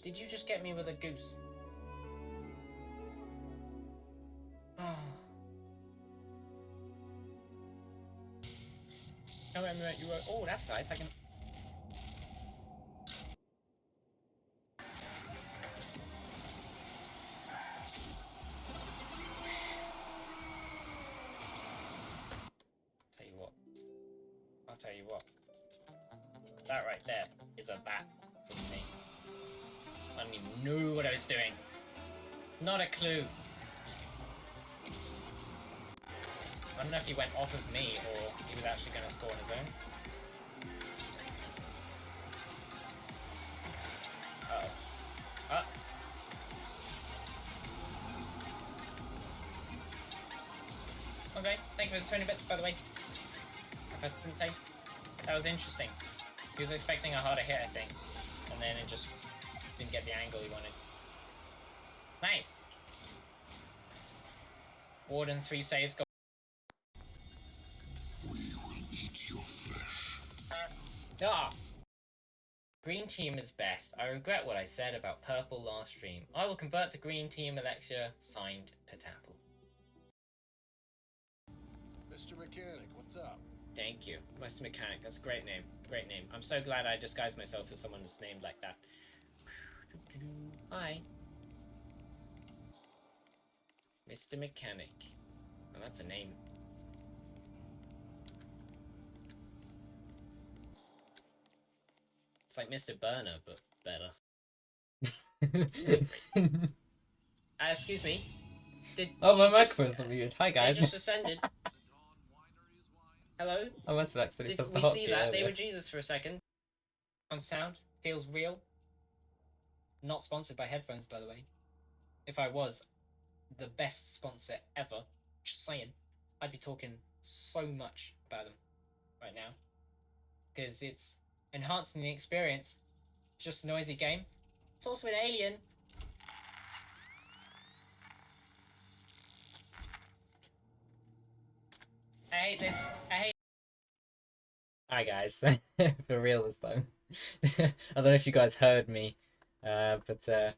Did you just get me with a goose? Oh. Oh, that's nice. I can. Tell you what. I'll tell you what. That right there is a bat from me. I don't even know what I was doing. Not a clue. I don't know if he went off of me or he was actually going to score on his own. Uh-oh. Okay, thank you for the 20 bits, by the way. That's insane. That was interesting. He was expecting a harder hit, I think. And then it just didn't get the angle he wanted. Nice! Warden, 3 saves. Go. We will eat your flesh. Ah! Green team is best. I regret what I said about purple last stream. I will convert to green team Alexia. Signed, Petapple. Mr. Mechanic, what's up? Thank you. Mr. Mechanic, that's a great name. Great name. I'm so glad I disguised myself as someone that's named like that. Hi. Mr. Mechanic. Oh, that's a name. It's like Mr. Burner, but better. Excuse me. Oh, my microphone's not muted. Hi, guys. They just ascended. Hello? I must have actually Did pressed the we hot see key that? earlier. They were Jesus for a second. On sound. Feels real. Not sponsored by headphones, by the way. If I was the best sponsor ever, just saying, I'd be talking so much about them right now. Because it's enhancing the experience. Just a noisy game. It's also an alien. I hate this. I hate. Hi guys, for real this time. I don't know if you guys heard me, but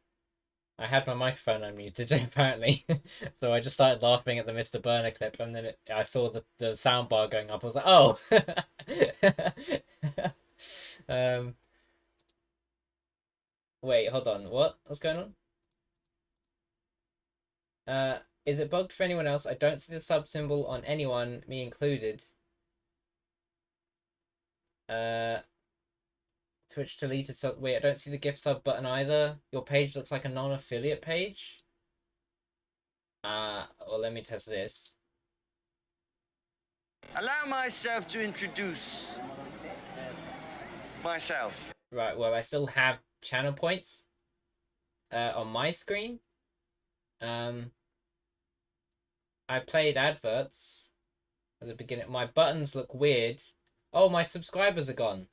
I had my microphone unmuted apparently, so I just started laughing at the Mr. Burner clip, and then I saw the sound bar going up. I was like, oh. Wait, hold on. What's going on? Is it bugged for anyone else? I don't see the sub symbol on anyone, me included. Twitch deleted sub. Wait, I don't see the gift sub button either. Your page looks like a non-affiliate page. Well, let me test this. Allow myself to introduce myself. Right, well, I still have channel points on my screen. I played adverts at the beginning. My buttons look weird. Oh, my subscribers are gone.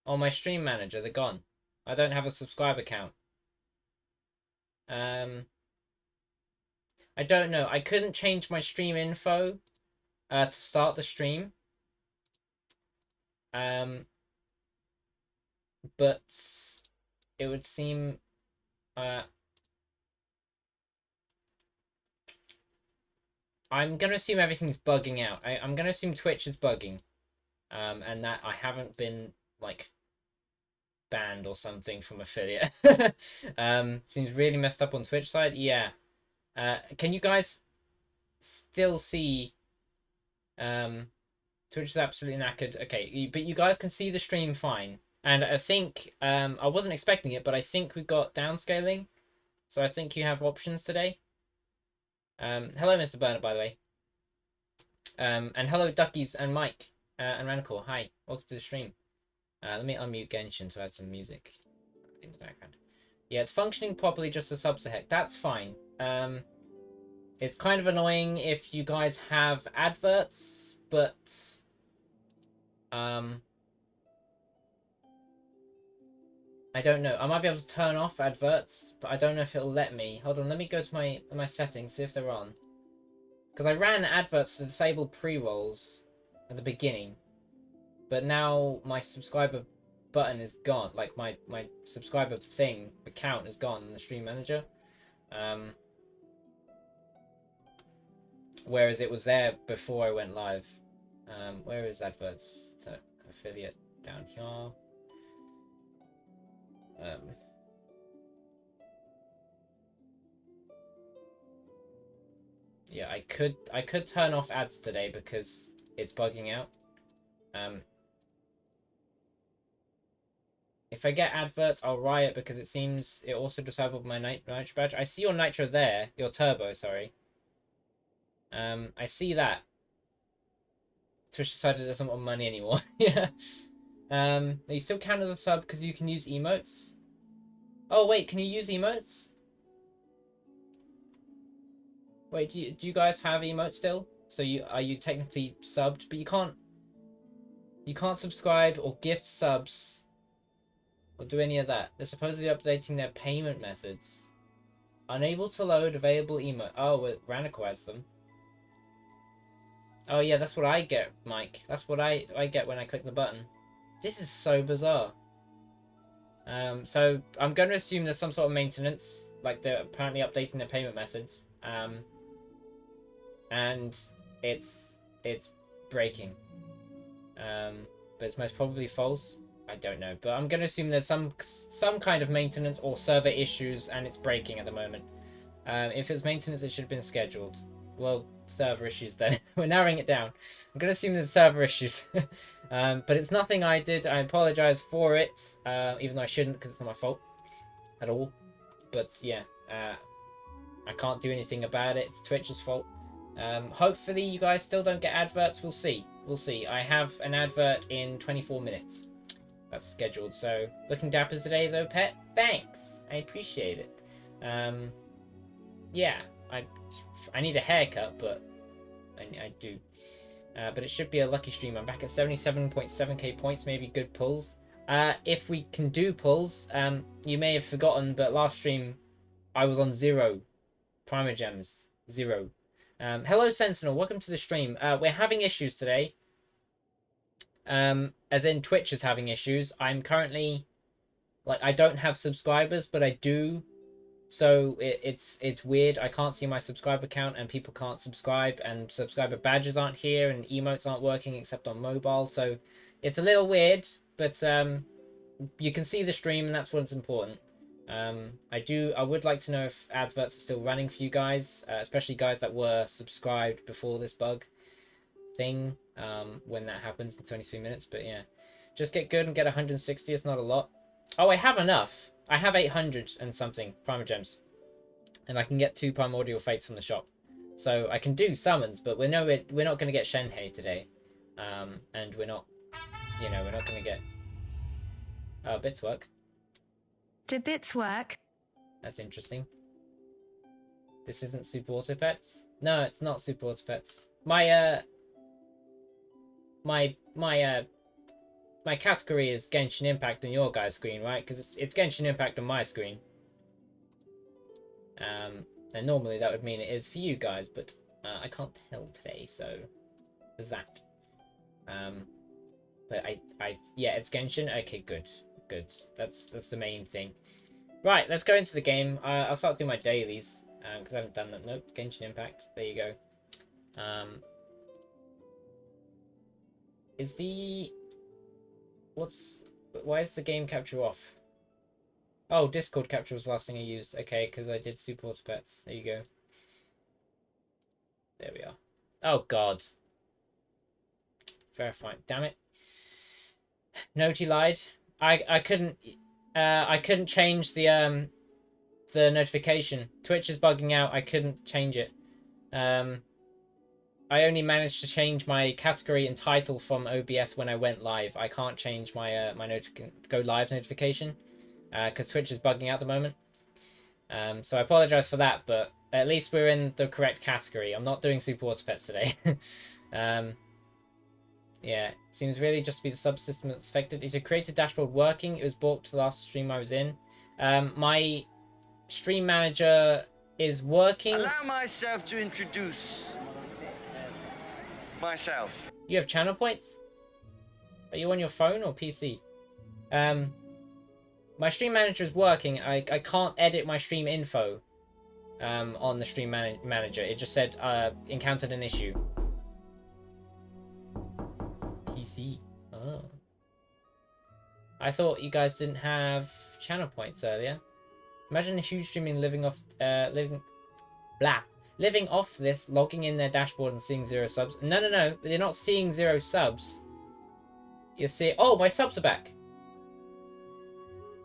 On my stream manager, they're gone. I don't have a subscriber count. I don't know. I couldn't change my stream info to start the stream. But it would seem I'm gonna assume everything's bugging out. I'm gonna assume Twitch is bugging. And that I haven't been like banned or something from affiliate. Seems really messed up on Twitch side. Yeah. Can you guys still see Twitch is absolutely knackered. Okay, but you guys can see the stream fine. And I think I wasn't expecting it, but I think we got downscaling. So I think you have options today. Hello, Mr. Burner, by the way. And hello, Duckies and Mike and Ranicore. Hi, welcome to the stream. Let me unmute Genshin to add some music in the background. Yeah, it's functioning properly, just the subs ahead. That's fine. It's kind of annoying if you guys have adverts, but I don't know. I might be able to turn off adverts, but I don't know if it'll let me. Hold on, let me go to my settings, see if they're on. Because I ran adverts to disable pre-rolls at the beginning, but now my subscriber button is gone. Like my subscriber thing, the count is gone in the stream manager. Whereas it was there before I went live. Where is adverts? So affiliate down here. Yeah, I could turn off ads today because it's bugging out. If I get adverts, I'll riot because it seems it also disabled my nitro badge. I see your nitro there, your turbo, sorry. I see that. Twitch decided it doesn't want money anymore. Yeah. You still count as a sub because you can use emotes. Oh wait, can you use emotes? Wait, do you guys have emotes still? So are you technically subbed? But you can't subscribe or gift subs or do any of that. They're supposedly updating their payment methods. Unable to load available emote. Oh, well, Ranico has them. Oh yeah, that's what I get, Mike. That's what I get when I click the button. This is so bizarre. So I'm going to assume there's some sort of maintenance, like they're apparently updating their payment methods. And it's breaking. But it's most probably false. I don't know, but I'm going to assume there's some kind of maintenance or server issues, and it's breaking at the moment. If it's maintenance, it should have been scheduled. Well, server issues then. We're narrowing it down. I'm going to assume there's server issues. But it's nothing I did. I apologize for it, even though I shouldn't because it's not my fault at all. But yeah, I can't do anything about it. It's Twitch's fault. Hopefully you guys still don't get adverts. We'll see. We'll see. I have an advert in 24 minutes. That's scheduled. So looking dapper today though, Pet. Thanks. I appreciate it. Yeah, I need a haircut, but I do. But it should be a lucky stream. I'm back at 77.7k points. Maybe good pulls. If we can do pulls, you may have forgotten, but last stream I was on 0 primer gems. 0. Hello Sentinel, welcome to the stream. We're having issues today. As in Twitch is having issues. I'm currently, like, I don't have subscribers, but I do. So it's weird. I can't see my subscriber count, and people can't subscribe, and subscriber badges aren't here, and emotes aren't working except on mobile. So it's a little weird, but you can see the stream, and that's what's important. I would like to know if adverts are still running for you guys, especially guys that were subscribed before this bug thing, when that happens in 23 minutes. But yeah, just get good and get 160. It's not a lot. Oh, I have enough. I have 800 and something primer gems, and I can get 2 primordial fates from the shop, so I can do summons. But we're not going to get Shenhei today, and we're not going to get bits work. Do bits work? That's interesting. This isn't Super Auto Pets? No, it's not Super Auto Pets. My category is Genshin Impact on your guys' screen, right? Because it's Genshin Impact on my screen. And normally that would mean it is for you guys, but I can't tell today, so there's that. But yeah, it's Genshin. Okay, good. That's the main thing. Right, let's go into the game. I'll start doing my dailies because I haven't done that. Nope, Genshin Impact. There you go. Why is the game capture off? Oh, Discord capture was the last thing I used. Okay, because I did Super Auto Pets. There you go. There we are. Oh God. Verify. Damn it. Noti lied. I couldn't change the notification. Twitch is bugging out. I couldn't change it. I only managed to change my category and title from OBS when I went live. I can't change my go live notification because Twitch is bugging out at the moment. So I apologize for that, but at least we're in the correct category. I'm not doing Super Auto Pets today. Yeah, seems really just to be the subsystem that's affected. Is your creator dashboard working? It was balked the last stream I was in. My stream manager is working. Allow myself to introduce myself. You have channel points? Are you on your phone or PC? My stream manager is working. I can't edit my stream info on the stream manager. It just said encountered an issue. PC. Oh. I thought you guys didn't have channel points earlier. Imagine a huge streaming living off living off this, logging in their dashboard and seeing 0 subs. No. You're not seeing 0 subs. You see, oh, my subs are back.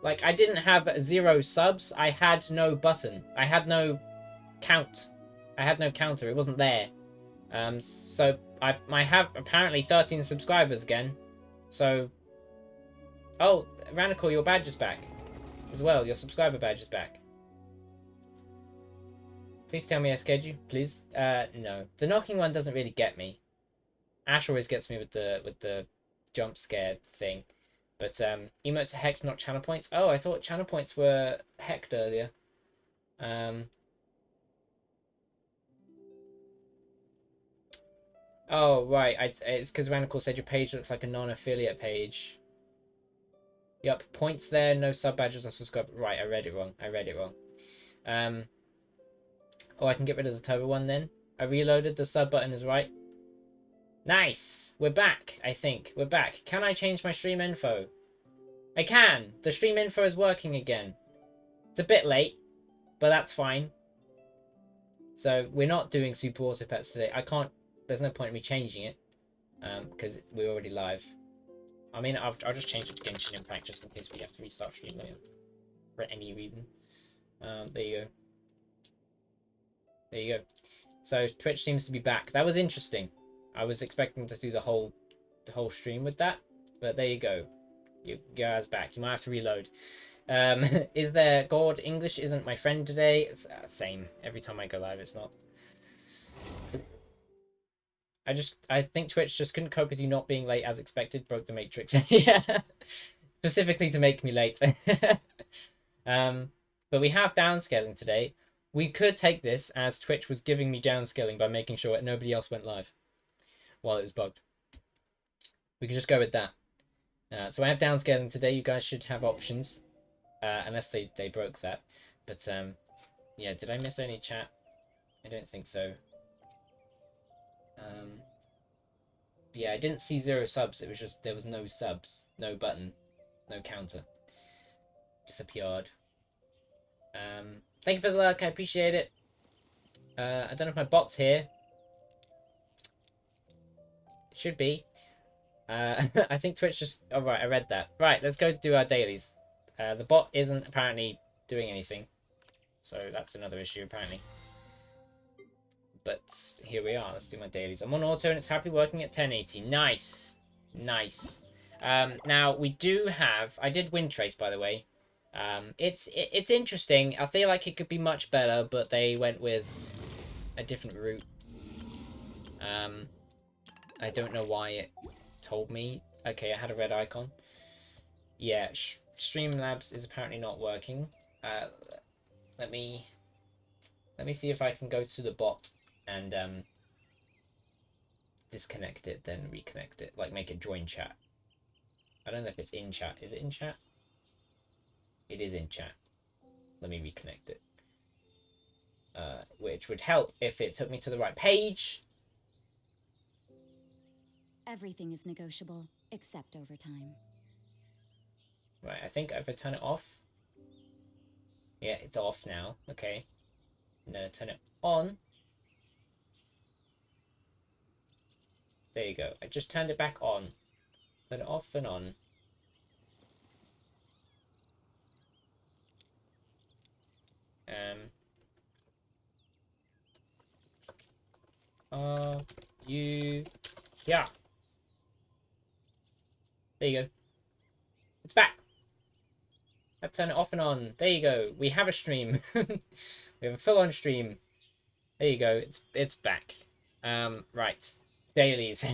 Like, I didn't have 0 subs. I had no button. I had no count. I had no counter. It wasn't there. So I have apparently 13 subscribers again. So, oh, Ranical, your badge is back as well. Your subscriber badge is back. Please tell me I scared you, please. No, the knocking one doesn't really get me. Ash always gets me with the jump scare thing. But emotes are hecked, not channel points. Oh, I thought channel points were hecked earlier. Oh, right. It's because Ranical said your page looks like a non-affiliate page. Yup, points there, no sub badges or subscribe. Right, I read it wrong. Oh, I can get rid of the turbo one then. I reloaded, the sub button is right. Nice! We're back, I think. We're back. Can I change my stream info? I can! The stream info is working again. It's a bit late, but that's fine. So, we're not doing Super Auto Pets today. I can't... There's no point in me changing it. Because we're already live. I mean, I'll just change it to Genshin Impact just in case we have to restart stream later. For any reason. There you go. There you go. So Twitch seems to be back. That was interesting. I was expecting to do the whole stream with that, but there you go. You guys back. You might have to reload. Is there God? English isn't my friend today. It's same. Every time I go live, it's not. I think Twitch just couldn't cope with you not being late as expected. Broke the matrix. Yeah. Specifically to make me late. But we have downscaling today. We could take this as Twitch was giving me downscaling by making sure that nobody else went live while it was bugged. We can just go with that. So I have downscaling today. You guys should have options, unless they broke that. But yeah, did I miss any chat? I don't think so. Yeah, I didn't see 0 subs. It was just there was no subs, no button, no counter. Disappeared. Thank you for the luck. I appreciate it. I don't know if my bot's here. It should be. I think Twitch just... Oh, right, I read that. Right, let's go do our dailies. The bot isn't apparently doing anything. So that's another issue, apparently. But here we are. Let's do my dailies. I'm on auto and it's happily working at 1080. Nice. Nice. Now, we do have... I did wind trace, by the way. It's interesting. I feel like it could be much better, but they went with a different route. I don't know why it told me. Okay, I had a red icon. Yeah, Streamlabs is apparently not working. Let me see if I can go to the bot and disconnect it, then reconnect it. Like, make it join chat. I don't know if it's in chat. Is it in chat? It is in chat. Let me reconnect it. Which would help if it took me to the right page. Everything is negotiable, except overtime. Right, I think if I turn it off. Yeah, it's off now. Okay. And then I turn it on. There you go. I just turned it back on. Turn it off and on. Yeah. There you go. It's back. Let's turn it off and on. There you go. We have a stream. We have a full-on stream. There you go. It's back. Right. Dailies.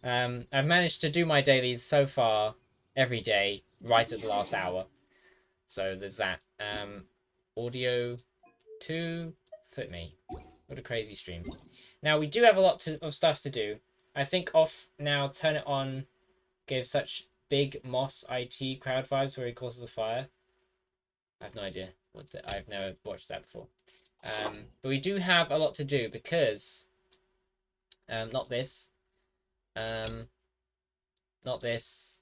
I've managed to do my dailies so far every day, right at the last hour. So there's that. Audio 2. Fit me. What a crazy stream. Now, we do have a lot of stuff to do. I think off now, turn it on, gave such big Moss IT crowd vibes where he causes a fire. I have no idea. I've never watched that before. But we do have a lot to do because not this. Not this.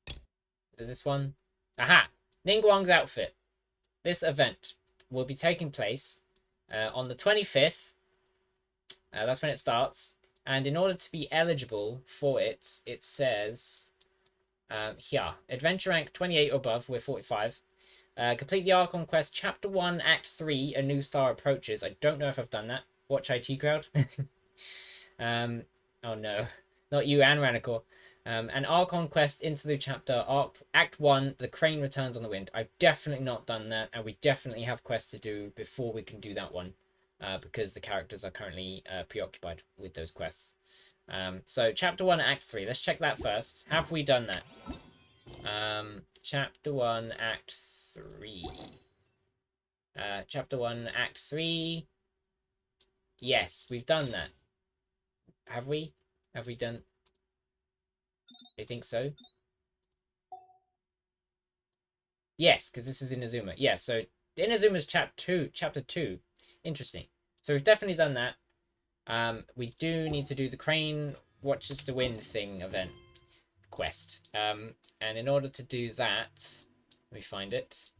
Is it this one? Aha! Ningguang's outfit. This event will be taking place on the 25th. That's when it starts. And in order to be eligible for it, it says here, adventure rank 28 or above, we're 45. Complete the Archon quest, chapter 1, act 3, a new star approaches. I don't know if I've done that. Watch IT crowd. Oh no, not you and Ranicor. An Archon quest interlude chapter, act 1, the crane returns on the wind. I've definitely not done that, and we definitely have quests to do before we can do that one. Because the characters are currently preoccupied with those quests. So chapter 1, act 3. Let's check that first. Have we done that? Chapter 1, act 3. Chapter 1, act 3. Yes, we've done that. Have we? Have we done? I think so. Yes, because this is Inazuma. Yeah, so Inazuma's chapter 2. Interesting. So we've definitely done that. We do need to do the crane watches the wind thing event quest. And in order to do that, let me find it.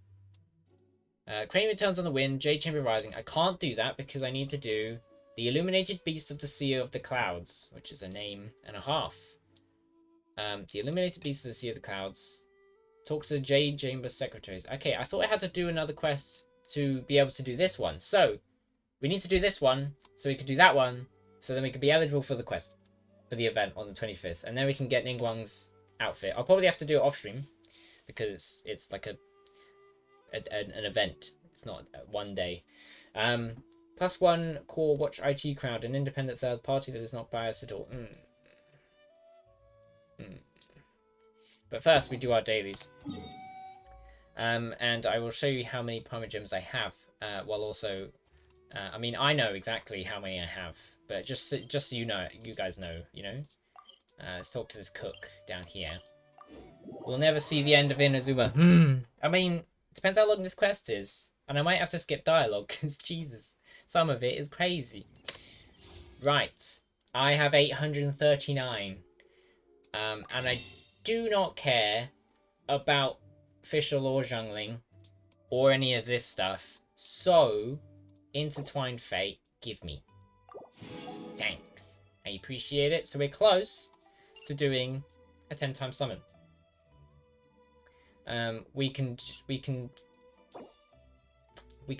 Crane returns on the wind, Jade Chamber Rising. I can't do that because I need to do the Illuminated Beast of the Sea of the Clouds, which is a name and a half. The Illuminated Beast of the Sea of the Clouds. Talk to the Jade Chamber Secretaries. Okay, I thought I had to do another quest to be able to do this one. So, we need to do this one, so we can do that one, so then we can be eligible for the quest, for the event on the 25th. And then we can get Ningguang's outfit. I'll probably have to do it off stream, because it's like an event. It's not one day. +1 core watch IT crowd, an independent third party that is not biased at all. But first, we do our dailies. And I will show you how many Primal Gems I have, while also... I mean, I know exactly how many I have, but just so you know, you guys know, you know? Let's talk to this cook down here. We'll never see the end of Inazuma. I mean, depends how long this quest is. And I might have to skip dialogue, because Jesus, some of it is crazy. Right. I have 839. And I do not care about official or jungling, or any of this stuff. So, Intertwined Fate, give me. Thanks. I appreciate it. So we're close to doing a 10-time summon. We can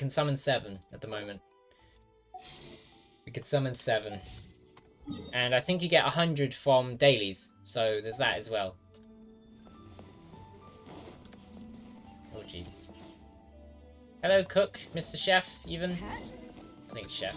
summon 7 at the moment. We could summon 7. And I think you get 100 from dailies. So there's that as well. Oh jeez. Hello cook, Mr. Chef, even. I think chef.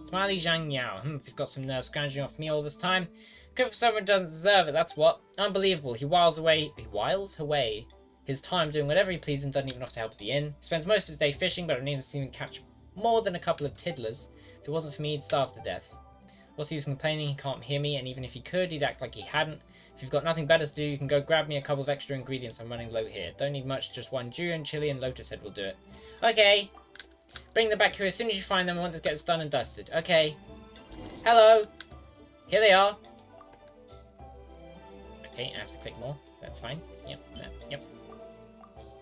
Smiley Zhang Yao. He's got some nerve scrounging off me all this time. Cook for someone who doesn't deserve it, that's what. Unbelievable. He whiles away his time doing whatever he pleases and doesn't even have to help at the inn. He spends most of his day fishing, but I've never seen him catch more than a couple of tiddlers. If it wasn't for me, he'd starve to death. What's the use complaining? He can't hear me, and even if he could, he'd act like he hadn't. If you've got nothing better to do, you can go grab me a couple of extra ingredients. I'm running low here. Don't need much, just one durian, chili, and lotus head will do it. Okay. Bring them back here as soon as you find them. I want to get this done and dusted. Okay. Hello. Here they are. Okay, I have to click more. That's fine. Yep. Yep.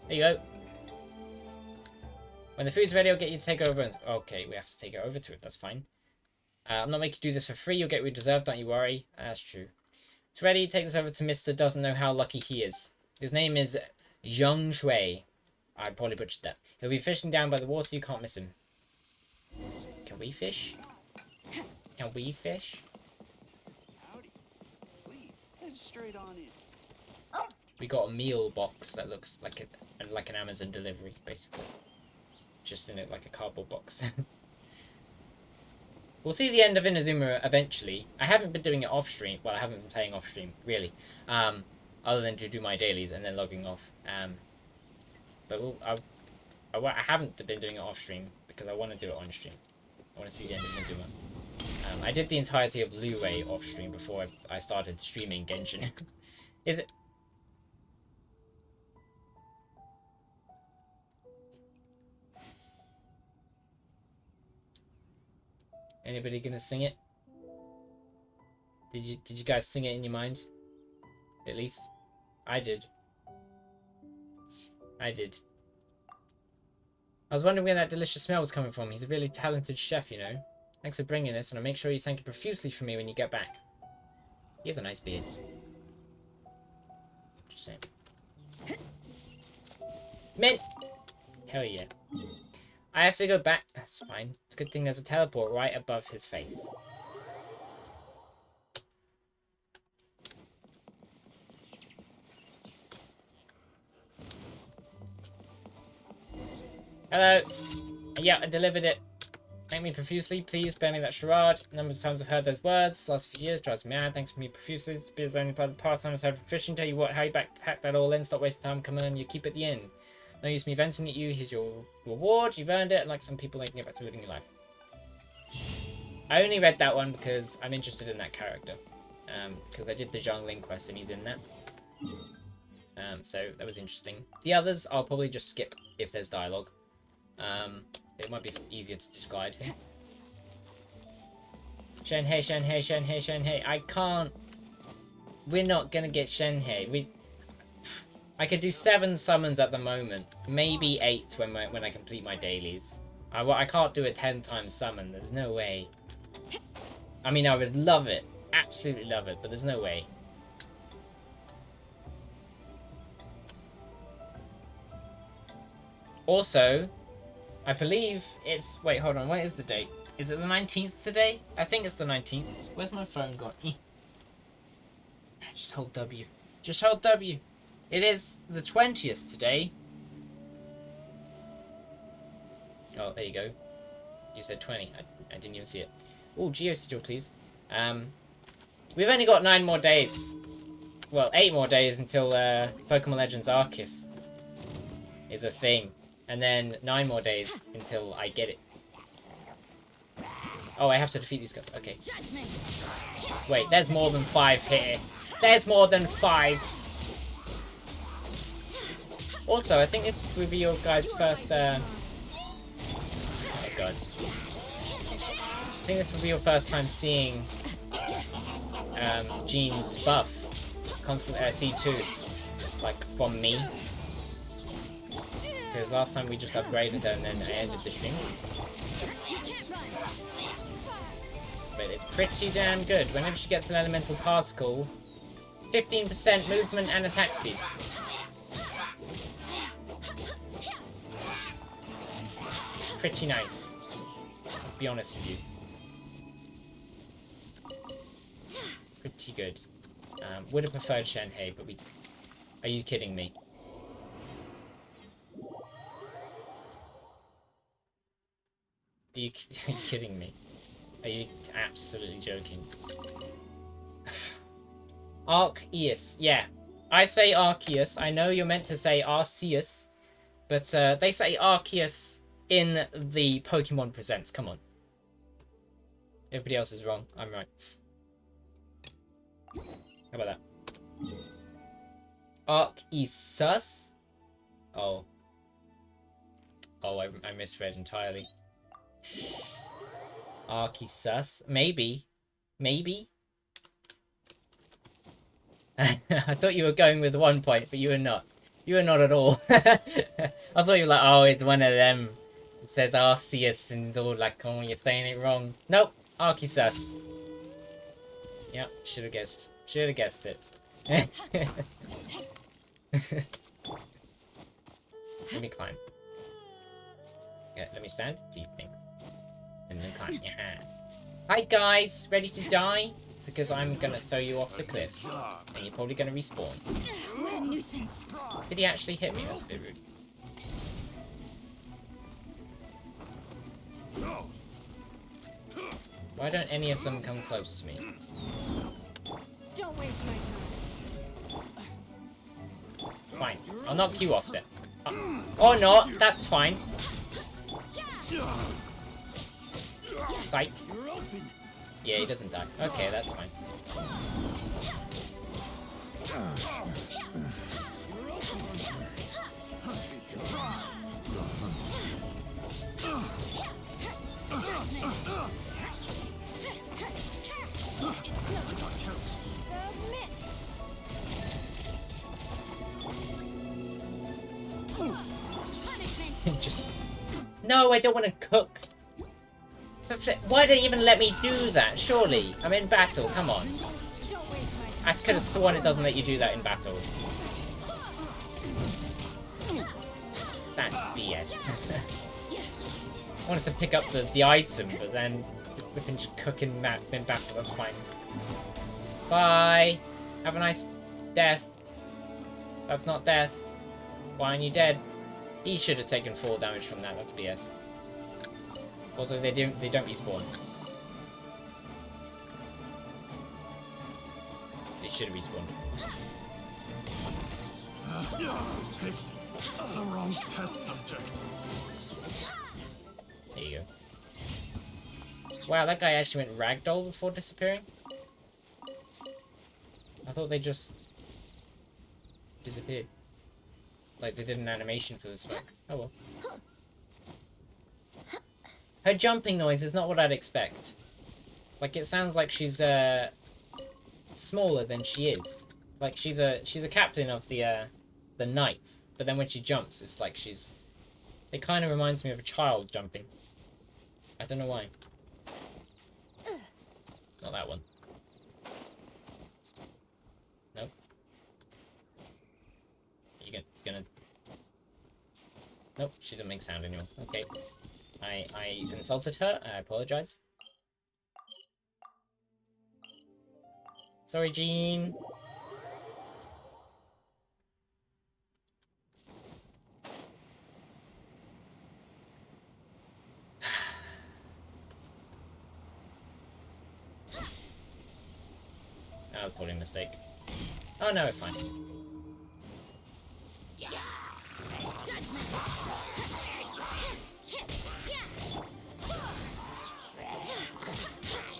There you go. When the food's ready, I'll get you to take over. And... Okay, we have to take it over to it. That's fine. I'm not making you do this for free. You'll get what you deserve. Don't you worry. That's true. It's ready. Take this over to Mr. Doesn't Know How Lucky He Is. His name is Zhang Shui. I probably butchered that. He'll be fishing down by the water. You can't miss him. Can we fish? Can we fish? Howdy. Please, head straight on in. We got a meal box that looks like an Amazon delivery, basically. Just in it like a cardboard box. We'll see the end of Inazuma eventually. I haven't been doing it off stream. Well, I haven't been playing off stream, really. Other than to do my dailies and then logging off. But I haven't been doing it off stream because I want to do it on stream. I want to see the end of Inazuma. I did the entirety of Blu-ray off stream before I started streaming Genshin. Is it? Anybody gonna sing it? Did you guys sing it in your mind? At least I did. I did. I was wondering where that delicious smell was coming from. He's a really talented chef, you know. Thanks for bringing this, and I'll make sure you thank him profusely for me when you get back. He has a nice beard. Just saying. Mint! Hell yeah. I have to go back. That's fine. It's a good thing there's a teleport right above his face. Hello. Yeah, I delivered it. Thank me profusely. Please spare me that charade. The number of times I've heard those words last few years drives me mad. Thanks for me profusely. To be his only part of the pastime I've heard fishing. Tell you what, how you backpack that all in. Stop wasting time. Come on, you keep at the end. No use me venting at you. Here's your reward. You've earned it. And like some people, they can get back to living your life. I only read that one because I'm interested in that character. Because I did the Zhongling quest and he's in that. So that was interesting. The others I'll probably just skip if there's dialogue. It might be easier to just glide here. Shenhei, Shenhei, Shenhei, Shenhei. I can't. We're not gonna get Shenhei. I could do 7 summons at the moment. Maybe 8 when I complete my dailies. I can't do a 10 times summon. There's no way. I mean, I would love it. Absolutely love it, but there's no way. Also, I believe it's... Wait, hold on. What is the date? Is it the 19th today? I think it's the 19th. Where's my phone gone? Just hold W. Just hold W. It is the 20th today. Oh, there you go. You said 20. I didn't even see it. Oh, Geo Sigil, please. We've only got 9 more days. Well, 8 more days until Pokemon Legends Arceus is a thing. And then 9 more days until I get it. Oh, I have to defeat these guys. Okay. Wait, there's more than 5 here. There's more than 5. Also, I think this will be your guys' first... Oh, God. I think this will be your first time seeing Jean's buff. Constant C2. Like, from me. Because last time we just upgraded her and then I ended the stream. But it's pretty damn good. Whenever she gets an elemental particle, 15% movement and attack speed. Pretty nice. I'll be honest with you. Pretty good. Would have preferred Shenhei, but we... Are you kidding me? Are you kidding me? Are you absolutely joking? Arceus. Yeah. I say Arceus. I know you're meant to say Arceus. But they say Arceus in the Pokemon Presents. Come on. Everybody else is wrong. I'm right. How about that? Arceus? Oh. Oh, I misread entirely. Arceus? Maybe. Maybe? I thought you were going with 1 point, but you were not. You were not at all. I thought you were like, oh, it's one of them. It says Arceus and it's all like, oh, you're saying it wrong. Nope. Arceus. Yep, should have guessed. Should have guessed it. Let me climb. Yeah, let me stand. Please, thanks. And then climb. Yeah. Hi guys, ready to die? Because I'm gonna throw you off the cliff. And you're probably gonna respawn. What a nuisance. Did he actually hit me? That's a bit rude. Why don't any of them come close to me? Don't waste my time. Fine. I'll knock you off then. Or not. That's fine. Psych. Yeah, he doesn't die. Okay, that's fine. Just... No, I don't want to cook. Why did it even let me do that? Surely. I'm in battle, come on. I could have sworn it doesn't let you do that in battle. That's BS. I wanted to pick up the item, but then we can just cook in battle, that's fine. Bye! Have a nice death. That's not death. Why aren't you dead? He should have taken 4 damage from that, that's BS. Also, they don't respawn. They should have respawned. Picked the wrong test subject. There you go. Wow, that guy actually went ragdoll before disappearing? I thought they just disappeared. Like they did an animation for the smoke. Oh well. Her jumping noise is not what I'd expect. Like it sounds like she's smaller than she is. Like she's a captain of the knights, but then when she jumps, it's like she's. It kind of reminds me of a child jumping. I don't know why. Not that one. Nope. You gonna? Nope, she doesn't make sound anymore. Okay. I insulted her. I apologize. Sorry, Jean. That was probably a mistake. Oh no, it's fine.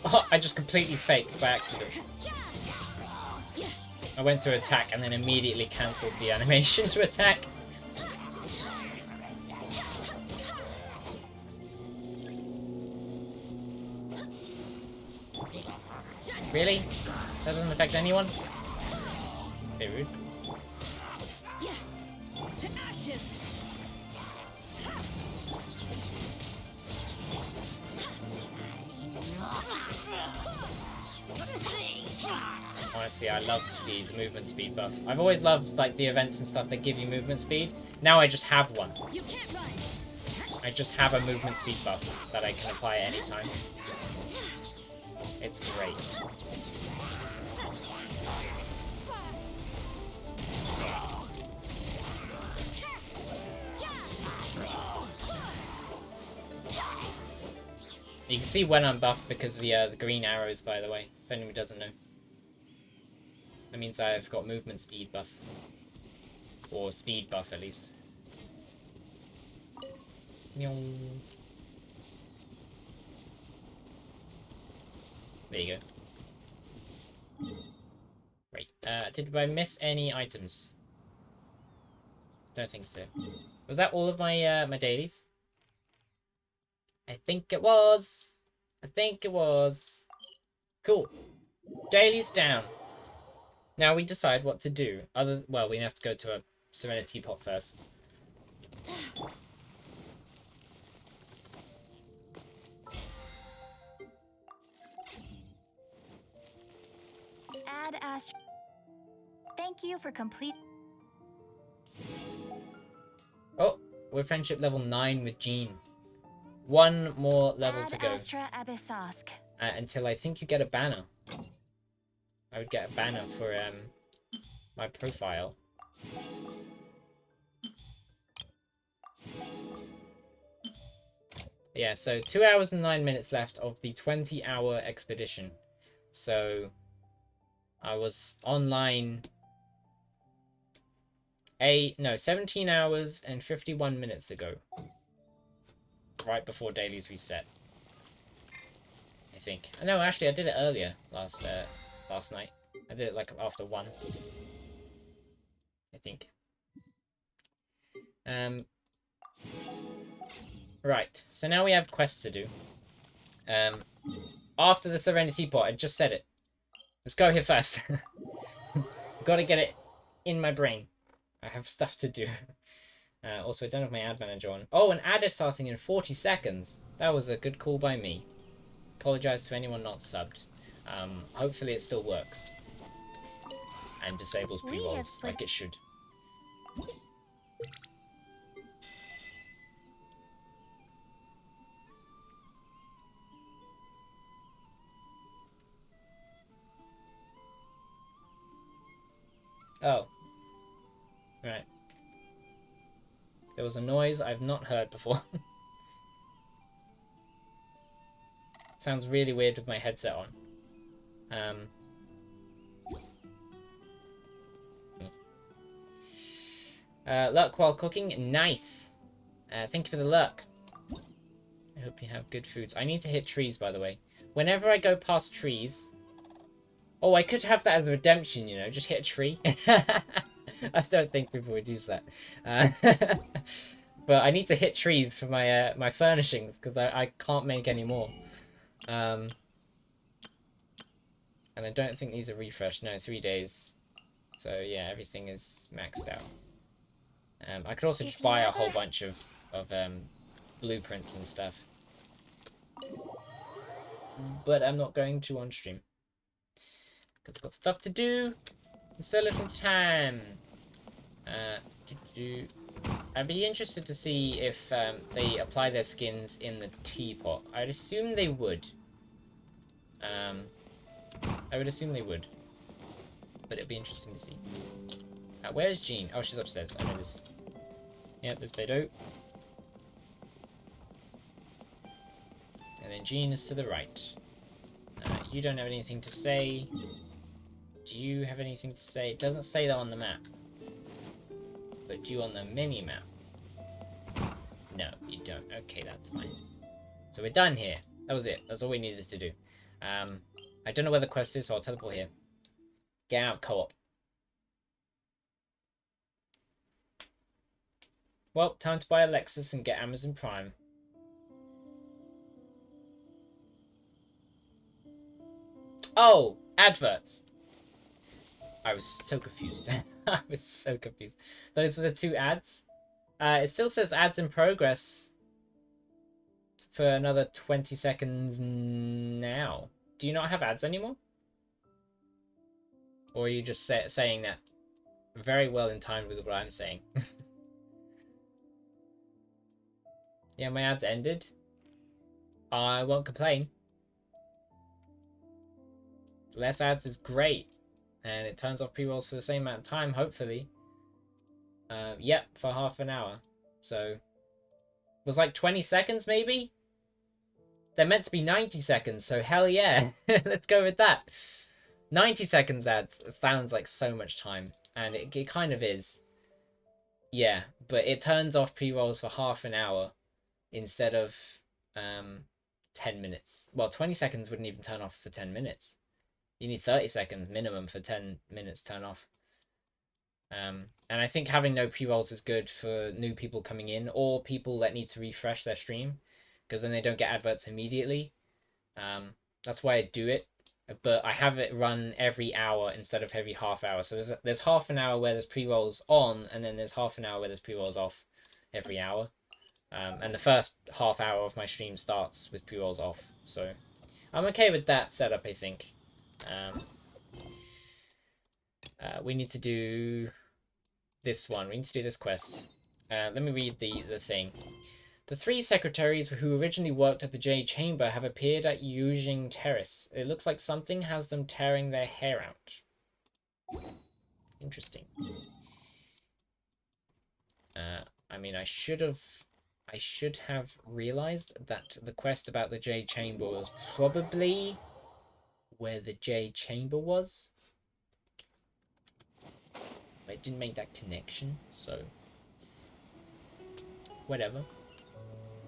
Oh, I just completely faked by accident. I went to attack and then immediately cancelled the animation to attack. Really? That doesn't affect anyone? Okay, rude. To ashes. Honestly, I love the movement speed buff. I've always loved like the events and stuff that give you movement speed. Now I just have one. You can't run. I just have a movement speed buff that I can apply at any time. It's great. You can see when I'm buffed because of the green arrows, by the way, if anyone doesn't know. That means I've got movement speed buff. Or speed buff, at least. Nyong. There you go. Right. Did I miss any items? Don't think so. Was that all of my my dailies? I think it was. I think it was. Cool. Dailies down. Now we decide what to do. Well, we have to go to a Serenity pot first. Add Astro. Thank you for complete. Oh, we're friendship level 9 with Jean. One more level to go. Astra Abyssosk. Until I think you get a banner. I would get a banner for my profile. Yeah, so 2 hours and 9 minutes left of the 20-hour expedition. So I was online 17 hours and 51 minutes ago. Right before dailies reset. I think. No, actually I did it earlier last night. I did it like after 1. I think. Right, so now we have quests to do. After the Serenity pot, I just said it. Let's go here first. Gotta get it in my brain. I have stuff to do. Also, I don't have my ad manager on. Oh, an ad is starting in 40 seconds. That was a good call by me. Apologize to anyone not subbed. Hopefully it still works. And disables We pre-rolls have put- like it should. Oh. Right. There was a noise I've not heard before. Sounds really weird with my headset on. Luck while cooking. Nice. Thank you for the luck. I hope you have good foods. I need to hit trees, by the way. Whenever I go past trees... Oh, I could have that as a redemption, you know. Just hit a tree. I don't think people would use that. But I need to hit trees for my my furnishings, because I can't make any more. And I don't think these are refreshed. No, 3 days. So yeah, everything is maxed out. I could also just buy a whole bunch of blueprints and stuff. But I'm not going to on stream. Because I've got stuff to do. And so little time. I'd be interested to see if they apply their skins in the teapot. I'd assume they would. I would assume they would. But it'd be interesting to see. Where's Jean? Oh, she's upstairs. I know this. Yep, there's Beto. And then Jean is to the right. You don't have anything to say. Do you have anything to say? It doesn't say that on the map. But do you on the mini-map? No, you don't. Okay, that's fine. So we're done here. That was it. That's all we needed to do. I don't know where the quest is, so I'll teleport here. Get out of co-op. Well, time to buy a Lexus and get Amazon Prime. Oh, adverts. I was so confused. I was so confused. Those were the 2 ads. It still says ads in progress for another 20 seconds now. Do you not have ads anymore? Or are you just saying that very well in time with what I'm saying? Yeah, my ads ended. I won't complain. Less ads is great. And it turns off pre-rolls for the same amount of time, hopefully. Yep, for half an hour. So, it was like 20 seconds, maybe? They're meant to be 90 seconds, so hell yeah. Let's go with that. 90 seconds ads sounds like so much time. And it kind of is. Yeah, but it turns off pre-rolls for half an hour instead of 10 minutes. Well, 20 seconds wouldn't even turn off for 10 minutes. You need 30 seconds minimum for 10 minutes turn off. And I think having no pre-rolls is good for new people coming in or people that need to refresh their stream, because then they don't get adverts immediately. That's why I do it, but I have it run every hour instead of every half hour. So there's half an hour where there's pre-rolls on, and then there's half an hour where there's pre-rolls off every hour. And the first half hour of my stream starts with pre-rolls off. So I'm okay with that setup, I think. We need to do this one. We need to do this quest. Let me read the thing. The 3 secretaries who originally worked at the J Chamber have appeared at Yujing Terrace. It looks like something has them tearing their hair out. Interesting. I mean, I should have realized that the quest about the J Chamber was probably where the J Chamber was. I didn't make that connection, so whatever.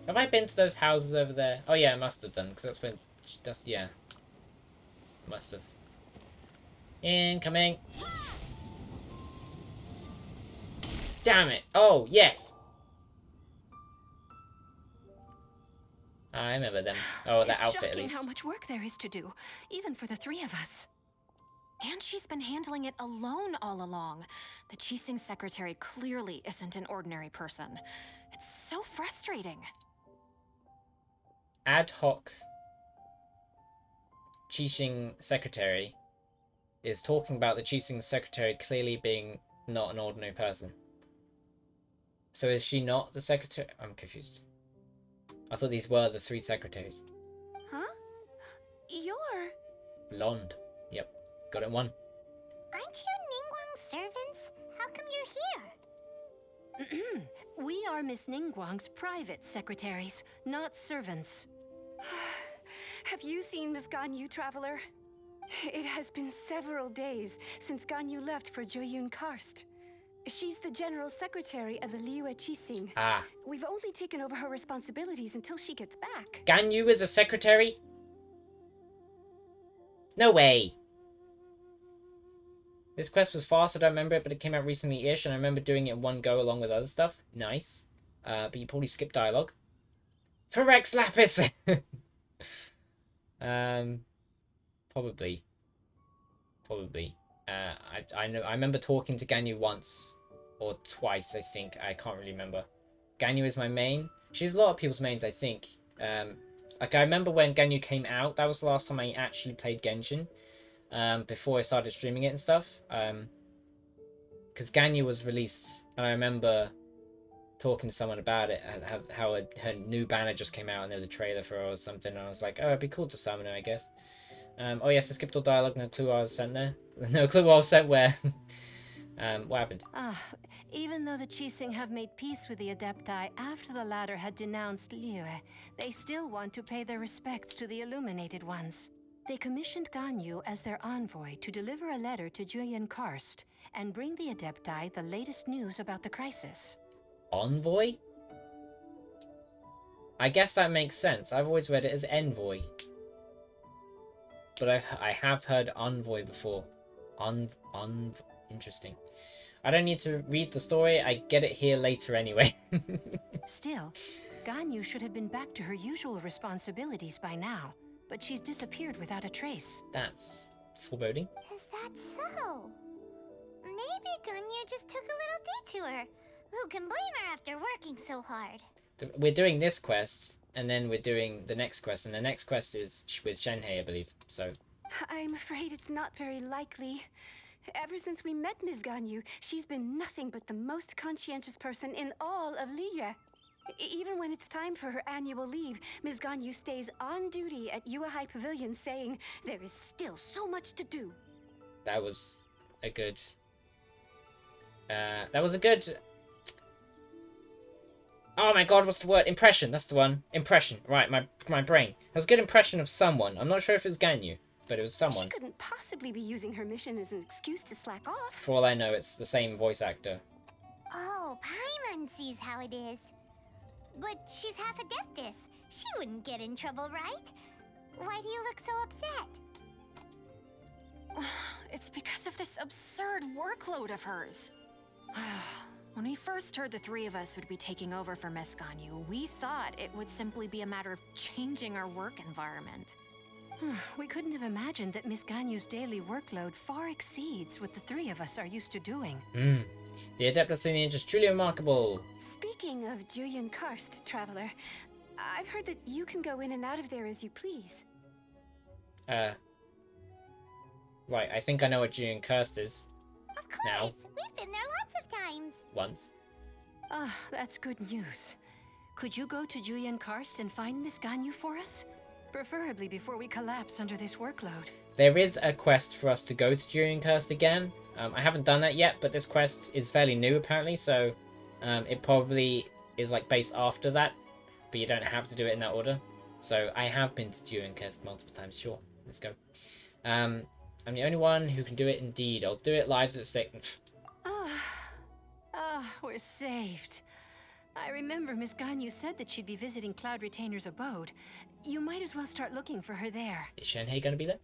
Have I been to those houses over there? Oh yeah, I must have done, because that's when... yeah. Must have. Incoming! Damn it! Oh, yes! I remember them. Oh, that It's outfit at shocking least. how much work there is to do, even for the 3 of us. And she's been handling it alone all along. The Qixing secretary clearly isn't an ordinary person. It's so frustrating. Ad hoc Qixing secretary is talking about the Qixing secretary clearly being not an ordinary person. So is she not the secretary? I'm confused. I thought these were the 3 secretaries. Huh? You're... Blonde. Yep. Got it in 1. Aren't you Ningguang's servants? How come you're here? We are Miss Ningguang's private secretaries, not servants. Have you seen Miss Ganyu, Traveler? It has been several days since Ganyu left for Joyun Karst. She's the general secretary of the Liyue Qixing. Ah. We've only taken over her responsibilities until she gets back. Ganyu is a secretary? No way. This quest was fast, I don't remember it, but it came out recently-ish, and I remember doing it in one go along with other stuff. Nice. But you probably skipped dialogue. For Rex Lapis! Probably. I remember talking to Ganyu once or twice, I think. I can't really remember. Ganyu is my main. She's a lot of people's mains, I think. Like, I remember when Ganyu came out, that was the last time I actually played Genshin. Before I started streaming it and stuff. Because Ganyu was released, and I remember talking to someone about it, how her new banner just came out, and there was a trailer for her or something, and I was like, oh, it'd be cool to summon her, I guess. Oh yes, I skipped all dialogue, no clue I was sent there. No clue I was sent where. What happened? Even though the Qixing have made peace with the Adepti after the latter had denounced Liyue, they still want to pay their respects to the Illuminated Ones. They commissioned Ganyu as their envoy to deliver a letter to Julian Karst and bring the Adepti the latest news about the crisis. Envoy? I guess that makes sense. I've always read it as envoy. But I have heard envoy before. Interesting. I don't need to read the story. I get it here later anyway. Still, Ganyu should have been back to her usual responsibilities by now. But she's disappeared without a trace. That's foreboding. Is that so? Maybe Ganyu just took a little detour. Who can blame her after working so hard? We're doing this quest, and then we're doing the next quest, and the next quest is with Shenhei, I believe, so... I'm afraid it's not very likely. Ever since we met Ms. Ganyu, she's been nothing but the most conscientious person in all of Liyue. Even when it's time for her annual leave, Ms. Ganyu stays on duty at Yuehai Pavilion saying, there is still so much to do. That was a good... that was a good... Oh my god, what's the word? Impression, that's the one. Impression, right, my brain. That was a good impression of someone. I'm not sure if it was Ganyu, but it was someone. She couldn't possibly be using her mission as an excuse to slack off. For all I know, it's the same voice actor. Oh, Paimon sees how it is. But she's half Adeptus. She wouldn't get in trouble, right? Why do you look so upset? It's because of this absurd workload of hers. When we first heard the 3 of us would be taking over for Miss Ganyu, we thought it would simply be a matter of changing our work environment. We couldn't have imagined that Miss Ganyu's daily workload far exceeds what the 3 of us are used to doing. The Adeptus lineage is truly remarkable. Speaking of Julian Karst, Traveler, I've heard that you can go in and out of there as you please. Right, I think I know what Julian Karst is. Of course, now. We've been there lots of times. Once. That's good news. Could you go to Julian Karst and find Miss Ganyu for us? Preferably before we collapse under this workload. There is a quest for us to go to Julian Karst again. I haven't done that yet, but this quest is fairly new apparently, so it probably is like based after that, but you don't have to do it in that order. So I have been to Julian Karst multiple times, sure. Let's go. I'm the only one who can do it indeed. I'll do it live at 6. We're saved. I remember Miss Ganyu said that she'd be visiting Cloud Retainer's abode. You might as well start looking for her there. Is Shenhei gonna be there?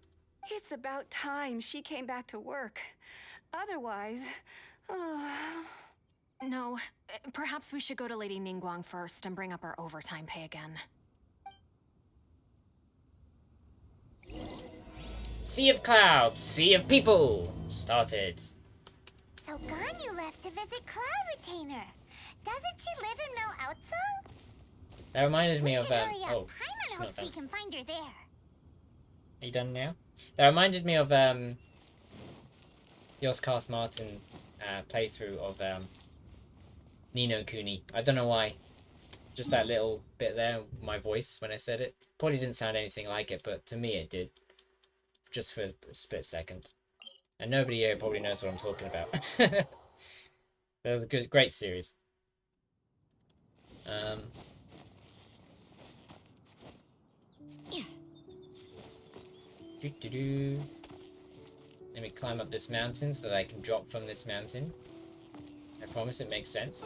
It's about time she came back to work. Otherwise... No, perhaps we should go to Lady Ningguang first and bring up our overtime pay again. Sea of clouds, sea of people started. So Ganyu left to visit Cloud Retainer. Doesn't she live in Mel Outsong? That reminded me We of should hurry up. oh, Paimon she's hopes not we done. can find her there. Are you done now? That reminded me of Jos Cast Martin playthrough of Ni no Kuni. I don't know why. Just that little bit there, my voice when I said it. Probably didn't sound anything like it, but to me it did. Just for a split second. And nobody here probably knows what I'm talking about. That was a great series. Let me climb up this mountain so that I can drop from this mountain. I promise it makes sense.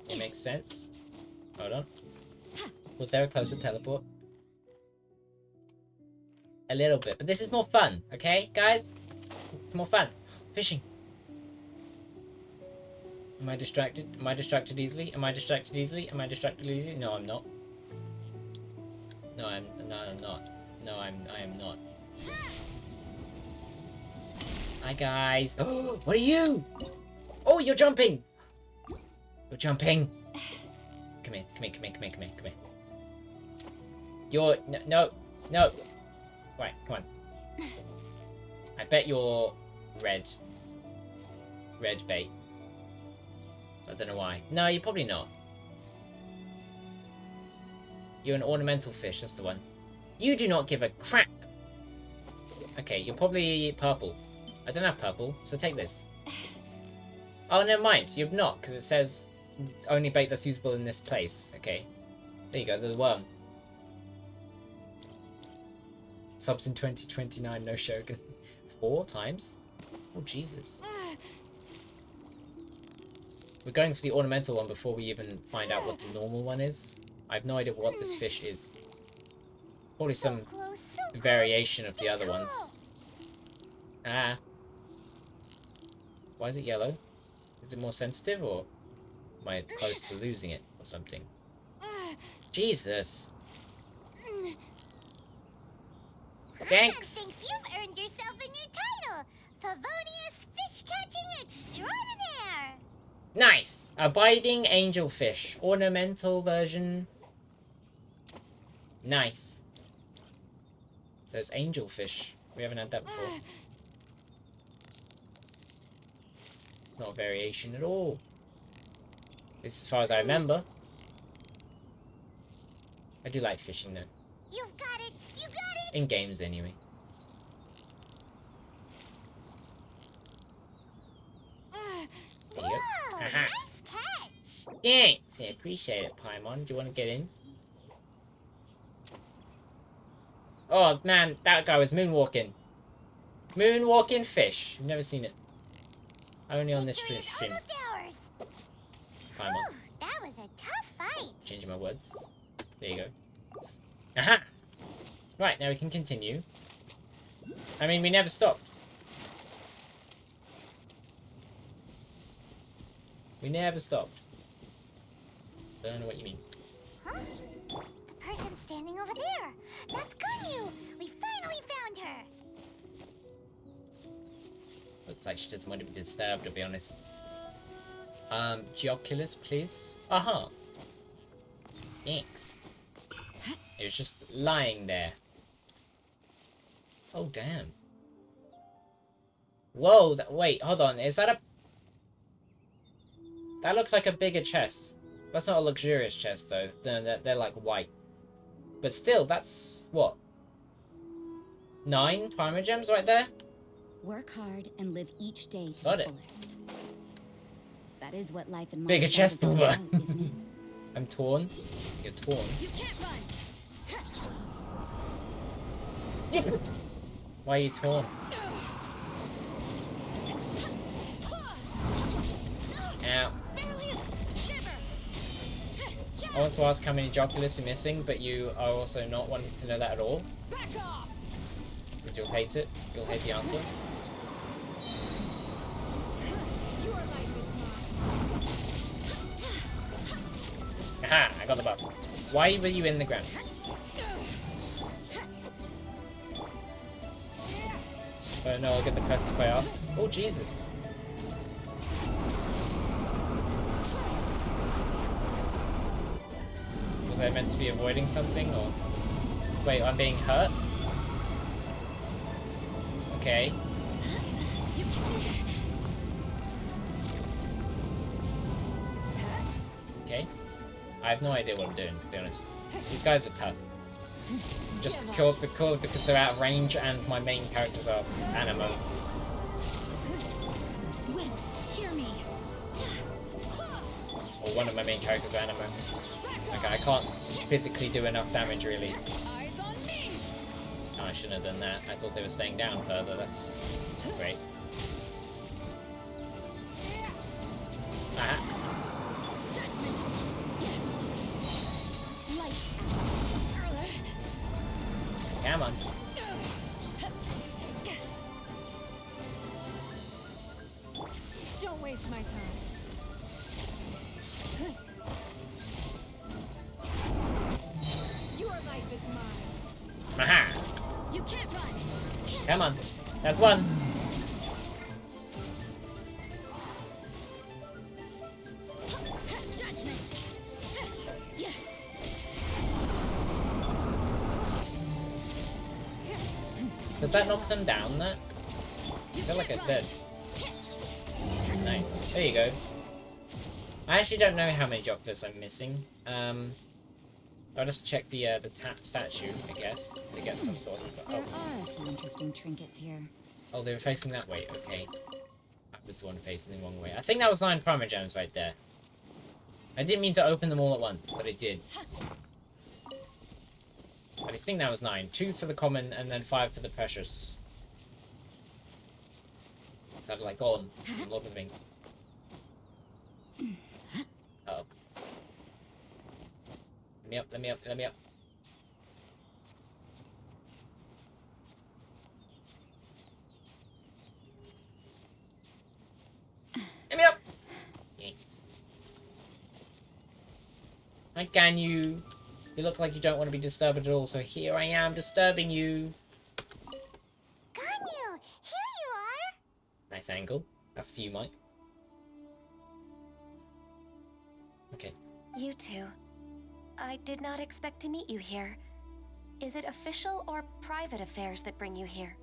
It makes sense. Hold on. Was there a closer teleport? A little bit, but this is more fun, okay, guys? It's more fun. Fishing. Am I distracted? Am I distracted easily? Am I distracted easily? Am I distracted easily? No, I'm not. No, I'm not. No, I am not. Hi, guys. Oh, what are you? Oh, you're jumping. You're jumping. Come here, come here, come here, come here, come here, come here. You're no. Right, come on. I bet you're red bait. I don't know why. No, you're probably not. You're an ornamental fish, that's the one. You do not give a crap. Okay, you're probably purple. I don't have purple, so take this. Oh, never mind. You're not, because it says only bait that's usable in this place. Okay. There you go, there's a worm. Subs in 2029, no Shogun. 4 times? Oh, Jesus. We're going for the ornamental one before we even find out what the normal one is. I have no idea what this fish is. Probably some variation of the other ones. Ah. Why is it yellow? Is it more sensitive, or am I close to losing it or something? Jesus. Thanks. Thinks you've earned yourself a new title, Favonius Fish Catching Extraordinaire. Nice! Abiding angelfish. Ornamental version. Nice. So it's angelfish. We haven't had that before. Not a variation at all. This is as far as I remember. I do like fishing though. You've got it! You got it! In games anyway. There you go. Whoa! Aha. Nice catch! Thanks! I appreciate it, Paimon. Do you want to get in? Oh man, that guy was moonwalking. Moonwalking fish. I've never seen it. Only on this stream. Almost ours. Paimon. Whew, that was a tough fight. Changing my words. There you go. Aha! Right, now we can continue. I mean, we never stopped. We never stopped. Don't know what you mean. Huh? The person standing over there. That's Ganyu. We finally found her. Looks like she doesn't want to be disturbed, to be honest. Geoculus, please. Aha! Thanks. It was just lying there. Oh, damn. Whoa, wait, hold on. Is that a... That looks like a bigger chest. That's not a luxurious chest, though. They're like white. But still, that's... what? 9 Primer Gems right there? Work hard and live each day to Got the it. fullest. That is what life in Bigger Mondstadt chest is all boomer. about, isn't it? I'm torn. You're torn. You can't run. Why are you torn? Ow. I want to ask how many Joculus are missing, but you are also not wanting to know that at all. Back off. But you'll hate it. You'll hate the answer. Your life is mine. Aha! I got the buff. Why were you in the ground? But no, I'll get the press to play off. Oh, Jesus. Was I meant to be avoiding something, or... Wait, I'm being hurt? Okay. Okay. I have no idea what I'm doing, to be honest. These guys are tough. Just because they're out of range and my main characters are animo. Wind, hear me. Or one of my main characters are animo. Okay, I can't physically do enough damage, really. Eyes on me. Oh, I shouldn't have done that. I thought they were staying down further. That's great. Ah. Come on. Don't waste my time. Your life is mine. Aha! You can't run. Come on. That's one. Judgment. Does that knock them down, that? I feel like it's dead. Nice. There you go. I actually don't know how many jocklers I'm missing. I'd have to check the statue, I guess, to get some sort of... There are a few interesting trinkets here. Oh, they were facing that way. Okay. That was the one facing the wrong way. I think that was 9 Primogems right there. I didn't mean to open them all at once, but it did. But I think that was 9. 2 for the common, and then 5 for the precious. Sounded like on Lord of the Rings. Uh oh. Let me up, let me up, let me up. Let me up! Yes. Hi, can you? You look like you don't want to be disturbed at all, so here I am disturbing you. Ganyu, here you are. Nice angle. That's for you, Mike. Okay. You two. I did not expect to meet you here. Is it official or private affairs that bring you here?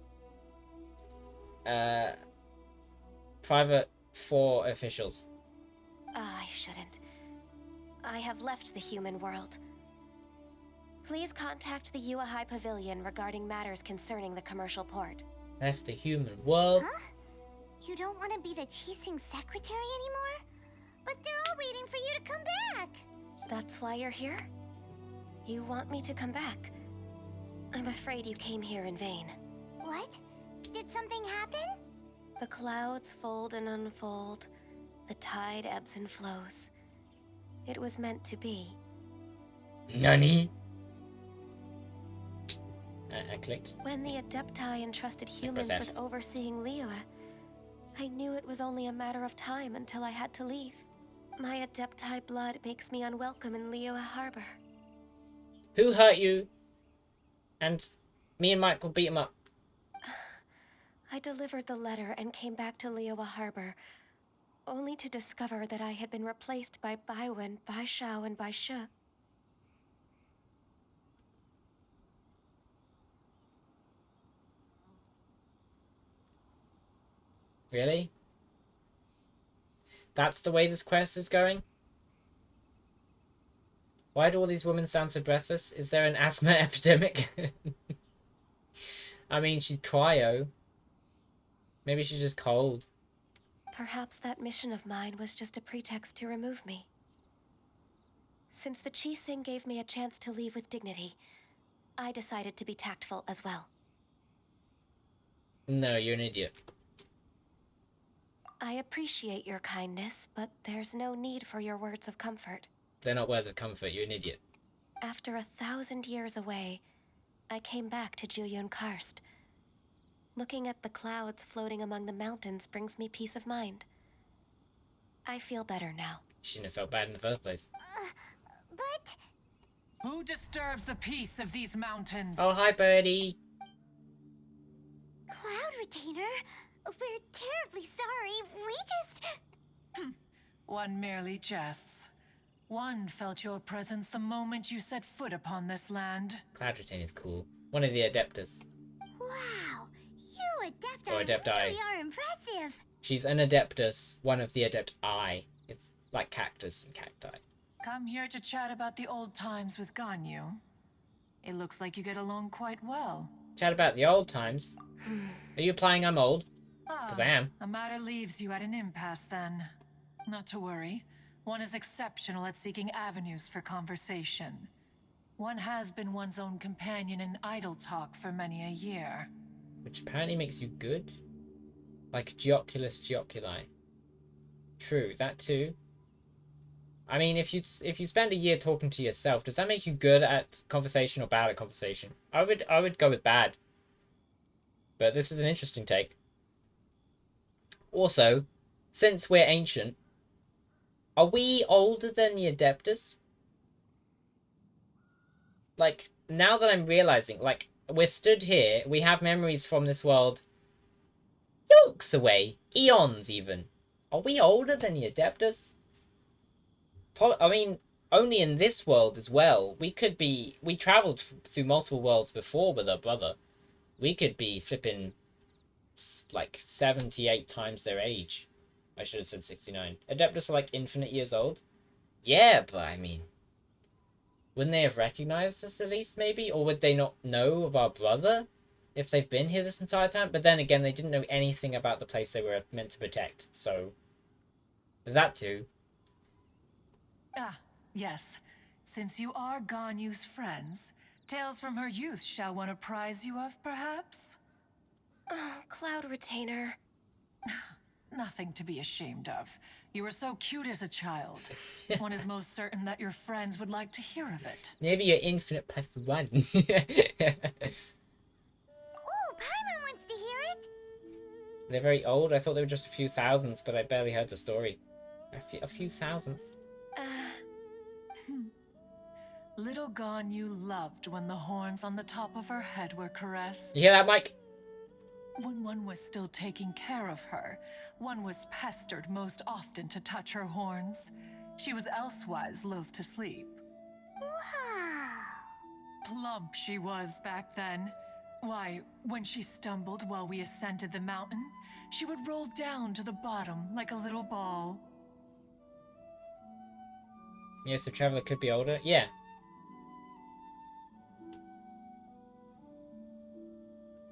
Private for officials. I shouldn't. I have left the human world. Please contact the Yuahai Pavilion regarding matters concerning the commercial port. Left the human world? Huh? You don't want to be the Qixing secretary anymore? But they're all waiting for you to come back. That's why you're here? You want me to come back? I'm afraid you came here in vain. What? Did something happen? The clouds fold and unfold. The tide ebbs and flows. It was meant to be. Nani? I clicked. When the Adepti entrusted humans with overseeing Liyue, I knew it was only a matter of time until I had to leave. My Adepti blood makes me unwelcome in Liyue Harbor. Who hurt you? And me and Mike will beat him up. I delivered the letter and came back to Liyue Harbor, only to discover that I had been replaced by Baiwen, Baishao, and Baishu. Really? That's the way this quest is going? Why do all these women sound so breathless? Is there an asthma epidemic? I mean, she's cryo. Maybe she's just cold. Perhaps that mission of mine was just a pretext to remove me. Since the Qixing gave me a chance to leave with dignity, I decided to be tactful as well. No, you're an idiot. I appreciate your kindness, but there's no need for your words of comfort. They're not words of comfort, you're an idiot. After 1,000 years away, I came back to Juyun Karst. Looking at the clouds floating among the mountains brings me peace of mind. I feel better now. You shouldn't have felt bad in the first place. But... Who disturbs the peace of these mountains? Oh, hi, birdie. Cloud Retainer. We're terribly sorry. We just... One merely jests. One felt your presence the moment you set foot upon this land. Cloud Retain is cool. One of the Adeptus. Wow. You Adepti Or Adepti. really are impressive. She's an Adeptus, one of the Adepti. It's like cactus and cacti. Come here to chat about the old times with Ganyu. It looks like you get along quite well. Chat about the old times. Are you implying I'm old? Because I am. A matter leaves you at an impasse then. Not to worry. One is exceptional at seeking avenues for conversation. One has been one's own companion in idle talk for many a year. Which apparently makes you good? Like Geoculus Geoculi. True, that too. I mean, if you spend a year talking to yourself, does that make you good at conversation or bad at conversation? I would go with bad. But this is an interesting take. Also, since we're ancient, are we older than the Adeptus? Like, now that I'm realizing, like, we're stood here, we have memories from this world yonks away, eons even. Are we older than the Adeptus? I mean, only in this world as well. We traveled through multiple worlds before with our brother. We could be flipping like 78 times their age. I should have said 69. Adeptus are like infinite years old. Yeah, but I mean, wouldn't they have recognized us at least, maybe? Or would they not know of our brother if they've been here this entire time? But then again, they didn't know anything about the place they were meant to protect. So, there's that too. Ah, yes. Since you are Ganyu's friends, tales from her youth shall one apprise you of, perhaps? Oh, Cloud Retainer. Nothing to be ashamed of. You were so cute as a child. One is most certain that your friends would like to hear of it. Maybe you're infinite plus one. Ooh, Paimon wants to hear it. They're very old. I thought they were just a few thousands, but I barely heard the story. A few thousandths. Little Ganyu loved when the horns on the top of her head were caressed. You hear that, Mike? When one was still taking care of her, one was pestered most often to touch her horns. She was elsewise loath to sleep. Wow. Plump she was back then. Why, when she stumbled while we ascended the mountain, she would roll down to the bottom like a little ball. Yeah, so Traveler could be older. Yeah.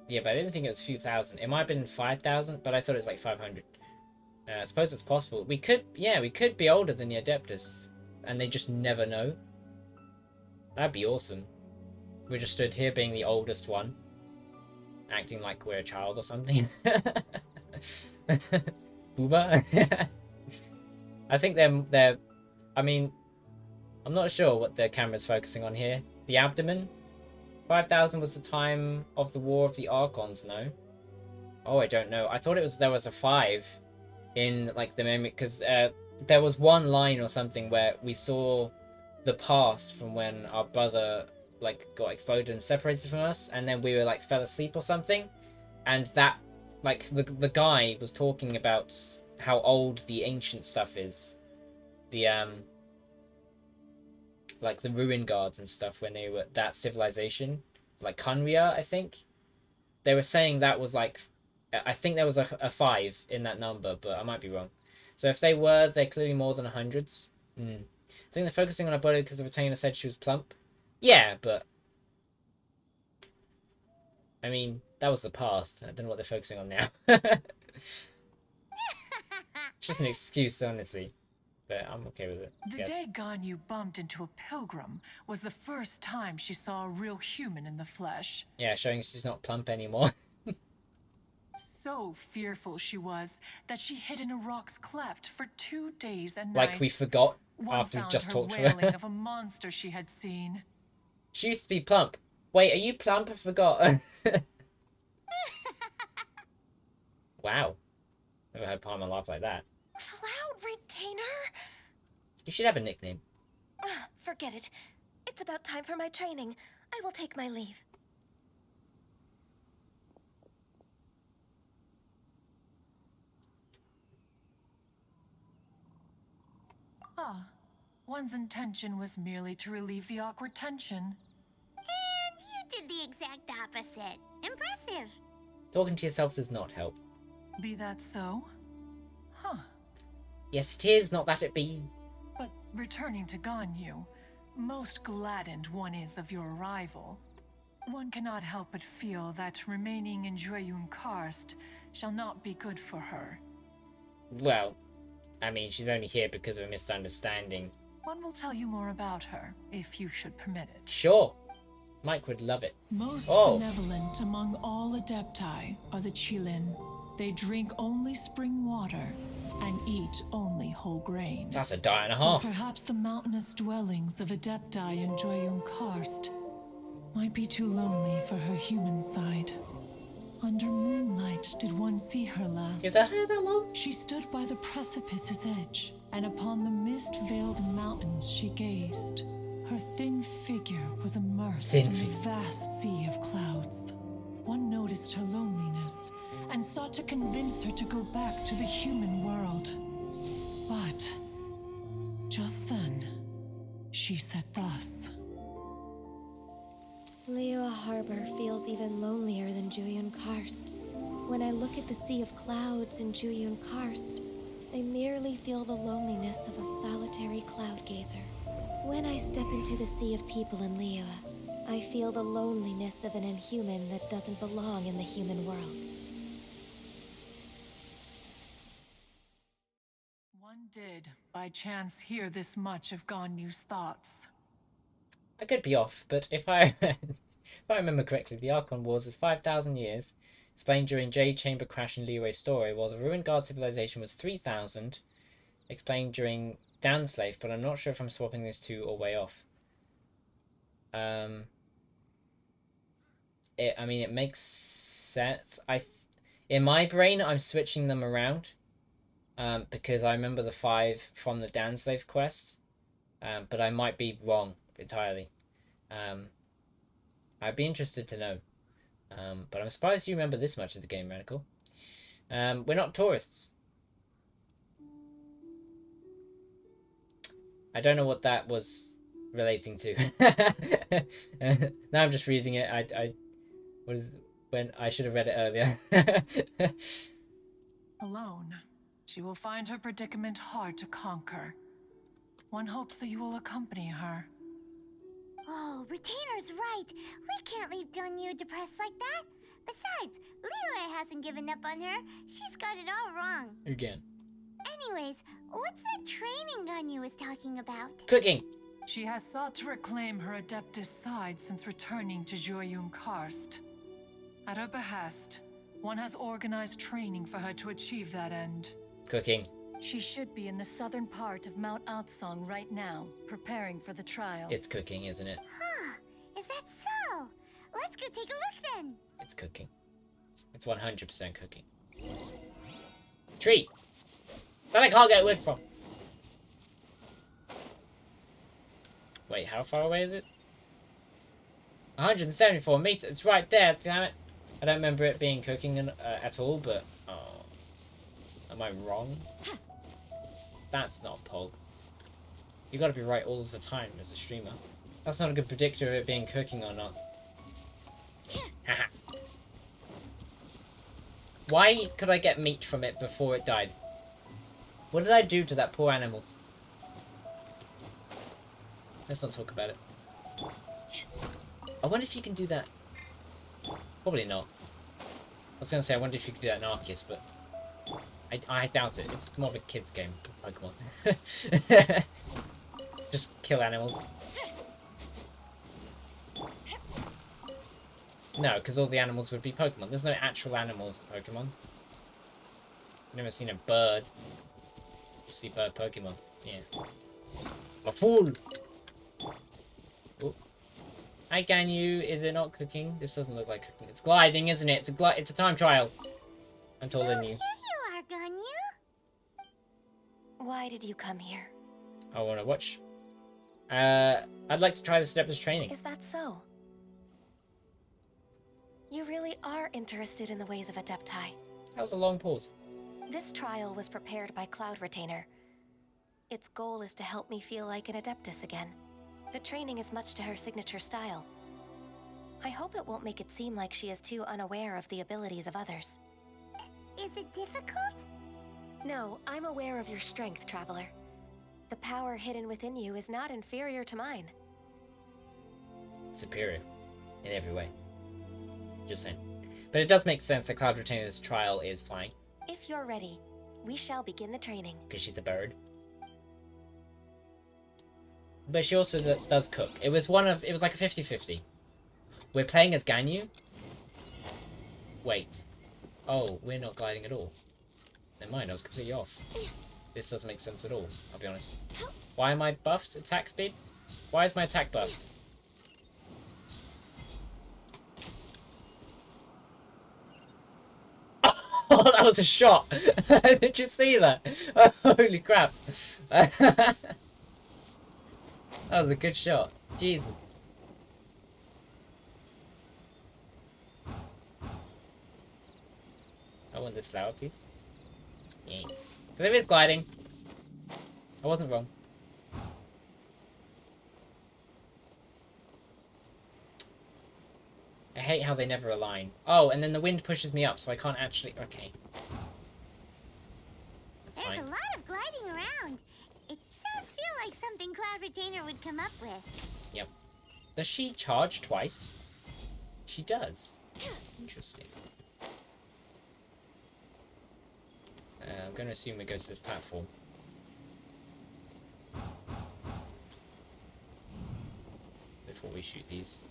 Yeah, but I didn't think it was a few thousand. It might have been 5,000, but I thought it was like 500. I suppose it's possible. We could be older than the Adeptus. And they just never know. That'd be awesome. We just stood here being the oldest one. Acting like we're a child or something. Booba? I think they're... I mean... I'm not sure what the camera's focusing on here. The abdomen? 5,000 was the time of the War of the Archons, no? Oh, I don't know. I thought there was a 5 in, like, the memory, because there was one line or something where we saw the past from when our brother, like, got exploded and separated from us, and then we were, like, fell asleep or something, and that, like, the guy was talking about how old the ancient stuff is. The, like the ruin guards and stuff when they were that civilization, like Kunria, I think they were saying that was like, I think there was a 5 in that number, but I might be wrong. So if they're clearly more than hundreds. I think they're focusing on her body because the retainer said she was plump. Yeah, but I mean that was the past. I don't know what they're focusing on now. It's just an excuse, honestly. But I'm okay with it. The day Ganyu bumped into a pilgrim was the first time she saw a real human in the flesh. Yeah, showing she's not plump anymore. So fearful she was that she hid in a rock's cleft for 2 days and nights. Like we forgot One after we found just her talked to wailing her. of a monster she had seen. She used to be plump. Wait, are you plump? I forgot. Wow. Never heard Palmer laugh like that. Cloud Retainer? You should have a nickname. Forget it. It's about time for my training. I will take my leave. Ah, one's intention was merely to relieve the awkward tension. And you did the exact opposite. Impressive. Talking to yourself does not help. Be that so? Huh. Yes, it is, not that it be. But returning to Ganyu, most gladdened one is of your arrival. One cannot help but feel that remaining in Jueyun Karst shall not be good for her. Well, I mean, she's only here because of a misunderstanding. One will tell you more about her, if you should permit it. Sure. Mike would love it. Most Oh. benevolent among all Adepti are the Qilin. They drink only spring water and eat only whole grain. That's a die and a But half. perhaps the mountainous dwellings of Adepti in Jueyun Karst might be too lonely for her human side. Under moonlight did one see her last. Is that her that long? She stood by the precipice's edge, and upon the mist-veiled mountains she gazed. Her thin figure was immersed in the vast sea of clouds. One noticed her loneliness, and sought to convince her to go back to the human world. But just then, she said thus. Liyue Harbor feels even lonelier than Jueyun Karst. When I look at the sea of clouds in Jueyun Karst, I merely feel the loneliness of a solitary cloud gazer. When I step into the sea of people in Liyue, I feel the loneliness of an inhuman that doesn't belong in the human world. One did, by chance, hear this much of Ganyu's thoughts. I could be off, but if I remember correctly, the Archon Wars is 5,000 years, explained during Jade Chamber Crash and Liyue's story, while the Ruined Guard civilization was 3,000, explained during Downslave, but I'm not sure if I'm swapping those two or way off. I mean, it makes sense. In my brain, I'm switching them around, because I remember the 5 from the Downslave quest, but I might be wrong entirely. I'd be interested to know. But I'm surprised you remember this much of the game, Radical. We're not tourists. I don't know what that was relating to. Now I'm just reading it. When I should have read it earlier. Alone, she will find her predicament hard to conquer. One hopes that you will accompany her. Oh, Retainer's right. We can't leave Ganyu depressed like that. Besides, Liyue hasn't given up on her. She's got it all wrong. Again. Anyways, what's that training Ganyu was talking about? Cooking. She has sought to reclaim her Adeptus side since returning to Jueyun Karst. At her behest, one has organized training for her to achieve that end. Cooking. She should be in the southern part of Mount Aotsong right now, preparing for the trial. It's cooking, isn't it? Huh, is that so? Let's go take a look then. It's cooking. It's 100% cooking. Tree! That I can't get wood from. Wait, how far away is it? 174 meters. It's right there, damn it. I don't remember it being cooking at all, but... Oh. Am I wrong? That's not Pog. You gotta be right all of the time as a streamer. That's not a good predictor of it being cooking or not. Haha. Why could I get meat from it before it died? What did I do to that poor animal? Let's not talk about it. I wonder if you can do that. Probably not. I was gonna say I wonder if you could do that in Arceus, but I doubt it. It's more of a kid's game, Pokemon. Just kill animals. No, because all the animals would be Pokemon. There's no actual animals in Pokemon. I've never seen a bird. You see bird Pokemon. Yeah. I'm a fool! Oh. Hi, Ganyu. Is it not cooking? This doesn't look like cooking. It's gliding, isn't it? It's a time trial. I'm taller than you. Here you are, Ganyu. Why did you come here? I want to watch. I'd like to try the Adeptus training. Is that so? You really are interested in the ways of Adepti. That was a long pause. This trial was prepared by Cloud Retainer. Its goal is to help me feel like an Adeptus again. The training is much to her signature style. I hope it won't make it seem like she is too unaware of the abilities of others. Is it difficult? No, I'm aware of your strength, Traveler. The power hidden within you is not inferior to mine. Superior. In every way. Just saying. But it does make sense that Cloud Retainer's trial is flying. If you're ready, we shall begin the training. Because she's a bird. But she also does cook. It was like a 50-50. We're playing as Ganyu? Wait. Oh, we're not gliding at all. Never mind, I was completely off. This doesn't make sense at all, I'll be honest. Why am I buffed? Attack speed? Why is my attack buffed? Oh, that was a shot! Did you see that? Oh, holy crap. That was a good shot. Jesus. I want this flower, please. Yes. So there is gliding. I wasn't wrong. I hate how they never align. Oh, and then the wind pushes me up, so I can't actually... Okay. That's There's fine. a lot of gliding around. It does feel like something Cloud Retainer would come up with. Yep. Does she charge twice? She does. Interesting. I'm going to assume we go to this platform. Before we shoot these.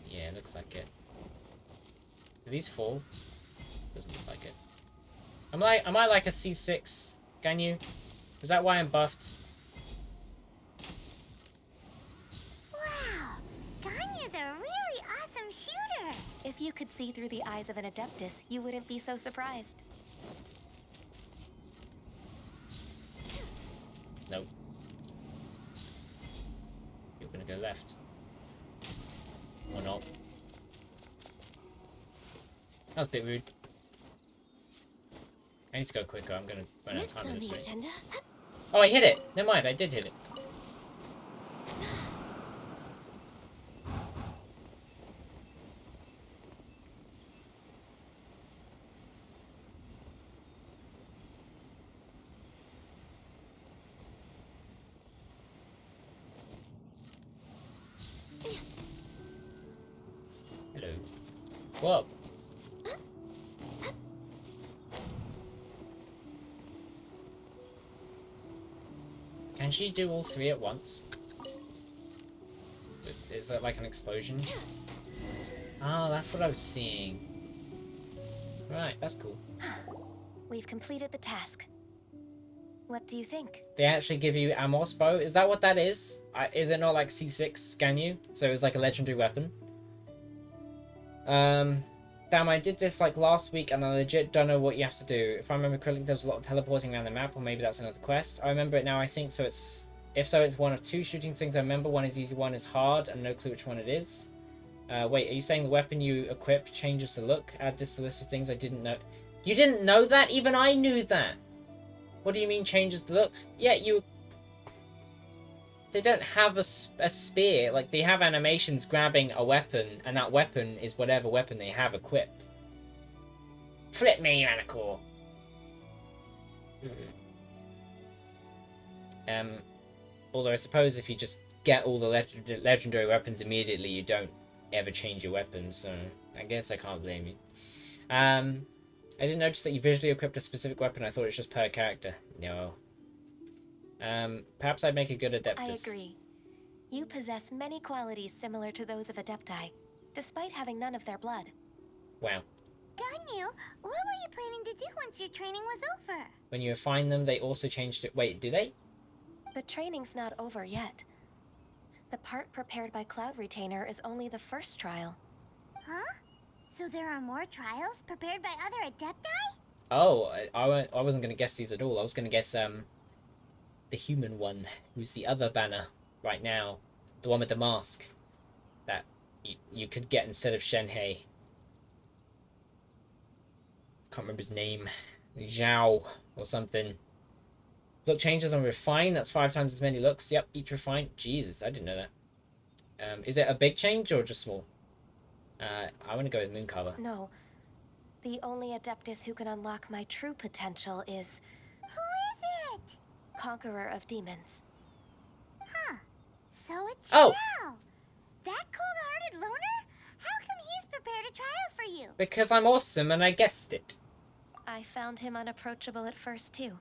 Yeah, looks like it. Do these fall? Doesn't look like it. Am I like a C6 Ganyu? Is that why I'm buffed? Wow! Ganya's a really awesome shooter! If you could see through the eyes of an Adeptus, you wouldn't be so surprised. Nope. You're gonna go left. Or not. That was a bit rude. I need to go quicker, I'm gonna run out of time in this race. Oh, I hit it! Never mind, I did hit it. Hello. Whoa. Can she do all three at once? Is that like an explosion? Ah, that's what I was seeing. Right, that's cool. We've completed the task. What do you think? They actually give you Amos bow. Is that what that is? Is it not like C6 Ganyu? So it's like a legendary weapon. Damn, I did this like last week and I legit don't know what you have to do. If I remember correctly, there's a lot of teleporting around the map, or maybe that's another quest. I remember it now, I think, so it's... If so, it's one of two shooting things I remember. One is easy, one is hard, and no clue which one it is. Wait, are you saying the weapon you equip changes the look? Add this to the list of things I didn't know. You didn't know that? Even I knew that! What do you mean changes the look? Yeah, you... They don't have a spear. Like, they have animations grabbing a weapon, and that weapon is whatever weapon they have equipped. Flip me, Manicore! Although I suppose if you just get all the legendary weapons immediately, you don't ever change your weapons, so I guess I can't blame you. I didn't notice that you visually equipped a specific weapon. I thought it was just per character. No. Perhaps I'd make a good Adeptus. I agree. You possess many qualities similar to those of Adepti, despite having none of their blood. Wow. Ganyu, what were you planning to do once your training was over? When you refine them, they also changed it. Wait, do they? The training's not over yet. The part prepared by Cloud Retainer is only the first trial. Huh? So there are more trials prepared by other Adepti? Oh, I wasn't going to guess these at all. I was going to guess, the human one, who's the other banner right now. The one with the mask. That you could get instead of Shenhei. Can't remember his name. Zhao or something. Look changes on refine. That's 5 times as many looks. Yep, each refine. Jesus, I didn't know that. Is it a big change or just small? I want to go with moon cover. No. The only Adeptus who can unlock my true potential is... Who is it? Conqueror of Demons. Huh. So it's Oh! Shao! That cold-hearted loner? How come he's prepared a trial for you? Because I'm awesome and I guessed it. I found him unapproachable at first, too.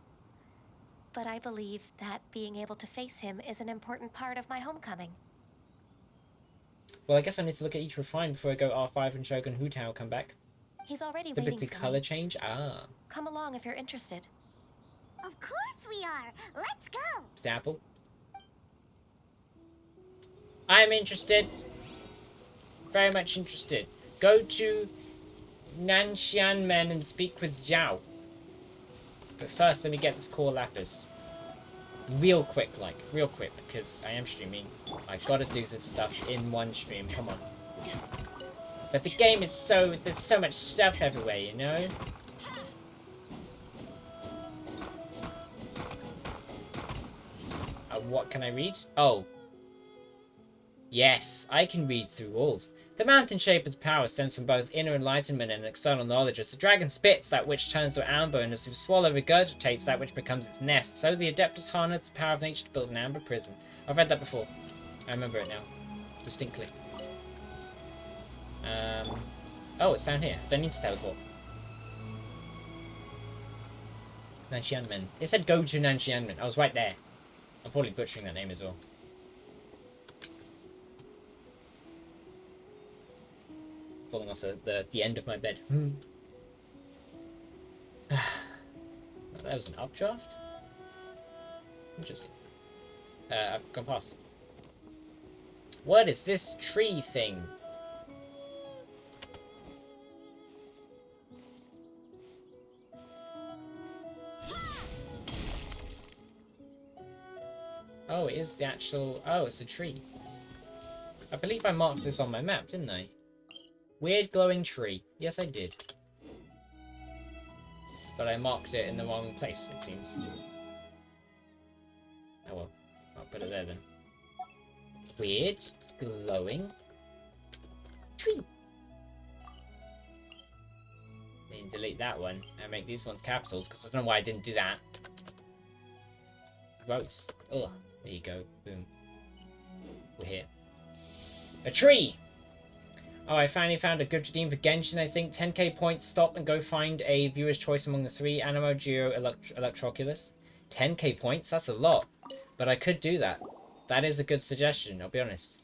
But I believe that being able to face him is an important part of my homecoming. Well, I guess I need to look at each refine before I go R5 and Shogun Hu Tao come back. He's already It's a waiting big for color me. change. Ah. Come along if you're interested. Of course we are. Let's go. Petapple. I'm interested. Very much interested. Go to Nanshan and speak with Zhao. But first, let me get this core lapis. Real quick, because I am streaming. I gotta do this stuff in one stream, come on. But the game is there's so much stuff everywhere, you know? What can I read? Oh. Yes, I can read through walls. The Mountain Shaper's power stems from both inner enlightenment and external knowledge. As the dragon spits, that which turns to amber, and as the swallow regurgitates, that which becomes its nest. So the Adeptus harness the power of nature to build an amber prism. I've read that before. I remember it now. Distinctly. Oh, it's down here. Don't need to teleport. Nanshianmen. It said go to Nanshianmen. I was right there. I'm probably butchering that name as well. Falling off the end of my bed. That was an updraft? Interesting. I've gone past. What is this tree thing? Oh, it is the actual... Oh, it's a tree. I believe I marked this on my map, didn't I? Weird glowing tree. Yes, I did. But I marked it in the wrong place, it seems. Oh well. I'll put it there then. Weird glowing tree. Then delete that one and make these ones capitals, because I don't know why I didn't do that. Gross. Ugh. There you go. Boom. We're here. A tree! Oh, I finally found a good redeem for Genshin, I think. 10k points. Stop and go find a viewer's choice among the 3. Animo, Geo, Electroculus. 10k points? That's a lot. But I could do that. That is a good suggestion, I'll be honest.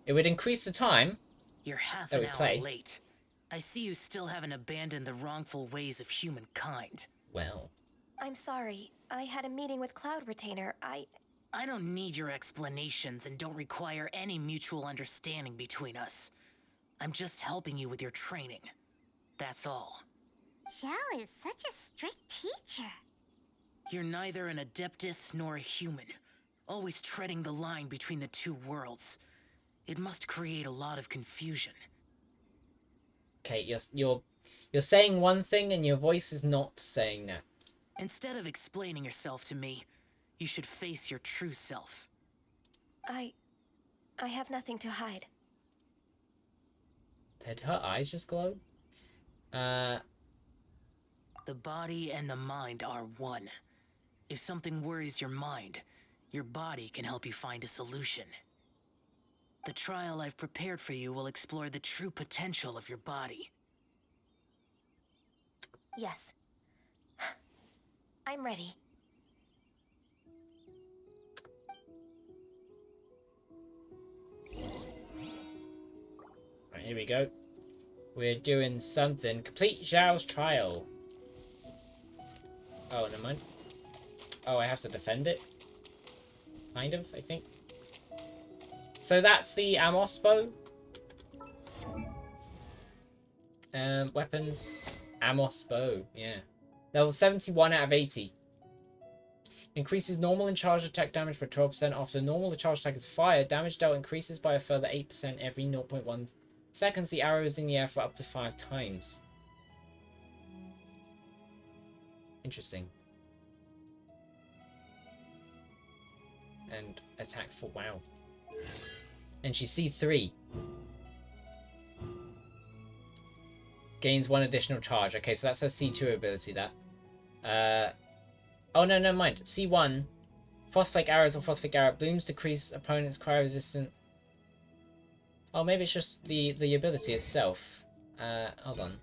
It would increase the time You're half that an we hour play. late. I see you still haven't abandoned the wrongful ways of humankind. Well. I'm sorry. I had a meeting with Cloud Retainer. I don't need your explanations and don't require any mutual understanding between us. I'm just helping you with your training. That's all. Xiao is such a strict teacher. You're neither an Adeptus nor a human, always treading the line between the two worlds. It must create a lot of confusion. Okay, you're saying one thing and your voice is not saying that. Instead of explaining yourself to me, you should face your true self. I have nothing to hide. Did her eyes just glow? The body and the mind are one. If something worries your mind, your body can help you find a solution. The trial I've prepared for you will explore the true potential of your body. Yes. I'm ready. Right, here we go. We're doing something. Complete Zhao's trial. Oh, never mind. Oh, I have to defend it? Kind of, I think. So that's the Amos bow. Weapons. Amos bow, yeah. Level 71 out of 80. Increases normal and charged attack damage by 12%. After normal, the charged attack is fired. Damage dealt increases by a further 8% every 0.1 seconds. The arrow is in the air for up to 5 times. Interesting. and attack for wow. And she's C3. Gains 1 additional charge. Okay, so that's her C2 ability, that. Oh, no, never mind. C1. Phosphate arrows or phosphate arrow blooms decrease opponent's cryo resistance. Oh, maybe it's just the ability itself. Hold on.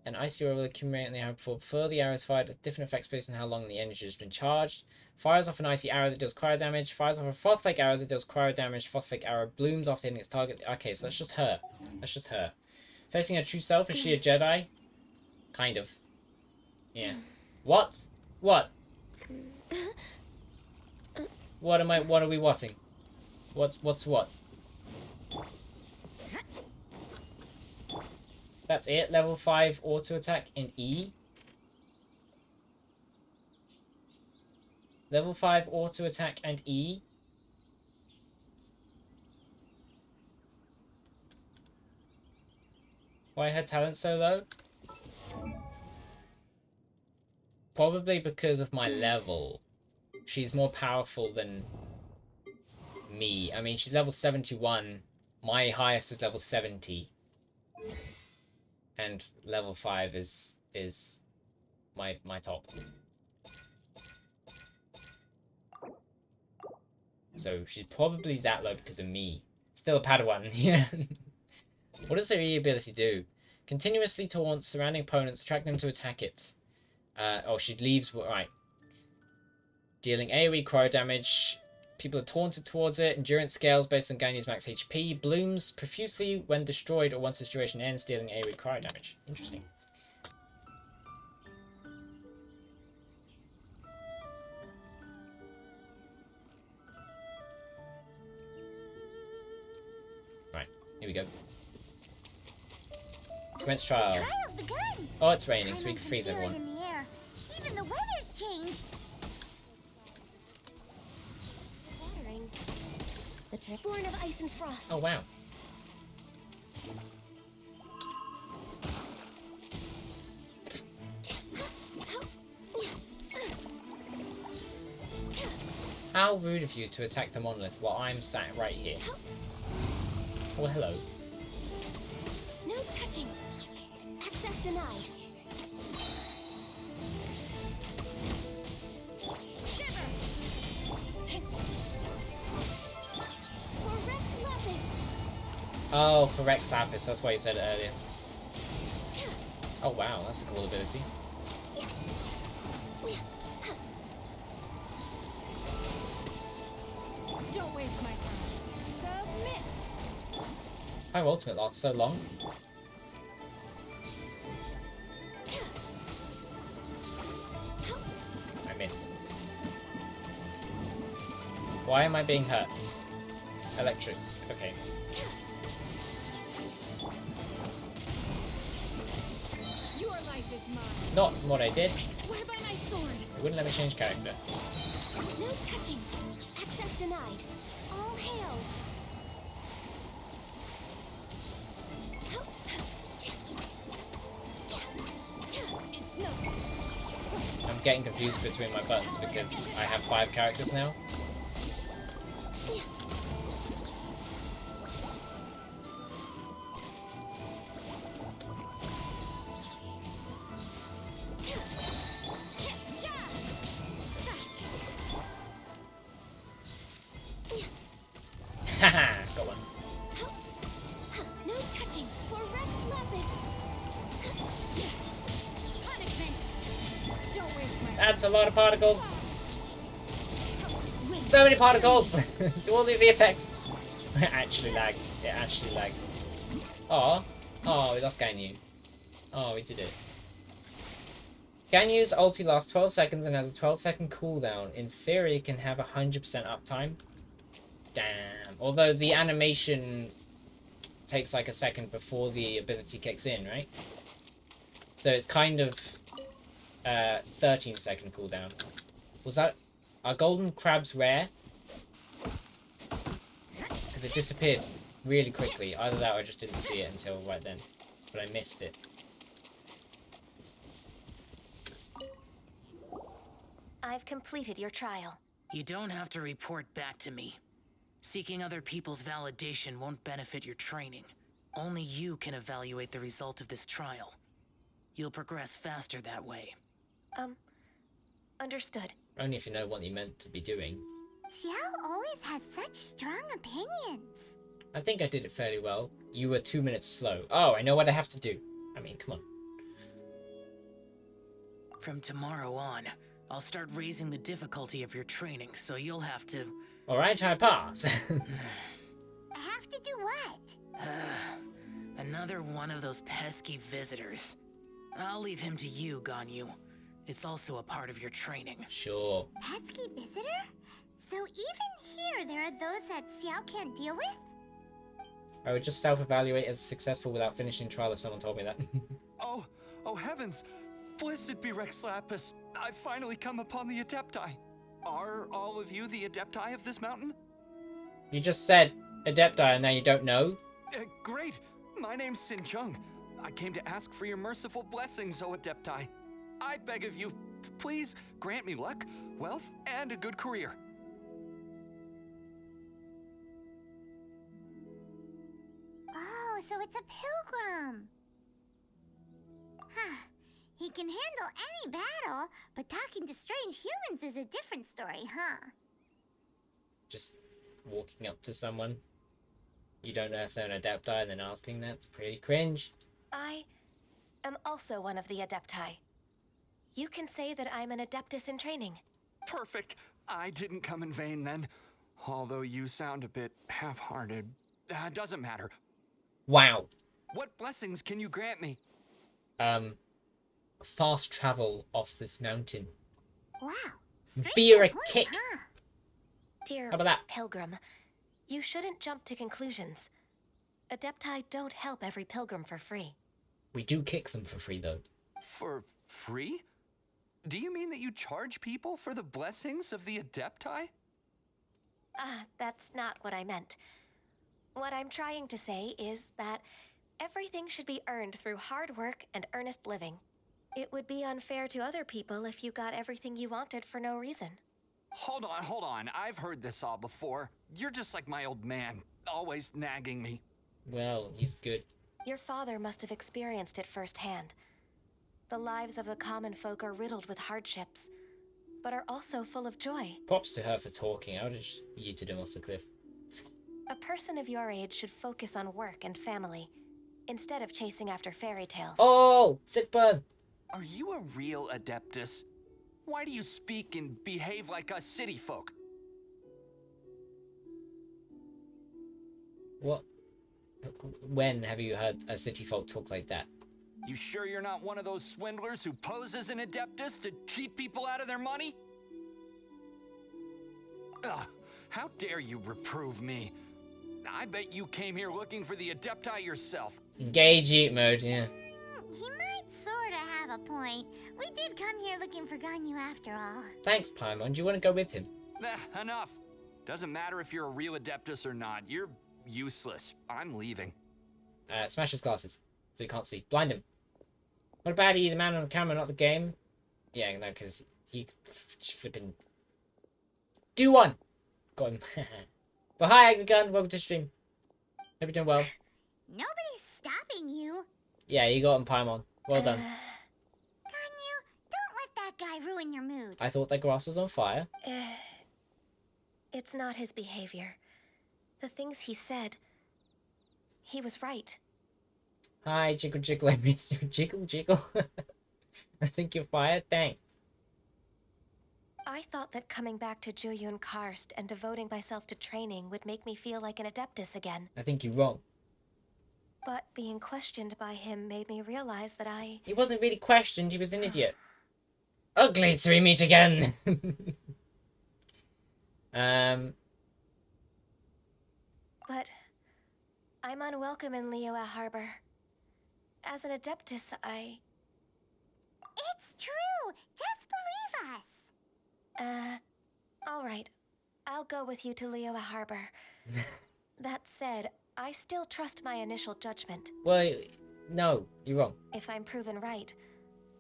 An icy aura will accumulate in the arrow before further arrows fired with different effects based on how long the energy has been charged. Fires off an icy arrow that deals cryo damage. Fires off a phosphate arrow that deals cryo damage. Phosphate arrow blooms after hitting its target. Okay, so that's just her. That's just her. Facing her true self, is she a Jedi? Kind of. Yeah. What? What? What are we watching? What's what? That's it. Level 5 auto attack in E. Level 5 auto attack and E. Why her talent so low? Probably because of my level. She's more powerful than me. I mean, she's level 71. My highest is level 70. And level 5 is my top. So she's probably that low because of me. Still a Padawan, yeah. What does her E ability do? Continuously taunts surrounding opponents, attracting them to attack it. Oh, she leaves. Right. Dealing AoE cryo damage. People are taunted towards it. Endurance scales based on Ganyu's max HP. Blooms profusely when destroyed or once its duration ends, dealing AoE cryo damage. Interesting. Right, here we go. Commence trial. Oh, it's raining, so we can freeze everyone. Even the weather's changed. The trick born of ice and frost. Oh wow. How rude of you to attack the monolith while I'm sat right here. Oh, hello. No touching. Access denied. Oh, for Rex Lapis, that's why you said it earlier. Oh wow, that's a cool ability. Don't waste my time. Submit. Her ultimate lasts so long. I missed. Why am I being hurt? Electric. Okay. Your life is mine. Not what I did. I swear by my sword. It wouldn't let me change character. No touching. Access denied. All hail. It's no. I'm getting confused between my buttons because I have 5 characters now. Haha, got one. No touching. For Rex Lapis. Punishment. Don't waste my That's a lot of particles. So many particles. Do all the effects. It actually lagged. It actually lagged. Oh, oh, we lost Ganyu. Oh, we did it. Ganyu's ulti lasts 12 seconds and has a 12-second cooldown. In theory, it can have 100% uptime. Damn. Although the animation takes like a second before the ability kicks in, right? So it's kind of 13-second cooldown. Was that... Are golden crabs rare? Because it disappeared really quickly. Either that or I just didn't see it until right then. But I missed it. I've completed your trial. You don't have to report back to me. Seeking other people's validation won't benefit your training. Only you can evaluate the result of this trial. You'll progress faster that way. Understood. Only if you know what you meant to be doing. Xiao always has such strong opinions. I think I did it fairly well. You were 2 minutes slow. Oh, I know what I have to do. I mean, come on. From tomorrow on, I'll start raising the difficulty of your training, so you'll have to... Alright, I pass. I have to do what? Another one of those pesky visitors. I'll leave him to you, Ganyu. It's also a part of your training. Sure. Pesky visitor? So even here there are those that Xiao can't deal with? I would just self-evaluate as successful without finishing trial if someone told me that. Oh heavens! Blessed be Rex Lapis. I've finally come upon the Adepti. Are all of you the Adepti of this mountain? You just said Adepti and now you don't know? Great! My name's Sin Chung. I came to ask for your merciful blessings, O Adepti. I beg of you, please grant me luck, wealth, and a good career. Oh, so it's a pilgrim. Huh. He can handle any battle, but talking to strange humans is a different story, huh? Just walking up to someone. You don't know if they're an Adepti and then asking that's pretty cringe. I am also one of the Adepti. You can say that I'm an Adeptus in training. Perfect. I didn't come in vain then. Although you sound a bit half-hearted. Doesn't matter. Wow. What blessings can you grant me? Fast travel off this mountain. Wow. Via a kick. Huh? Dear How about that? pilgrim, you shouldn't jump to conclusions. Adepti don't help every pilgrim for free. We do kick them for free, though. For free? Do you mean that you charge people for the blessings of the Adepti? That's not what I meant. What I'm trying to say is that everything should be earned through hard work and earnest living. It would be unfair to other people if you got everything you wanted for no reason. Hold on. I've heard this all before. You're just like my old man, always nagging me. Well, he's good. Your father must have experienced it firsthand. The lives of the common folk are riddled with hardships, but are also full of joy. Props to her for talking. I would have just yeeted him off the cliff. A person of your age should focus on work and family, instead of chasing after fairy tales. Oh! Sick burn! Are you a real Adeptus? Why do you speak and behave like us city folk? What? When have you heard a city folk talk like that? You sure you're not one of those swindlers who pose as an Adeptus to cheat people out of their money? Ugh, how dare you reprove me? I bet you came here looking for the Adepti yourself. Engage eat mode, yeah. He might sorta have a point. We did come here looking for Ganyu after all. Thanks, Paimon. Do you want to go with him? Enough. Doesn't matter if you're a real Adeptus or not. You're useless. I'm leaving. Smash his glasses, so he can't see. Blind him. What about he, the man on the camera, not the game? Yeah, no, because he flipping... Do one! Got him. But hi, Gun. Welcome to the stream. Hope you're doing well. Nobody's stopping you. Yeah, you got him, Paimon. Well done. Ganyu, don't let that guy ruin your mood. I thought that grass was on fire. It's not his behavior. The things he said, he was right. Hi, Jiggle Jiggle. I missed you. Jiggle Jiggle. I think you're fired. Thanks. I thought that coming back to Jueyun Karst and devoting myself to training would make me feel like an Adeptus again. I think you're wrong. But being questioned by him made me realize that He wasn't really questioned, he was an idiot. Ugly 3-meter again! But I'm unwelcome in Liyue Harbor. As an Adeptus, It's true! Just believe us! Alright. I'll go with you to Liyue Harbor. That said, I still trust my initial judgment. Well, no, you're wrong. If I'm proven right,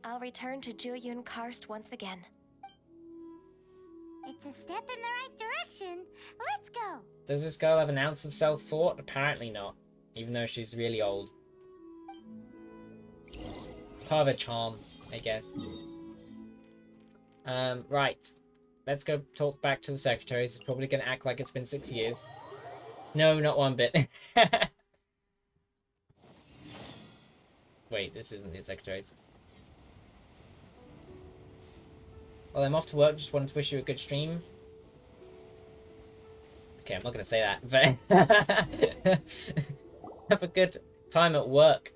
I'll return to Jueyun Karst once again. It's a step in the right direction. Let's go. Does this girl have an ounce of self-thought? Apparently not. Even though she's really old. Part of her charm, I guess. Right. Let's go talk back to the secretaries. It's probably going to act like it's been 6 years. No, not one bit. Wait, this isn't the secretaries. Well, I'm off to work. Just wanted to wish you a good stream. Okay, I'm not going to say that, but have a good time at work.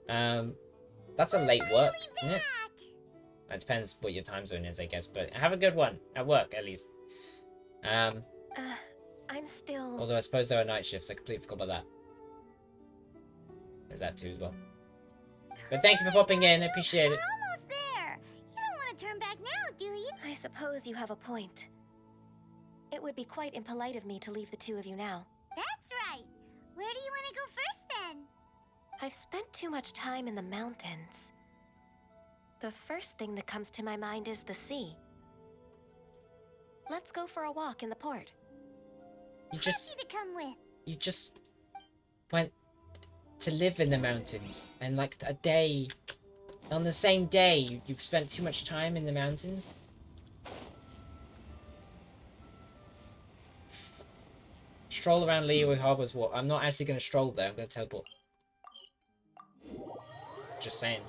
That's a late work, isn't it? It depends what your time zone is, I guess, but have a good one at work, at least. I'm still... Although I suppose there are night shifts. I completely forgot about that. There's that too as well. But thank you for popping in. I appreciate it. We're almost there. You don't want to turn back now, do you? I suppose you have a point. It would be quite impolite of me to leave the two of you now. That's right. Where do you want to go first, then? I've spent too much time in the mountains. The first thing that comes to my mind is the sea. Let's go for a walk in the port. You just... Happy to come with. You just went to live in the mountains, and like a day, on the same day, you've spent too much time in the mountains. Stroll around Liyue Harbor's what? I'm not actually going to stroll there. I'm going to teleport. Just saying.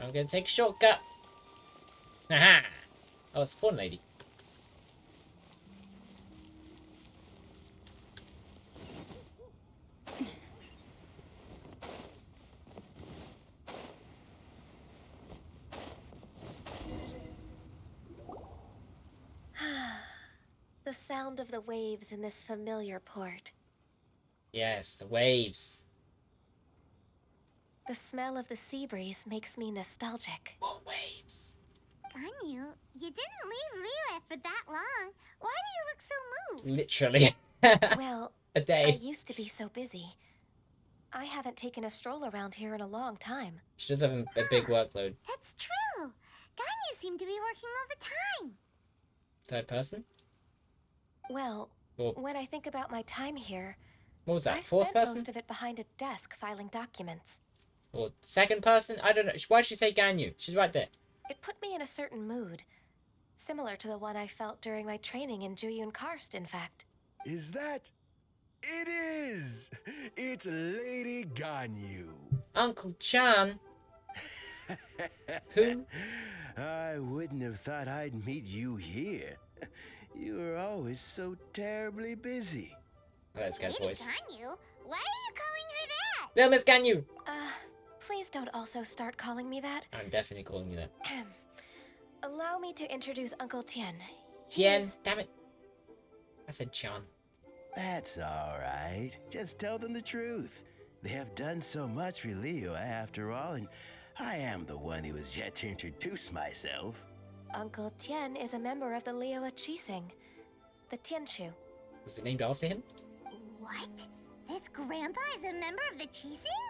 I'm going to take a shortcut. Aha! Oh, it's a Fawn Lady. The sound of the waves in this familiar port. Yes, the waves. The smell of the sea breeze makes me nostalgic. What waves? Ganyu, you didn't leave Liyue for that long. Why do you look so moved? Literally. Well, a day. I used to be so busy. I haven't taken a stroll around here in a long time. She does have a big workload. That's true. Ganyu seemed to be working all the time. Third person? Well, Or, when I think about my time here, what was that? I've Fourth spent person? most of it behind a desk filing documents. Or second person? I don't know. Why'd she say Ganyu? She's right there. It put me in a certain mood, similar to the one I felt during my training in Juyun Karst, in fact. Is that? It is! It's Lady Ganyu. Uncle Chan? Who? I wouldn't have thought I'd meet you here. You were always so terribly busy. That's Guy's voice. Ganyu? Why are you calling her that? Little Miss Ganyu! Please don't also start calling me that. I'm definitely calling you that. Allow me to introduce Uncle Tien. Tien, damn it. I said Chan. That's all right. Just tell them the truth. They have done so much for Liyue after all, and I am the one who has yet to introduce myself. Uncle Tien is a member of the Liyue Qixing, the Tianshu. Was it named after him? What? This grandpa is a member of the Qixing?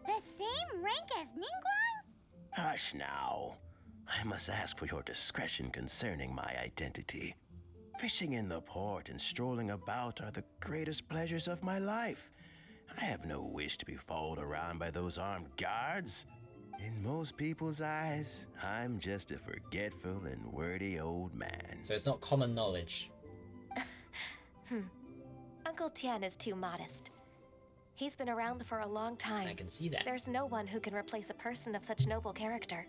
The same rank as Ningguang? Hush now. I must ask for your discretion concerning my identity. Fishing in the port and strolling about are the greatest pleasures of my life. I have no wish to be followed around by those armed guards. In most people's eyes, I'm just a forgetful and wordy old man. So it's not common knowledge. Uncle Tien is too modest. He's been around for a long time. I can see that. There's no one who can replace a person of such noble character.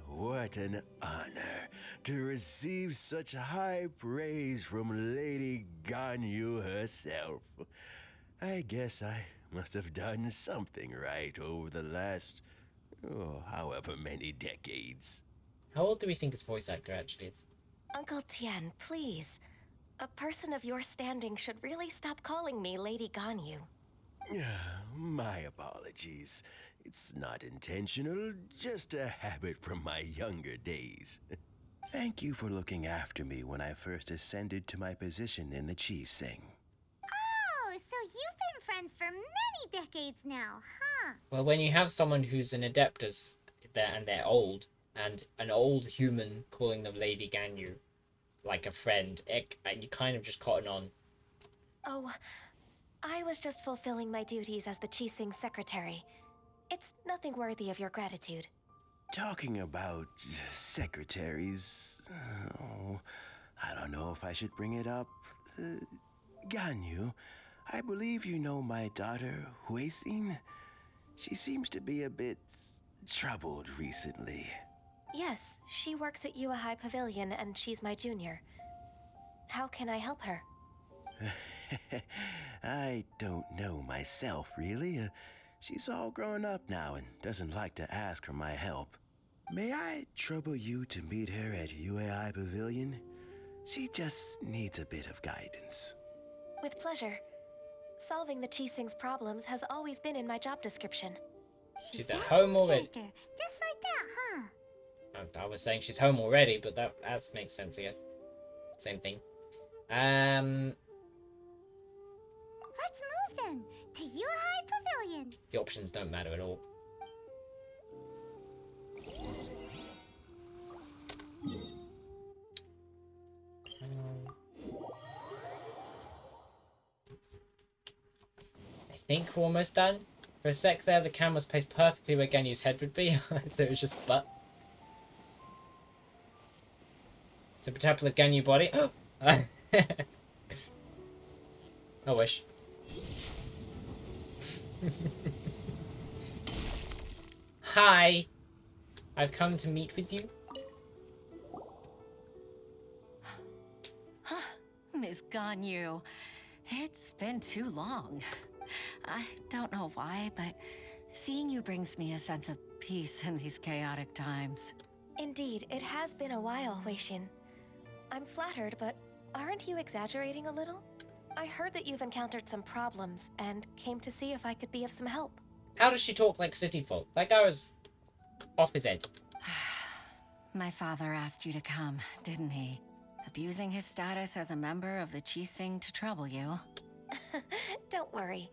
What an honor to receive such high praise from Lady Ganyu herself. I guess I must have done something right over the last, however many decades. How old do we think his voice actor actually is? Uncle Tien, please. A person of your standing should really stop calling me Lady Ganyu. My apologies. It's not intentional, just a habit from my younger days. Thank you for looking after me when I first ascended to my position in the cheese sing. Oh, so you've been friends for many decades now, huh? Well, when you have someone who's an Adeptus and they're old, and an old human calling them Lady Ganyu, like a friend, you kind of just cotton on. Oh, I was just fulfilling my duties as the Qixing secretary. It's nothing worthy of your gratitude. Talking about secretaries, oh, I don't know if I should bring it up. Ganyu, I believe you know my daughter, Huixin. She seems to be a bit troubled recently. Yes, she works at Yua High Pavilion and she's my junior. How can I help her? I don't know myself, really. She's all grown up now and doesn't like to ask for my help. May I trouble you to meet her at UAI Pavilion? She just needs a bit of guidance. With pleasure. Solving the Qixing's problems has always been in my job description. She's at home already. Just like that, huh? I was saying she's home already, but that makes sense, I guess. Same thing. Let's move then to Yuhai Pavilion. The options don't matter at all. I think we're almost done. For a sec there, the camera's placed perfectly where Ganyu's head would be, so it was just butt. So Petapple Ganyu body. I wish. Hi! I've come to meet with you. Miss Ganyu, it's been too long. I don't know why, but seeing you brings me a sense of peace in these chaotic times. Indeed, it has been a while, Weishin. I'm flattered, but aren't you exaggerating a little? I heard that you've encountered some problems and came to see if I could be of some help. How does she talk like city folk? That guy was off his head. My father asked you to come, didn't he? Abusing his status as a member of the Qixing to trouble you. Don't worry.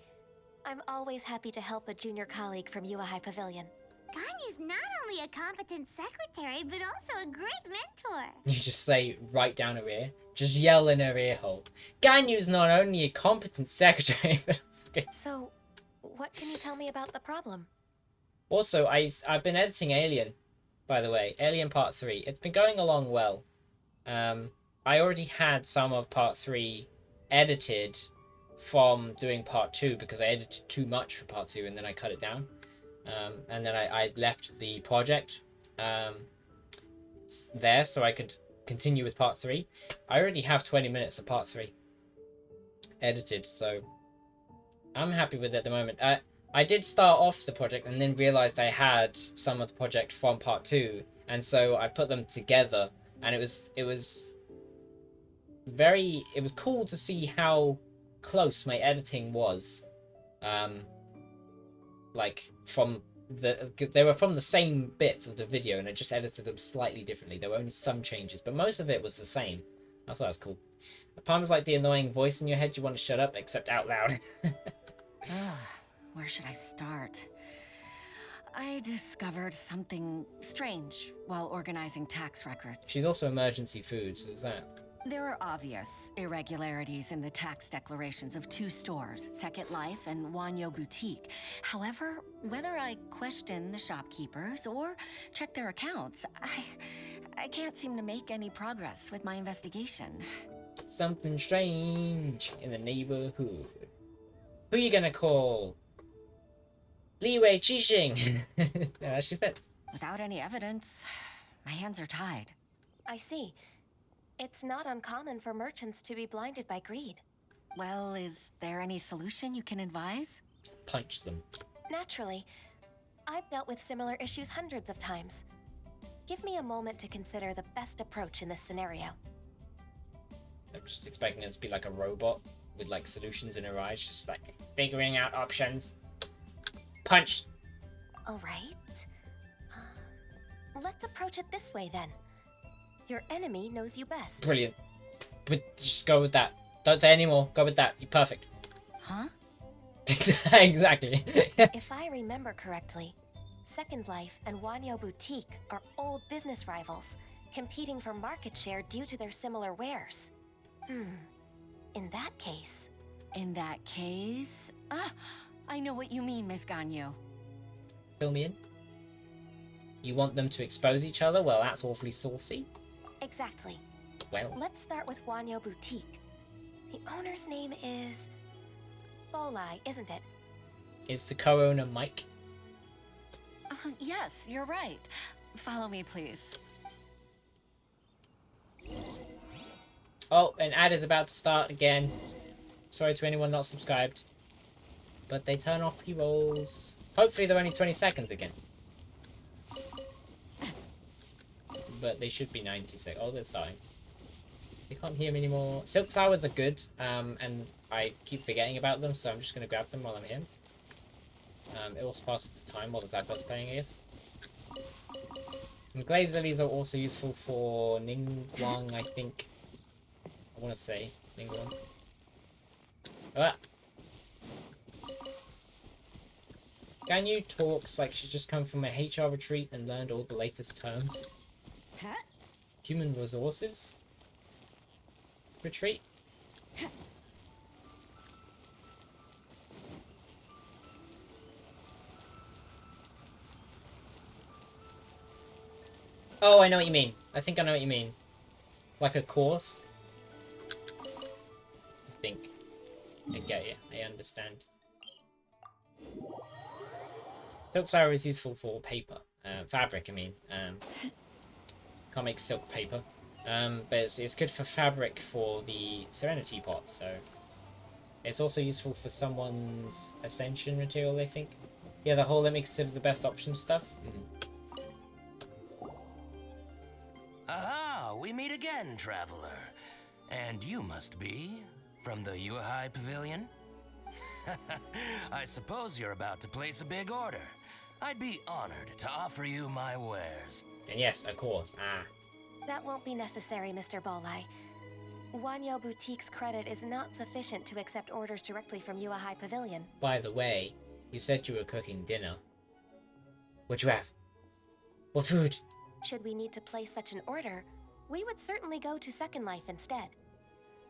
I'm always happy to help a junior colleague from Yua High Pavilion. Ganyu's not only a competent secretary, but also a great mentor. You just say right down her ear. Just yell in her ear hole. Ganyu's not only a competent secretary, but okay. So, what can you tell me about the problem? Also, I've been editing Alien, by the way. Alien Part 3. It's been going along well. I already had some of Part 3 edited from doing Part 2 because I edited too much for Part 2 and then I cut it down. And then I left the project there so I could continue with Part 3. I already have 20 minutes of Part 3 edited, so I'm happy with it at the moment. I did start off the project and then realized I had some of the project from Part 2, and so I put them together, and it was cool to see how close my editing was. Like they were from the same bits of the video, and I just edited them slightly differently. There were only some changes, but most of it was the same. I thought that was cool. The poem's like the annoying voice in your head you want to shut up, except out loud. Where should I start? I discovered something strange while organizing tax records. She's also emergency food, so there's that. There are obvious irregularities in the tax declarations of 2 stores, Second Life and Wanyo Boutique. However, whether I question the shopkeepers or check their accounts, I can't seem to make any progress with my investigation. Something strange in the neighborhood. Who are you gonna call? Li Wei Qixing. Yeah, she fits. Without any evidence, my hands are tied. I see. It's not uncommon for merchants to be blinded by greed. Well, is there any solution you can advise? Punch them. Naturally. I've dealt with similar issues hundreds of times. Give me a moment to consider the best approach in this scenario. I'm just expecting it to be like a robot with like solutions in her eyes, just like figuring out options. Punch! Alright. Let's approach it this way then. Your enemy knows you best. Brilliant. But just go with that. Don't say any more. Go with that. You're perfect. Huh? Exactly. If I remember correctly, Second Life and Wanyo Boutique are old business rivals, competing for market share due to their similar wares. In that case... In that case... Ah, I know what you mean, Miss Ganyu. Fill me in. You want them to expose each other? Well, that's awfully saucy. Exactly. Well. Let's start with Wanyo Boutique. The owner's name is... Bolai, isn't it? Is the co-owner Mike? Yes, you're right. Follow me, please. Oh, an ad is about to start again. Sorry to anyone not subscribed. But they turn off pre-rolls. Hopefully they're only 20 seconds again. But they should be 90 seconds. Oh, they're starting. They can't hear me anymore. Silk flowers are good, and I keep forgetting about them, so I'm just going to grab them while I'm here. It also passes the time while the Zappad's playing, I guess. And glazed lilies are also useful for Ningguang, I think. I want to say Ningguang. Ah! Ganyu talks like she's just come from a HR retreat and learned all the latest terms. Huh? Human resources? Retreat? Oh, I know what you mean. I think I know what you mean. Like a course? I think. I get it. I understand. Silk flower is useful for paper. Fabric, I mean. Can't make silk paper. But it's good for fabric for the Serenity pot, so... It's also useful for someone's Ascension material, I think. Yeah, the whole let me consider the best options stuff. Aha! We meet again, traveler. And you must be from the Yuhai Pavilion? I suppose you're about to place a big order. I'd be honored to offer you my wares. And yes, of course. That won't be necessary, Mr. Bolai. Wanyo Boutique's credit is not sufficient to accept orders directly from Yuahai Pavilion. By the way, you said you were cooking dinner. What'd you have? What food? Should we need to place such an order, we would certainly go to Second Life instead.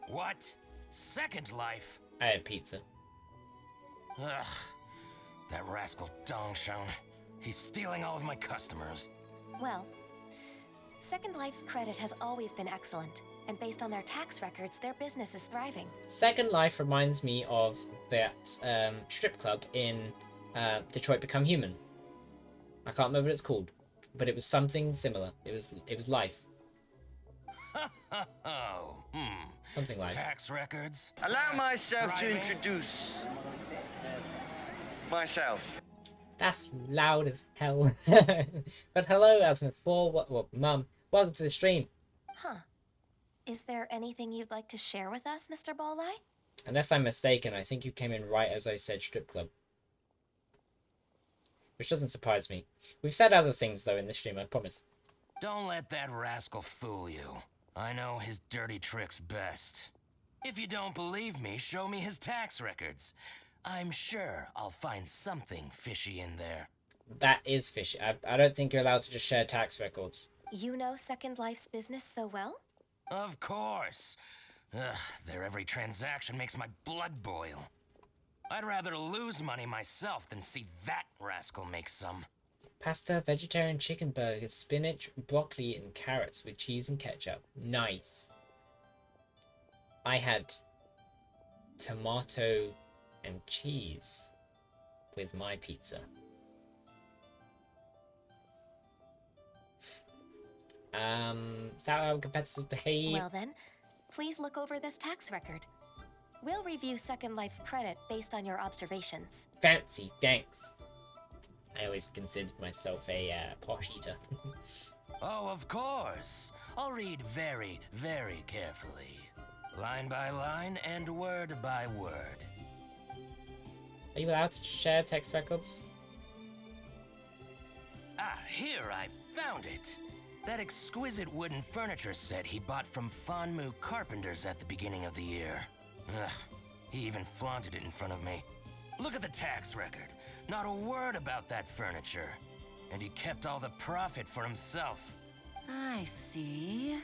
What? Second Life? I had pizza. Ugh. That rascal Dongsheng. He's stealing all of my customers. Well, Second Life's credit has always been excellent, and based on their tax records, their business is thriving. Second Life reminds me of that strip club in Detroit Become Human. I can't remember what it's called, but it was something similar. It was Life. Oh, Something like tax records. Allow myself to Driving. introduce myself. That's loud as hell. But hello, Asmith 4. Well, Mum. Welcome to the stream. Huh. Is there anything you'd like to share with us, Mr. Bolai? Unless I'm mistaken, I think you came in right as I said strip club. Which doesn't surprise me. We've said other things, though, in the stream, I promise. Don't let that rascal fool you. I know his dirty tricks best. If you don't believe me, show me his tax records. I'm sure I'll find something fishy in there. That is fishy. I don't think you're allowed to just share tax records. You know Second Life's business so well? Of course. Ugh, their every transaction makes my blood boil. I'd rather lose money myself than see that rascal make some. Pasta, vegetarian chicken burgers, spinach, broccoli, and carrots with cheese and ketchup. Nice. I had tomato and cheese with my pizza. Is that how competitors behave? Well then, please look over this tax record. We'll review Second Life's credit based on your observations. Fancy, thanks. I always considered myself a posh eater. Oh, of course. I'll read very, very carefully. Line by line and word by word. Are you allowed to share text records? Ah, here I found it. That exquisite wooden furniture set he bought from Fanmu Carpenters at the beginning of the year. Ugh, he even flaunted it in front of me. Look at the tax record. Not a word about that furniture. And he kept all the profit for himself. I see.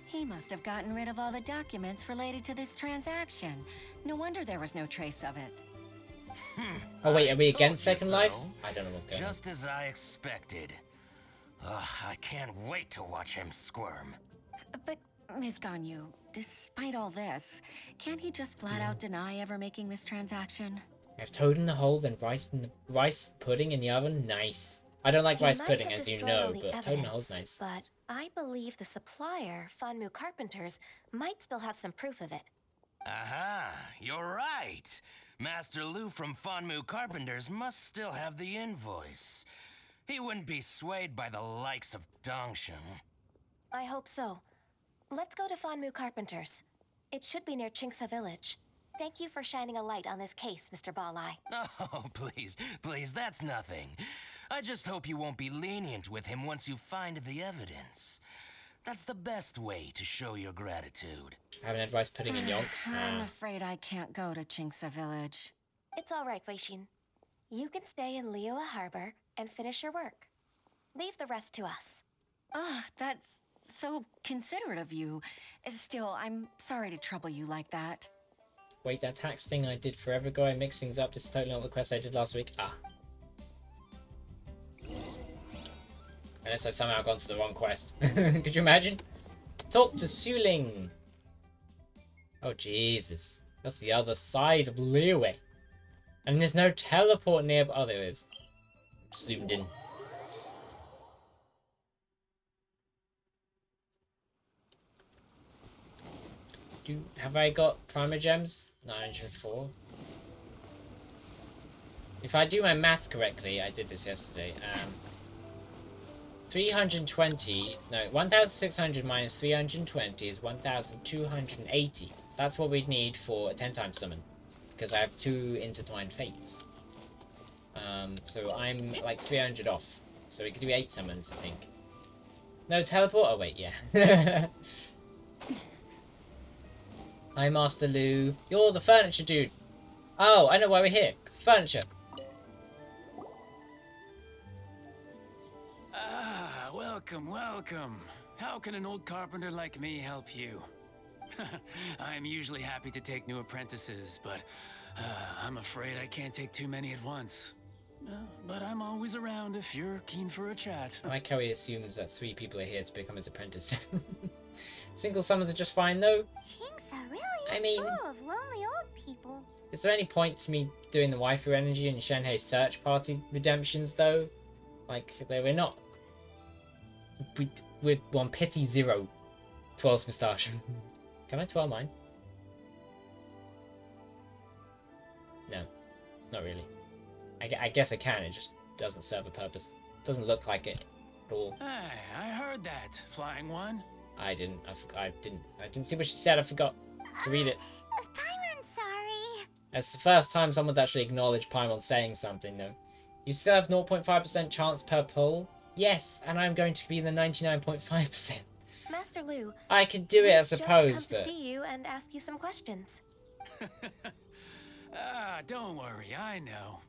He must have gotten rid of all the documents related to this transaction. No wonder there was no trace of it. Oh wait, are we against Told you Second Life? so. I don't know what's going on. Just as I expected. Ugh, I can't wait to watch him squirm. But, Ms. Ganyu, despite all this, can't he just flat out deny ever making this transaction? I've toad in the hole, then rice pudding in the oven. Nice. I don't like rice pudding, as you know, but toad in the hole's nice. But I believe the supplier, Fanmu Carpenters, might still have some proof of it. Aha, you're right. Master Lu from Fanmu Carpenters must still have the invoice. He wouldn't be swayed by the likes of Dongsheng. I hope so. Let's go to Fanmu Carpenters. It should be near Chingsa Village. Thank you for shining a light on this case, Mr. Balai. Oh, please, that's nothing. I just hope you won't be lenient with him once you find the evidence. That's the best way to show your gratitude. I haven't had rice pudding in yonks. I'm afraid I can't go to Chingsa Village. It's all right, Weishin. You can stay in Liyue Harbor and finish your work. Leave the rest to us. That's so considerate of you. Still, I'm sorry to trouble you like that. Wait, that tax thing I did forever ago, I mixed things up. This is totally not the quest I did last week. Unless I've somehow gone to the wrong quest. Could you imagine? Talk to Suling. Oh, Jesus. That's the other side of Liyue. And there's no teleport nearby. Oh, there is. Zoomed in. Have I got primer gems? 904. If I do my math correctly, I did this yesterday. 320. No, 1,600 minus 320 is 1,280. That's what we'd need for a 10 times summon, because I have 2 intertwined fates. So I'm like 300 off. So we could do 8 summons, I think. No teleport? Oh wait, yeah. Hi, Master Lu. You're the furniture dude. Oh, I know why we're here. It's furniture. Ah, welcome. How can an old carpenter like me help you? I'm usually happy to take new apprentices, but I'm afraid I can't take too many at once. But I'm always around if you're keen for a chat. I like how he assumes that 3 people are here to become his apprentice. Single summons are just fine, though. Chingsa really is full of lonely old people. Is there any point to me doing the waifu energy and Shenhei's search party redemptions, though? Like, we're not... We're on pity 0. Twirl's moustache. Can I twirl mine? No, not really. I guess I can, it just doesn't serve a purpose. Doesn't look like it at all. Hey, I heard that, Flying One. I didn't see what she said, I forgot to read it. Paimon's sorry. It's the first time someone's actually acknowledged Paimon saying something, though. You still have 0.5% chance per pull? Yes, and I'm going to be in the 99.5%. Master Lu, I can do it, I we've suppose, just come to see you and ask you some questions. Don't worry, I know.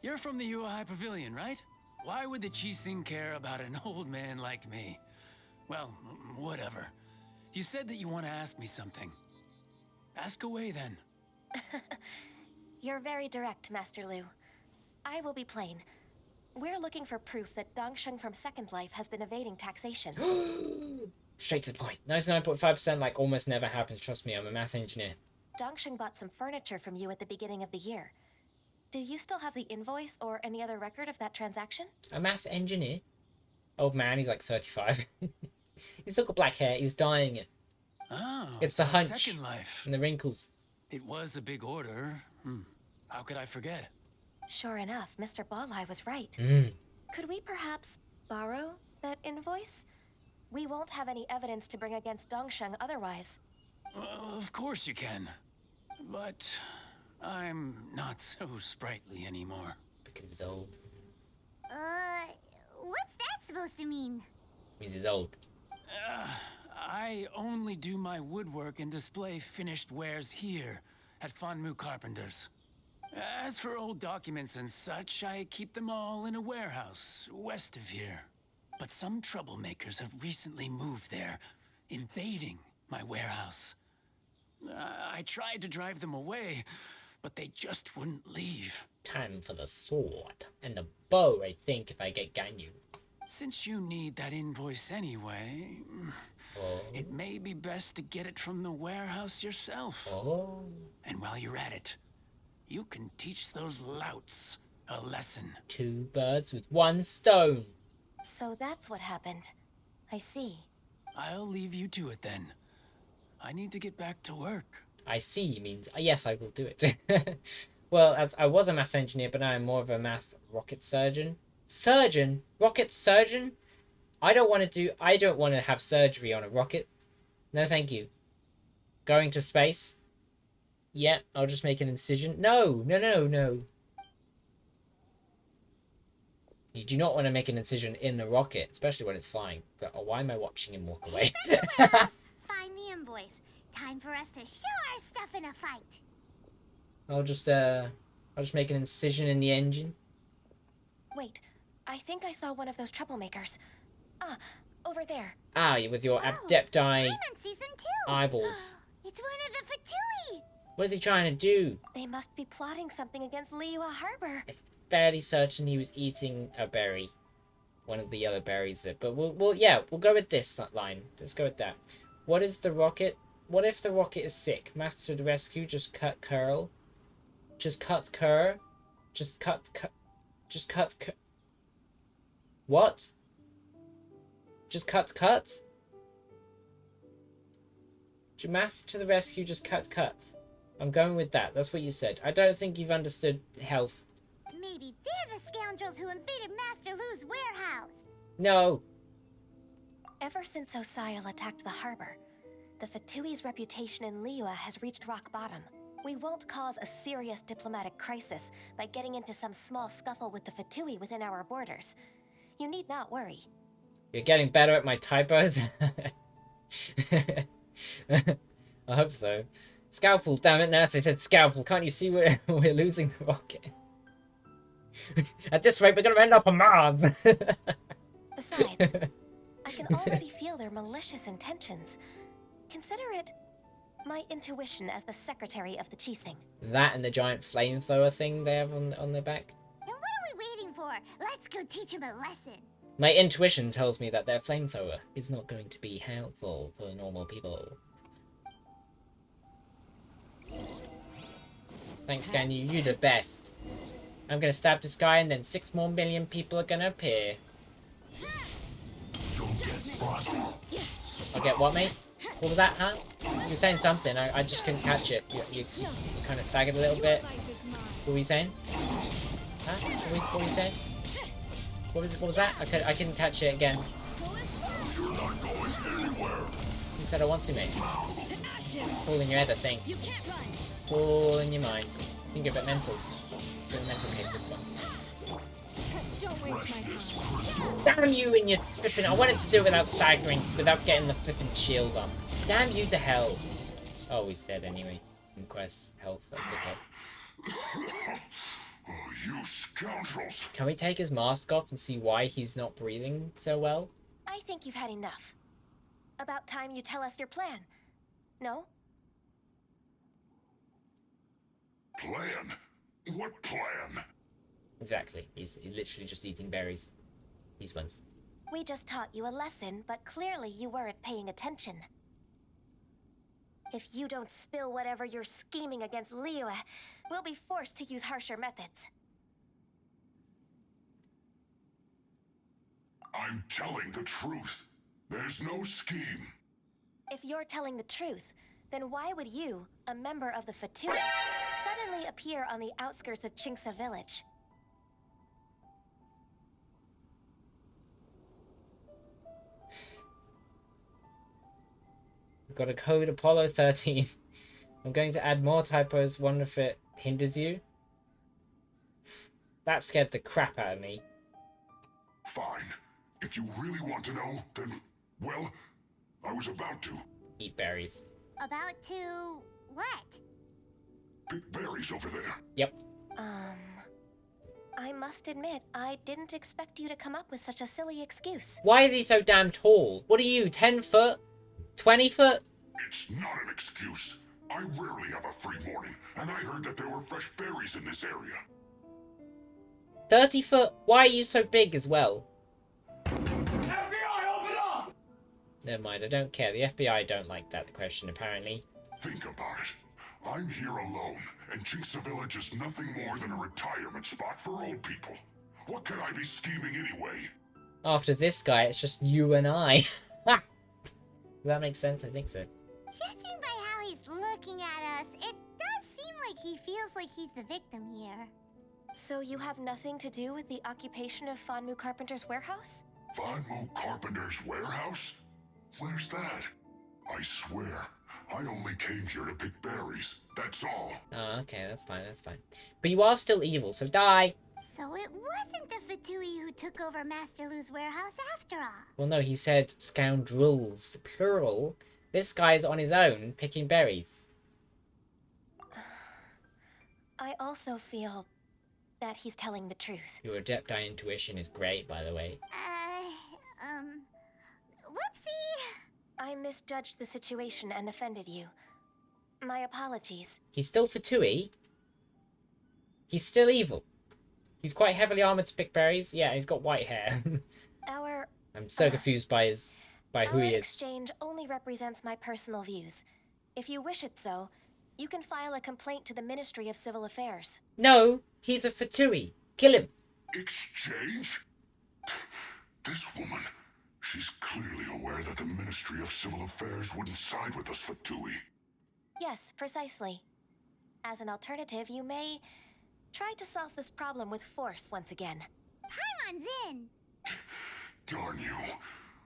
You're from the Yuehai Pavilion, right? Why would the Qixing care about an old man like me? Well, whatever. You said that you want to ask me something. Ask away, then. You're very direct, Master Lu. I will be plain. We're looking for proof that Dongsheng from Second Life has been evading taxation. Straight to the point. 99.5% like almost never happens, trust me, I'm a math engineer. Dongsheng bought some furniture from you at the beginning of the year. Do you still have the invoice or any other record of that transaction? A math engineer? Old man, he's like 35. He's still got black hair, he's dyeing it. Oh, it's the hunch Second Life. and the wrinkles. It was a big order. How could I forget? Sure enough, Mr. Balai was right. Could we perhaps borrow that invoice? We won't have any evidence to bring against Dongsheng otherwise. Of course you can. But I'm not so sprightly anymore. Because he's old. What's that supposed to mean? Means he's old. I only do my woodwork and display finished wares here at Fonmu Carpenter's. As for old documents and such, I keep them all in a warehouse west of here. But some troublemakers have recently moved there, invading my warehouse. I tried to drive them away, but they just wouldn't leave. Time for the sword and the bow, I think, if I get Ganyu. Since you need that invoice anyway, it may be best to get it from the warehouse yourself. And while you're at it, you can teach those louts a lesson. 2 birds with 1 stone. So that's what happened. I see. I'll leave you to it then. I need to get back to work. I see means yes, I will do it. Well, as I was a math engineer, but now I'm more of a math rocket surgeon. Surgeon? Rocket surgeon? I don't want to have surgery on a rocket. No, thank you. Going to space? Yeah, I'll just make an incision. No. You do not want to make an incision in the rocket, especially when it's flying. But why am I watching him walk away? Find the invoice. Time for us to show our stuff in a fight. I'll just make an incision in the engine. Wait, I think I saw one of those troublemakers. Ah, over there. Ah, with your Adepti I'm on season 2. eyeballs. It's one of the Fatui. What is he trying to do? They must be plotting something against Liyue Harbor. Fairly certain he was eating a berry, one of the yellow berries. But we'll go with this line. Let's go with that. What is the rocket? What if the rocket is sick? Maths to the rescue. Just cut curl. Just cut cur. Just cut. Just cut. What? Just cut. Maths to the rescue. Just cut. I'm going with that. That's what you said. I don't think you've understood health. Maybe they're the scoundrels who invaded Master Lu's warehouse. No. Ever since Osial attacked the harbor, the Fatui's reputation in Liyue has reached rock bottom. We won't cause a serious diplomatic crisis by getting into some small scuffle with the Fatui within our borders. You need not worry. You're getting better at my typos? I hope so. Scalpel, damn it, Nurse, I said scalpel. Can't you see we're losing the rocket? At this rate, we're gonna end up on Mars! Besides, I can already feel their malicious intentions. Consider it my intuition as the secretary of the Qixing. That and the giant flamethrower thing they have on their back. And what are we waiting for? Let's go teach them a lesson. My intuition tells me that their flamethrower is not going to be helpful for normal people. Thanks, Ganyu. You're the best. I'm gonna stab this guy and then 6 more million people are gonna appear. I'll get what, mate? What was that, huh? You were saying something, I just couldn't catch it. You kind of staggered a little bit. What were you saying? Huh? What were you saying? What was that? I couldn't catch it again. You're not going anywhere. You said I want to, mate. All in your head, I think. All in your mind. I think you're a bit mental. You're a mental case, this one. Don't waste my time. Damn you and your flipping... I wanted to do it without staggering, without getting the flipping shield on. Damn you to hell. Oh, he's dead anyway. In quest health, that's okay. Oh, you scoundrels. Can we take his mask off and see why he's not breathing so well? I think you've had enough. About time you tell us your plan. No? Plan? What plan? Exactly. He's literally just eating berries. These ones. We just taught you a lesson, but clearly you weren't paying attention. If you don't spill whatever you're scheming against Liyue, we'll be forced to use harsher methods. I'm telling the truth. There's no scheme. If you're telling the truth, then why would you, a member of the Fatui, suddenly appear on the outskirts of Qingce village? We've got a code Apollo 13. I'm going to add more typos. Wonder if it hinders you. That scared the crap out of me. Fine. If you really want to know, then, well, I was about to. Eat berries. About to what? Pick berries over there. Yep. I must admit, I didn't expect you to come up with such a silly excuse. Why is he so damn tall? What are you, 10 foot? 20 foot? It's not an excuse. I rarely have a free morning, and I heard that there were fresh berries in this area. 30 foot? Why are you so big as well? FBI, open up! Never mind, I don't care. The FBI don't like that question, apparently. Think about it. I'm here alone, and Chinxa Village is nothing more than a retirement spot for old people. What could I be scheming anyway? After this guy, it's just you and I. Does that make sense? I think so. Judging by how he's looking at us, it does seem like he feels like he's the victim here. So you have nothing to do with the occupation of Fanmu Carpenter's warehouse? Fanmu Carpenter's warehouse? Where's that? I swear, I only came here to pick berries. That's all. Oh, okay, that's fine, that's fine. But you are still evil, so die! So it wasn't the Fatui who took over Master Lu's warehouse after all. Well, no, he said scoundrels, plural. This guy's on his own, picking berries. I also feel that he's telling the truth. Your Adepti intuition is great, by the way. Whoopsie! I misjudged the situation and offended you. My apologies. He's still Fatui. He's still evil. He's quite heavily armored to pick berries. Yeah, he's got white hair. I'm so confused by who he is. Our exchange only represents my personal views. If you wish it so, you can file a complaint to the Ministry of Civil Affairs. No, he's a Fatui. Kill him. Exchange? This woman, she's clearly aware that the Ministry of Civil Affairs wouldn't side with us, Fatui. Yes, precisely. As an alternative, you may try to solve this problem with force once again. Paimon's in! Darn you.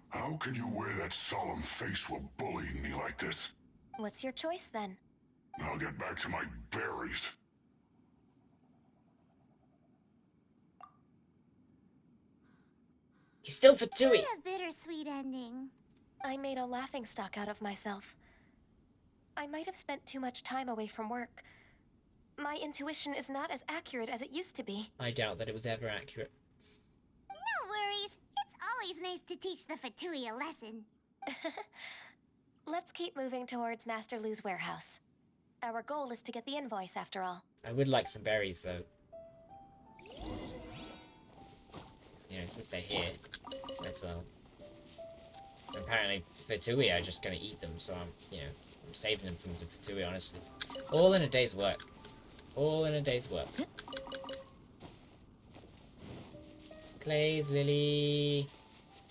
How can you wear that solemn face while bullying me like this? What's your choice, then? I'll get back to my berries. He's still Fatui. What a bittersweet ending. I made a laughingstock out of myself. I might have spent too much time away from work. My intuition is not as accurate as it used to be. I doubt that it was ever accurate. No worries. It's always nice to teach the Fatui a lesson. Let's keep moving towards Master Lu's warehouse. Our goal is to get the invoice, after all. I would like some berries, though. You know, since they're here, as well. Apparently, Fatui are just going to eat them, so I'm saving them from the Fatui, honestly. All in a day's work. All in a day's work. Glaze Lily.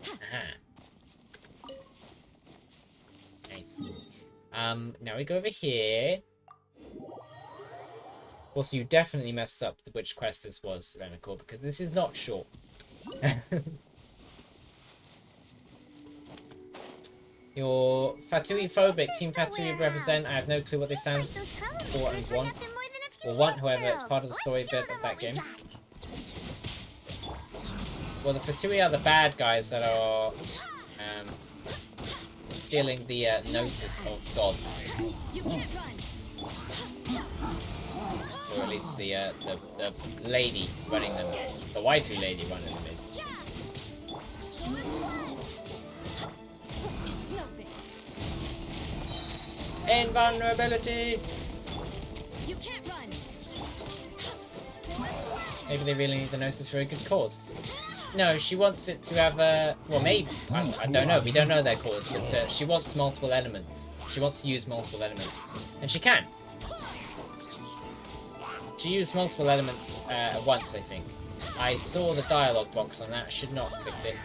Aha. Nice. Now we go over here. Also, you definitely messed up which quest this was, Renicore, because this is not short. Your Fatui phobic, Team Fatui represent. I have no clue what they stand for and want. Or want, however, it's part of the story bit of that game. Well, the Fatui are the bad guys that are stealing the gnosis of gods. Or at least the lady running them, the waifu lady running them is. Invulnerability! You can't run. Maybe they really need the gnosis for a good cause. No, she wants it to have a... Well, maybe. I don't know. We don't know their cause, but she wants multiple elements. She wants to use multiple elements. And she can. She used multiple elements at once, I think. I saw the dialogue box on that. I should not have clicked it.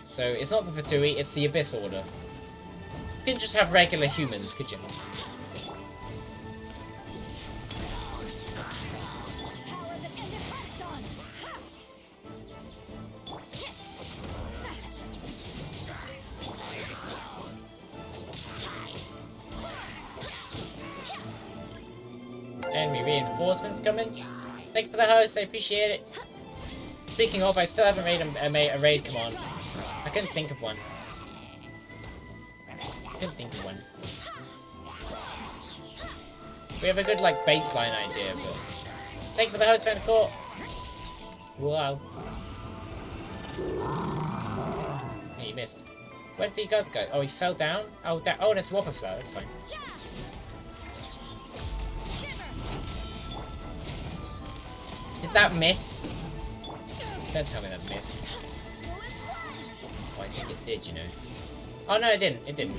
So, it's not the Fatui, it's the Abyss Order. You couldn't just have regular humans, could you? Enemy reinforcements coming. Thank you for the host, I appreciate it. Speaking of, I still haven't made a raid command. I couldn't think of one. We have a good, like, baseline idea, but... Thank you for the host fan court! Wow. Oh, you missed. Where did he go? Oh, he fell down? Oh, oh, that's Whopper Flower, that's fine. Did that miss? Don't tell me that missed. Oh, I think it did, you know. Oh, no, it didn't. It didn't.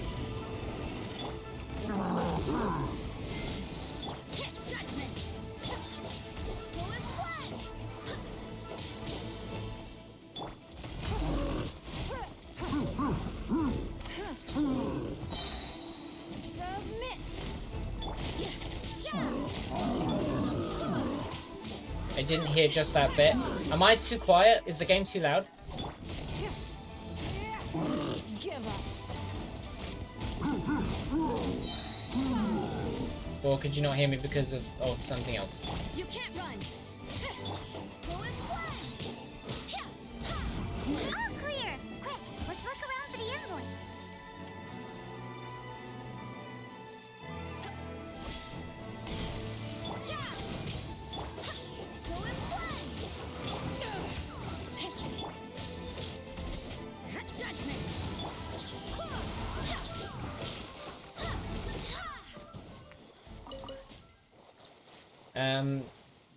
I didn't hear just that bit. Am I too quiet? Is the game too loud? Or could you not hear me because of something else? You can't run. All clear. Quick, let's look around for the invoice.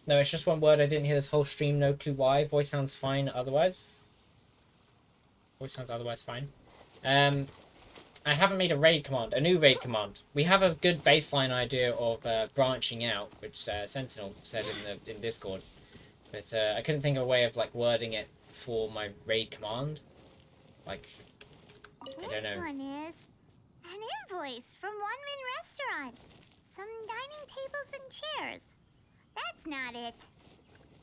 No, it's just one word. I didn't hear this whole stream. No clue why. Voice sounds fine otherwise. Voice sounds otherwise fine. I haven't made a new raid command. We have a good baseline idea of branching out, which Sentinel said in Discord. But I couldn't think of a way of like wording it for my raid command. Like, I don't know. This one is an invoice from One Min Restaurant. Some dining tables and chairs. That's not it.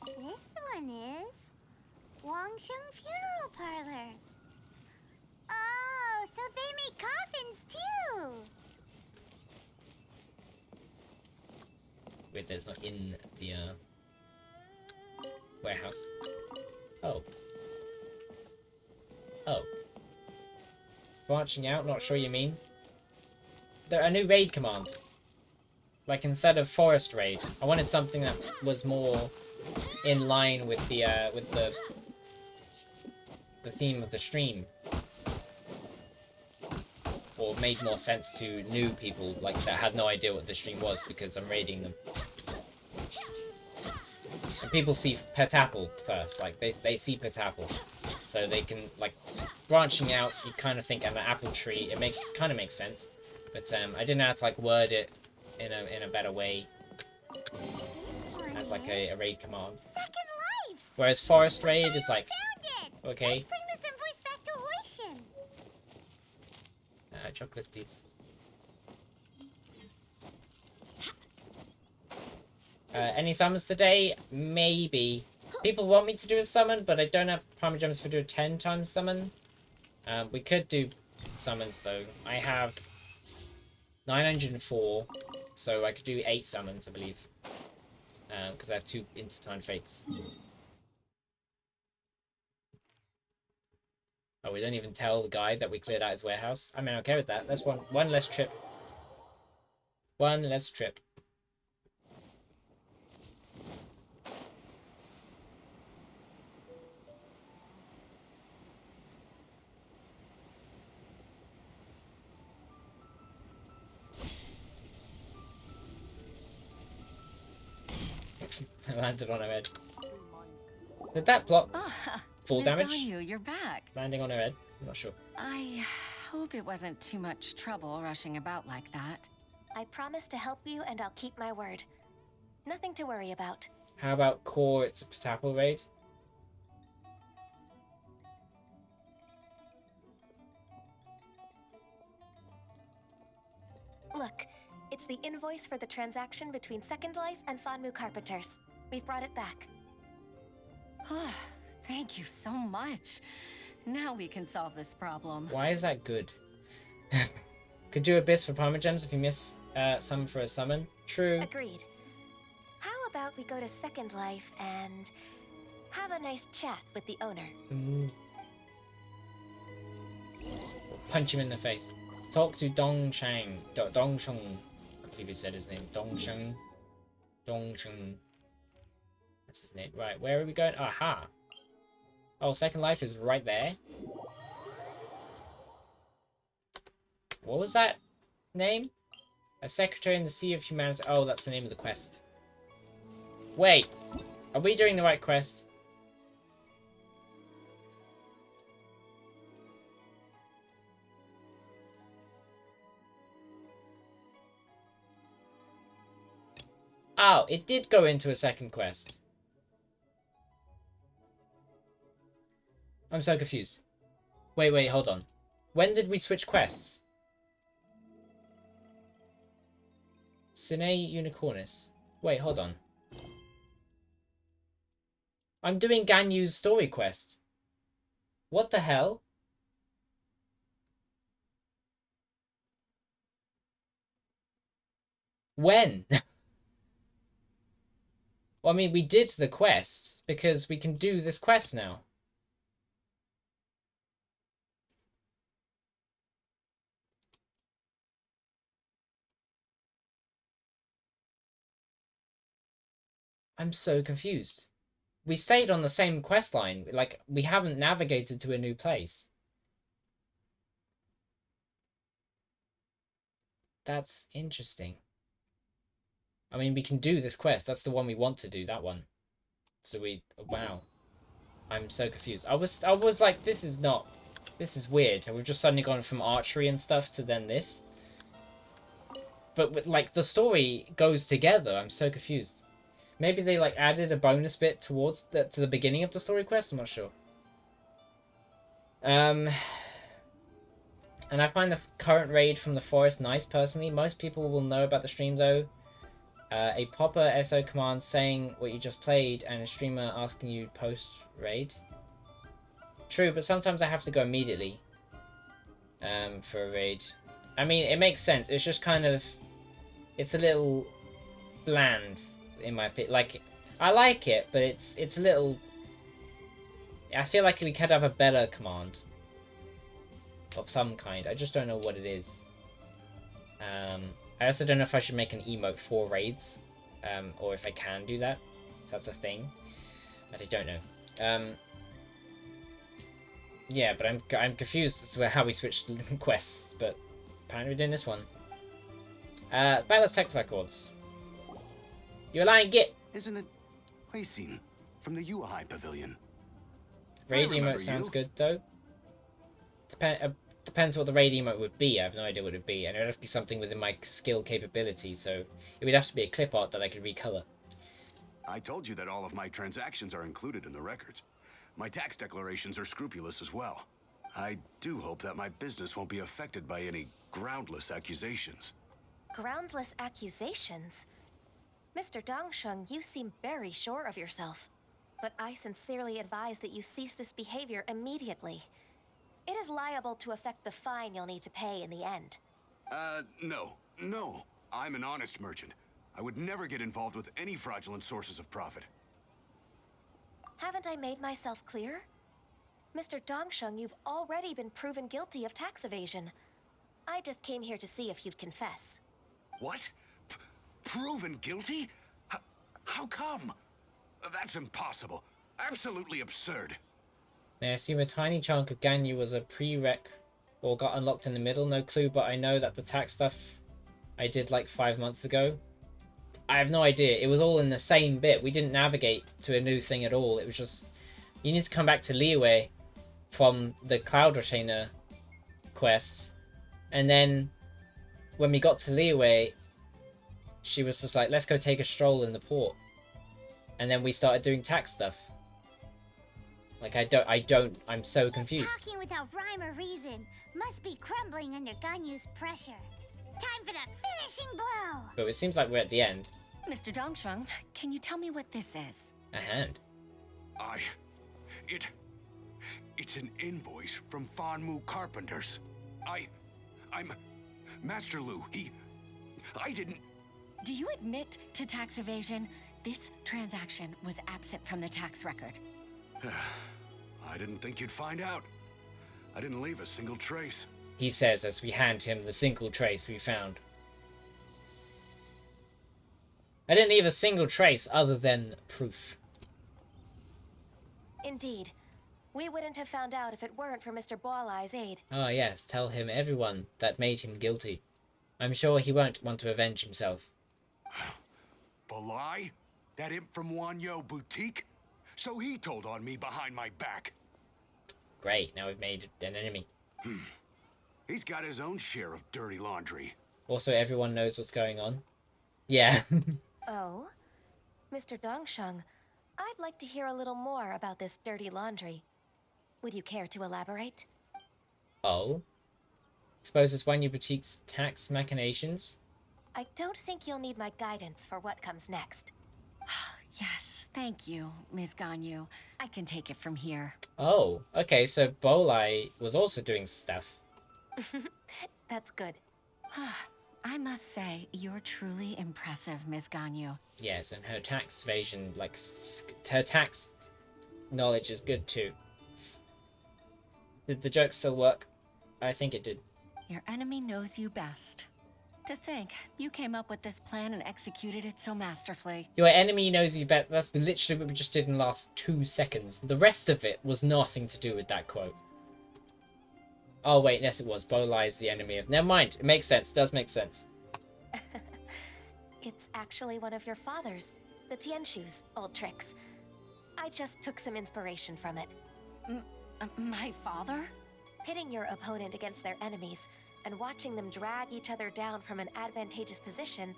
This one is Wang Sheng Funeral Parlors. Oh, so they make coffins too. Wait, that's not in the warehouse. Oh. Oh. Branching out, not sure you mean. A new raid command. Like instead of forest raid, I wanted something that was more in line with the theme of the stream, or made more sense to new people like that had no idea what the stream was because I'm raiding them. And people see Petapple first, like they see Petapple, so they can like branching out. You kind of think an apple tree. It kind of makes sense, but I didn't have to like word it in a better way as like a raid command. Whereas forest raid is like, okay. Let's bring this invoice back to Hoishin. Chocolates, please. Any summons today? Maybe. People want me to do a summon, but I don't have Primal Gems for do a 10 times summon. We could do summons though. I have 904, so I could do 8 summons, I believe. Because I have 2 Intertwined Fates. Oh, we don't even tell the guy that we cleared out his warehouse. I mean, I'm okay with that. That's one less trip. One less trip. I landed on her head. Did that block full damage? Ganyu, you're back. Landing on her head? I'm not sure. I hope it wasn't too much trouble rushing about like that. I promise to help you and I'll keep my word. Nothing to worry about. How about core? It's a Petapple raid. Look, it's the invoice for the transaction between Second Life and Fanmu Carpenters. We've brought it back. Oh, thank you so much. Now we can solve this problem. Why is that good? Could do Abyss for Primal Gems if you miss some for a summon. True. Agreed. How about we go to Second Life and Have a nice chat with the owner. Punch him in the face. Talk to Dong Chang. Dong Chung. I believe he said his name. Dong Chung. Dong Chung. That's his name. Right, where are we going? Aha. Oh, Second Life is right there. What was that name? A secretary in the Sea of Humanity. Oh, that's the name of the quest. Wait. Are we doing the right quest? Oh, it did go into a second quest. I'm so confused. Wait, hold on. When did we switch quests? Sine Unicornis. Wait, hold on. I'm doing Ganyu's story quest. What the hell? When? Well, I mean, we did the quest because we can do this quest now. I'm so confused. We stayed on the same quest line. Like, we haven't navigated to a new place. That's interesting. I mean, we can do this quest. That's the one we want to do, that one. So we... Wow. I'm so confused. I was like, this is weird. And we've just suddenly gone from archery and stuff to then this. But, with, like, the story goes together. I'm so confused. Maybe they, like, added a bonus bit towards to the beginning of the story quest? I'm not sure. And I find the current raid from the forest nice, personally. Most people will know about the stream, though. A proper SO command saying what you just played and a streamer asking you post-raid. True, but sometimes I have to go immediately for a raid. I mean, it makes sense. It's just kind of... It's a little bland, in my opinion. Like, I like it, but it's a little... I feel like we could have a better command. Of some kind. I just don't know what it is. I also don't know if I should make an emote for raids. Or if I can do that. If that's a thing. I don't know. Yeah, but I'm confused as to how we switched quests. But apparently we're doing this one. Ballast Tech Records. You're lying, git! Isn't it Huixin from the UI Pavilion? Raid emote sounds good, though. Depends what the raid emote would be. I have no idea what it would be. And it would have to be something within my skill capability, so it would have to be a clip art that I could recolor. I told you that all of my transactions are included in the records. My tax declarations are scrupulous as well. I do hope that my business won't be affected by any groundless accusations. Groundless accusations? Mr. Dongsheng, you seem very sure of yourself. But I sincerely advise that you cease this behavior immediately. It is liable to affect the fine you'll need to pay in the end. No. I'm an honest merchant. I would never get involved with any fraudulent sources of profit. Haven't I made myself clear? Mr. Dongsheng, you've already been proven guilty of tax evasion. I just came here to see if you'd confess. What? Proven guilty? How come? That's impossible. Absolutely absurd. May I assume a tiny chunk of Ganyu was a prereq or got unlocked in the middle? No clue, but I know that the tax stuff I did like 5 months ago. I have no idea. It was all in the same bit. We didn't navigate to a new thing at all. It was just... You need to come back to Liyue from the Cloud Retainer quest. And then when we got to Liyue, she was just like, let's go take a stroll in the port. And then we started doing tax stuff. Like, I'm so confused. Talking without rhyme or reason must be crumbling under Ganyu's pressure. Time for the finishing blow! But it seems like we're at the end. Mr. Dongsheng, can you tell me what this is? A hand. It's an invoice from Fanmu Carpenters. I'm Master Lu. I didn't... Do you admit to tax evasion? This transaction was absent from the tax record. I didn't think you'd find out. I didn't leave a single trace. He says as we hand him the single trace we found. I didn't leave a single trace other than proof. Indeed. We wouldn't have found out if it weren't for Mr. Ball-Eye's aid. Ah yes, tell him everyone that made him guilty. I'm sure he won't want to avenge himself. Balai? That imp from Wanyo Boutique? So he told on me behind my back. Great, now we've made an enemy. He's got his own share of dirty laundry. Also, everyone knows what's going on. Yeah. Oh? Mr. Dongsheng, I'd like to hear a little more about this dirty laundry. Would you care to elaborate? Oh? Exposes Wanyu Boutique's tax machinations? I don't think you'll need my guidance for what comes next. Yes, thank you, Ms. Ganyu. I can take it from here. Oh, okay, so Bolai was also doing stuff. That's good. I must say, you're truly impressive, Ms. Ganyu. Yes, and her tax evasion, like, her tax knowledge is good too. Did the joke still work? I think it did. Your enemy knows you best. To think, you came up with this plan and executed it so masterfully. Your enemy knows you better. That's literally what we just did in the last 2 seconds. The rest of it was nothing to do with that quote. Oh wait, yes it was. Bolai is the enemy of... Never mind, it makes sense. It does make sense. It's actually one of your father's, the Tianshu's, old tricks. I just took some inspiration from it. My father? Pitting your opponent against their enemies and watching them drag each other down from an advantageous position.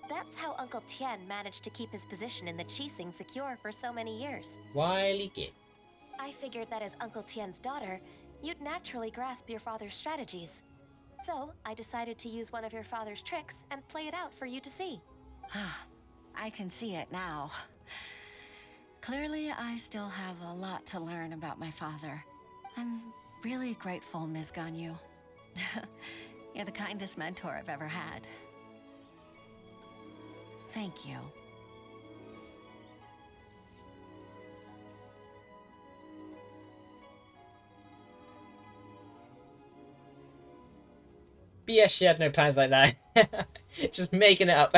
That's how Uncle Tian managed to keep his position in the Qixing secure for so many years. Wily kid. I figured that as Uncle Tian's daughter, you'd naturally grasp your father's strategies. So, I decided to use one of your father's tricks and play it out for you to see. I can see it now. Clearly, I still have a lot to learn about my father. I'm really grateful, Ms. Ganyu. You're the kindest mentor I've ever had. Thank you. But yeah, she had no plans like that. Just making it up.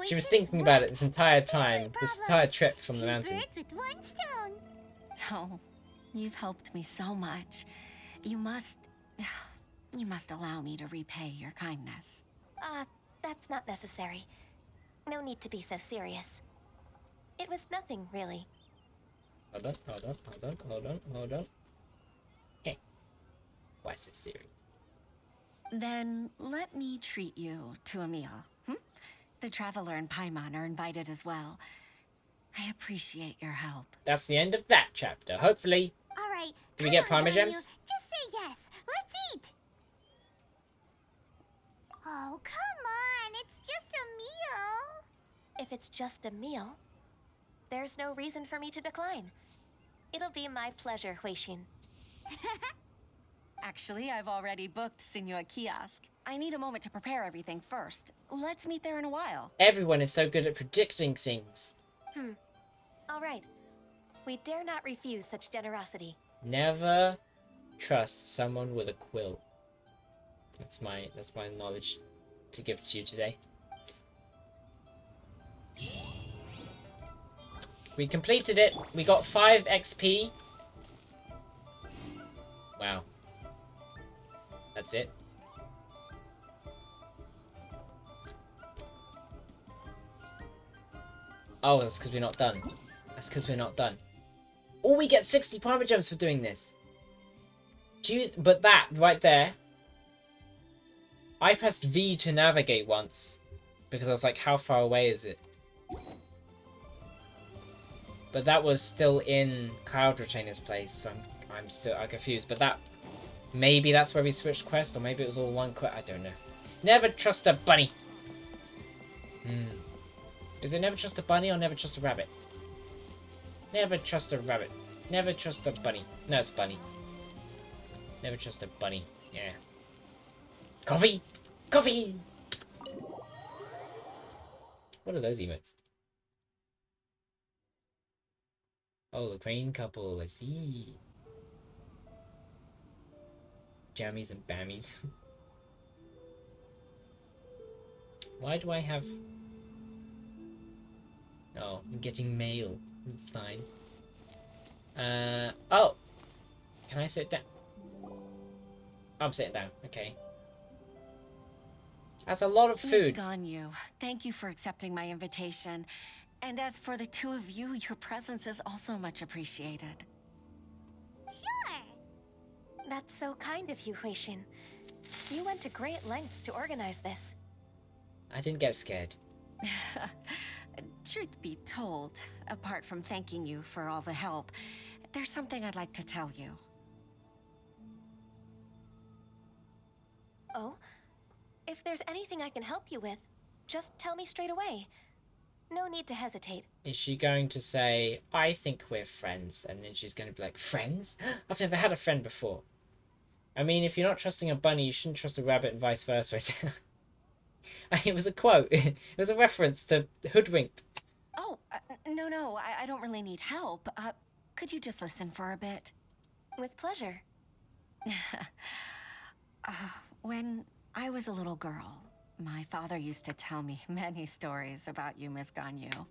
She was thinking about it this entire time. This entire trip from the mountain. Oh, you've helped me so much. You must allow me to repay your kindness. That's not necessary. No need to be so serious. It was nothing, really. Hold on. Okay. Why is it serious? Then let me treat you to a meal. The Traveler and Paimon are invited as well. I appreciate your help. That's the end of that chapter. Hopefully. All right. Do we get Prima Gems? Just say yes. Let's eat. Oh, come on. It's just a meal. If it's just a meal, there's no reason for me to decline. It'll be my pleasure, Huixin. Actually, I've already booked Senor Kiosk. I need a moment to prepare everything first. Let's meet there in a while. Everyone is so good at predicting things. All right. We dare not refuse such generosity. Never trust someone with a quill. That's my knowledge to give to you today. We completed it. We got 5 XP. Wow. That's it. Oh, that's because we're not done. That's because we're not done. Oh, we get 60 Prima Gems for doing this. But that, right there, I pressed V to navigate once. Because I was like, how far away is it? But that was still in Cloud Retainer's place, so I'm confused. But that, maybe that's where we switched quest, or maybe it was all one quest, I don't know. Never trust a bunny. Is it never trust a bunny or never trust a rabbit? Never trust a rabbit. Never trust a bunny. No, it's a bunny. Never trust a bunny. Yeah. Coffee! Coffee! What are those emotes? Oh, the crane couple, I see. Jammies and bammies. Why do I have... Oh, I'm getting mail. Fine. Oh! Can I sit down? I'm sitting down, okay. That's a lot of food. Miss Ganyu, thank you for accepting my invitation. And as for the two of you, your presence is also much appreciated. Sure. That's so kind of you, Huixin. You went to great lengths to organize this. I didn't get scared. Truth be told, apart from thanking you for all the help, there's something I'd like to tell you. Oh? If there's anything I can help you with, just tell me straight away. No need to hesitate. Is she going to say, I think we're friends, and then she's going to be like, friends? I've never had a friend before. I mean, if you're not trusting a bunny, you shouldn't trust a rabbit and vice versa. It was a quote. It was a reference to Hoodwinked. Oh, no, I don't really need help. Could you just listen for a bit? With pleasure. When I was a little girl, my father used to tell me many stories about you, Miss Ganyu.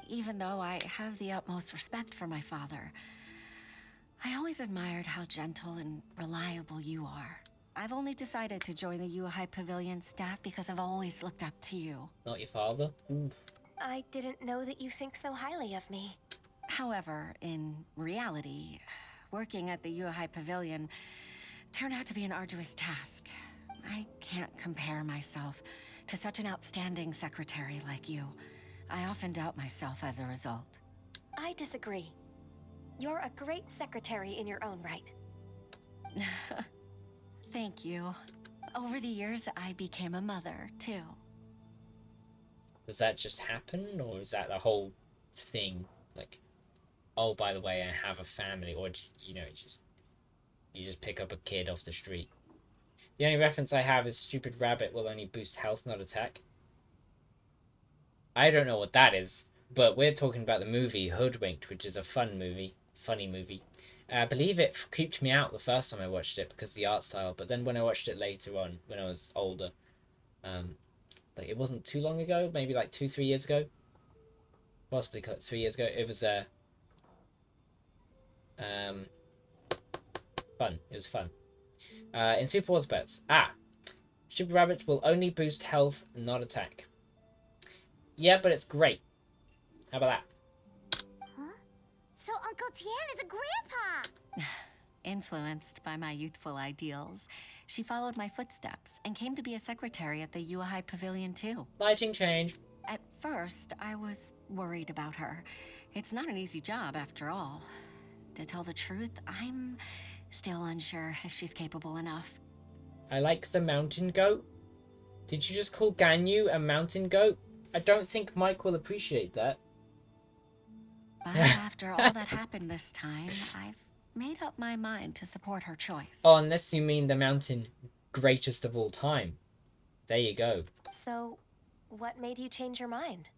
Even though I have the utmost respect for my father, I always admired how gentle and reliable you are. I've only decided to join the Yuhai Pavilion staff because I've always looked up to you. Not your father? Oof. I didn't know that you think so highly of me. However, in reality, working at the Yuhai Pavilion turned out to be an arduous task. I can't compare myself to such an outstanding secretary like you. I often doubt myself as a result. I disagree. You're a great secretary in your own right. Thank you. Over the years, I became a mother, too. Does that just happen, or is that the whole thing? Like, oh, by the way, I have a family, or, you know, you just pick up a kid off the street. The only reference I have is stupid rabbit will only boost health, not attack. I don't know what that is, but we're talking about the movie Hoodwinked, which is a fun movie, funny movie. I believe it creeped me out the first time I watched it because of the art style, but then when I watched it later on, when I was older, like it wasn't too long ago, maybe like 2-3 years ago, possibly 3 years ago, it was fun. It was fun. In Super Wars Bets, Super Rabbit will only boost health, not attack. Yeah, but it's great. How about that? Huh? So Uncle Tian is a grandpa! Influenced by my youthful ideals, she followed my footsteps and came to be a secretary at the Yuhai Pavilion too. Lighting change. At first, I was worried about her. It's not an easy job after all. To tell the truth, I'm still unsure if she's capable enough. I like the mountain goat. Did you just call Ganyu a mountain goat? I don't think Mike will appreciate that. But after all that happened this time, I've made up my mind to support her choice. Oh, unless you mean the mountain greatest of all time. There you go. So, what made you change your mind?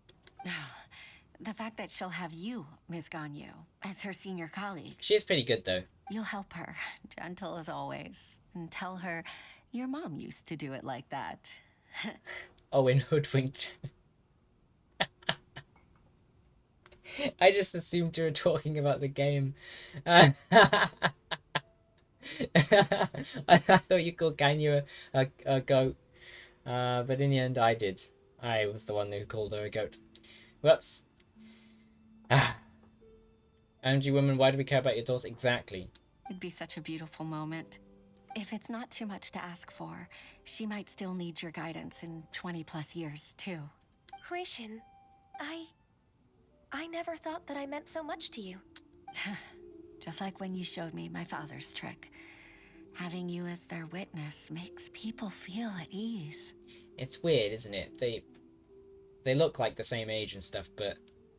The fact that she'll have you, Ms. Ganyu, as her senior colleague. She is pretty good, though. You'll help her, gentle as always, and tell her your mom used to do it like that. Oh, in Hoodwinked. I just assumed you were talking about the game. I thought you called Ganyu a goat. But in the end, I did. I was the one who called her a goat. Whoops. Angie woman, why do we care about your dolls? Exactly. It'd be such a beautiful moment. If it's not too much to ask for, she might still need your guidance in 20+ years, too. Huixin, I never thought that I meant so much to you. Just like when you showed me my father's trick. Having you as their witness makes people feel at ease. It's weird, isn't it? They look like the same age and stuff, but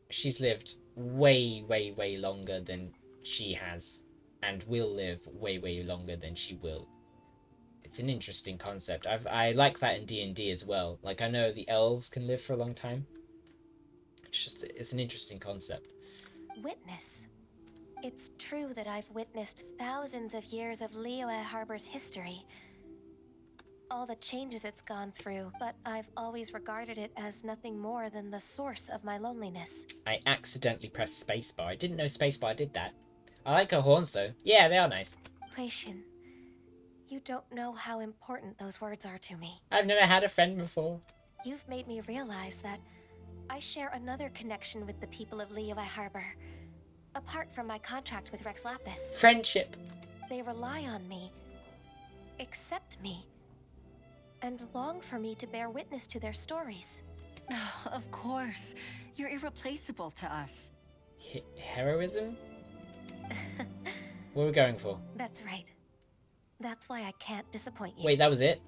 she's lived way, way, way longer than she has, and will live way, way longer than she will. It's an interesting concept. I like that in D&D as well. Like, I know the elves can live for a long time. It's an interesting concept. witness. It's true that I've witnessed thousands of years of Liyue Harbor's history, all the changes it's gone through, but I've always regarded it as nothing more than the source of my loneliness. I accidentally pressed spacebar. I didn't know spacebar did that. I like her horns though. Yeah, they are nice. Huishin, you don't know how important those words are to me. I've never had a friend before. You've made me realize that I share another connection with the people of Liyue Harbor, apart from my contract with Rex Lapis. Friendship. They rely on me, accept me, and long for me to bear witness to their stories. Of course. You're irreplaceable to us. Heroism? What are we going for? That's right. That's why I can't disappoint you. Wait, that was it?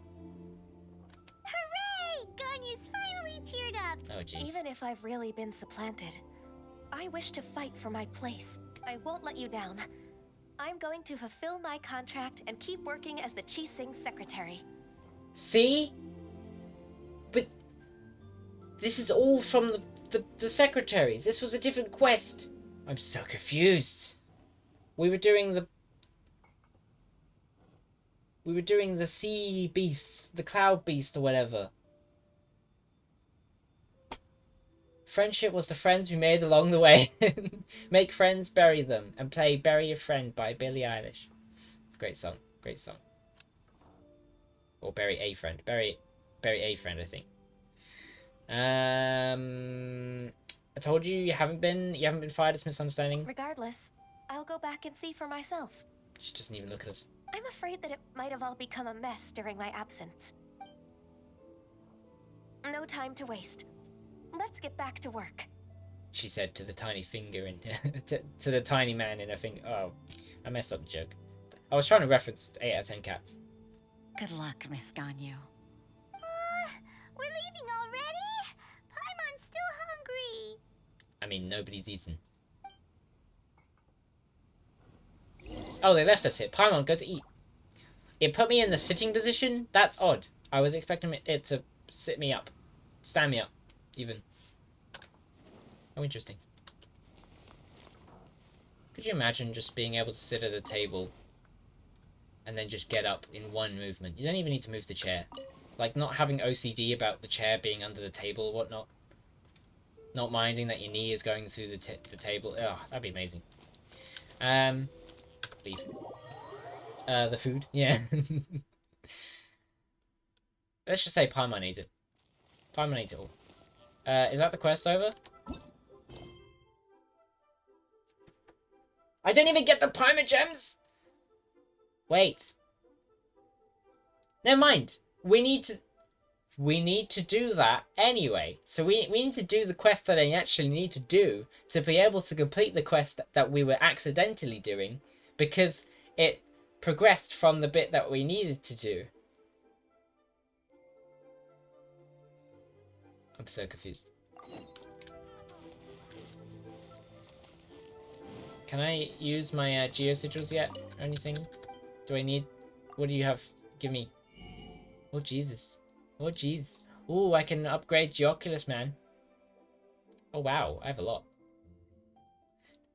Hooray! Ganyu's finally cheered up. Oh, jeez. Even if I've really been supplanted, I wish to fight for my place. I won't let you down. I'm going to fulfill my contract and keep working as the Qixing secretary. See? But this is all from the secretaries. This was a different quest. I'm so confused. We were doing the sea beasts, the cloud beast or whatever. Friendship was the friends we made along the way. Make friends, bury them, and play Bury a Friend by Billie Eilish. Great song, great song. Or Bury a Friend. Bury a Friend, I think. I told you you haven't been fired. It's misunderstanding. Regardless, I'll go back and see for myself. She doesn't even look at us. I'm afraid that it might have all become a mess during my absence. No time to waste. Let's get back to work. She said to the tiny finger in to the tiny man in her finger. Oh, I messed up the joke. I was trying to reference 8 out of 10 cats. Good luck, Miss Ganyu. We're leaving already? Paimon's still hungry. I mean, nobody's eaten. Oh, they left us here. Paimon, go to eat. It put me in the sitting position? That's odd. I was expecting it to sit me up. Stand me up, even. Oh, interesting. Could you imagine just being able to sit at a table and then just get up in one movement? You don't even need to move the chair. Like, not having OCD about the chair being under the table or whatnot. Not minding that your knee is going through the table. Oh, that'd be amazing. Leave. The food? Yeah. Let's just say Paimon ate it. Paimon ate it all. Is that the quest over? I didn't even get the Paimon gems! Wait. Never mind. We need to do that anyway. So we need to do the quest that I actually need to do to be able to complete the quest that we were accidentally doing, because it progressed from the bit that we needed to do. I'm so confused. Can I use my geosigils yet or anything? Do I need... What do you have? Give me. Oh, Jesus. Oh, jeez. Oh, I can upgrade Geoculus, man. Oh, wow. I have a lot.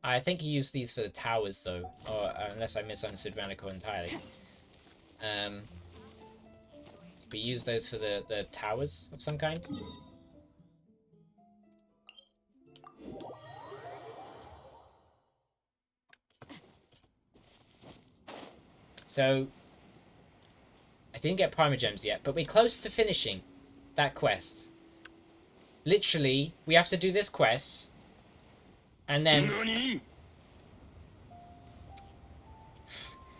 I think he used these for the towers, though. Or unless I misunderstood Ranico entirely. But use those for the towers of some kind. So, I didn't get Primogems yet, but we're close to finishing that quest. Literally, we have to do this quest, and then...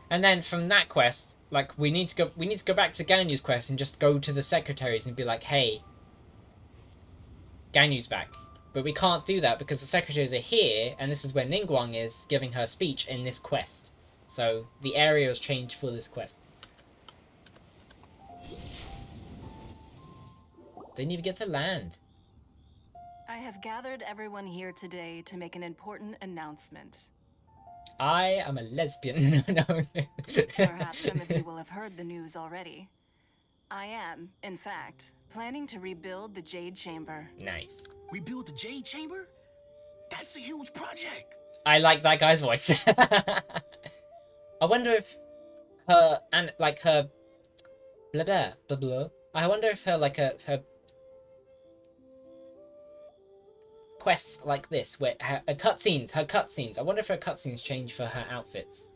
And then from that quest, like, we need to go back to Ganyu's quest and just go to the secretaries and be like, hey, Ganyu's back. But we can't do that because the secretaries are here, and this is where Ningguang is giving her speech in this quest. So, the area has changed for this quest. They need to get to land. I have gathered everyone here today to make an important announcement. I am a lesbian. No. Perhaps some of you will have heard the news already. I am, in fact, planning to rebuild the Jade Chamber. Nice. Rebuild the Jade Chamber? That's a huge project. I like that guy's voice. I wonder if her and like her blah blah blah blah. I wonder if her like her quests like this, where her cutscenes. I wonder if her cutscenes change for her outfits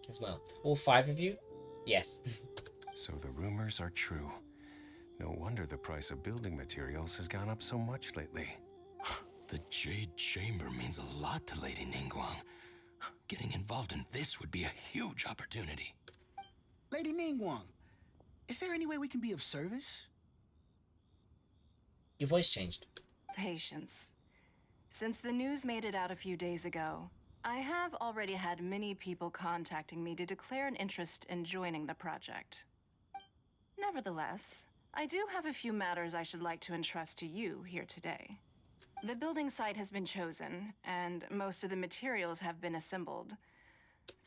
as well. All 5 of you? Yes. So the rumors are true. No wonder the price of building materials has gone up so much lately. The Jade Chamber means a lot to Lady Ningguang. Getting involved in this would be a huge opportunity. Lady Ningguang, is there any way we can be of service? Your voice changed. Patience. Since the news made it out a few days ago, I have already had many people contacting me to declare an interest in joining the project. Nevertheless, I do have a few matters I should like to entrust to you here today. The building site has been chosen, and most of the materials have been assembled.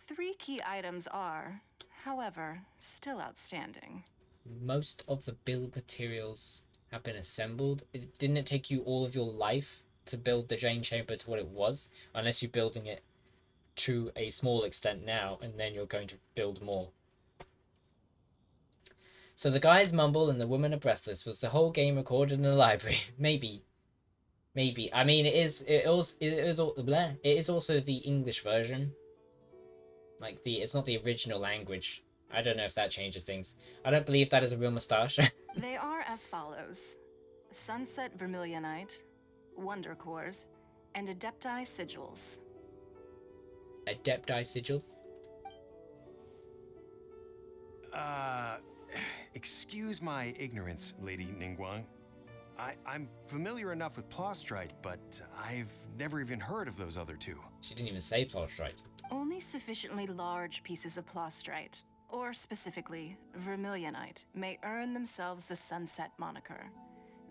3 key items are, however, still outstanding. Most of the build materials have been assembled. Didn't it take you all of your life to build the Jade Chamber to what it was? Unless you're building it to a small extent now, and then you're going to build more. So the guys mumble and the women are breathless. Was the whole game recorded in the library? Maybe. I mean, it is also the English version. Like it's not the original language. I don't know if that changes things. I don't believe that is a real moustache. They are as follows: Sunset Vermilionite, Wonder Cores, and Adepti Sigils. Adepti Sigils? Excuse my ignorance, Lady Ningguang. I'm familiar enough with Plostrite, but I've never even heard of those other 2. She didn't even say Plostrite. Only sufficiently large pieces of Plostrite, or specifically Vermilionite, may earn themselves the Sunset moniker.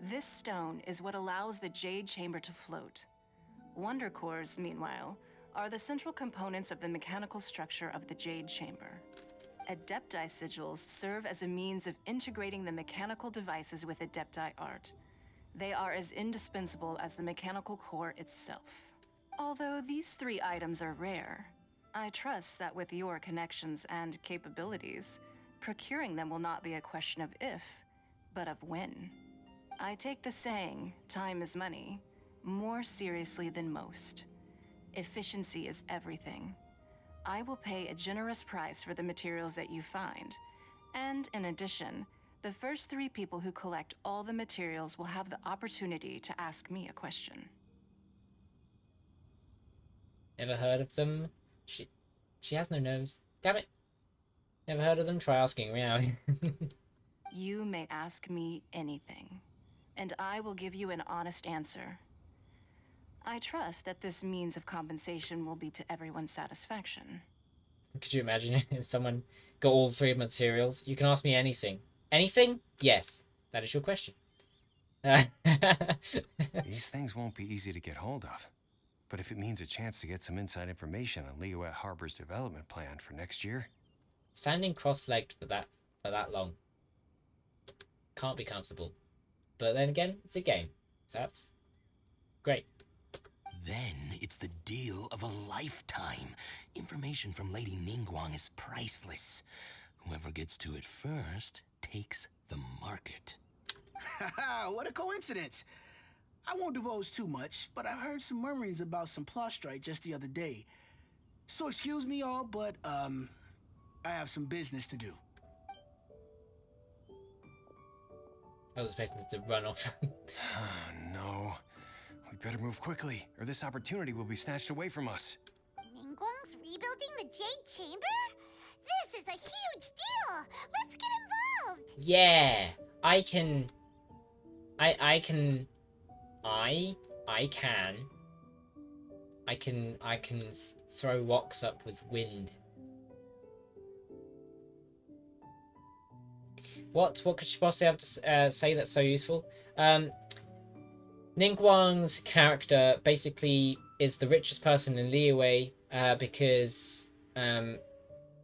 This stone is what allows the Jade Chamber to float. Wonder Cores, meanwhile, are the central components of the mechanical structure of the Jade Chamber. Adepti Sigils serve as a means of integrating the mechanical devices with Adepti art. They are as indispensable as the mechanical core itself. Although these 3 items are rare, I trust that with your connections and capabilities, procuring them will not be a question of if, but of when. I take the saying, time is money, more seriously than most. Efficiency is everything. I will pay a generous price for the materials that you find, and in addition, the first 3 people who collect all the materials will have the opportunity to ask me a question. Never heard of them? She has no nose. Damn it. Never heard of them? Try asking me out. You may ask me anything, and I will give you an honest answer. I trust that this means of compensation will be to everyone's satisfaction. Could you imagine if someone got all 3 materials? You can ask me anything. Anything? Yes. That is your question. These things won't be easy to get hold of. But if it means a chance to get some inside information on Liyue Harbor's development plan for next year... Standing cross-legged for that long can't be comfortable. But then again, it's a game. So that's great. Then it's the deal of a lifetime. Information from Lady Ningguang is priceless. Whoever gets to it first takes the market. Haha, what a coincidence. I won't divulge too much, but I heard some murmurings about some Plostrite just the other day. So excuse me all, but, I have some business to do. I was expecting it to run off. No. We better move quickly, or this opportunity will be snatched away from us. Ningguang's rebuilding the Jade Chamber? This is a huge deal! Let's get involved! Yeah! I can throw rocks up with wind. What could she possibly have to say that's so useful? Ningguang's character basically is the richest person in Liyue because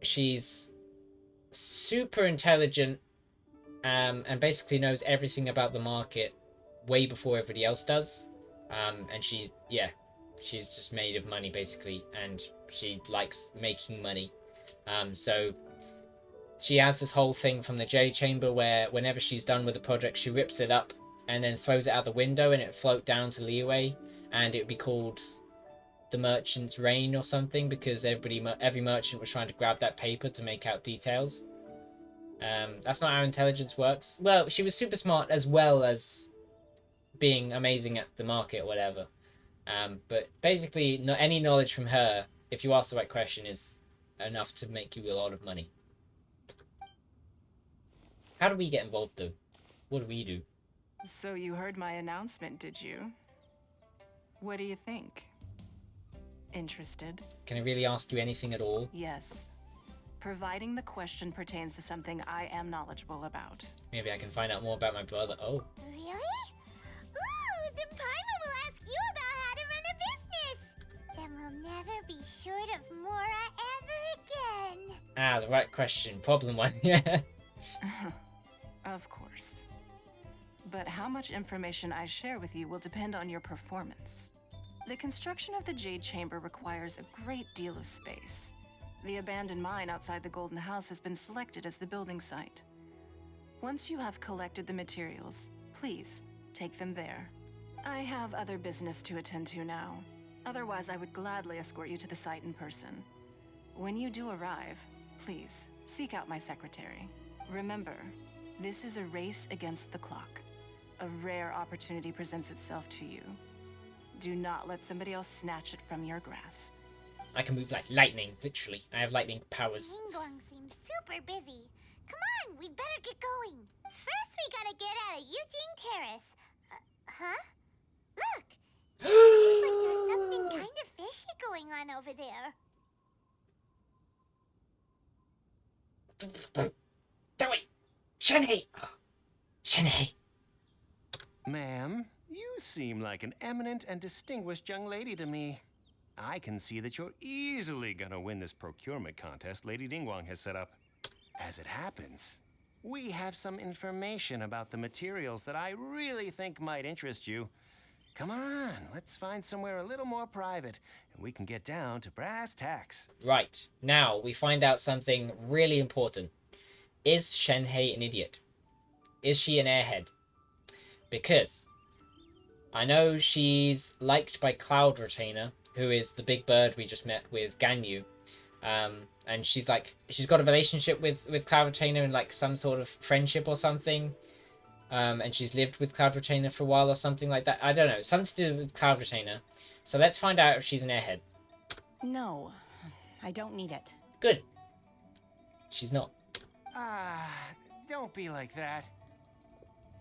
she's super intelligent and basically knows everything about the market way before everybody else does. And she, yeah, she's just made of money basically, and she likes making money. So she has this whole thing from the Jade Chamber where whenever she's done with a project, she rips it up and then throws it out the window, and it float down to Liyue, and it would be called the Merchant's Reign or something, because every merchant was trying to grab that paper to make out details. That's not how intelligence works. Well, she was super smart as well as being amazing at the market or whatever. But basically, any knowledge from her, if you ask the right question, is enough to make you a lot of money. How do we get involved, though? What do we do? So you heard my announcement, did you? What do you think? Interested? Can I really ask you anything at all? Yes. Providing the question pertains to something I am knowledgeable about. Maybe I can find out more about my brother. Oh. Really? Ooh, then Paimon will ask you about how to run a business. Then we'll never be short of Mora ever again. Ah, the right question. Problem one. Yeah. Of course. But how much information I share with you will depend on your performance. The construction of the Jade Chamber requires a great deal of space. The abandoned mine outside the Golden House has been selected as the building site. Once you have collected the materials, please take them there. I have other business to attend to now. Otherwise, I would gladly escort you to the site in person. When you do arrive, please seek out my secretary. Remember, this is a race against the clock. A rare opportunity presents itself to you. Do not let somebody else snatch it from your grasp. I can move like lightning, literally. I have lightning powers. Ningguang seems super busy. Come on, we'd better get going. First, we gotta get out of Eugene Terrace. Huh? Look! Seems like there's something kind of fishy going on over there. That way! Shenhei! Shenhei! Ma'am, you seem like an eminent and distinguished young lady to me. I can see that you're easily gonna win this procurement contest Lady Ningguang has set up. As it happens, we have some information about the materials that I really think might interest you. Come on, let's find somewhere a little more private, and we can get down to brass tacks. Right, now we find out something really important. Is Shenhei an idiot? Is she an airhead? Because I know she's liked by Cloud Retainer, who is the big bird we just met with Ganyu. And she's got a relationship with Cloud Retainer and like some sort of friendship or something. And she's lived with Cloud Retainer for a while or something like that. I don't know, something to do with Cloud Retainer. So let's find out if she's an airhead. No, I don't need it. Good. She's not. Don't be like that.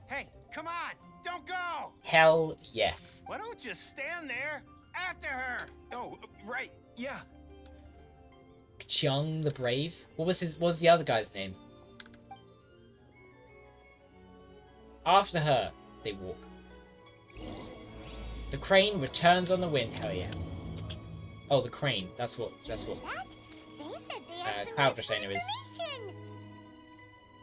Hey, come on, don't go! Hell yes. Why don't you stand there after her? Oh, right, yeah. Qiang the Brave? What was the other guy's name? After her, they walk. The crane returns on the wind. Hell yeah. Oh, the crane. That's what. They said they had some Cloud useful Retainer is.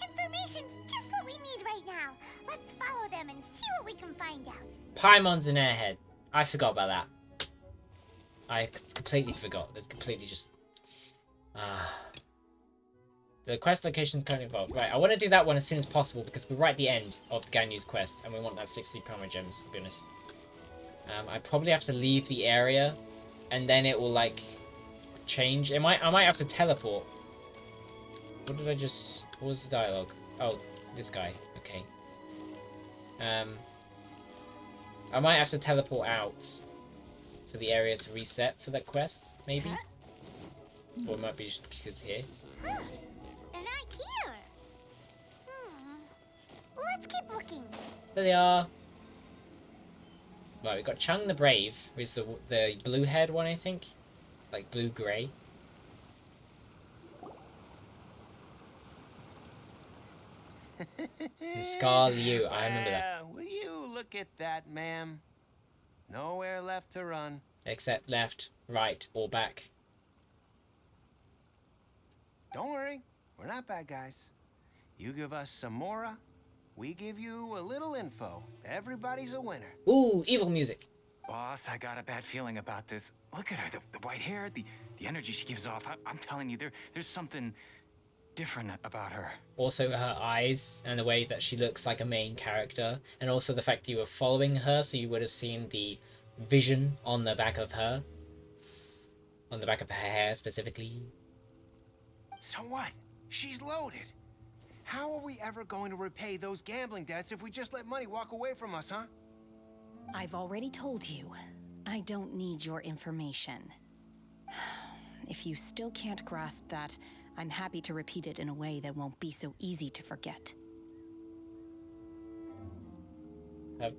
Information's just what we need right now. Let's follow them and see what we can find out. Paimon's an airhead. I forgot about that. I completely forgot. That's completely just. The quest location is currently involved. Right, I want to do that one as soon as possible because we're right at the end of the Ganyu's quest and we want that 60 Primo Gems, to be honest. I probably have to leave the area and then it will, like, change. I might have to teleport. What did I just... What was the dialogue? Oh, this guy. Okay. I might have to teleport out for the area to reset for that quest, maybe? Or it might be just because here. They're not here. Let's keep looking. There they are. Right, we've got Chung the Brave, who's the blue-haired one, I think. Like blue-grey. Scar Liu, I remember that. Will you look at that, ma'am? Nowhere left to run. Except left, right, or back. Don't worry, we're not bad guys. You give us some Mora, we give you a little info. Everybody's a winner. Ooh, evil music. Boss, I got a bad feeling about this. Look at her, the white hair, the energy she gives off. I'm telling you, there's something different about her. Also her eyes and the way that she looks like a main character, and also the fact that you were following her, so you would have seen the vision on the back of her. On the back of her hair, specifically. So what? She's loaded. How are we ever going to repay those gambling debts if we just let money walk away from us, huh? I've already told you, I don't need your information. If you still can't grasp that, I'm happy to repeat it in a way that won't be so easy to forget. Her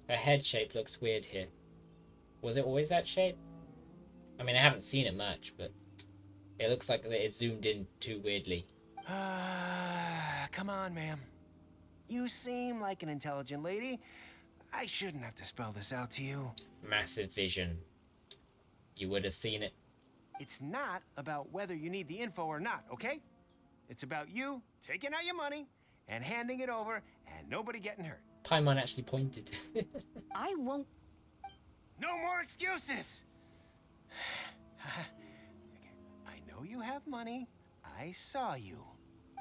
head shape looks weird here. Was it always that shape? I mean, I haven't seen it much, but it looks like it zoomed in too weirdly. Come on, ma'am. You seem like an intelligent lady. I shouldn't have to spell this out to you. Massive vision. You would have seen it. It's not about whether you need the info or not, okay? It's about you taking out your money and handing it over and nobody getting hurt. Paimon actually pointed. I won't... No more excuses! I know you have money. I saw you.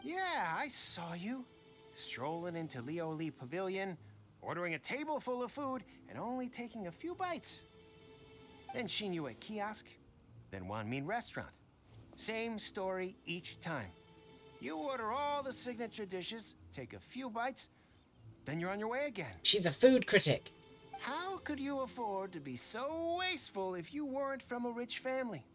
Yeah, I saw you. Strolling into Leo Lee Pavilion, ordering a table full of food, and only taking a few bites. Then Shinyu at kiosk, then Wanmin restaurant. Same story each time. You order all the signature dishes, take a few bites, then you're on your way again. She's a food critic. How could you afford to be so wasteful if you weren't from a rich family?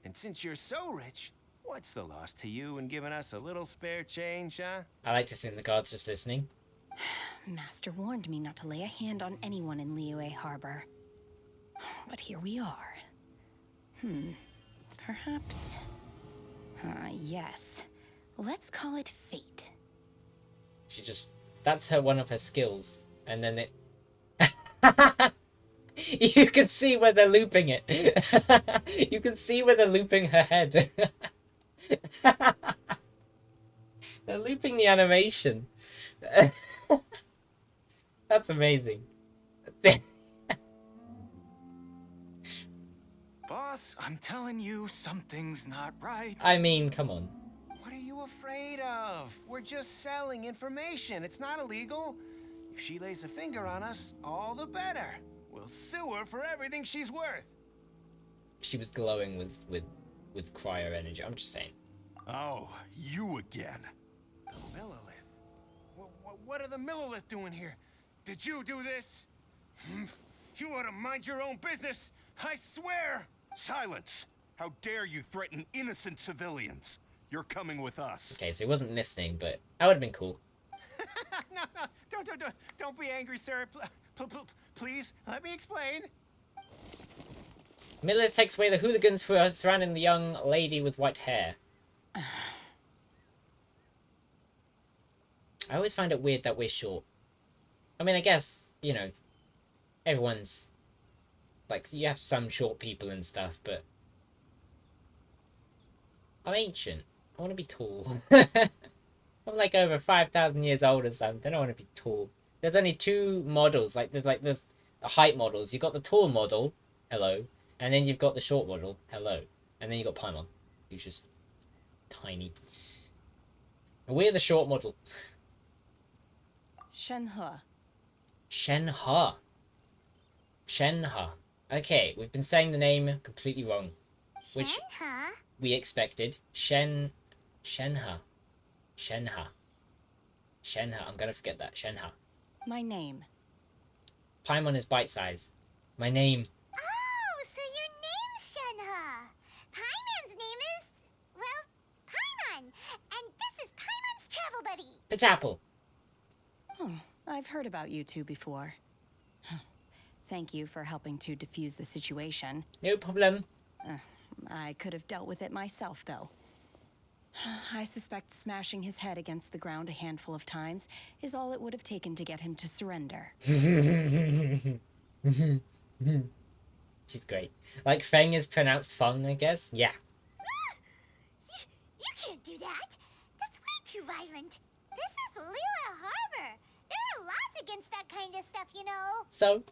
And since you're so rich, what's the loss to you in giving us a little spare change, huh? I like to think the guard's just listening. Master warned me not to lay a hand on anyone in Liyue Harbor. But here we are. Perhaps... yes. Let's call it fate. She just... That's one of her skills. And then it... You can see where they're looping it. You can see where they're looping her head. They're looping the animation. That's amazing. Boss, I'm telling you, something's not right. I mean, come on. What are you afraid of? We're just selling information. It's not illegal. If she lays a finger on us, all the better. We'll sue her for everything she's worth. She was glowing with cryo energy. I'm just saying. Oh, you again. The Millilith. What are the Millilith doing here? Did you do this? You ought to mind your own business. I swear. Silence! How dare you threaten innocent civilians? You're coming with us. Okay, so he wasn't listening, but that would have been cool. No, don't be angry, sir. Please, let me explain. Miller takes away the hooligans who are surrounding the young lady with white hair. I always find it weird that we're short. I mean, I guess, you know, everyone's... Like, you have some short people and stuff, but... I'm ancient. I want to be tall. I'm like over 5,000 years old or something. I don't want to be tall. There's only two models. There's the height models. You've got the tall model, hello, and then you've got the short model, hello, and then you've got Paimon, who's just tiny. And we're the short model. Shenhe. Shenhe. Shenhe. Okay, we've been saying the name completely wrong, which we expected. Shenhe. Shenhe. I'm gonna forget that. Shenhe. My name. Paimon is bite size. My name. Oh, so your name's Shenhe. Paimon's name is, well, Paimon. And this is Paimon's travel buddy. Petapple. Oh, I've heard about you two before. Thank you for helping to defuse the situation. No problem. I could have dealt with it myself, though. I suspect smashing his head against the ground a handful of times is all it would have taken to get him to surrender. She's great. Like Feng is pronounced Feng, I guess? Yeah. You can't do that. That's way too violent. This is Liyue Harbor. There are laws against that kind of stuff, you know. So?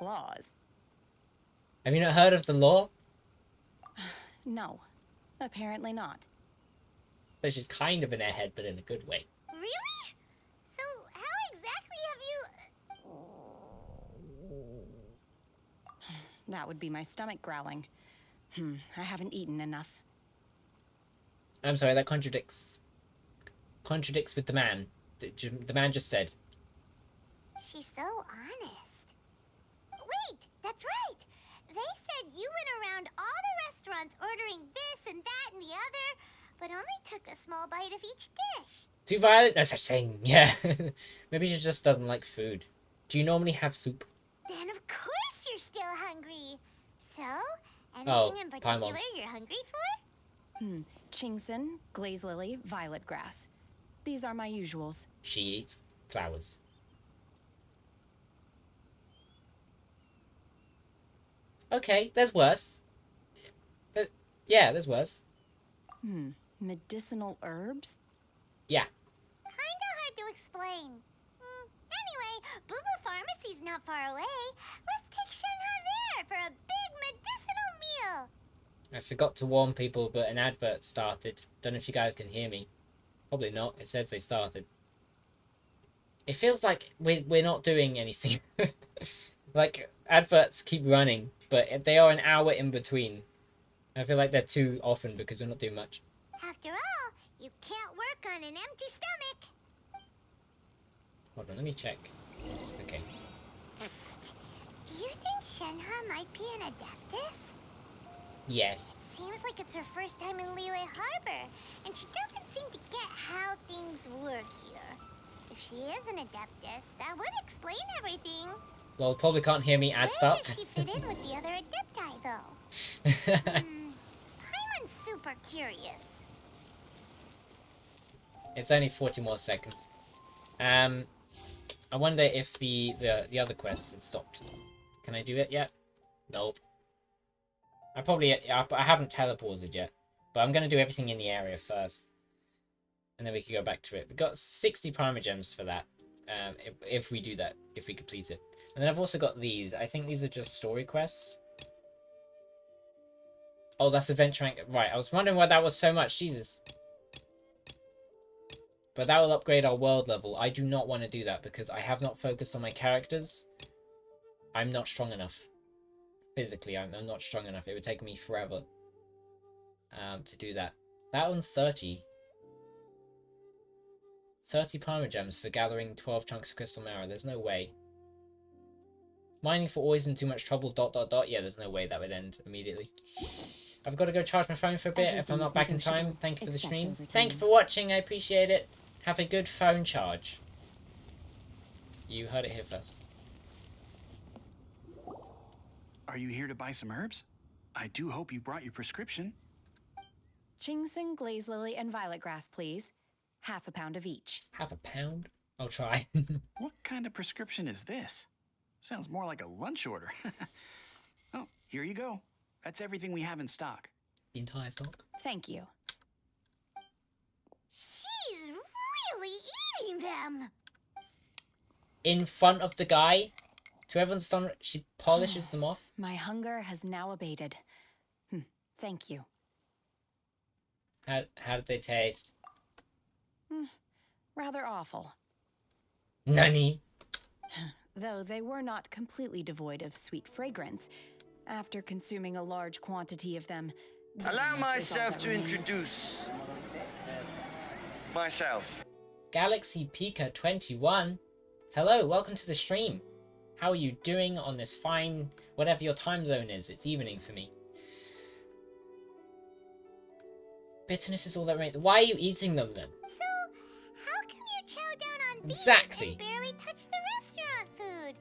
laws. Have you not heard of the law? No, apparently not. So she's kind of an airhead, but in a good way. Really? So, how exactly have you... That would be my stomach growling. I haven't eaten enough. I'm sorry, that contradicts with the man. The man just said. She's so honest. Wait, that's right! They said you went around all the restaurants ordering this and that and the other, but only took a small bite of each dish. Too violent? No such thing. Yeah. Maybe she just doesn't like food. Do you normally have soup? Then of course you're still hungry. So, anything in particular you're hungry for? Chingson, glaze lily, violet grass. These are my usuals. She eats flowers. Okay, there's worse. Yeah, there's worse. Medicinal herbs? Yeah. Kinda hard to explain. Anyway, Boo Boo Pharmacy's not far away. Let's take Shenhe there for a big medicinal meal. I forgot to warn people, but an advert started. Don't know if you guys can hear me. Probably not. It says they started. It feels like we're not doing anything. Like, adverts keep running, but they are an hour in between. I feel like they're too often because we're not doing much. After all, you can't work on an empty stomach. Hold on, let me check. Okay. Do you think Shenhe might be an adeptus? Yes. Seems like it's her first time in Liyue Harbor, and she doesn't seem to get how things work here. If she is an adeptus, that would explain everything. Well, probably can't hear me. Ad starts. Where does she fit in with the other adepti, though? I'm super curious. It's only 40 more seconds. I wonder if the other quest has stopped. Can I do it yet? Nope. I haven't teleported yet, but I'm gonna do everything in the area first, and then we can go back to it. We got 60 Primogems for that. If we do that, if we complete it, and then I've also got these. I think these are just story quests. Oh, that's adventure rank. Right, I was wondering why that was so much. Jesus. But that will upgrade our world level. I do not want to do that because I have not focused on my characters. I'm not strong enough. Physically, I'm not strong enough. It would take me forever to do that. That one's 30. 30 Primogems for gathering 12 chunks of crystal marrow. There's no way. Mining for always in too much trouble, ... Yeah, there's no way that would end immediately. I've got to go charge my phone for a bit if I'm not back in time. Thank you for the stream. Thank you for watching. I appreciate it. Have a good phone charge. You heard it here first. Are you here to buy some herbs? I do hope you brought your prescription. Chingson, glaze lily, and violet grass, please. Half a pound of each. Half a pound? I'll try. What kind of prescription is this? Sounds more like a lunch order. Oh, here you go. That's everything we have in stock. The entire stock? Thank you. She's really eating them. In front of the guy? To everyone's stomach, she polishes them off. My hunger has now abated. Thank you. How did they taste? Rather awful. Nani? Though they were not completely devoid of sweet fragrance. After consuming a large quantity of them, allow myself to introduce myself. Galaxy Pika 21. Hello, welcome to the stream. How are you doing on this fine, whatever your time zone is? It's evening for me. Bitterness is all that remains. Why are you eating them then? So, how come you chow down on beans Exactly. and barely touch the restaurant food?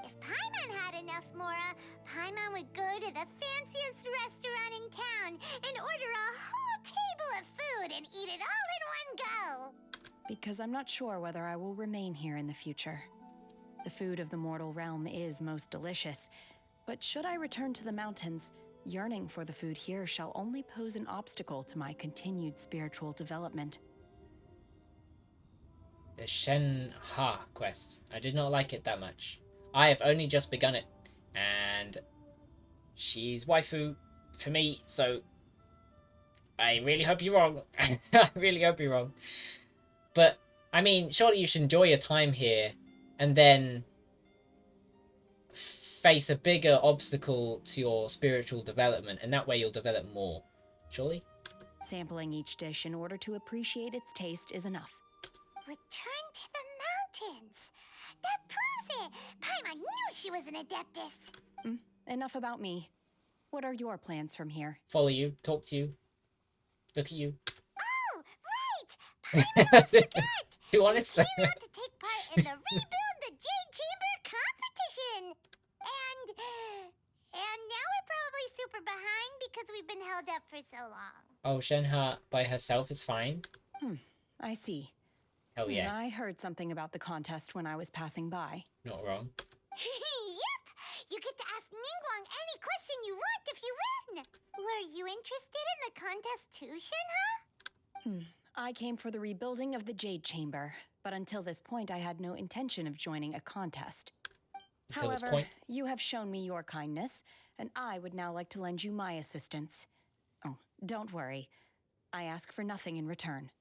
If Paimon had enough mora, Paimon would go to the fanciest restaurant in town and order a whole table of food and eat it all in one go. Because I'm not sure whether I will remain here in the future. The food of the mortal realm is most delicious, but should I return to the mountains, yearning for the food here shall only pose an obstacle to my continued spiritual development. The Shenhe quest. I did not like it that much. I have only just begun it. and she's waifu for me, so I really hope you're wrong. I really hope you're wrong. But, I mean, surely you should enjoy your time here, and then face a bigger obstacle to your spiritual development, and that way you'll develop more. Surely? Sampling each dish in order to appreciate its taste is enough. Return to the mountains. That proves it. Paimon knew she was an adeptus. Enough about me. What are your plans from here? Follow you, talk to you, look at you. Oh, right! Paimon almost forgot! Be honest. We came out to take part in the Rebuild the Jade Chamber competition! And now we're probably super behind because we've been held up for so long. Oh, Shenhe by herself is fine? I see. Hell yeah. I heard something about the contest when I was passing by. Not wrong. Yep! You get to ask Ningguang any question you want if you win! Were you interested in the contest too, Shenhe? I came for the rebuilding of the Jade Chamber, but until this point I had no intention of joining a contest. Until this However, point? you have shown me your kindness, and I would now like to lend you my assistance. Oh, don't worry. I ask for nothing in return.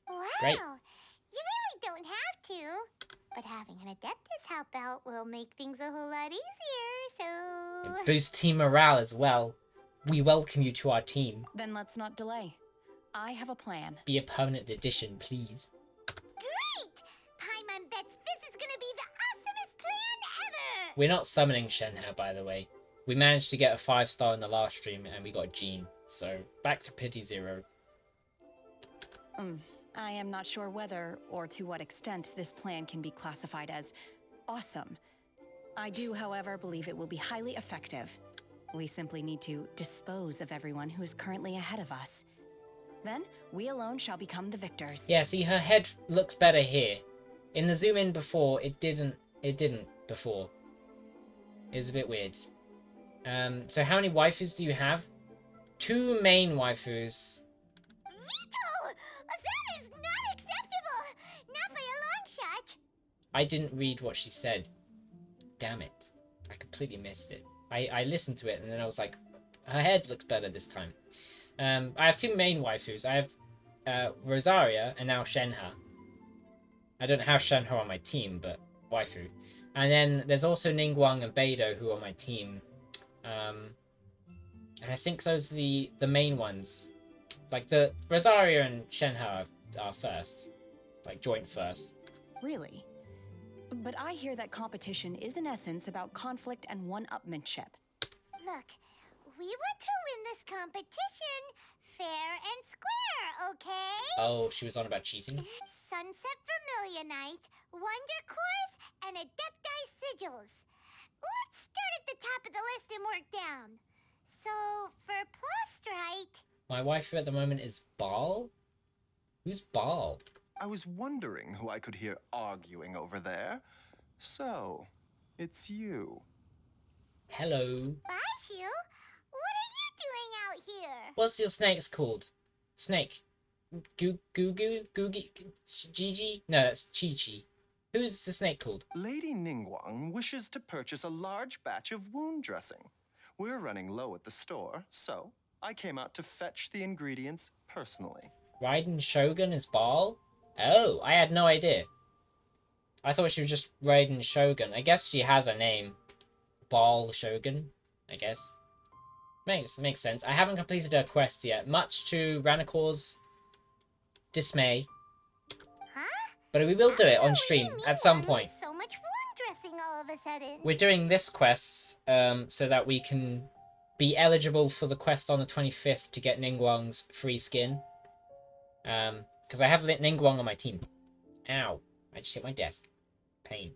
Wow! Great. You really don't have to. But having an adeptus help out will make things a whole lot easier, so... It boosts team morale as well. We welcome you to our team. Then let's not delay. I have a plan. Be a permanent addition, please. Great! Paimon bets this is gonna be the awesomest plan ever! We're not summoning Shenhe, by the way. We managed to get a 5-star in the last stream, and we got Jean. So, back to Pity Zero. I am not sure whether or to what extent this plan can be classified as awesome. I do, however, believe it will be highly effective. We simply need to dispose of everyone who is currently ahead of us. Then, we alone shall become the victors. Yeah, see, her head looks better here. In the zoom in before, it didn't before. It was a bit weird. So how many waifus do you have? 2 main waifus. Vito! That is not acceptable! Not by a long shot! I didn't read what she said. Damn it. I completely missed it. I listened to it and then I was like, her head looks better this time. I have 2 main waifus. I have Rosaria and now Shenhe. I don't have Shenhe on my team, but waifu. And then there's also Ningguang and Beidou who are on my team. And I think those are the main ones. Like the Rosaria and Shenhe are first. Like joint first. Really? But I hear that competition is in essence about conflict and one-upmanship. Look, we want to win this competition fair and square, okay? Oh, she was on about cheating? Sunset Vermilionite, Wonder Cores, and Adepti Sigils. Let's start at the top of the list and work down. So, for Plustrite... My waifu at the moment is Baal? Who's Baal? I was wondering who I could hear arguing over there. So, it's you. Hello. Baishu, what are you doing out here? What's your snake's called? Snake. Googie? Gigi? No, that's Chi-Chi. Who's the snake called? Lady Ningguang wishes to purchase a large batch of wound dressing. We're running low at the store, so I came out to fetch the ingredients personally. Raiden Shogun is Baal? Oh, I had no idea. I thought she was just Raiden Shogun. I guess she has a name. Baal Shogun, I guess. Makes sense. I haven't completed her quest yet, much to Ranikor's dismay. Huh? But we will do it on stream at some point. So much wound dressing all of a sudden. We're doing this quest so that we can be eligible for the quest on the 25th to get Ningguang's free skin. Because I have Ningguang on my team. Ow. I just hit my desk. Pain.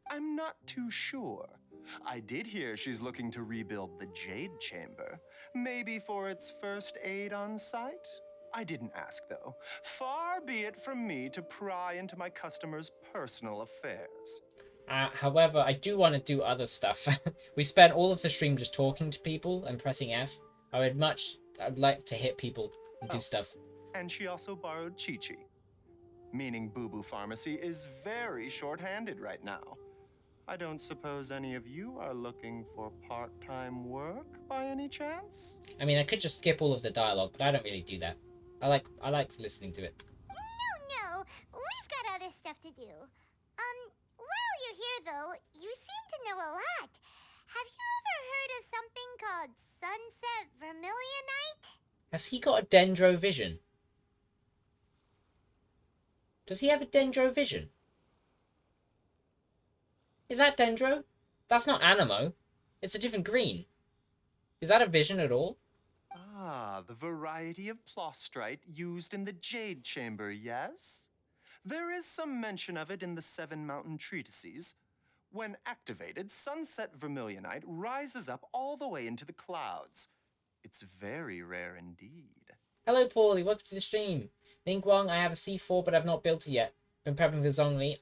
I'm not too sure. I did hear she's looking to rebuild the Jade Chamber. Maybe for its first aid on site? I didn't ask, though. Far be it from me to pry into my customers' personal affairs. However, I do want to do other stuff. We spent all of the stream just talking to people and pressing F. I'd like to hit people and do stuff. And she also borrowed Chi-Chi. Meaning Boo Boo Pharmacy is very short-handed right now. I don't suppose any of you are looking for part-time work by any chance? I mean, I could just skip all of the dialogue, but I don't really do that. I like listening to it. No, we've got other stuff to do. While you're here though, you seem to know a lot. Have you ever heard of something called Sunset Vermilionite? Has he got a dendro vision? Does he have a dendro vision? Is that dendro? That's not Animo. It's a different green. Is that a vision at all? Ah, the variety of plostrite used in the Jade Chamber, yes? There is some mention of it in the Seven Mountain Treatises. When activated, Sunset Vermilionite rises up all the way into the clouds. It's very rare indeed. Hello, Paulie. Welcome to the stream. Ningguang, I have a C4, but I've not built it yet. Been prepping for Zhongli.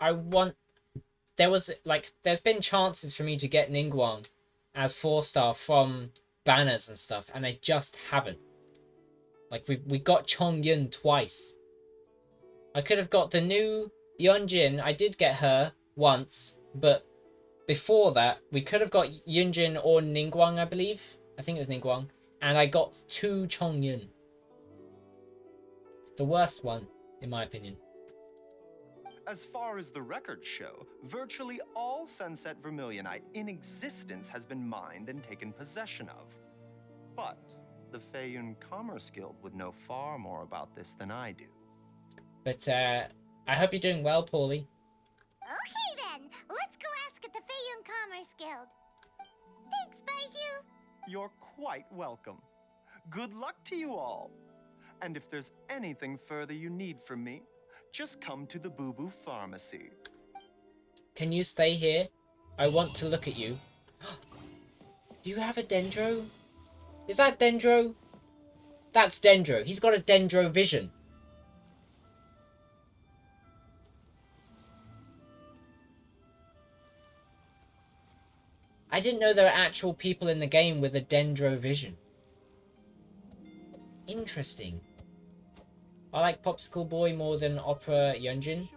There's been chances for me to get Ningguang as 4-star from banners and stuff, and I just haven't. Like, we got Chongyun twice. I could have got the new Yunjin. I did get her once, but before that, we could have got Yunjin or Ningguang, I believe. I think it was Ningguang. And I got 2 Chongyun. The worst one, in my opinion. As far as the records show, virtually all Sunset Vermilionite in existence has been mined and taken possession of. But the Feiyun Commerce Guild would know far more about this than I do. But, I hope you're doing well, Paulie. Okay then, let's go ask at the Feiyun Commerce Guild. Thanks, Baiju. You're quite welcome. Good luck to you all. And if there's anything further you need from me, just come to the Boo Boo Pharmacy. Can you stay here? I want to look at you. Do you have a dendro? Is that dendro? That's dendro. He's got a dendro vision. I didn't know there were actual people in the game with a dendro vision. Interesting. I like Popsicle Boy more than Opera Yunjin.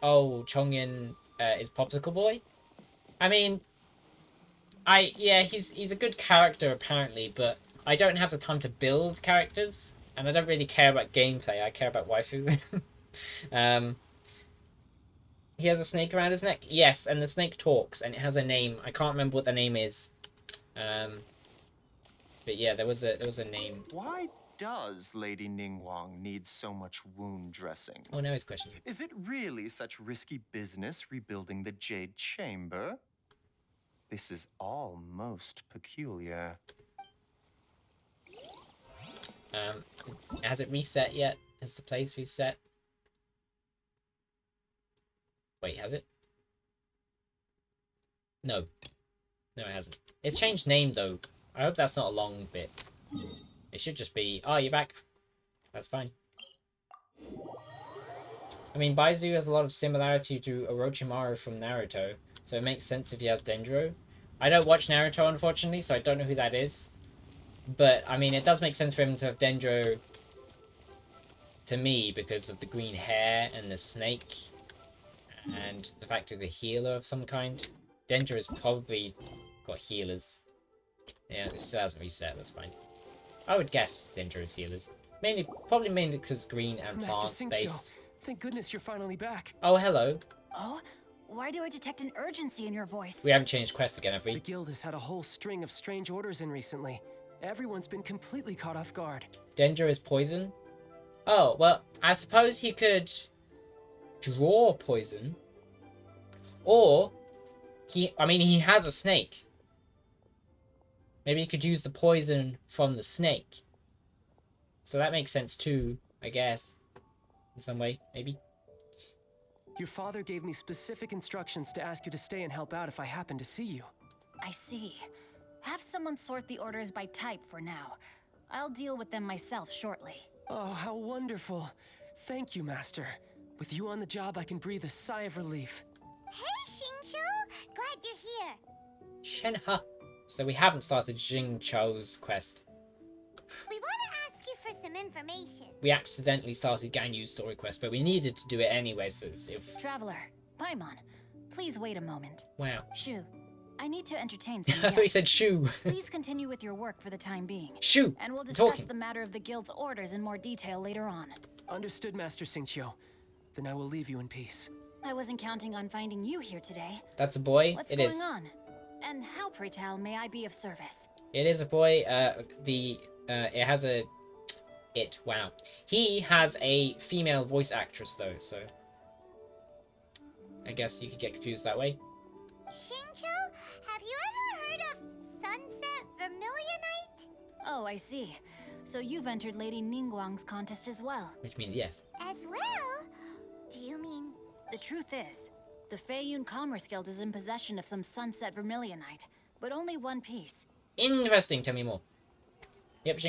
Oh, Chongyun is Popsicle Boy? I mean, he's a good character apparently, but I don't have the time to build characters, and I don't really care about gameplay. I care about waifu. He has a snake around his neck? Yes, and the snake talks, and it has a name. I can't remember what the name is. But yeah, there was a name. Why does Lady Ningguang need so much wound dressing? Oh, now he's questioning. Is it really such risky business rebuilding the Jade Chamber? This is all most peculiar. Has it reset yet? Has the place reset? Wait, has it? No. No, it hasn't. It's changed name, though. I hope that's not a long bit. It should just be, oh, you're back. That's fine. I mean, Baizu has a lot of similarity to Orochimaru from Naruto, so it makes sense if he has Dendro. I don't watch Naruto, unfortunately, so I don't know who that is. But, I mean, it does make sense for him to have Dendro to me because of the green hair and the snake. And the fact he's a healer of some kind. Dendro has probably got healers. Yeah, it still hasn't reset, that's fine. I would guess Dendro is healers. Probably mainly because green and plant-based. Thank goodness you're finally back. Oh, hello. Oh? Why do I detect an urgency in your voice? We haven't changed quest again, have we? The guild has had a whole string of strange orders in recently. Everyone's been completely caught off guard. Dendro is poison? Oh, well, I suppose he could draw poison. Or, he has a snake. Maybe he could use the poison from the snake. So that makes sense too, I guess. In some way, maybe. Your father gave me specific instructions to ask you to stay and help out if I happen to see you. I see. Have someone sort the orders by type for now. I'll deal with them myself shortly. Oh, how wonderful. Thank you, Master. With you on the job, I can breathe a sigh of relief. Hey, Xingqiu! Glad you're here. Shenhe. So we haven't started Xingqiu's quest. We want to ask you for some information. We accidentally started Ganyu's story quest, but we needed to do it anyway, so if... Traveler, Paimon, Please wait a moment. Wow. Shoo, I need to entertain I some thought you guests. said shoo. Please continue with your work for the time being. Shoo, And we'll I'm discuss talking. the matter of the guild's orders in more detail later on. Understood, Master Xingqiu. Then I will leave you in peace. I wasn't counting on finding you here today. That's a boy. What's It going is. on? And how, pray tell, may I be of service? It is a boy. It has a. Wow. He has a female voice actress though, so. I guess you could get confused that way. Xingqiu, have you ever heard of Sunset Vermilionite? Oh, I see. So you've entered Lady Ningguang's contest as well. Which means yes. As well? Do you mean... The truth is, the Feiyun Commerce Guild is in possession of some Sunset Vermilionite, but only one piece. Interesting. Tell me more. Yep,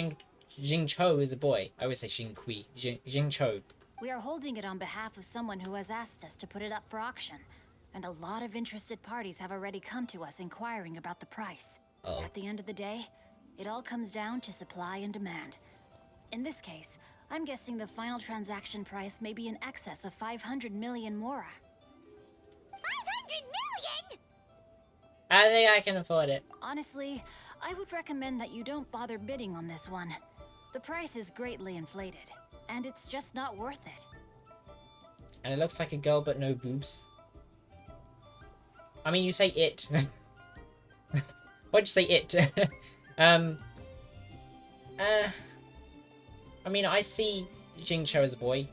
Jingcho is a boy. I always say Xingqi. Jingcho. We are holding it on behalf of someone who has asked us to put it up for auction, and a lot of interested parties have already come to us inquiring about the price. Oh. At the end of the day, it all comes down to supply and demand. In this case, I'm guessing the final transaction price may be in excess of 500 million mora. 500 million?! I think I can afford it. Honestly, I would recommend that you don't bother bidding on this one. The price is greatly inflated, and it's just not worth it. And it looks like a girl, but no boobs. I mean, you say it. Why'd you say it? I mean, I see Jingcho as a boy.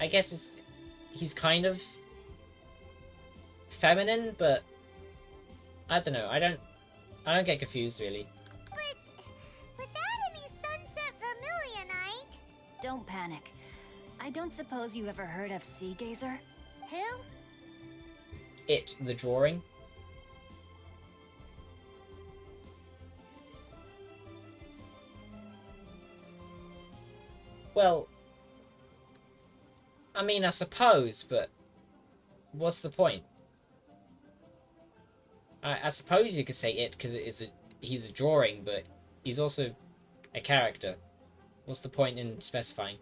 I guess he's kind of feminine, but I don't know. I don't get confused really. But without any Sunset Vermilionite... Don't panic. I don't suppose you ever heard of Sea Gazer? Who? It, the drawing. Well, I mean, I suppose, but what's the point? I suppose you could say it because he's a drawing, but he's also a character. What's the point in specifying?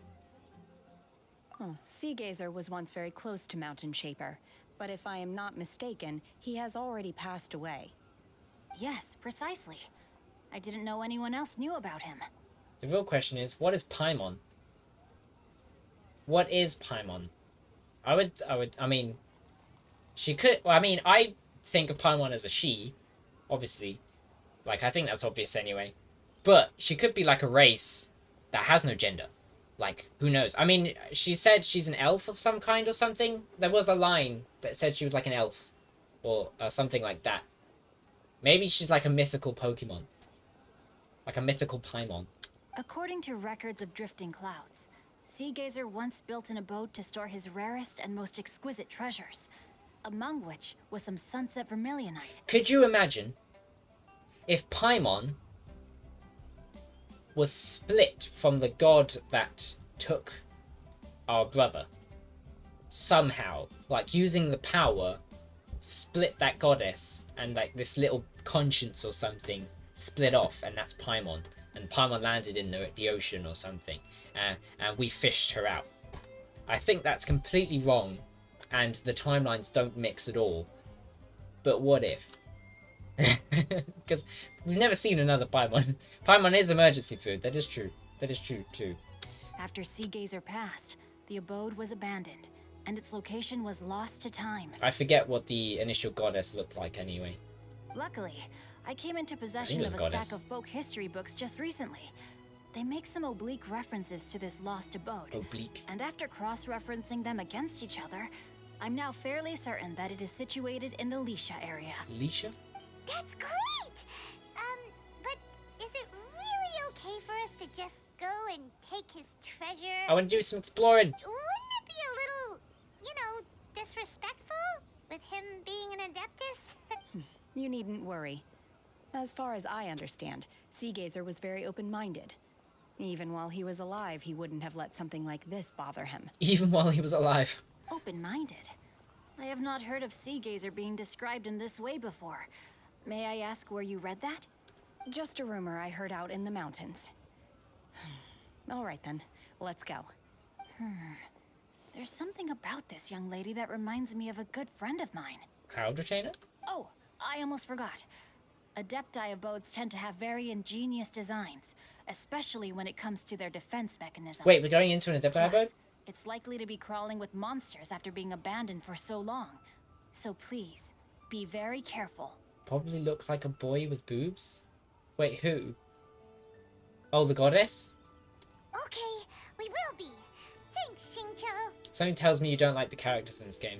Oh, Sea Gazer was once very close to Mountain Shaper, but if I am not mistaken, he has already passed away. Yes, precisely. I didn't know anyone else knew about him. The real question is, what is Paimon? What is Paimon? I mean, she could, well, I mean, I think of Paimon as a she, obviously. Like, I think that's obvious anyway. But she could be like a race that has no gender. Like, who knows? I mean, she said she's an elf of some kind or something. There was a line that said she was like an elf. Or something like that. Maybe she's like a mythical Pokemon. Like a mythical Paimon. According to records of drifting clouds, Sea Gazer once built an abode to store his rarest and most exquisite treasures, among which was some Sunset Vermilionite. Could you imagine if Paimon was split from the god that took our brother? Somehow, like using the power, split that goddess, and like this little conscience or something split off, and that's Paimon. And Paimon landed in the ocean or something, and we fished her out. I think that's completely wrong, and the timelines don't mix at all. But what if? Because we've never seen another Paimon. Paimon is emergency food. That is true. That is true too. After Sea Gazer passed, the abode was abandoned, and its location was lost to time. I forget what the initial goddess looked like anyway. Luckily, I came into possession of a goddess. stack of folk history books just recently. They make some oblique references to this lost abode. Oblique? And after cross-referencing them against each other, I'm now fairly certain that it is situated in the Lisha area. Lisha? That's great! But is it really okay for us to just go and take his treasure? I want to do some exploring. Wouldn't it be a little, you know, disrespectful with him being an Adeptus? You needn't worry. As far as I understand, Sea Gazer was very open-minded. Even while he was alive, he wouldn't have let something like this bother him. Even while he was alive. Open-minded? I have not heard of Sea Gazer being described in this way before. May I ask where you read that? Just a rumor I heard out in the mountains. All right then, let's go. There's something about this young lady that reminds me of a good friend of mine. Cloud Retainer? Oh, I almost forgot. Adepti abodes tend to have very ingenious designs, especially when it comes to their defense mechanisms. Wait, we're going into an Adepti Plus, abode? it's likely to be crawling with monsters after being abandoned for so long. So please, be very careful. Probably look like a boy with boobs. Wait, who? Oh, the goddess? Okay, we will be. Thanks, Xingqiu. Something tells me you don't like the characters in this game.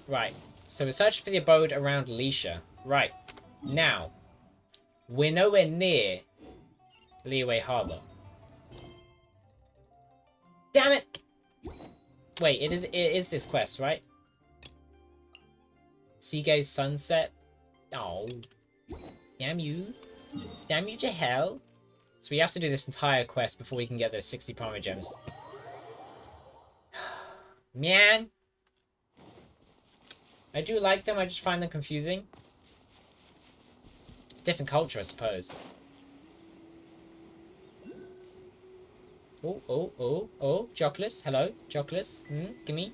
Right, so we're searching for the abode around Leisha. Right, now, we're nowhere near Liyue Harbor. Damn it! Wait, it is this quest, right? Seagaze Sunset. Oh, damn you. Damn you to hell. So we have to do this entire quest before we can get those 60 Parma gems. Man. I do like them, I just find them confusing. Different culture, I suppose. Oh, oh, oh, oh, Joculus, hello, Joculus, gimme.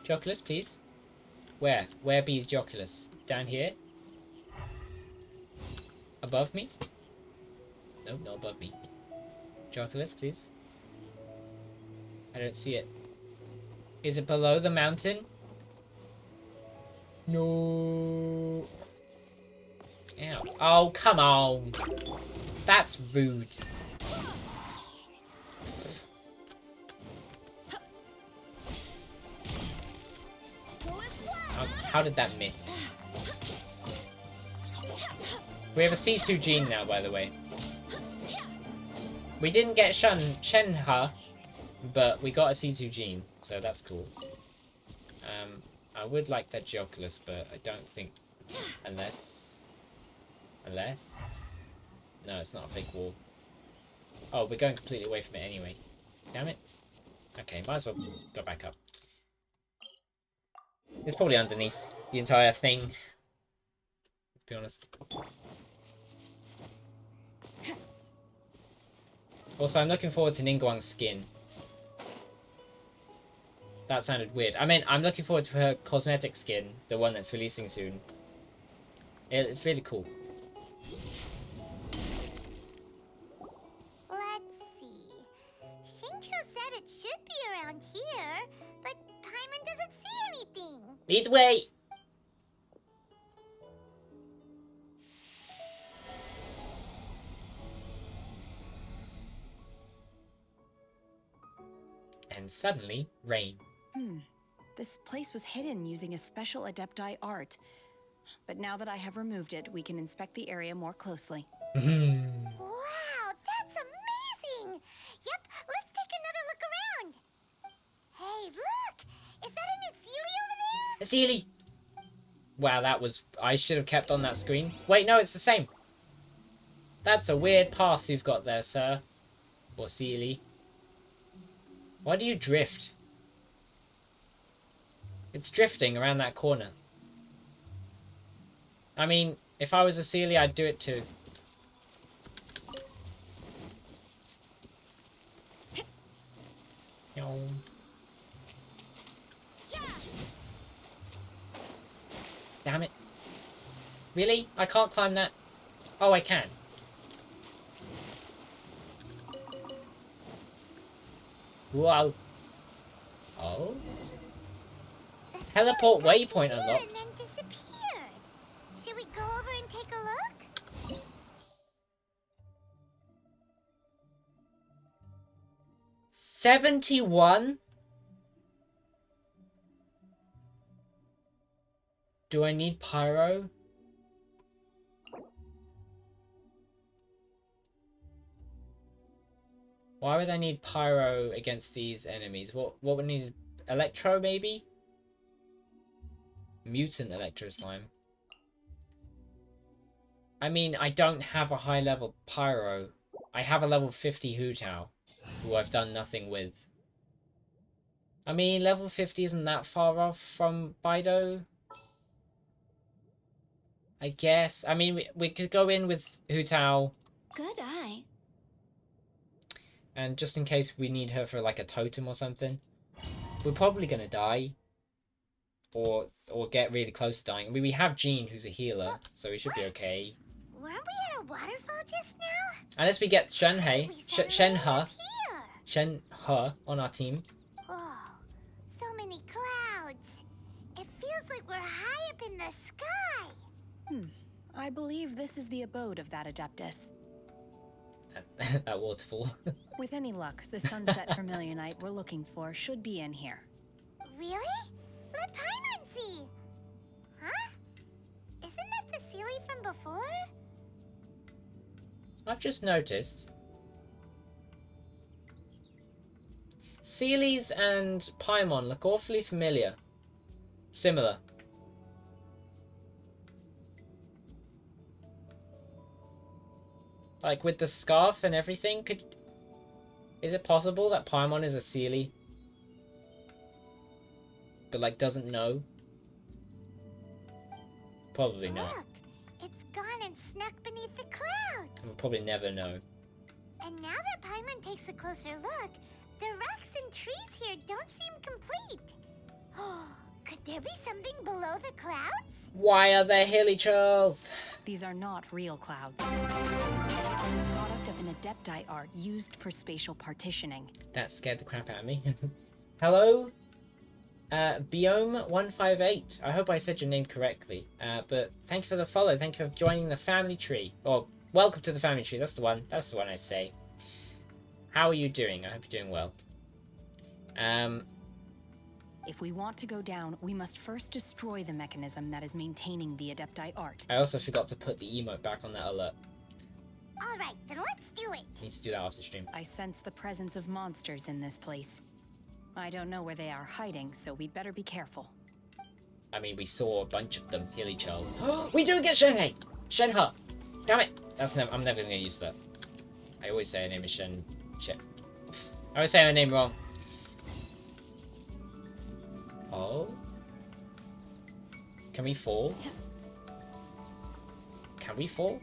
Joculus, please. Where? Where be Joculus? Down here? Above me? Nope, not above me. Joculus, please. I don't see it. Is it below the mountain? No. Ow. Oh, come on. That's rude. How did that miss? We have a C2 gene now, by the way. We didn't get Shenhe, but we got a C2 gene, so that's cool. I would like that Joculus, but I don't think... Unless... No, it's not a fake wall. Oh, we're going completely away from it anyway. Damn it. Okay, might as well go back up. It's probably underneath the entire thing. Let's be honest. Also, I'm looking forward to Ningguang's skin. That sounded weird. I mean, I'm looking forward to her cosmetic skin, the one that's releasing soon. It's really cool. Let's see. Xingqiu said it should be around here, but Paimon doesn't see anything. Lead the way! And suddenly, rain. This place was hidden using a special Adepti art. But now that I have removed it, we can inspect the area more closely. Wow, that's amazing! Yep, let's take another look around. Hey, look! Is that a new Sealy over there? A Sealy! Wow, that was... I should have kept on that screen. Wait, no, it's the same. That's a weird path you've got there, sir. Or Sealy. Why do you drift? It's drifting around that corner. I mean, if I was a Sealy, I'd do it too. Damn it. Really? I can't climb that? Oh, I can. Whoa. Oh. Teleport waypoint unlocked. And then disappeared. Should we go over and take a look? 71? Do I need pyro? Why would I need pyro against these enemies? What would need? Electro maybe? Mutant electro slime. I mean, I don't have a high level pyro. I have a level 50 Hu Tao, who I've done nothing with. I mean, level 50 isn't that far off from Bido. I guess. I mean, we could go in with Hu Tao. Good eye. and just in case we need her for like a totem or something. We're probably gonna die, or get really close to dying. I mean, we have Jean, who's a healer, so we should be okay. Weren't we at a waterfall just now? Unless we get Shenhe on our team. Oh, so many clouds. It feels like we're high up in the sky. I believe this is the abode of that Adeptus. That waterfall. With any luck, the sunset Vermilionite we're looking for should be in here. Really? Let Paimon see. Huh? Isn't that the Sealy from before? I've just noticed Sealy's and Paimon look awfully familiar. Similar. Like with the scarf and everything, is it possible that Paimon is a Sealy? But like doesn't know? Probably not. Look, it's gone and snuck beneath the clouds. We'll probably never know. And now that Paimon takes a closer look, the rocks and trees here don't seem complete. Oh, could there be something below the clouds? Why are there hilly churls? These are not real clouds. They're the product of an Adepti art used for spatial partitioning. That scared the crap out of me. Hello? Biome158. I hope I said your name correctly. But thank you for the follow. Thank you for joining the family tree. Or, welcome to the family tree. That's the one. That's the one I say. How are you doing? I hope you're doing well. If we want to go down, we must first destroy the mechanism that is maintaining the Adepti art. I also forgot to put the emote back on that alert. Alright, then let's do it. Need to do that after stream. I sense the presence of monsters in this place. I don't know where they are hiding, so we'd better be careful. I mean, we saw a bunch of them, hilly churls. We do get Shenhe! Shenhe! Damn it! I'm never gonna use that. I always say her name is Shit. I always say her name wrong. Oh? Can we fall? Can we fall?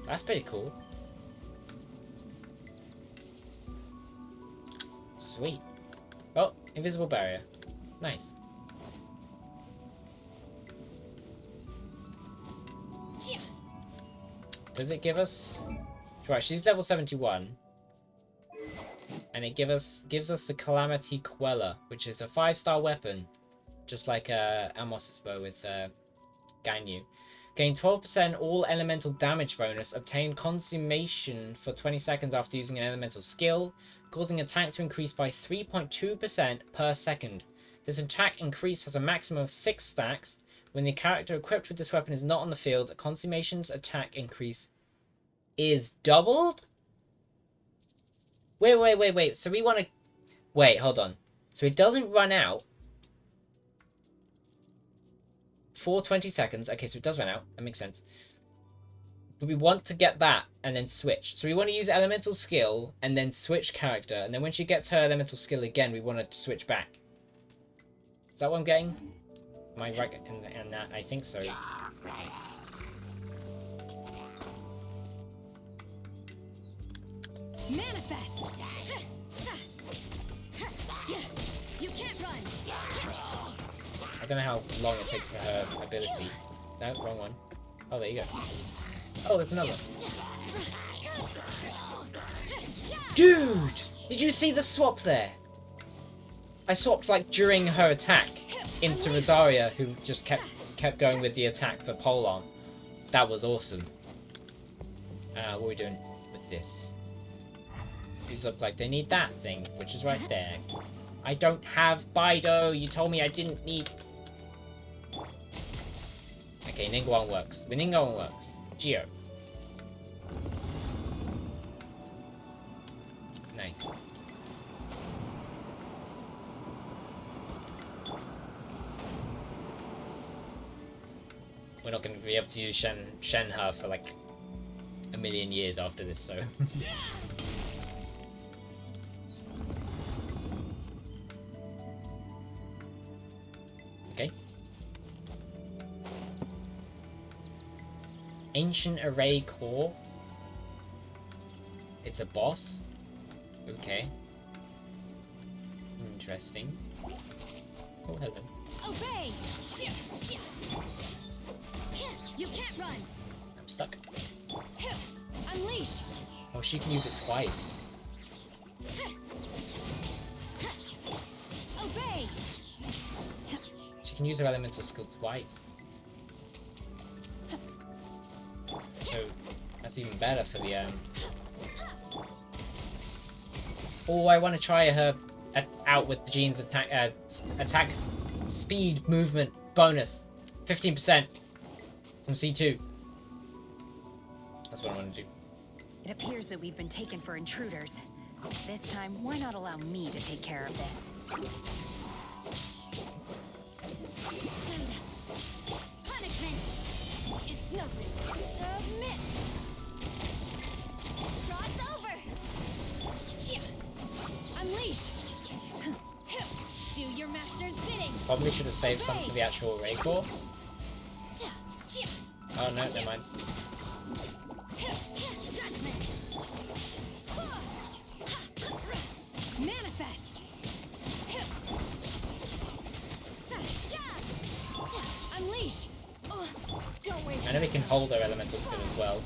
That's pretty cool. Sweet. Oh, invisible barrier. Nice. Does it give us... Right, she's level 71. And it gives us the Calamity Queller, which is a 5-star weapon. Just like Amos's bow with Ganyu. Gain 12% all elemental damage bonus. Obtain consummation for 20 seconds after using an elemental skill, causing attack to increase by 3.2% per second. This attack increase has a maximum of 6 stacks. When the character equipped with this weapon is not on the field, consummation's attack increase is doubled? Wait. So we want to... Wait, hold on. So it doesn't run out for 20 seconds. Okay, so it does run out. That makes sense. But we want to get that and then switch. So we want to use elemental skill and then switch character. And then when she gets her elemental skill again, we want to switch back. Is that what I'm getting? Am I right in that? I think so. Manifest! You can't run! I don't know how long it takes for her ability. No, wrong one. Oh, there you go. Oh, there's another. Dude! Did you see the swap there? I swapped like during her attack into Rosaria, who just kept going with the attack for Polearm. That was awesome. What are we doing with this? These look like they need that thing, which is right there. I don't have Bido. You told me I didn't need... Okay, Ningguang works. The Ningguang works. Geo. Nice. We're not going to be able to use Shenhe for like a million years after this, so... Okay. Ancient Array Core. It's a boss. Okay. Interesting. Oh, hello. Obey! You can't run! I'm stuck. Unleash! Oh, she can use it twice. Obey! She can use her elemental skill twice. So, that's even better for the, Oh, I want to try her out with the Jean's attack, attack speed movement bonus. 15% from C2. That's what I want to do. It appears that we've been taken for intruders. This time, why not allow me to take care of this? Punishment! It's nothing. Submit! Cross over! Unleash! Do your master's bidding! Probably should have saved some for the actual Array Core. Oh no, never mind. Manifest! Unleash! Don't waste. I know we can hold our elemental skill as well.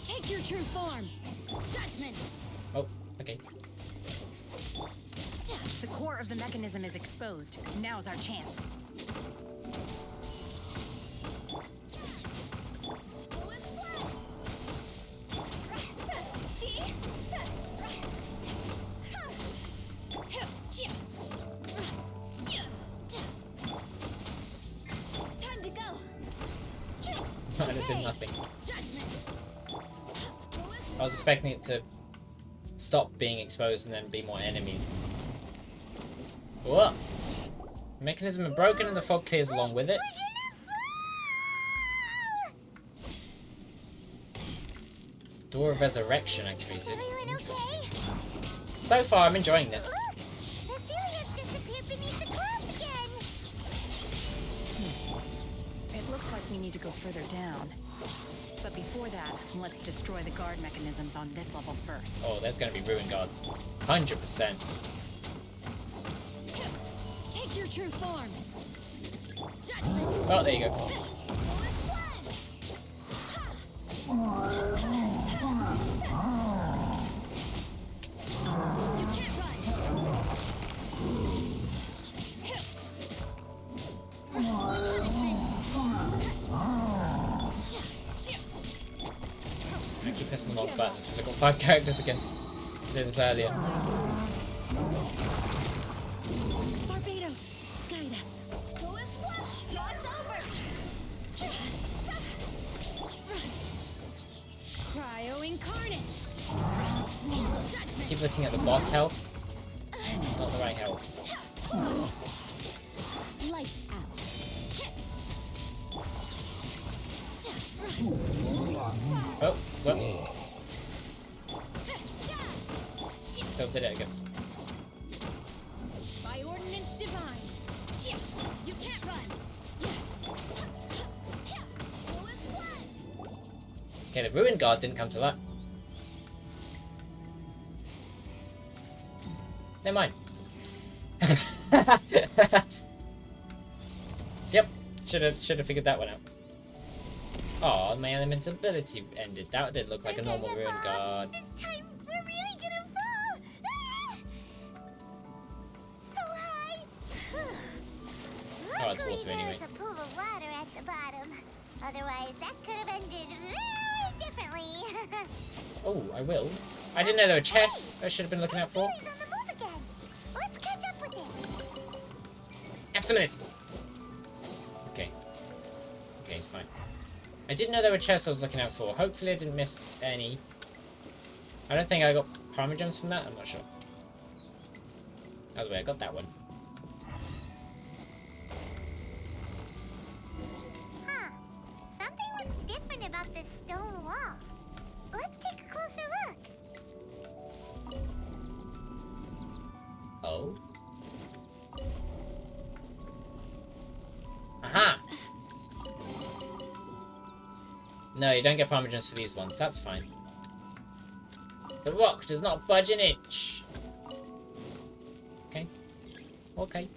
Take your true form. Judgment. Oh, okay. The core of the mechanism is exposed. Now's our chance. Time to go. And it did nothing. I was expecting it to stop being exposed and then be more enemies. Whoa! The mechanism is broken and the fog clears along with it. Door of Resurrection activated. Interesting. So far, I'm enjoying this. It looks like we need to go further down. But before that, let's destroy the guard mechanisms on this level first. Oh, there's going to be ruin guards. 100%. Take your true form. Oh, there you go. You can't run. I keep pressing the wrong buttons because I've got 5 characters again. I did this earlier. Barbados, guide us. Cryo incarnate. I keep looking at the boss health. It's not the right health. Lights out. Oh, whoops. Oh, did it, I guess. By ordinance divine. You can't run. Okay, the ruin guard didn't come to that. Never mind. Yep, should have figured that one out. Oh, my element's ability ended. That did look like a normal ruin guard. This time, we're really gonna fall! So high! Oh, it's water anyway. There's a pool of water at the bottom. Otherwise, that could have ended very differently. Oh, I will. I didn't know there were chests I should have been looking out for. He's on the move again. Let's catch up with him. Have some minutes. Okay. Okay, it's fine. I didn't know there were chests I was looking out for. Hopefully I didn't miss any. I don't think I got parmegems from that. I'm not sure. Either way, I got that one. Huh. Something looks different about this stone wall. Let's take a closer look. Oh. No, you don't get parmigans for these ones. That's fine. The rock does not budge an inch. Okay. Okay.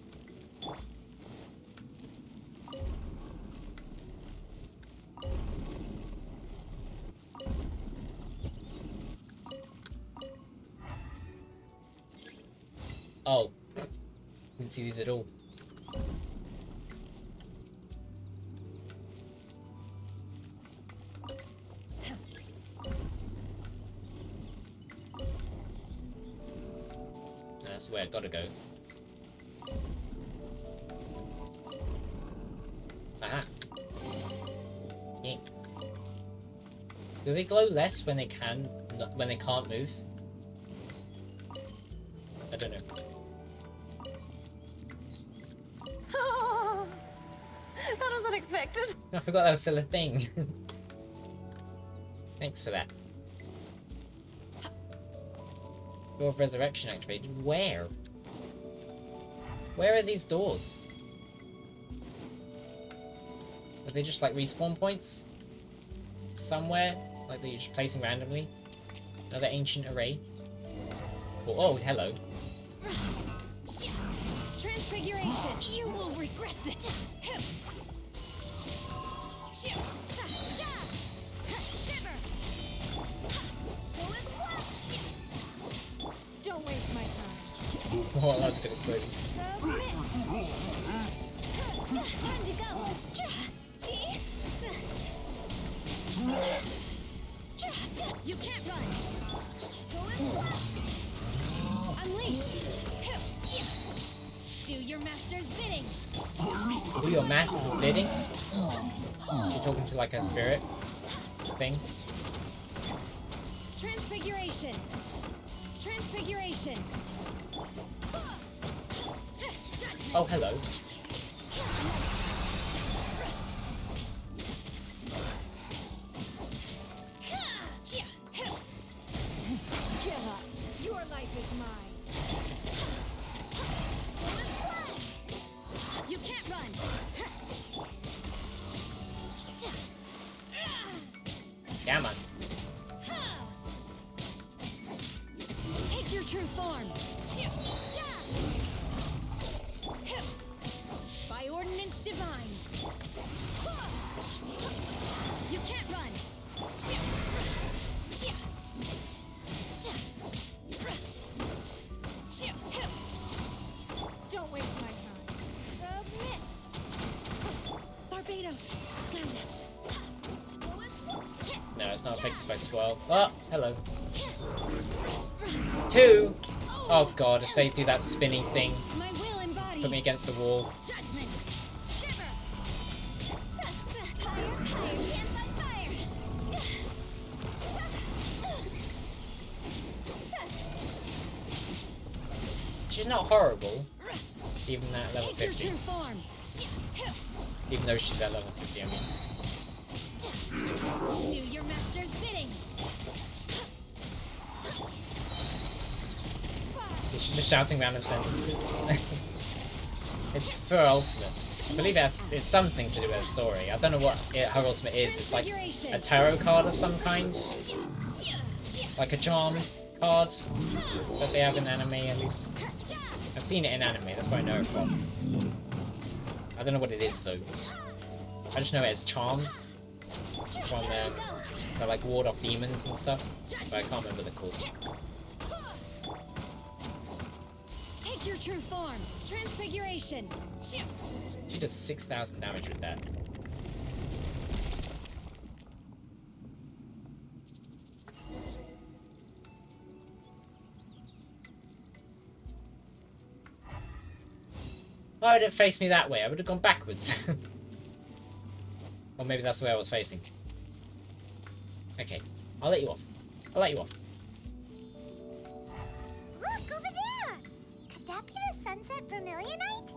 Oh. Didn't see these at all. That's where I gotta go. Aha. Yeah. Do they glow less when they can't move? I don't know. Oh, that was unexpected. I forgot that was still a thing. Thanks for that. Door of Resurrection activated. Where? Where are these doors? Are they just like respawn points? Somewhere? Like they're just placing randomly? Another ancient array? Oh, hello. Transfiguration. You will regret this. Don't waste my time. Oh, that's good exploding. Time to go. You can't run. Unleash. Do your master's bidding. Do your master's bidding? You're talking to like a spirit thing? Transfiguration. Transfiguration. Oh, hello. Give up. Your life is mine. You can't run. Yeah, man. Take your true form. By ordinance divine. You can't run. Don't waste my time. Submit. Barbados. Gladness. No, it's not affected by swirl. Oh, hello. 2! Oh god, if they do that spinny thing, My will embodied. put me against the wall. Judgment. Shiver. Fire. Hands on fire. She's not horrible, even at level Take your 50. true form. Even though she's at level 50, I mean. Do your master's bidding. She's just shouting random sentences. It's for her ultimate. I believe it's something to do with her story. I don't know what her ultimate is. It's like a tarot card of some kind. Like a charm card that they have in anime, at least. I've seen it in anime, that's where I know it from. I don't know what it is though. I just know it as charms from that like ward off demons and stuff, but I can't remember the called. Take your true form. Transfiguration. She does 6,000 damage with that. Why did it face me that way? I would have gone backwards. Or maybe that's the way I was facing. Okay, I'll let you off. I'll let you off. Look, over there! Could that be the Sunset Vermilionite?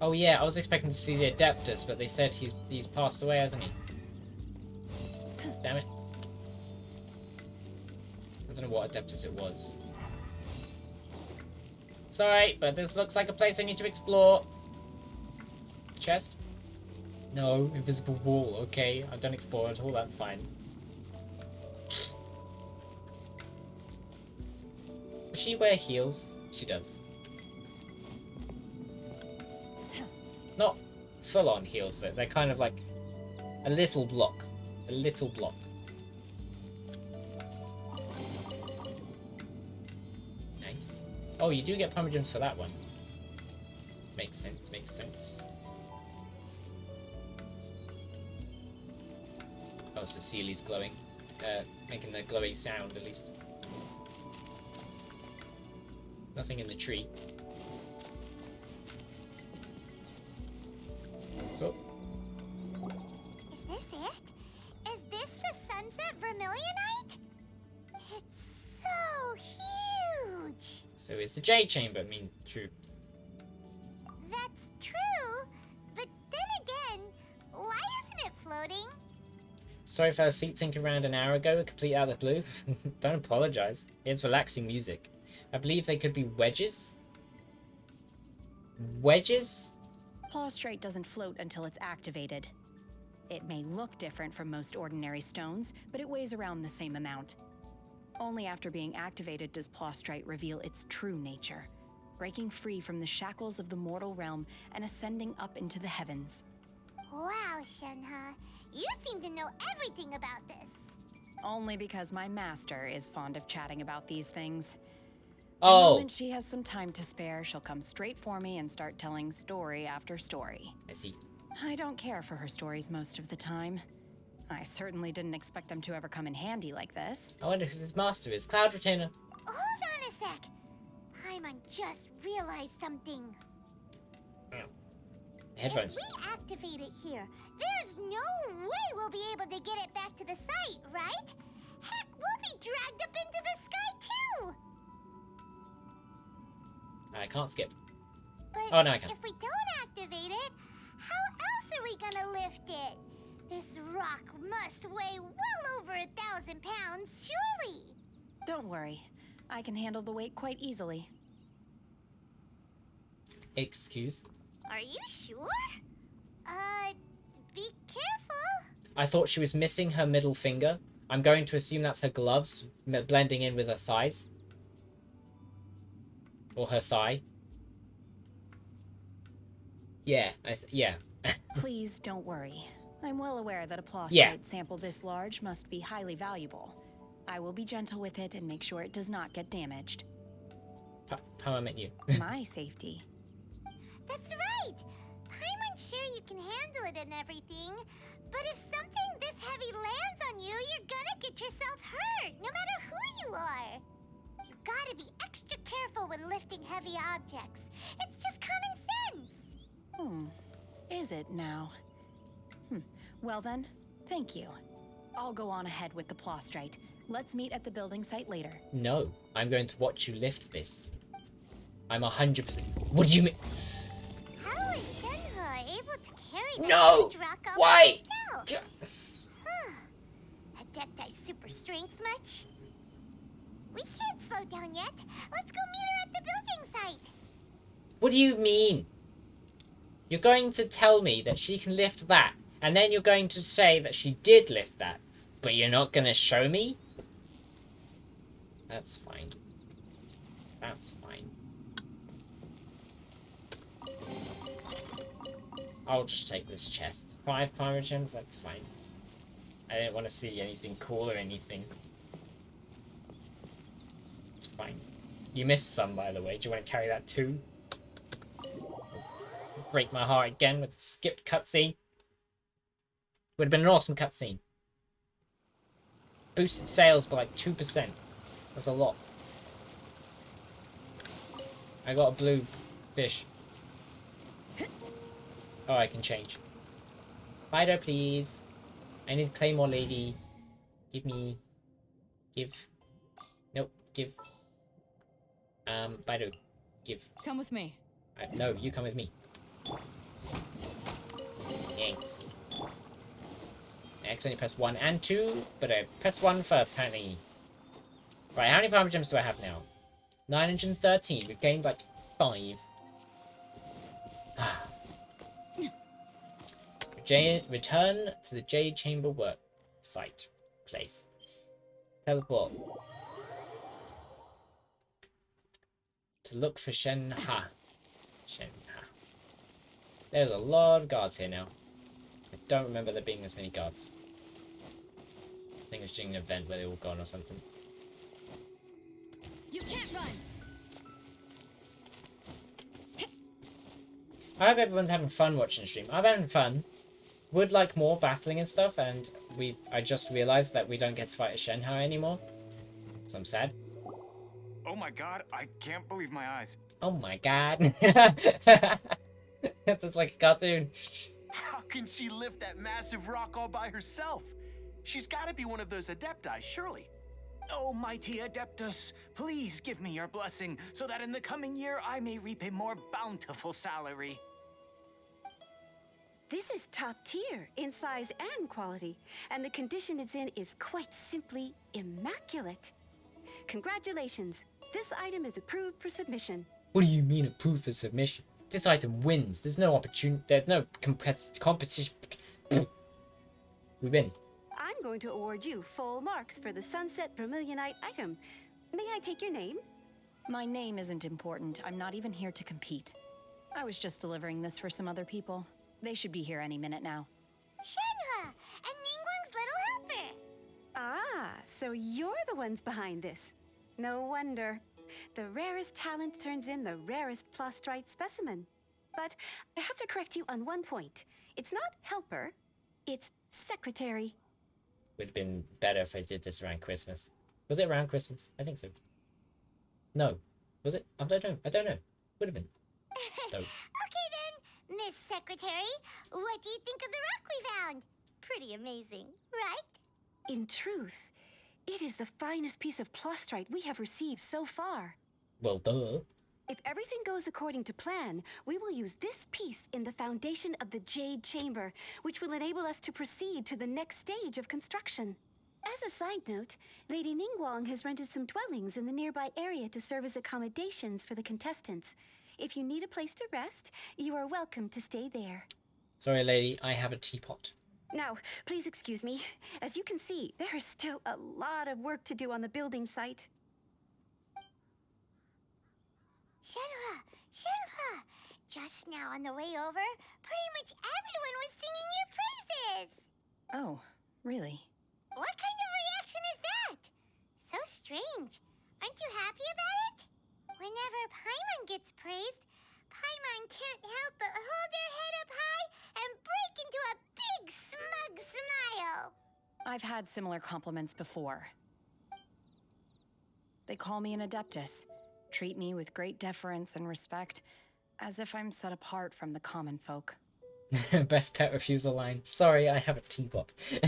Oh yeah, I was expecting to see the Adeptus, but they said he's passed away, hasn't he? Damn it. I don't know what Adeptus it was. It's alright, but this looks like a place I need to explore. Chest? No, invisible wall. Okay, I don't explore at all. That's fine. Does she wear heels? She does. Not full-on heels though. They're kind of like a little block. A little block. Nice. Oh, you do get Primogems for that one. Makes sense, makes sense. Oh, Cecilia's glowing. Making the glowing sound, at least. Nothing in the tree. Oh. Is this it? Is this the sunset vermilionite? It's so huge! So is the Jade Chamber. I mean, true. That's true, but then again, why isn't it floating? Sorry if I was asleep thinking around an hour ago, complete out of the blue. Don't apologize. It's relaxing music. I believe they could be wedges. Wedges? Plaustrite doesn't float until it's activated. It may look different from most ordinary stones, but it weighs around the same amount. Only after being activated does Plaustrite reveal its true nature, breaking free from the shackles of the mortal realm and ascending up into the heavens. Wow, Shenhe, you seem to know everything about this. Only because my master is fond of chatting about these things. Oh. The moment she has some time to spare, she'll come straight for me and start telling story after story. I see. I don't care for her stories most of the time. I certainly didn't expect them to ever come in handy like this. I wonder who this master is. Cloud Retainer. Hold on a sec. Paimon just realized something. Headphones. If we activate it here, there's no way we'll be able to get it back to the site, right? Heck, we'll be dragged up into the sky too! I can't skip. But oh, no, I can. If we don't activate it, how else are we gonna lift it? This rock must weigh well over 1,000 pounds, surely! Don't worry. I can handle the weight quite easily. Excuse? Are you sure? Be careful. I thought she was missing her middle finger. I'm going to assume that's her gloves, blending in with her thighs. Or her thigh. Yeah, yeah. Please don't worry. I'm well aware that a plaustrite sample this large must be highly valuable. I will be gentle with it and make sure it does not get damaged. How I met you. My safety. That's right! Paimon's sure you can handle it and everything, but if something this heavy lands on you, you're gonna get yourself hurt, no matter who you are. You gotta be extra careful when lifting heavy objects. It's just common sense. Is it now? Well then, thank you. I'll go on ahead with the plaustrite. Let's meet at the building site later. No, I'm going to watch you lift this. I'm 100%. What do you mean? How is Shenhe able to carry that huge rock all Why? by herself? Adepti super strength much? We can't slow down yet. Let's go meet her at the building site. What do you mean? You're going to tell me that she can lift that, and then you're going to say that she did lift that, but you're not going to show me? That's fine. That's fine. I'll just take this chest. 5 Primogems, that's fine. I didn't want to see anything cool or anything. It's fine. You missed some, by the way. Do you want to carry that too? Break my heart again with a skipped cutscene. Would have been an awesome cutscene. Boosted sales by like 2%. That's a lot. I got a blue fish. Oh, I can change. Fido, please. I need Claymore Lady. Give me... Give. Nope, give. Fido. Give. Come with me. No, you come with me. Thanks. I accidentally pressed 1 and 2, but I pressed 1 first, apparently. Right, how many Primogems do I have now? 913. We've gained like 5. Return to the Jade Chamber work site. Place. Teleport. To look for Shenha. Shenha. There's a lot of guards here now. I don't remember there being this many guards. I think it was during an event where they all gone or something. You can't run. I hope everyone's having fun watching the stream. I'm having fun. Would like more battling and stuff, and I just realized that we don't get to fight a Shenhai anymore. So I'm sad. Oh my god, I can't believe my eyes. Oh my god. It's like a cartoon. How can she lift that massive rock all by herself? She's got to be one of those adepti, surely. Oh, mighty Adeptus, please give me your blessing so that in the coming year I may reap a more bountiful salary. This is top tier in size and quality, and the condition it's in is quite simply immaculate. Congratulations, this item is approved for submission. What do you mean approved for submission? This item wins. There's no opportunity. There's no competition. We win. I'm going to award you full marks for the Sunset Vermilionite item. May I take your name? My name isn't important. I'm not even here to compete. I was just delivering this for some other people. They should be here any minute now. Shenhe and Ningguang's little helper. Ah, so you're the ones behind this. No wonder. The rarest talent turns in the rarest plastrite specimen. But I have to correct you on one point. It's not helper, it's secretary. Would have been better if I did this around Christmas. Was it around Christmas? I think so. No. Was it? I don't know. Would have been. So. Okay then, Miss Secretary, what do you think of the rock we found? Pretty amazing, right? In truth, it is the finest piece of plastrite we have received so far. Well, duh. If everything goes according to plan, we will use this piece in the foundation of the Jade Chamber, which will enable us to proceed to the next stage of construction. As a side note, Lady Ningguang has rented some dwellings in the nearby area to serve as accommodations for the contestants. If you need a place to rest, you are welcome to stay there. Sorry, lady, I have a teapot. Now, please excuse me. As you can see, there is still a lot of work to do on the building site. Shenhe, just now on the way over, pretty much everyone was singing your praises. Oh, really? What kind of reaction is that? So strange. Aren't you happy about it? Whenever Paimon gets praised, Paimon can't help but hold her head up high and break into a big smug smile. I've had similar compliments before. They call me an adeptus, treat me with great deference and respect, as if I'm set apart from the common folk. Best pet refusal line. Sorry, I have a teapot. Yeah,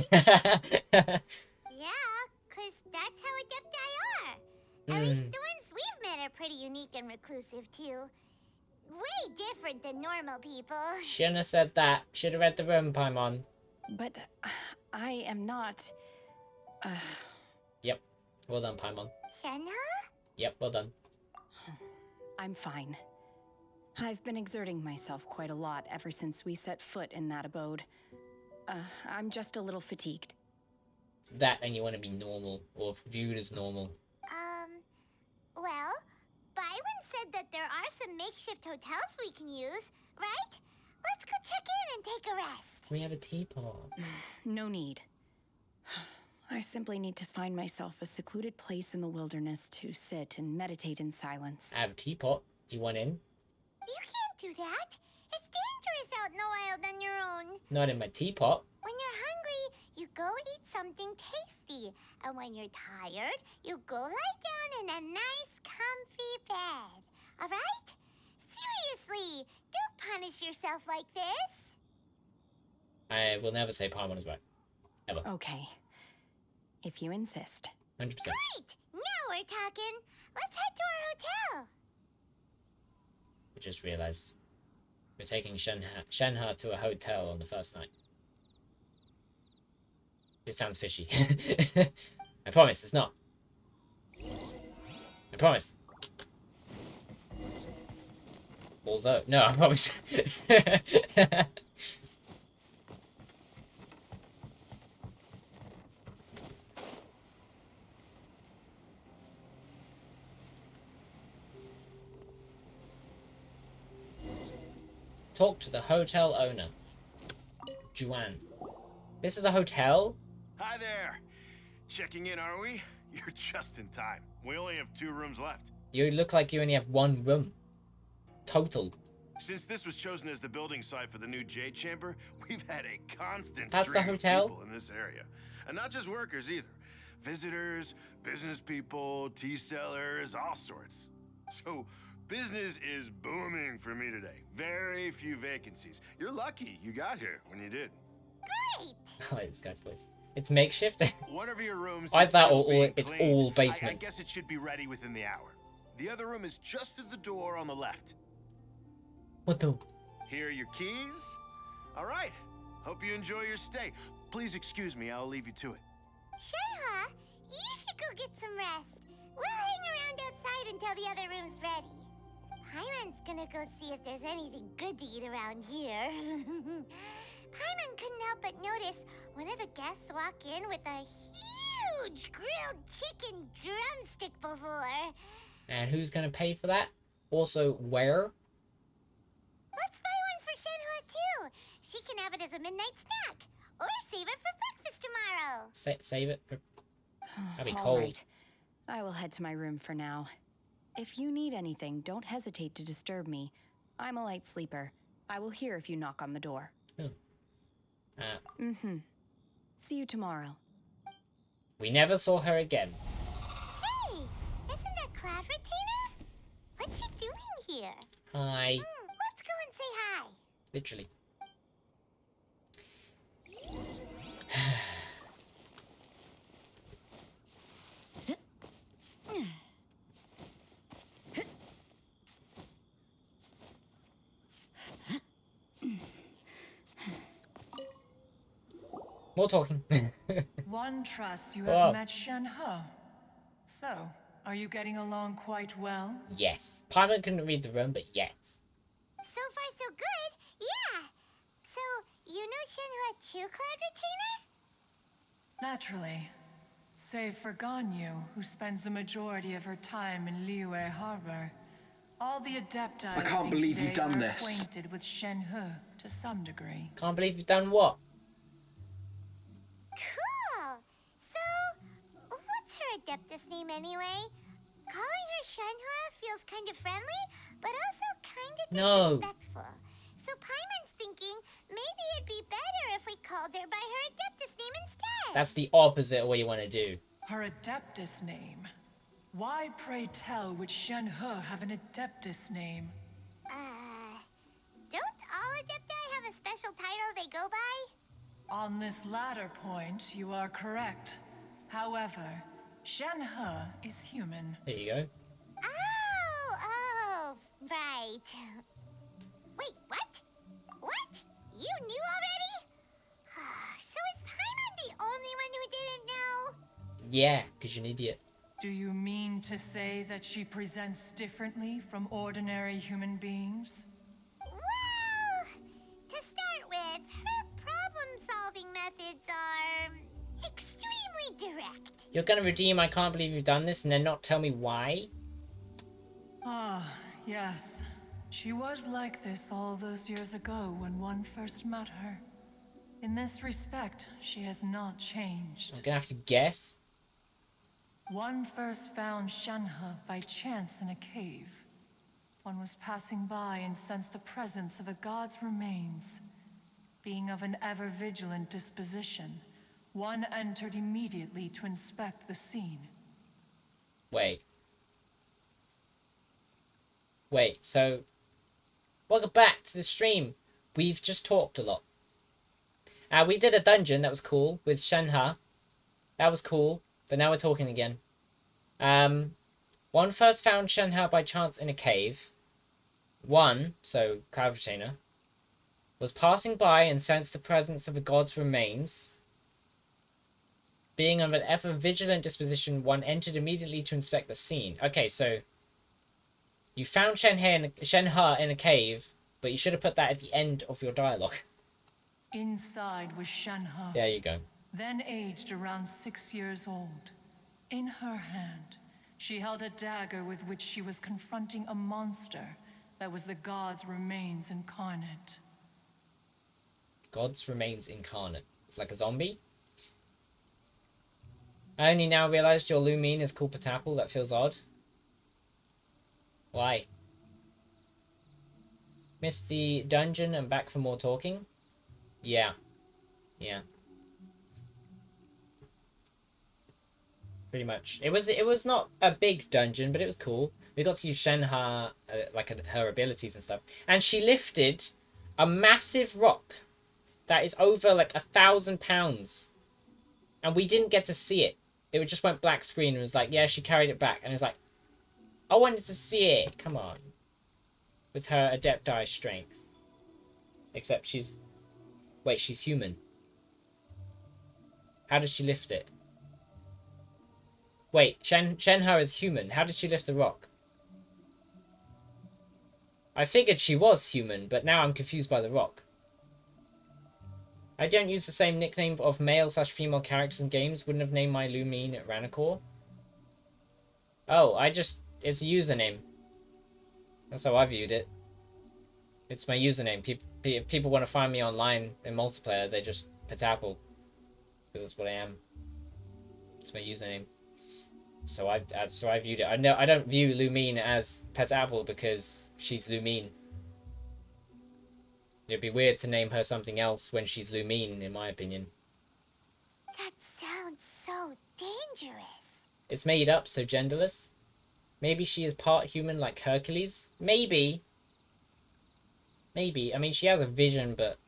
'cause that's how adepti are. At least the ones we've met are pretty unique and reclusive, too. Way different than normal people. Shouldn't have said that. Should have read the room, Paimon. But I am not... Yep. Well done, Paimon. Shenhe? Yep, well done. I'm fine. I've been exerting myself quite a lot ever since we set foot in that abode. I'm just a little fatigued. That and you want to be normal, or viewed as normal. Well, Byron said that there are some makeshift hotels we can use, right? Let's go check in and take a rest. We have a teapot. No need. I simply need to find myself a secluded place in the wilderness to sit and meditate in silence. I have a teapot. You want in? You can't do that. It's dangerous out in the wild on your own. Not in my teapot. When you're hungry, you go eat something tasty. And when you're tired, you go lie down in a nice, comfy bed. All right? Seriously, don't punish yourself like this. I will never say Paimon is right. Ever. Okay. If you insist. 100%. Great! Now we're talking. Let's head to our hotel. I just realized we're taking Shenhe to a hotel on the first night. It sounds fishy. I promise it's not. I promise. Although, no, I promise. Talk to the hotel owner. Juan. This is a hotel? Hi there. Checking in, are we? You're just in time. We only have 2 rooms left. You look like you only have 1 room. Total. Since this was chosen as the building site for the new Jade Chamber, we've had a constant That's the stream of hotel? people in this area. And not just workers either. Visitors, business people, tea sellers, all sorts. So business is booming for me today. Very few vacancies. You're lucky you got here when you did. Great! I like this guy's voice. It's makeshift? One of your rooms I is thought still being it's cleaned. all I basement. guess it should be ready within the hour. The other room is just at the door on the left. What the? Here are your keys. All right. Hope you enjoy your stay. Please excuse me. I'll leave you to it. Shenhe, you should go get some rest. We'll hang around outside until the other room's ready. Paimon's gonna go see if there's anything good to eat around here. Paimon couldn't help but notice one of the guests walk in with a huge grilled chicken drumstick before. And who's gonna pay for that? Also, where? Let's buy one for Shenhe too. She can have it as a midnight snack. Or save it for breakfast tomorrow. Save it for... That'd be All cold. right. I will head to my room for now. If you need anything, don't hesitate to disturb me. I'm a light sleeper. I will hear if you knock on the door. Mm-hmm. See you tomorrow. We never saw her again. Hey, isn't that Cloud Retainer? What's she doing here? Hi. Let's go and say hi. Literally. More talking. One trusts you Whoa. have met Shenhe. So, are you getting along quite well? Yes. Paimon couldn't read the room, but yes. So far, so good. Yeah. So, you know Shenhe too, Cloud Retainer? Naturally. Save for Ganyu, who spends the majority of her time in Liyue Harbor. All the Adepti I can't believe you've done are this. acquainted with Shenhe to some degree. Can't believe you've done what? Cool. So, what's her Adeptus name anyway? Calling her Shenhe feels kind of friendly, but also kind of No. disrespectful. So Paimon's thinking maybe it'd be better if we called her by her Adeptus name instead. That's the opposite of what you want to do. Her Adeptus name? Why, pray tell, would Shenhe have an Adeptus name? Don't all Adepti have a special title they go by? On this latter point, you are correct. However, Shenhe is human. There you go. Oh, right. Wait, what? What? You knew already? So is Paimon the only one who didn't know? Yeah, because you're an idiot. Do you mean to say that she presents differently from ordinary human beings? Well, to start with, her problem-solving methods are extremely direct. You're going to redeem I can't believe you've done this and then not tell me why? Ah, yes. She was like this all those years ago when one first met her. In this respect, she has not changed. I'm going to have to guess. One first found Shenhe by chance in a cave. One was passing by and sensed the presence of a god's remains. Being of an ever-vigilant disposition, one entered immediately to inspect the scene. Wait, so... Welcome back to the stream. We've just talked a lot. We did a dungeon, that was cool, with Shenhe. That was cool, but now we're talking again. One first found Shenhe by chance in a cave. One, so Cloud Retainer, was passing by and sensed the presence of a god's remains. Being of an ever-vigilant disposition, one entered immediately to inspect the scene. Okay, so... You found Shenhe in a cave, but you should have put that at the end of your dialogue. Inside was Shenhe. There you go. Then aged around 6 years old. In her hand, she held a dagger with which she was confronting a monster that was the god's remains incarnate. God's remains incarnate. It's like a zombie? I only now realized your Lumine is called Petapple. That feels odd. Why? Missed the dungeon and back for more talking? Yeah. Yeah. Pretty much. It was not a big dungeon, but it was cool. We got to use Shenhe, her abilities and stuff. And she lifted a massive rock that is over like 1,000 pounds. And we didn't get to see it. It just went black screen and was like, yeah, she carried it back. And it was like, I wanted to see it. Come on. With her Adepti strength. Except she's... Wait, she's human. How did she lift it? Wait, Shenhe is human. How did she lift the rock? I figured she was human, but now I'm confused by the rock. I don't use the same nickname of male/female characters in games. Wouldn't have named my Lumine Ranacor. Oh, it's a username. That's how I viewed it. It's my username. If people want to find me online in multiplayer, they just Petapple. Because that's what I am. It's my username. So I viewed it. I don't view Lumine as Petapple because she's Lumine. It'd be weird to name her something else when she's Lumine, in my opinion. That sounds so dangerous. It's made up, so genderless. Maybe she is part human like Hercules? Maybe. Maybe. I mean, she has a vision, but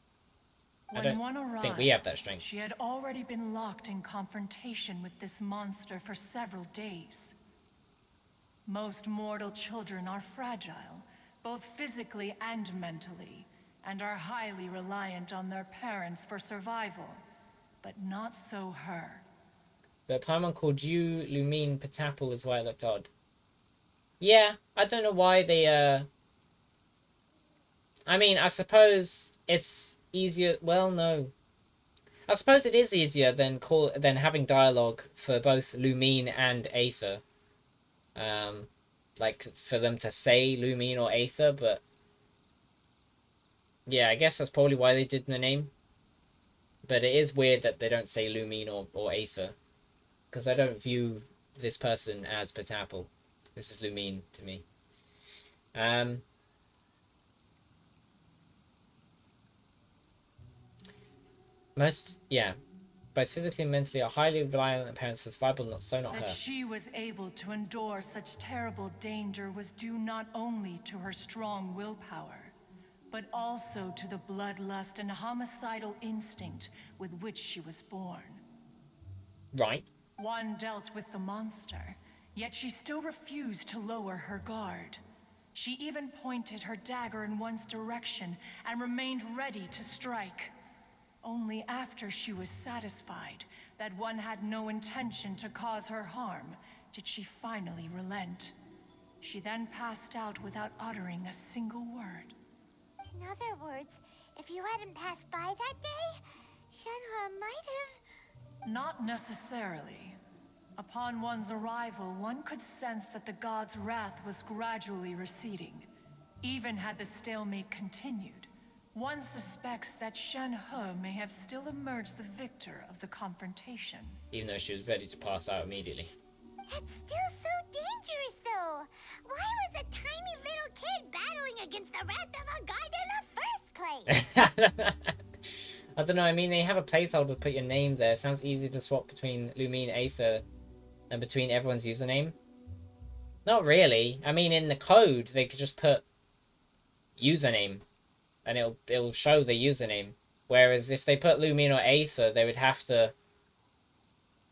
I don't think we have that strength. She had already been locked in confrontation with this monster for several days. Most mortal children are fragile, both physically and mentally, and are highly reliant on their parents for survival. But not so her. But Paimon called you Lumine Petapple is why it looked odd. Yeah, I don't know why they, I mean, I suppose it's easier... Well, no. I suppose it is easier than having dialogue for both Lumine and Aether. Like, for them to say Lumine or Aether, but... Yeah, I guess that's probably why they did the name. But it is weird that they don't say Lumine or Aether. Because I don't view this person as Petapple. This is Lumine to me. Both physically and mentally are highly reliant on parents for survival, not her. That she was able to endure such terrible danger was due not only to her strong willpower, but also to the bloodlust and homicidal instinct with which she was born. Right. One dealt with the monster, yet she still refused to lower her guard. She even pointed her dagger in one's direction and remained ready to strike. Only after she was satisfied that one had no intention to cause her harm did she finally relent. She then passed out without uttering a single word. In other words, if you hadn't passed by that day, Shenhe might have... Not necessarily. Upon one's arrival, one could sense that the god's wrath was gradually receding. Even had the stalemate continued, one suspects that Shenhe may have still emerged the victor of the confrontation. Even though she was ready to pass out immediately. That's still so dangerous, though. Why was a tiny little kid battling against the wrath of a god in the first place? I don't know, I mean, they have a placeholder to put your name there. It sounds easy to swap between Lumine, Aether, and between everyone's username. Not really. I mean, in the code, they could just put username, and it'll show the username. Whereas if they put Lumine or Aether, they would have to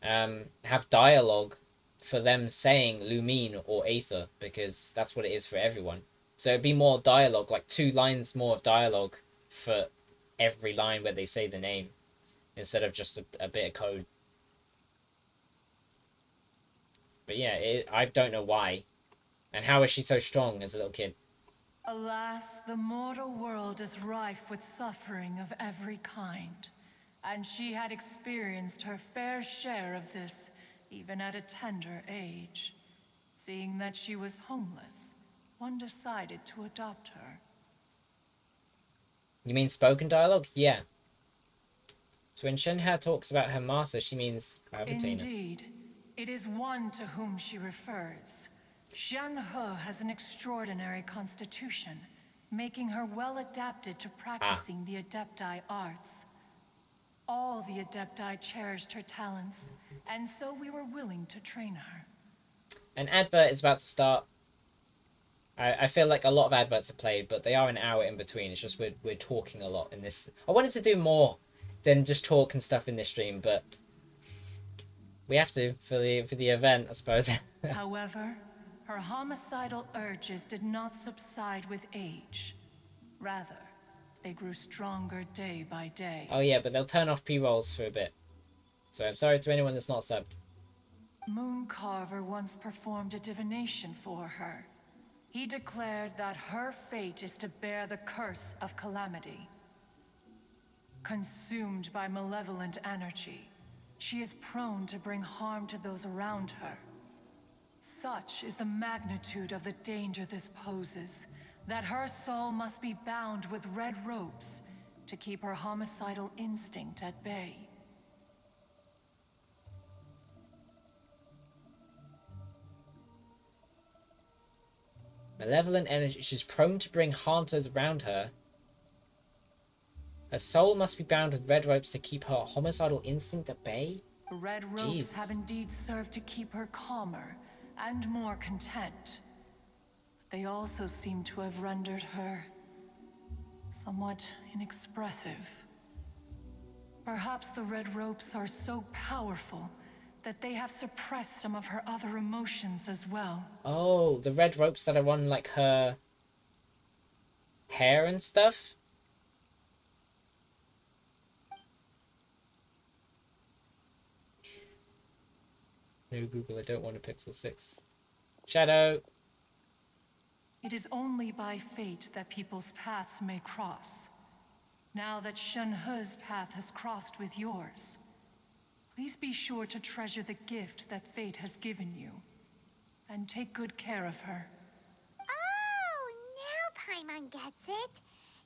have dialogue for them saying Lumine or Aether, because that's what it is for everyone. So it'd be more dialogue, like 2 lines more of dialogue for every line where they say the name, instead of just a bit of code. But yeah, I don't know why. And how is she so strong as a little kid? Alas, the mortal world is rife with suffering of every kind, and she had experienced her fair share of this even at a tender age. Seeing that she was homeless, one decided to adopt her. You mean spoken dialogue? Yeah. So when Shenhe talks about her master, she means Palpatine. Indeed, it is one to whom she refers. Shenhe has an extraordinary constitution, making her well adapted to practicing the Adepti arts. All the Adepti cherished her talents, and so we were willing to train her. An advert is about to start. I feel like a lot of adverts are played, but they are an hour in between. It's just we're talking a lot in this. I wanted to do more than just talk and stuff in this stream, but we have to for the event, I suppose. However, her homicidal urges did not subside with age. Rather, they grew stronger day by day. Oh yeah, but they'll turn off P-rolls for a bit. So I'm sorry to anyone that's not subbed. Mooncarver once performed a divination for her. He declared that her fate is to bear the curse of calamity. Consumed by malevolent energy, she is prone to bring harm to those around her. Such is the magnitude of the danger this poses, that her soul must be bound with red ropes to keep her homicidal instinct at bay. Malevolent energy. She's prone to bring harm to those around her. Her soul must be bound with red ropes to keep her homicidal instinct at bay? The red ropes have indeed served to keep her calmer and more content. They also seem to have rendered her somewhat inexpressive. Perhaps the red ropes are so powerful that they have suppressed some of her other emotions as well. Oh, the red ropes that are on like her hair and stuff? No Google, I don't want a Pixel 6. Shadow! It is only by fate that people's paths may cross. Now that Shenhe's path has crossed with yours, please be sure to treasure the gift that fate has given you, and take good care of her. Oh, now Paimon gets it.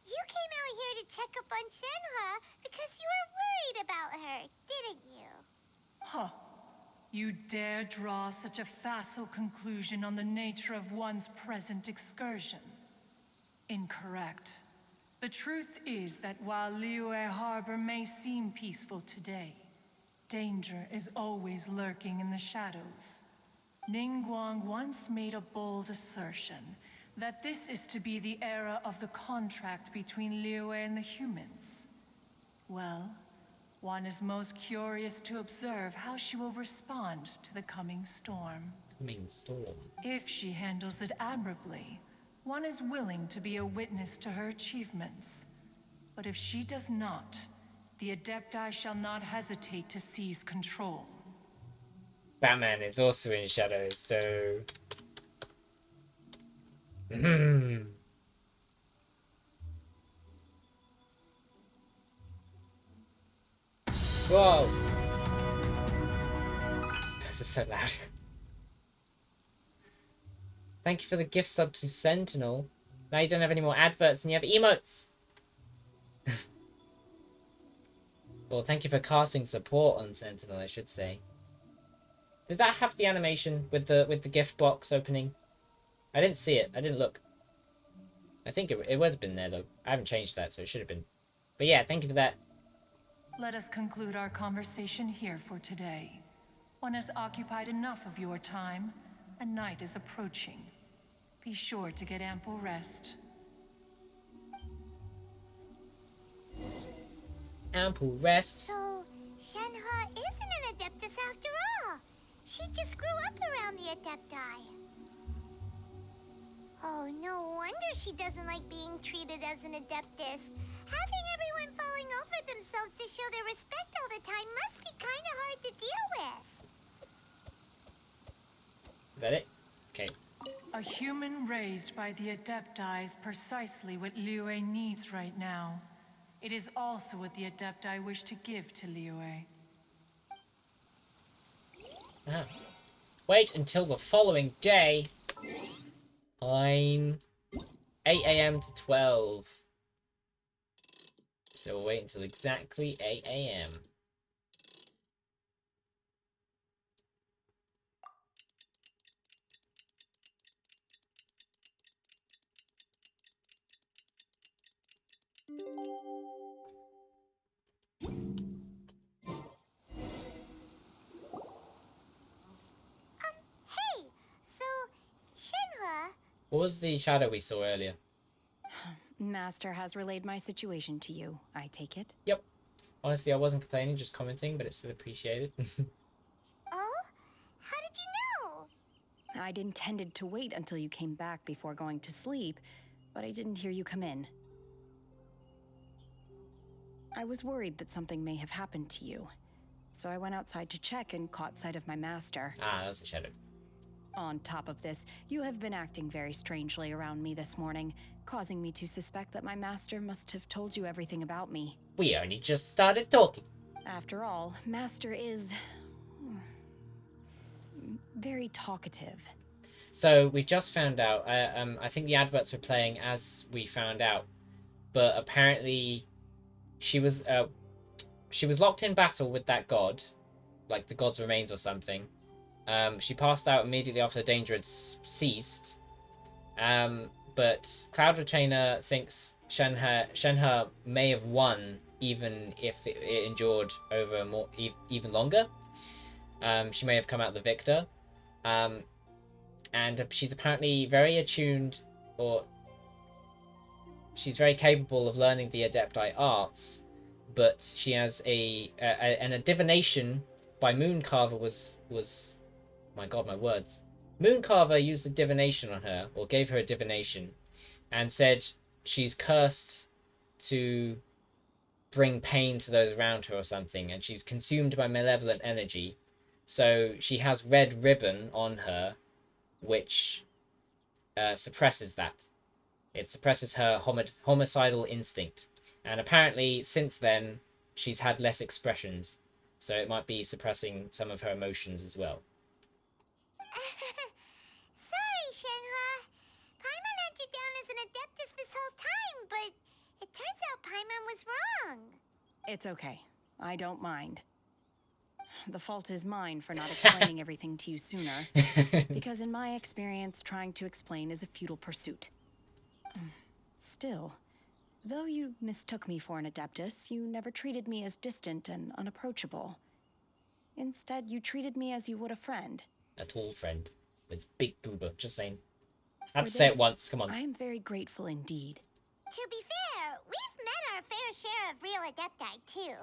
You came out here to check up on Shenhe because you were worried about her, didn't you? Huh. You dare draw such a facile conclusion on the nature of one's present excursion? Incorrect. The truth is that while Liyue Harbor may seem peaceful today, danger is always lurking in the shadows. Ningguang once made a bold assertion that this is to be the era of the contract between Liyue and the humans. Well, one is most curious to observe how she will respond to the coming storm. If she handles it admirably, one is willing to be a witness to her achievements. But if she does not, the Adepti shall not hesitate to seize control. Batman is also in shadows, so... Whoa! This is so loud. Thank you for the gift sub to Sentinel. Now you don't have any more adverts and you have emotes! Well, thank you for casting support on Sentinel, I should say. Did that have the animation with the gift box opening? I didn't see it. I didn't look. I think it would have been there, though. I haven't changed that, so it should have been. But yeah, thank you for that. Let us conclude our conversation here for today. One has occupied enough of your time, and night is approaching. Be sure to get ample rest. Ample rest. So, Shenhe isn't an Adeptus after all. She just grew up around the Adepti. Oh, no wonder she doesn't like being treated as an Adeptus. Having everyone falling over themselves to show their respect all the time must be kind of hard to deal with. Is that it? Okay. A human raised by the Adepti is precisely what Liyue needs right now. It is also what the Adepti wish to give to Liyue. Ah. Wait until the following day. Time 8 a.m. to 12. So we'll wait until exactly 8 a.m. Hey, so Shenhua. What was the shadow we saw earlier? Master has relayed my situation to you, I take it? Yep. Honestly, I wasn't complaining, just commenting, but it's still appreciated. Oh? How did you know? I'd intended to wait until you came back before going to sleep, but I didn't hear you come in. I was worried that something may have happened to you, so I went outside to check and caught sight of my master. Ah, that's a shadow. On top of this, you have been acting very strangely around me this morning, causing me to suspect that my master must have told you everything about me. We only just started talking. After all, Master is very talkative. So we just found out. I think the adverts were playing as we found out, but apparently, she was locked in battle with that god, like the god's remains or something. She passed out immediately after the danger had ceased. But Cloud Retainer thinks Shenhe may have won, even if it endured over even longer. She may have come out the victor. And she's apparently very attuned, or she's very capable of learning the Adepti arts, but she has and a divination by Mooncarver was my god, my words. Mooncarver used a divination on her, or gave her a divination, and said she's cursed to bring pain to those around her or something, and she's consumed by malevolent energy. So she has red ribbon on her, which suppresses that. It suppresses her homicidal instinct. And apparently, since then, she's had less expressions. So it might be suppressing some of her emotions as well. Sorry, Shenhua. Paimon had you down as an Adeptus this whole time, but it turns out Paimon was wrong. It's okay. I don't mind. The fault is mine for not explaining everything to you sooner, because in my experience, trying to explain is a futile pursuit. Still, though you mistook me for an Adeptus, you never treated me as distant and unapproachable. Instead, you treated me as you would a friend. A tall friend with big booba, just saying. I have to say it once, come on. I am very grateful indeed. To be fair, we've met our fair share of real Adepti, too.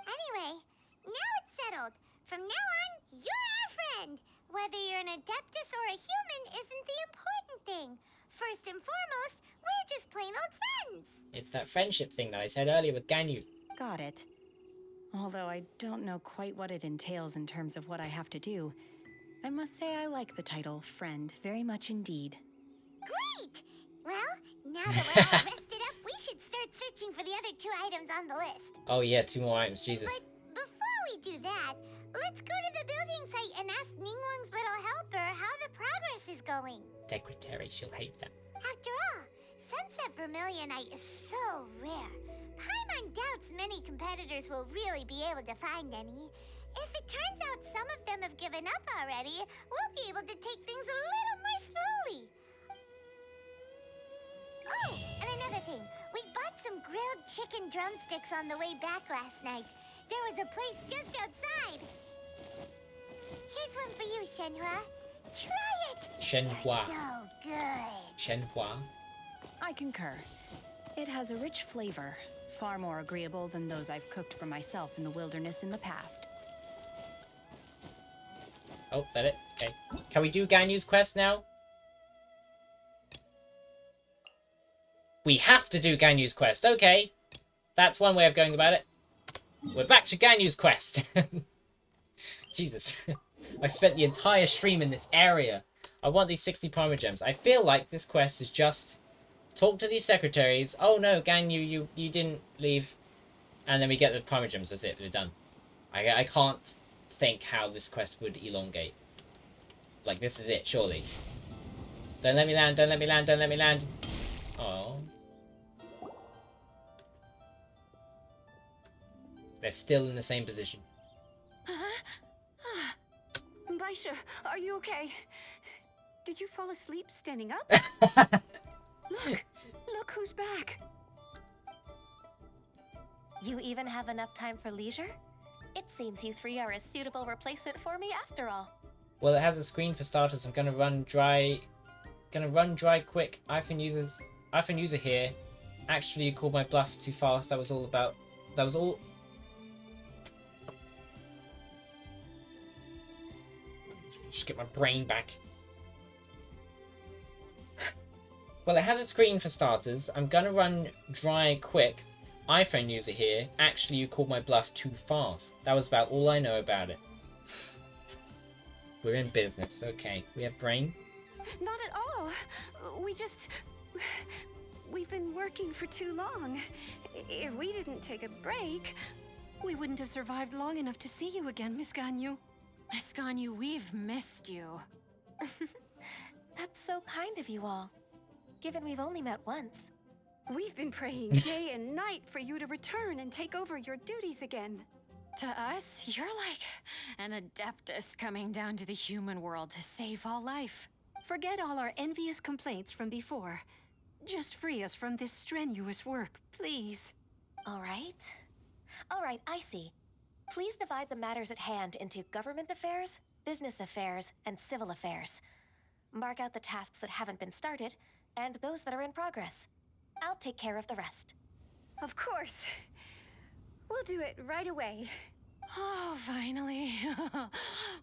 Anyway, now it's settled. From now on, you're our friend. Whether you're an Adeptus or a human isn't the important thing. First and foremost, we're just plain old friends. It's that friendship thing that I said earlier with Ganyu. Got it. Although I don't know quite what it entails in terms of what I have to do, I must say I like the title friend very much indeed. Great! Well, now that we're all rested up, we should start searching for the other 2 items on the list. Oh yeah, 2 more items, Jesus. But before we do that, let's go to the building site and ask Ningguang's little helper how the progress is going. Secretary, she'll hate that. After all, Sunset Vermilionite is so rare. Paimon doubts many competitors will really be able to find any. If it turns out some of them have given up already, we'll be able to take things a little more slowly. Oh, and another thing. We bought some grilled chicken drumsticks on the way back last night. There was a place just outside. Here's one for you, Shenhua. Try it! Shenhua. They're so good. Shenhua. I concur. It has a rich flavor, far more agreeable than those I've cooked for myself in the wilderness in the past. Oh, is that it? Okay. Can we do Ganyu's quest now? We have to do Ganyu's quest. Okay. That's one way of going about it. We're back to Ganyu's quest. Jesus. I spent the entire stream in this area. I want these 60 Primogems. I feel like this quest is just talk to these secretaries. Oh no, Ganyu, you didn't leave. And then we get the Primogems. That's it. We're done. I can't think how this quest would elongate. Like, this is it, surely. Don't let me land, don't let me land, don't let me land. Oh. They're still in the same position. Baisha, are you okay? Did you fall asleep standing up? Look who's back. You even have enough time for leisure? It seems you three are a suitable replacement for me after all. Well, it has a screen for starters. I'm gonna run dry. Quick. iPhone user here. Actually, you called my bluff too fast. That was all. Just get my brain back. Well, it has a screen for starters. I'm gonna run dry quick. iPhone user here. Actually, you called my bluff too fast. That was about all I know about it. We're in business. Okay, we have brain. Not at all. We've been working for too long. If we didn't take a break, we wouldn't have survived long enough to see you again, Miss Ganyu. Miss Ganyu, we've missed you. That's so kind of you all, given we've only met once. We've been praying day and night for you to return and take over your duties again. To us, you're like an adeptus coming down to the human world to save all life. Forget all our envious complaints from before. Just free us from this strenuous work, please. All right, I see. Please divide the matters at hand into government affairs, business affairs, and civil affairs. Mark out the tasks that haven't been started, and those that are in progress. I'll take care of the rest. Of course. We'll do it right away. Oh, finally.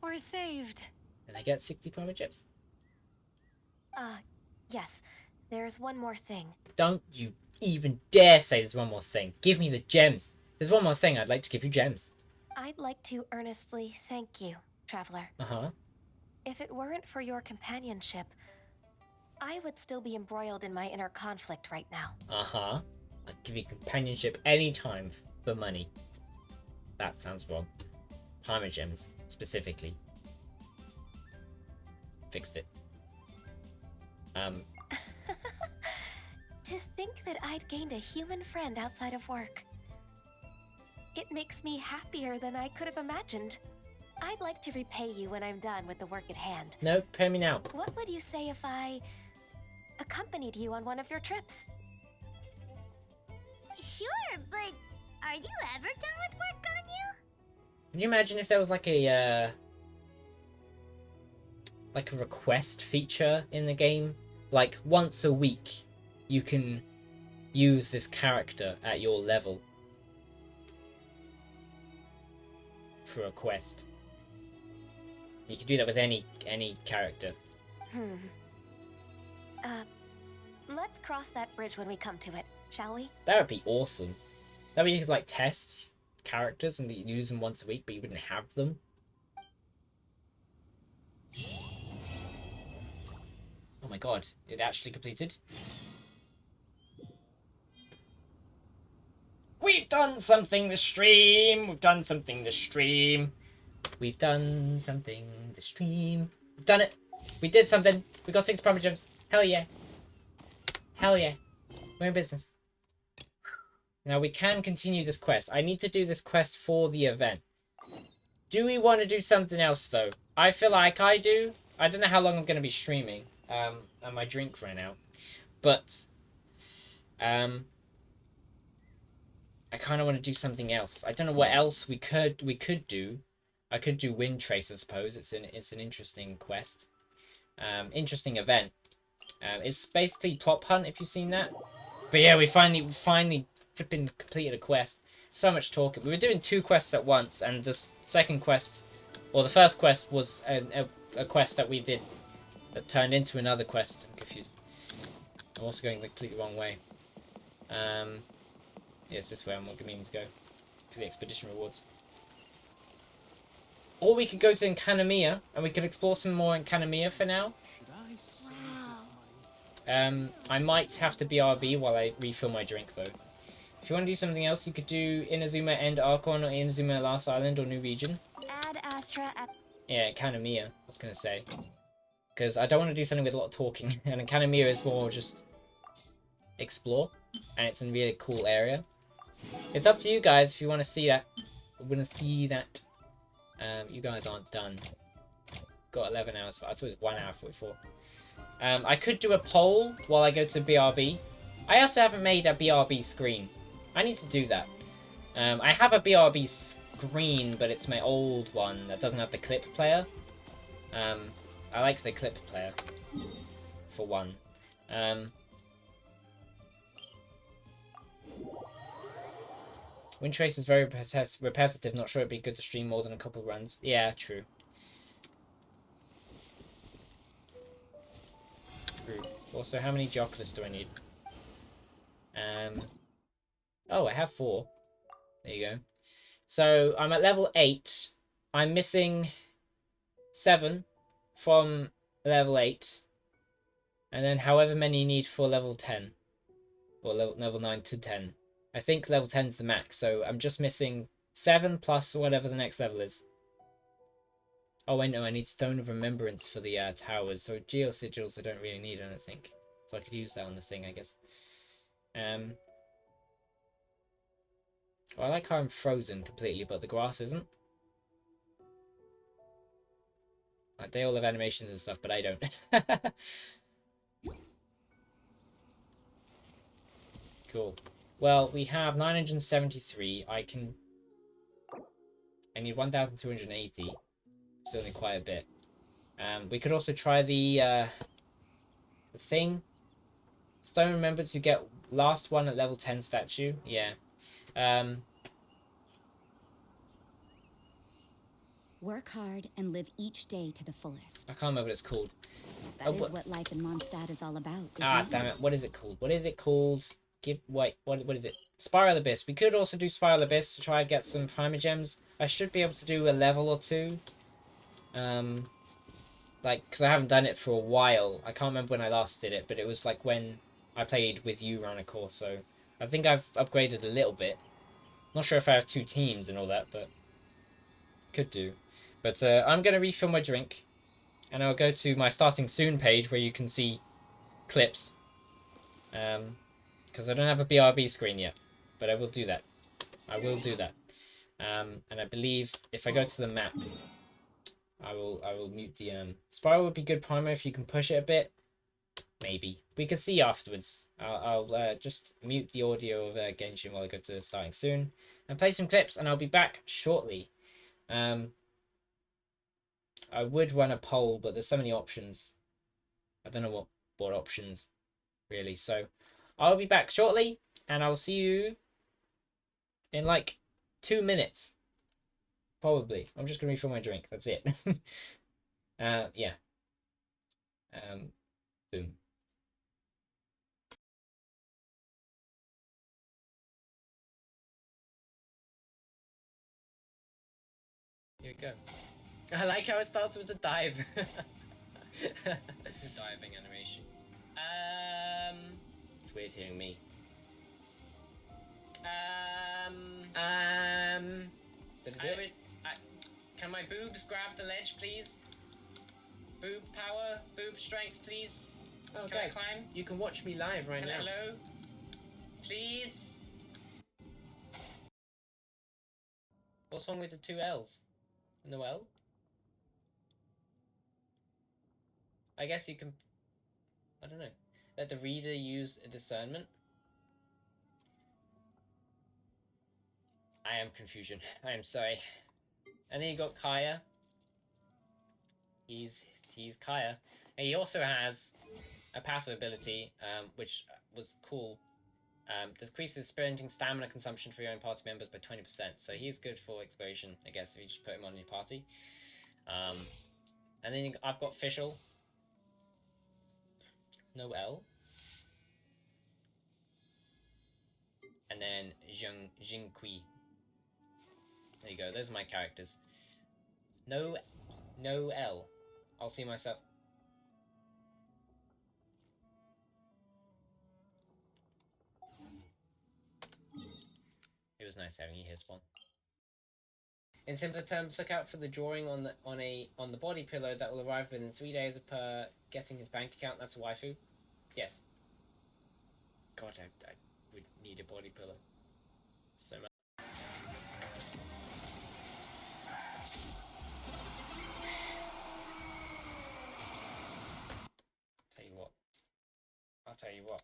We're saved. And I get 60 promo chips. Yes. There's one more thing. Don't you even dare say there's one more thing. Give me the gems. There's one more thing. I'd like to give you gems. I'd like to earnestly thank you, Traveler. Uh-huh. If it weren't for your companionship, I would still be embroiled in my inner conflict right now. Uh-huh. I'd give you companionship anytime for money. That sounds wrong. Parma gems, specifically. Fixed it. To think that I'd gained a human friend outside of work. It makes me happier than I could have imagined. I'd like to repay you when I'm done with the work at hand. No, pay me now. What would you say if I accompanied you on one of your trips? Sure, but are you ever done with work, Ganyu? Can you imagine if there was like a request feature in the game? Like once a week, you can use this character at your level for a quest. You can do that with any character. Let's cross that bridge when we come to it, shall we? That would be awesome. That way you could like test characters and use them once a week, but you wouldn't have them. Oh my god, it actually completed. We've done something this stream! We've done something this stream! We've done something this stream! We've done it! We did something! We got 6 promo gems! Hell yeah! Hell yeah! We're in business. Now we can continue this quest. I need to do this quest for the event. Do we want to do something else though? I feel like I do. I don't know how long I'm going to be streaming. And my drink ran out. But I kind of want to do something else. I don't know what else we could do. I could do Wind Trace, I suppose. It's an interesting quest. Interesting event. It's basically Plot Hunt, if you've seen that. But yeah, we finally flipping completed a quest. So much talking. We were doing 2 quests at once, and the second quest, or the first quest was a quest that we did that turned into another quest. I'm confused. I'm also going the completely wrong way. Yeah, it's this way I'm meaning to go for the expedition rewards. Or we could go to Enkanomiya, and we could explore some more Enkanomiya for now. I might have to BRB while I refill my drink, though. If you want to do something else, you could do Inazuma End Archon, or Inazuma Last Island, or New Region. Add Astra at... Yeah, Enkanomiya, I was going to say. because I don't want to do something with a lot of talking. And Academia is more just explore, and it's a really cool area. It's up to you guys if you want to see that. You guys aren't done. Got 11 hours. I thought it was 1 hour 44. I could do a poll while I go to BRB. I also haven't made a BRB screen. I need to do that. I have a BRB screen, but it's my old one that doesn't have the clip player. I like the clip player, for one. Wind Trace is very repetitive. Not sure it'd be good to stream more than a couple runs. Yeah, true. True. Also, how many Geoculus do I need? Oh, I have 4. There you go. So, I'm at level 8. I'm missing 7 from level 8. And then however many you need for level 10. Or level 9 to 10. I think level 10 is the max, so I'm just missing 7 plus whatever the next level is. Oh, I know, I need Stone of Remembrance for the towers, so Geosigils I don't really need, I don't think. So I could use that on the thing, I guess. I like how I'm frozen completely, but the grass isn't. Like, they all have animations and stuff, but I don't. Cool. Well, we have 973. I need 1,280. Still need quite a bit. We could also try the thing. Stone Remembrance, you get last one at level 10 statue. Yeah. Work hard and live each day to the fullest. I can't remember what it's called. That is what life in Mondstadt is all about, Ah, isn't it? damn it. What is it called? What is it called? What is it? Spiral Abyss. We could also do Spiral Abyss to try and get some Primogems. I should be able to do a level or 2. Like, because I haven't done it for a while. I can't remember when I last did it, but it was like when I played with you, Ranicore, so I think I've upgraded a little bit. Not sure if I have 2 teams and all that, but could do. But I'm going to refill my drink, and I'll go to my starting soon page where you can see clips. Because I don't have a BRB screen yet, but I will do that. I will do that. And I believe if I go to the map, I will mute the Spiral would be good primer if you can push it a bit. Maybe we can see afterwards. I'll just mute the audio of Genshin while I go to starting soon and play some clips, and I'll be back shortly. I would run a poll, but there's so many options. I don't know what options really. So I'll be back shortly, and I'll see you in like 2 minutes. Probably. I'm just gonna refill my drink. That's it. Yeah. Boom. Here we go. I like how it starts with a dive. Diving animation. It's weird hearing me. Can my boobs grab the ledge, please? Boob power, boob strength, please. Oh, can I climb? You can watch me live right now. Hello? Please? What's wrong with the 2 L's? No L? I guess you can... I don't know. Let the reader use a discernment. I am confusion. I am sorry. And then you got Kaya. He's Kaya. And he also has a passive ability, which was cool. Decreases sprinting stamina consumption for your own party members by 20%. So he's good for exploration, I guess, if you just put him on your party. And then I've got Fischl. No L. And then Jingqi. There you go. Those are my characters. No L. I'll see myself. It was nice having you here, Spawn. In simpler terms, look out for the drawing on the body pillow that will arrive within 3 days of per getting his bank account. That's a waifu. Yes. God, I would need a body pillow. So much. Tell you what. I'll tell you what.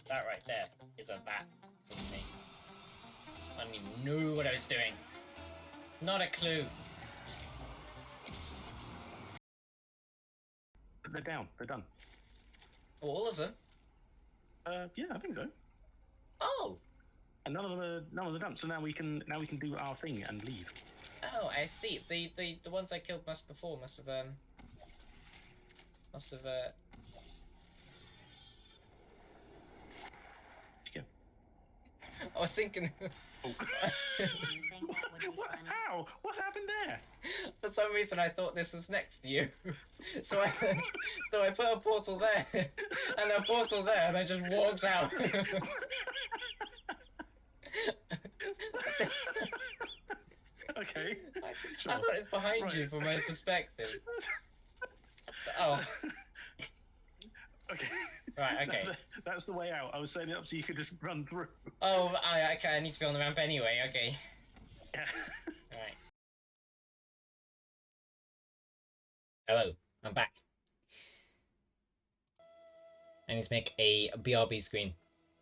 That right there is a bat from me. I don't even know what I was doing. Not a clue. They're down. They're done. All of them? Yeah, I think so. Oh. And none of them are done. So now we can do our thing and leave. Oh, I see. The ones I killed must have Yeah. I was thinking. Oh. How? What happened there? For some reason, I thought this was next to you, so I put a portal there, and a portal there, and I just walked out. Okay. I thought it was behind you from my perspective. Oh. Okay. Right, okay. That's the way out. I was setting it up so you could just run through. Oh, okay, I need to be on the ramp anyway, okay. Yeah. Alright. Hello, I'm back. I need to make a BRB screen.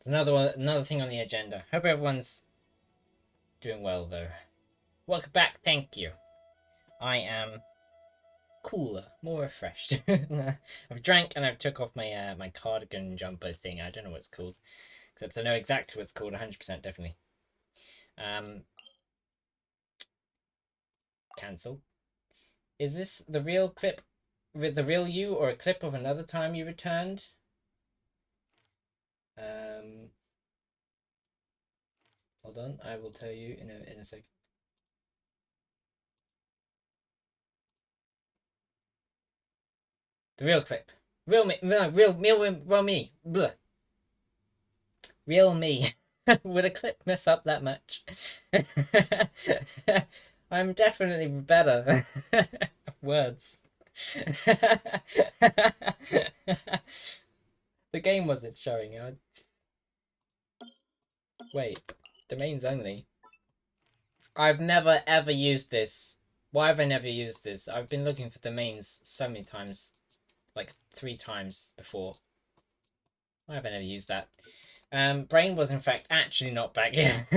There's another thing on the agenda. Hope everyone's doing well, though. Welcome back, thank you. I am cooler, more refreshed. I've drank and I've took off my my cardigan jumper thing. I don't know what it's called, except I know exactly what it's called. 100% definitely. Cancel. Is this the real clip with the real you, or a clip of another time you returned? Hold on, I will tell you in a second. The real clip. Real me. No, real me. Blah. Real me. Would a clip mess up that much? I'm definitely better. Words. The game wasn't showing. Wait. Domains only. I've never ever used this. Why have I never used this? I've been looking for domains so many times. Like 3 times before. Why have I never used that? Brain was in fact actually not back here.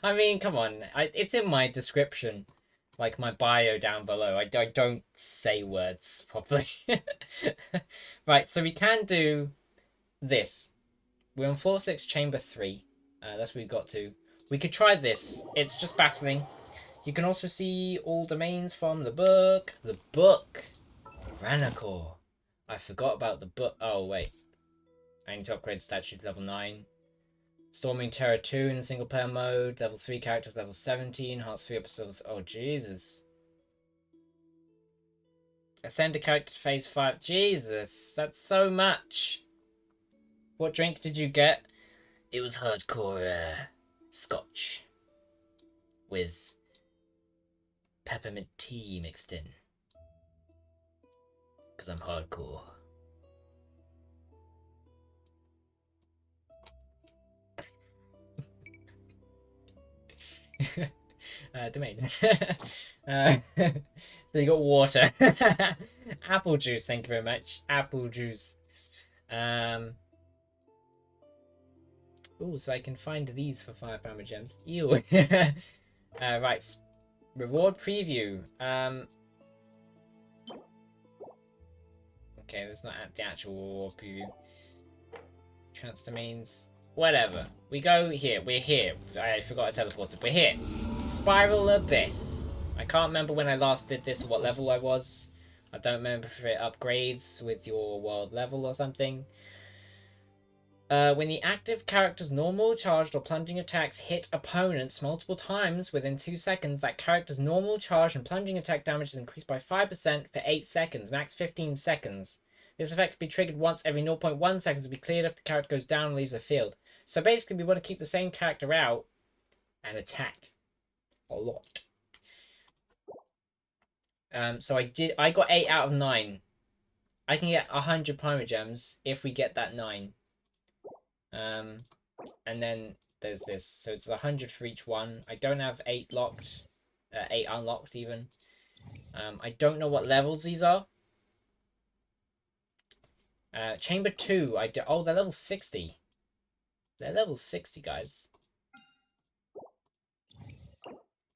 I mean, come on. It's in my description. Like my bio down below. I don't say words properly. Right, so we can do this. We're on floor 6, chamber 3. That's what we got to. We could try this. It's just battling. You can also see all domains from the book. The book. Ranacor. I forgot about the book. Oh, wait. I need to upgrade the statue to level 9. Storming Terror 2 in the single player mode. Level 3 characters, level 17. Hearts 3 episodes. Oh, Jesus. Ascend a character to phase 5. Jesus, that's so much. What drink did you get? It was hardcore scotch. With peppermint tea mixed in. Because I'm hardcore. Domain. So you got water. Apple juice, thank you very much. Apple juice. Oh, so I can find these for firepower gems. Ew. Right. Reward preview. Okay, that's not the actual reward preview. Trans domains. Whatever. We go here. We're here. I forgot I teleported. We're here. Spiral Abyss. I can't remember when I last did this or what level I was. I don't remember if it upgrades with your world level or something. When the active character's normal, charged, or plunging attacks hit opponents multiple times within 2 seconds, that character's normal, charge, and plunging attack damage is increased by 5% for 8 seconds, max 15 seconds. This effect can be triggered once every 0.1 seconds to be cleared if the character goes down and leaves the field. So basically we want to keep the same character out and attack. A lot. So I got 8 out of 9. I can get 100 Primogems if we get that 9. And then there's this. So it's 100 for each one. I don't have 8 locked. 8 unlocked even. I don't know what levels these are. Chamber 2. Oh, they're level 60. They're level 60, guys.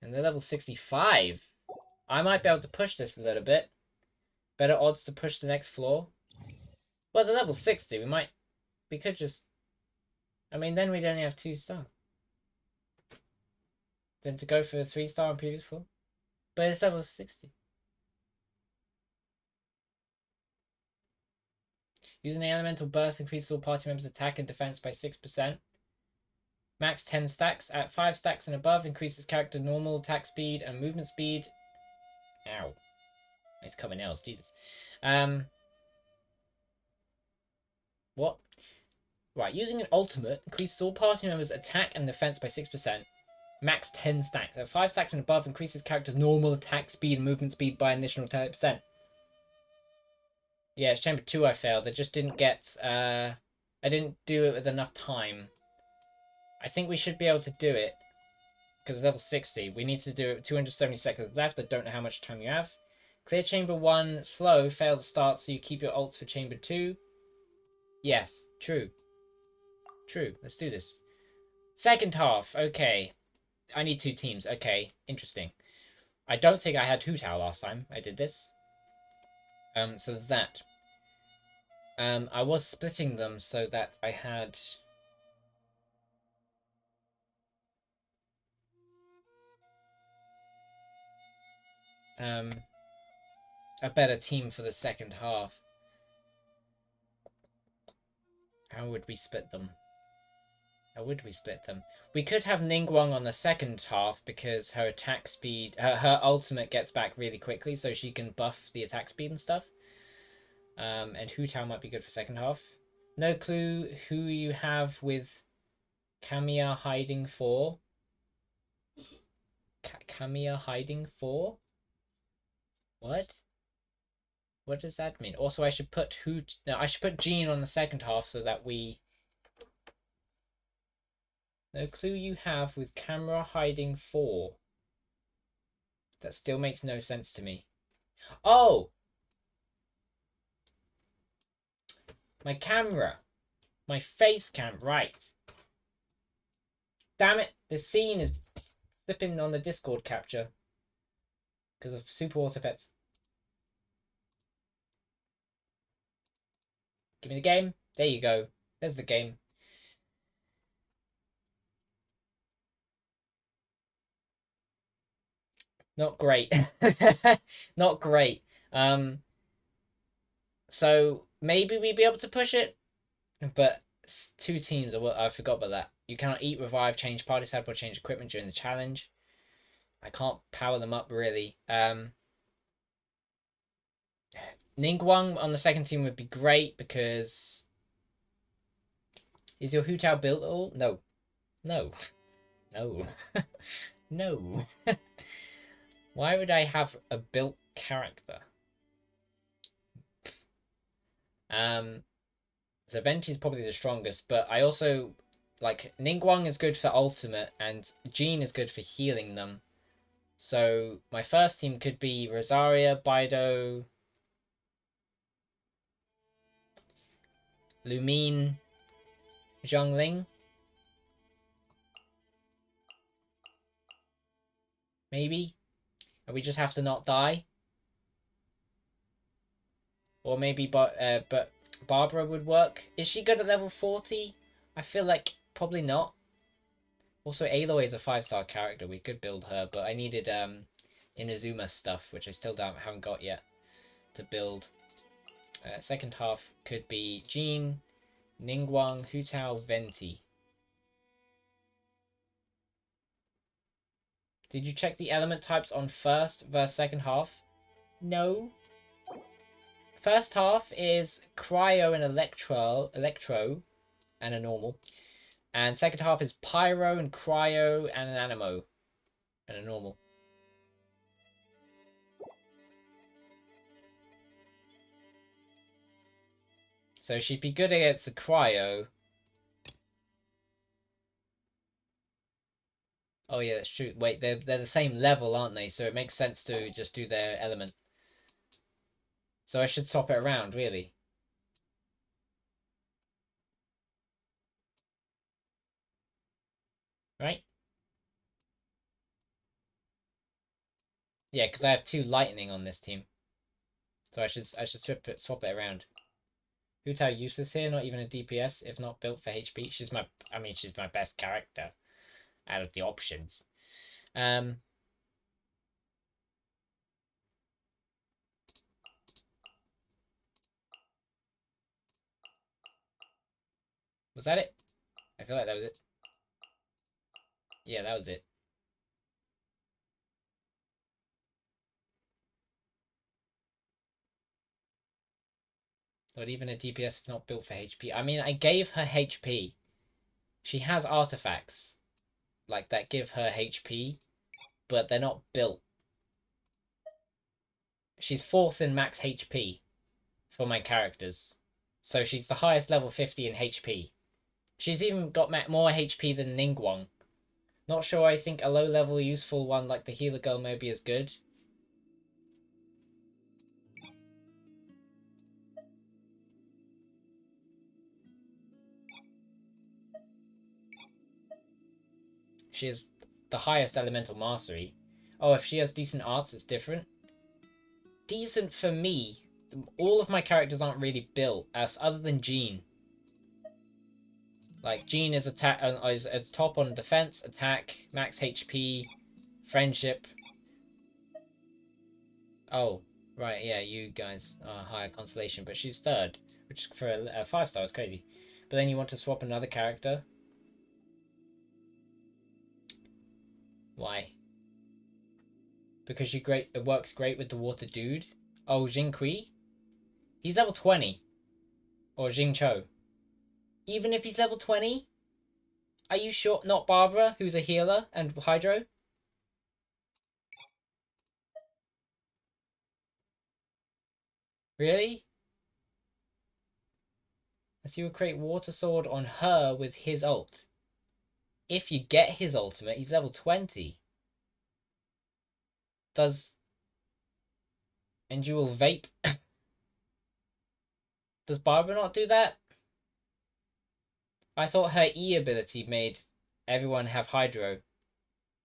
And they're level 65. I might be able to push this a little bit. Better odds to push the next floor. Well, they're level 60. We could just... I mean, then we'd only have 2 star. Then to go for a 3 star on previous floor. But it's level 60. Using the elemental burst increases all party members' attack and defense by 6%. Max 10 stacks. At 5 stacks and above, increases character normal attack speed and movement speed. Ow. It's coming else, Jesus. What? Right, using an ultimate increases all party members' attack and defense by 6%. Max 10 stacks. At 5 stacks and above, increases character's normal attack speed and movement speed by an additional 10%. Yeah, it's Chamber 2 I failed. I just didn't get... I didn't do it with enough time. I think we should be able to do it. Because level 60. We need to do it with 270 seconds left. I don't know how much time you have. Clear Chamber 1 slow. Fail to start, so you keep your ults for Chamber 2. Yes, true. True, let's do this. Second half, okay. I need 2 teams, okay. Interesting. I don't think I had Hu Tao last time I did this. So there's that. I was splitting them so that I had... a better team for the second half. How would we split them? How would we split them? We could have Ningguang on the second half because her attack speed... Her ultimate gets back really quickly, so she can buff the attack speed and stuff. And Hu Tao might be good for second half. No clue who you have with Kamiya hiding for. Kamiya hiding for? What? What does that mean? Also, I should put I should put Jean on the second half so that we... No clue you have with camera hiding for. That still makes no sense to me. Oh! My camera. My face cam, right. Damn it, the scene is flipping on the Discord capture. Because of Super Auto Pets. Give me the game. There you go. There's the game. Not great. Not great. So maybe we'd be able to push it, but 2 teams. I forgot about that. You cannot eat, revive, change party setup, or change equipment during the challenge. I can't power them up really. Ningguang on the second team would be great because... Is your Hu Tao built at all? No. No. No. No. Why would I have a built character? So Venti is probably the strongest, but I also... Like, Ningguang is good for ultimate, and Jean is good for healing them. So, my first team could be Rosaria, Baido... Lumine, Zhongling. Maybe. And we just have to not die. Or maybe, but Barbara would work. Is she good at level 40? I feel like probably not. Also, Aloy is a 5-star character. We could build her, but I needed Inazuma stuff, which I still haven't got yet to build. Second half could be Jean, Ningguang, Hu Tao, Venti. Did you check the element types on first versus second half? No. First half is Cryo and Electro, and a normal. And second half is Pyro and Cryo and an Animo. and a normal. So she'd be good against the cryo. Oh yeah, that's true. Wait, they're the same level, aren't they? So it makes sense to just do their element. So I should swap it around, really. Right? Yeah, because I have 2 lightning on this team. So I should swap it around. Hu Tao useless here, not even a DPS, if not built for HP. She's my best character out of the options. Was that it? I feel like that was it. Yeah, that was it. Not even a DPS if not built for HP. I mean, I gave her HP. She has artifacts like that give her HP, but they're not built. She's 4th in max HP for my characters. So she's the highest level 50 in HP. She's even got more HP than Ningguang. Not sure I think a low level useful one like the healer girl may be as good. She has the highest elemental mastery. Oh, if she has decent arts, it's different. Decent for me. All of my characters aren't really built, as other than Jean. Like Jean is is top on defense, attack, max HP, friendship. Oh, right, yeah, you guys are higher constellation, but she's 3rd, which for a 5-star is crazy. But then you want to swap another character. Why? Because it works great with the water dude. Oh, Jing Kui? He's level 20. Or Jing Cho. Even if he's level 20? Are you sure? Not Barbara, who's a healer, and Hydro? Really? As you would create Water Sword on her with his ult. If you get his ultimate, he's level 20. And you will vape? Does Barbara not do that? I thought her E ability made everyone have Hydro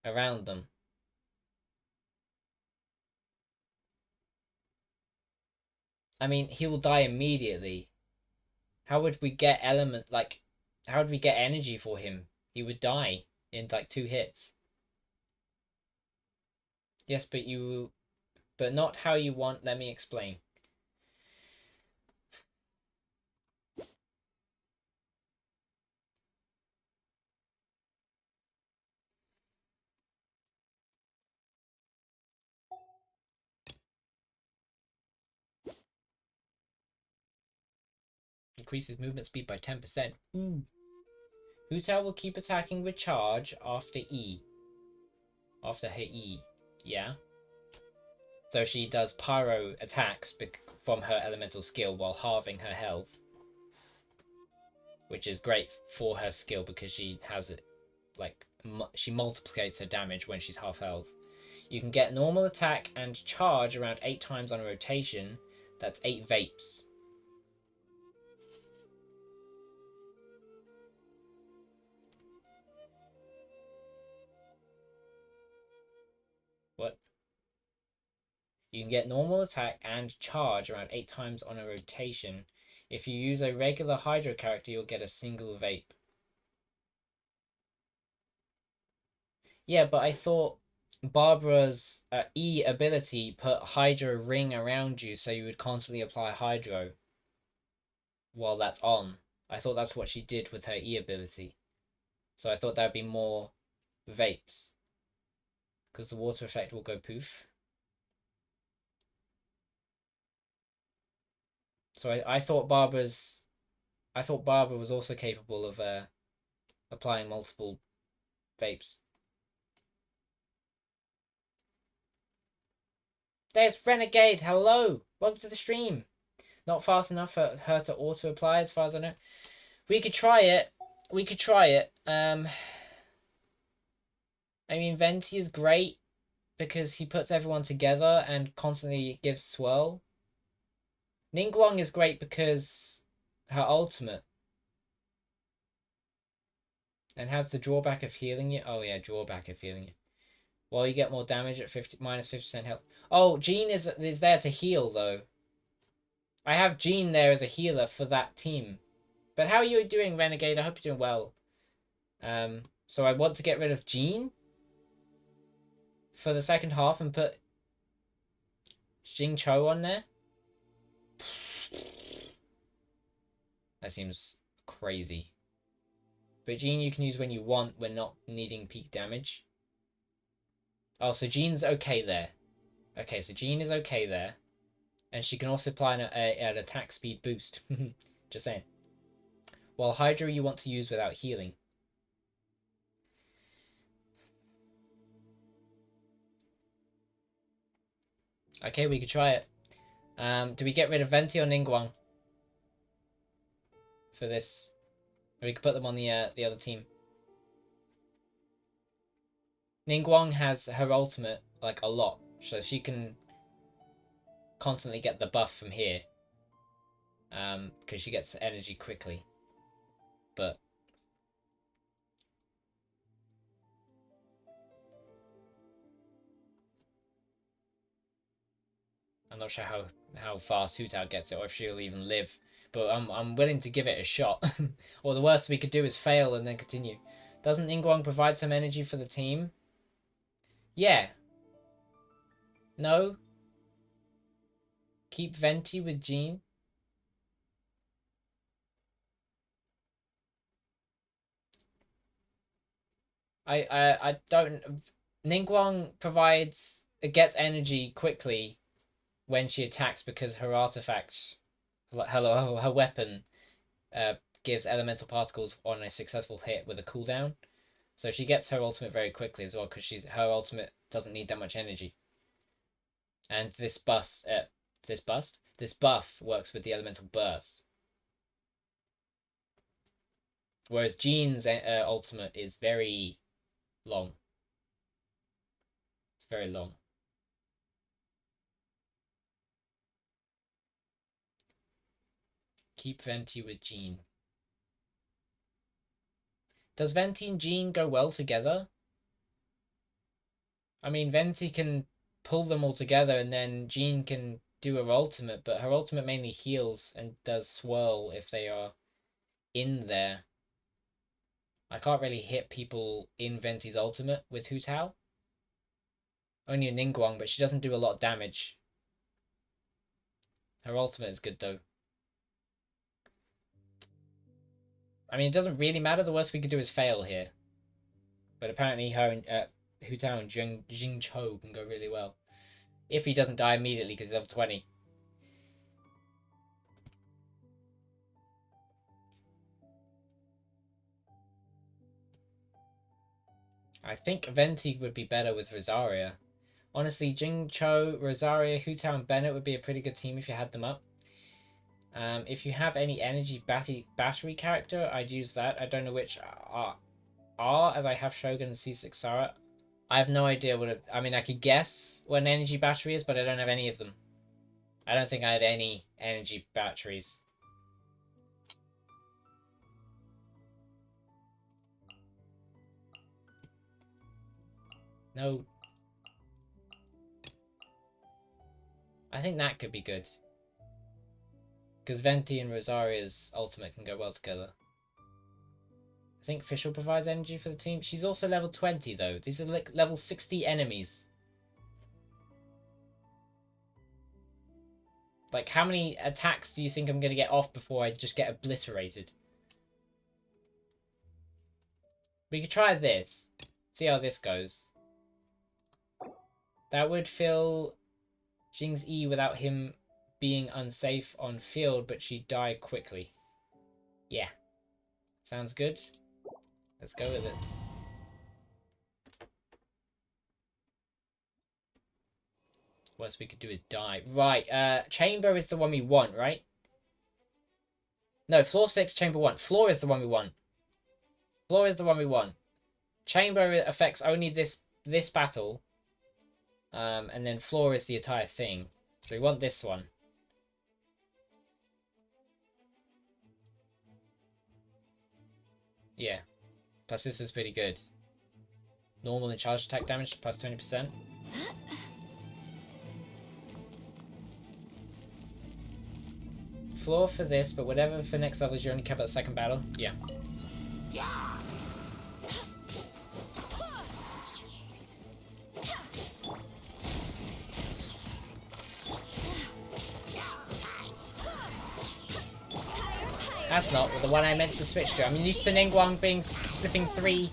around them. I mean, he will die immediately. How would we get how would we get energy for him? He would die in like 2 hits. Yes, but not how you want. Let me explain. Increases movement speed by 10%. Hu Tao will keep attacking with charge after E. After her E. Yeah? So she does pyro attacks from her elemental skill while halving her health. Which is great for her skill because she has it, like, she multiplicates her damage when she's half health. You can get normal attack and charge around 8 times on a rotation. That's 8 vapes. What? You can get normal attack and charge around 8 times on a rotation. If you use a regular Hydro character, you'll get a single vape. Yeah, but I thought Barbara's E ability put Hydro ring around you so you would constantly apply Hydro while that's on. I thought that's what she did with her E ability. So I thought there'd be more vapes. Because the water effect will go poof. So I thought Barbara was also capable of applying multiple vapes. There's Renegade. Hello. Welcome to the stream. Not fast enough for her to auto-apply, as far as I know. We could try it. We could try it. I mean, Venti is great because he puts everyone together and constantly gives swirl. Ningguang is great because her ultimate. And has the drawback of healing you. Oh yeah, drawback of healing you. Well, you get more damage at minus 50% health. Oh, Jean is there to heal though. I have Jean there as a healer for that team. But how are you doing, Renegade? I hope you're doing well. So I want to get rid of Jean for the second half and put Jing Cho on there. That seems crazy. But Jean you can use when you want, when not needing peak damage. Oh, so Jean's okay there. Okay, so Jean is okay there. And she can also apply an attack speed boost. Just saying. While Hydra you want to use without healing. Okay, we could try it. Do we get rid of Venti or Ningguang? For this? Or we could put them on the other team. Ningguang has her ultimate, like, a lot. So she can constantly get the buff from here. Because she gets energy quickly. But I'm not sure how fast Hu Tao gets it or if she'll even live. But I'm willing to give it a shot. Or the worst we could do is fail and then continue. Doesn't Ningguang provide some energy for the team? Yeah. No? Keep Venti with Jean? I don't... Ningguang gets energy quickly when she attacks because her artifact, her weapon, gives elemental particles on a successful hit with a cooldown. So she gets her ultimate very quickly as well because her ultimate doesn't need that much energy. And this buff works with the elemental burst. Whereas Jean's ultimate is very long. It's very long. Keep Venti with Jean. Does Venti and Jean go well together? I mean, Venti can pull them all together and then Jean can do her ultimate, but her ultimate mainly heals and does swirl if they are in there. I can't really hit people in Venti's ultimate with Hu Tao. Only a Ningguang, but she doesn't do a lot of damage. Her ultimate is good though. I mean, it doesn't really matter. The worst we could do is fail here. But apparently her and Hu Tao and Jing Cho can go really well. If he doesn't die immediately because he's level 20. I think Venti would be better with Rosaria. Honestly, Jing Cho, Rosaria, Hu Tao, and Bennett would be a pretty good team if you had them up. If you have any energy battery character, I'd use that. I don't know which are as I have Shogun and C6 Sarah. I have no idea what it... I mean, I could guess what an energy battery is, but I don't have any of them. I don't think I have any energy batteries. No. I think that could be good. Because Venti and Rosaria's ultimate can go well together. I think Fischl provides energy for the team. She's also level 20 though. These are like level 60 enemies. Like, how many attacks do you think I'm going to get off before I just get obliterated? We could try this. See how this goes. That would fill Jing's E without him being unsafe on field, but she'd die quickly. Yeah. Sounds good. Let's go with it. Worst we could do is die. Right, chamber is the one we want, right? No, floor 6, chamber 1. Floor is the one we want. Floor is the one we want. Chamber affects only this battle. And then floor is the entire thing. So we want this one. Yeah. Plus this is pretty good. Normal and charge attack damage plus 20%. Floor for this, but whatever for next levels, you only care about the second battle. Yeah. That's not the one I meant to switch to. I'm used to Ningguang being flipping 3.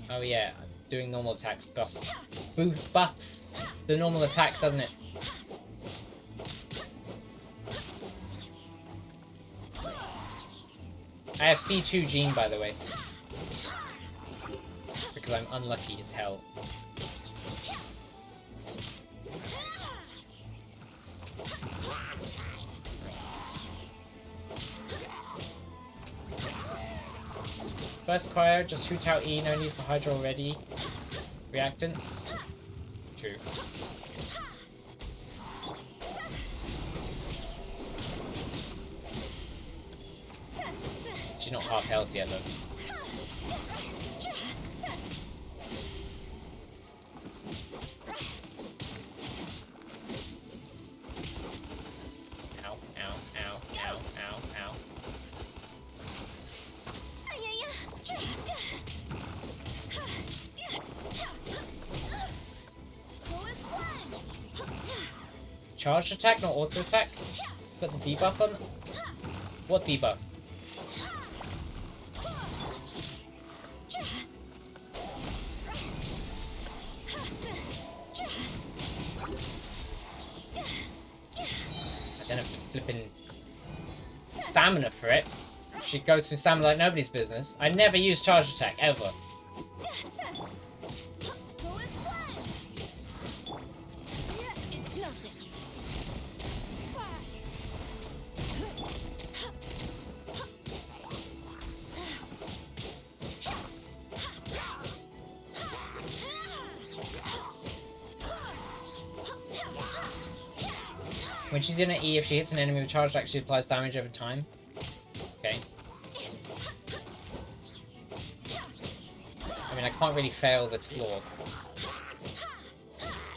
Oh yeah, doing normal attacks buffs the normal attack, doesn't it? I have C2 Gene, by the way. Because I'm unlucky as hell. First choir, just shoot out E, no need for Hydra already. Reactants. 2. She's not half health yet though. Ow, ow, ow, ow, ow, ow. Charge attack, not auto attack? Let's put the debuff on. What debuff? I don't have flipping stamina for it. She goes through stamina like nobody's business. I never use charge attack, ever. When she's in an E, if she hits an enemy with charge attack, she applies damage over time. Okay. I mean, I can't really fail this floor.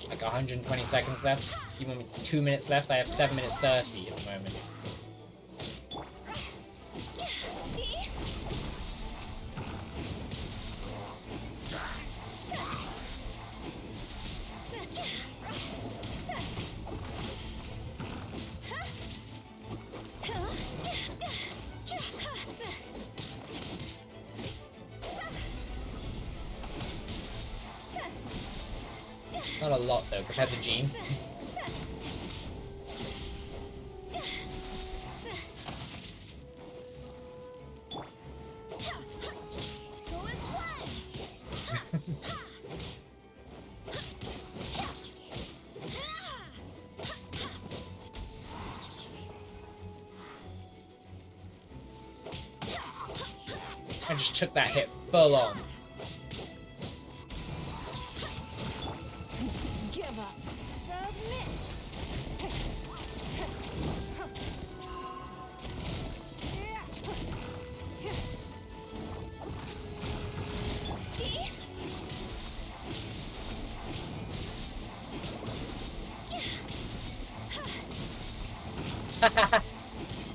Like 120 seconds left. You want me 2 minutes left? I have 7 minutes 30 at the moment. Not a lot though, compared to Jean. I just took that hit full on. Give up. Submit.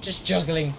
Just juggling.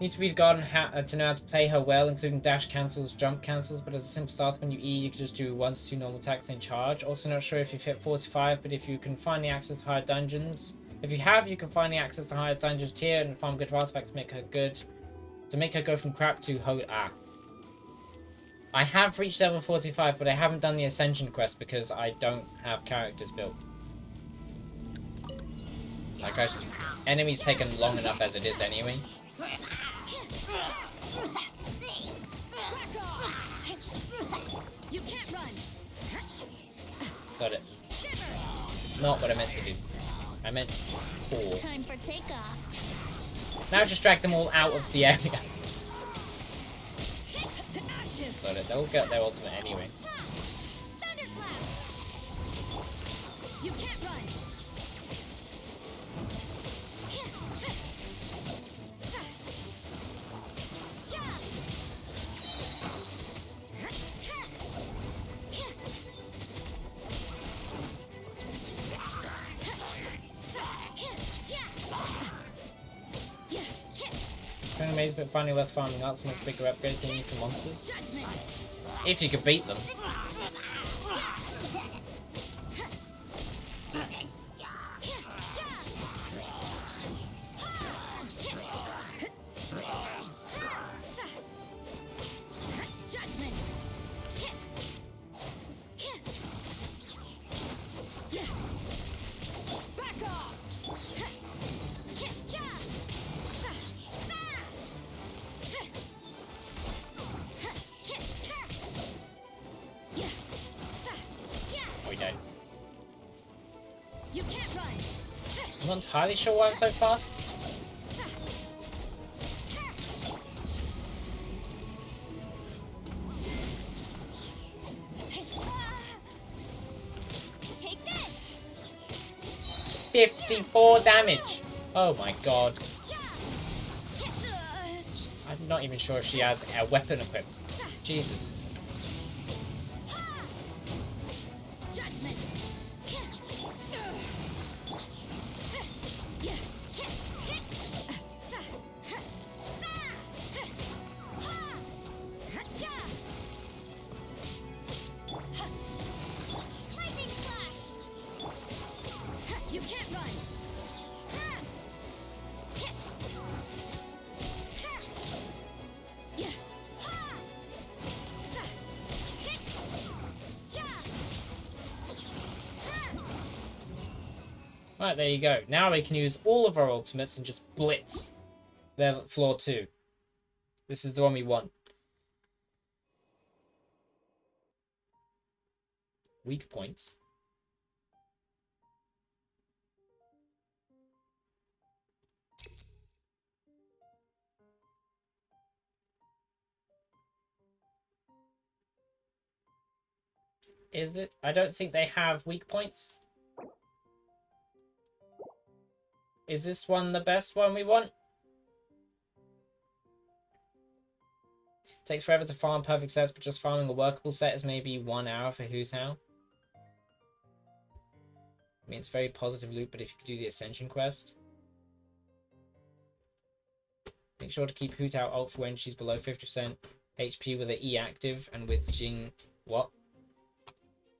Need to read Garden to know how to play her well, including dash cancels, jump cancels, but as a simple start when you E, you can just do 1 to 2 normal attacks and charge. Also not sure if you've hit 45, but if you can find the access to higher dungeons. If you have, you can find the access to higher dungeons tier and farm good artifacts to make her good. To make her go from crap to I have reached level 45, but I haven't done the Ascension quest because I don't have characters built. Like, enemies taken long enough as it is anyway. You can't run. Got it. Not what I meant to do. I meant 4. Time for takeoff. Now just drag them all out of the area. To ashes. Got it. They'll get their ultimate anyway. Thunderclap. You can't run. Turning maze, but finally worth farming out to make bigger upgrades than you need for monsters. If you could beat them. I'm not entirely sure why I'm so fast. Take this. 54 damage. Oh my god. I'm not even sure if she has a weapon equipped. Jesus. Right, there you go. Now we can use all of our ultimates and just blitz their floor 2. This is the one we want. Weak points. Is it? I don't think they have weak points. Is this one the best one we want? Takes forever to farm perfect sets, but just farming a workable set is maybe 1 hour for Who's How. I mean, it's very positive loop, but if you could do the Ascension quest. Make sure to keep Hoot Out ult for when she's below 50% HP with her E active and with Jing... What?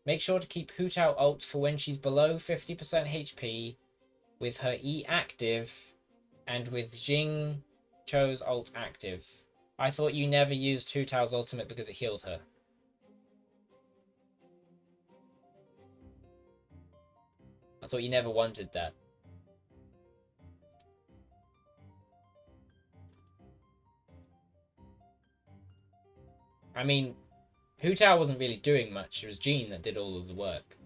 Make sure to keep Hoot Out ult for when she's below 50% HP with her E active and with Jing Cho's ult active. I thought you never used Hu Tao's ultimate because it healed her. I thought you never wanted that. I mean, Hu Tao wasn't really doing much. It was Jean that did all of the work.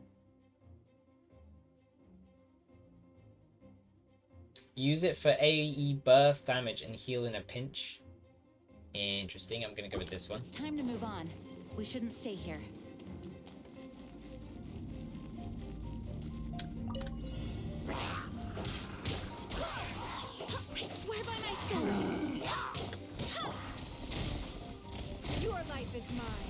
Use it for AE burst damage and heal in a pinch. Interesting. I'm gonna go with this one. It's time to move on. We shouldn't stay here. I swear by my soul. Your life is mine.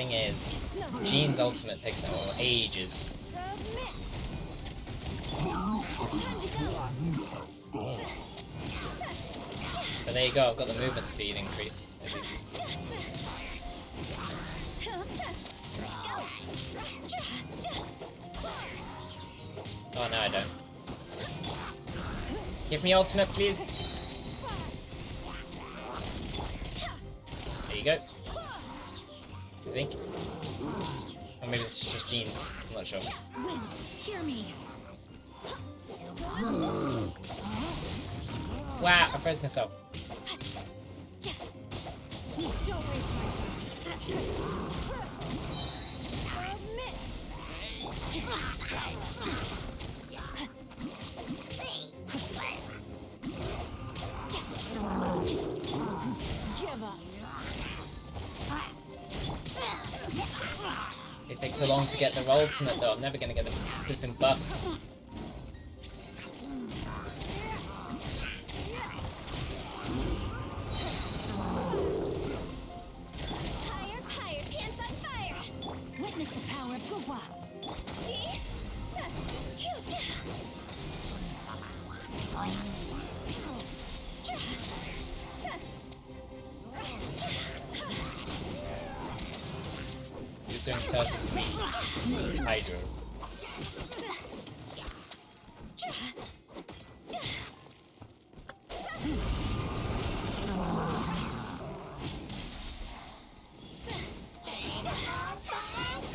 thing is, Jean's ultimate takes ages. But there you go, I've got the movement speed increase, at least. Oh, no, I don't. Give me ultimate, please. There you go. I think. Or maybe it's just Jeans. I'm not sure. Wind, hear me. Wow, I froze myself. Don't waste my time. Give up. It takes so long to get the ultimate though. I'm never gonna get the flipping buff. Witness the power of Gugwa. He's doing perfectly. Hydro.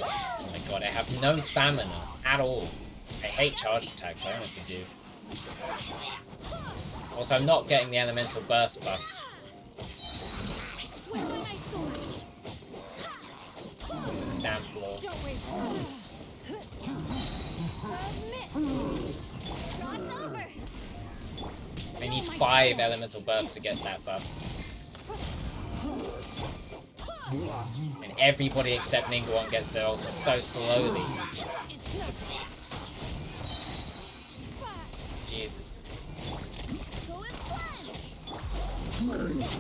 Oh my god, I have no stamina at all. I hate charge attacks, I honestly do. Also, I'm not getting the elemental burst buff. I swear by my sword. Stamp law. Don't waste time. Submit. Cross over. I need 5 elemental bursts to get that buff. And everybody except Ningguang gets their ultimate so slowly. Jesus. Barbados.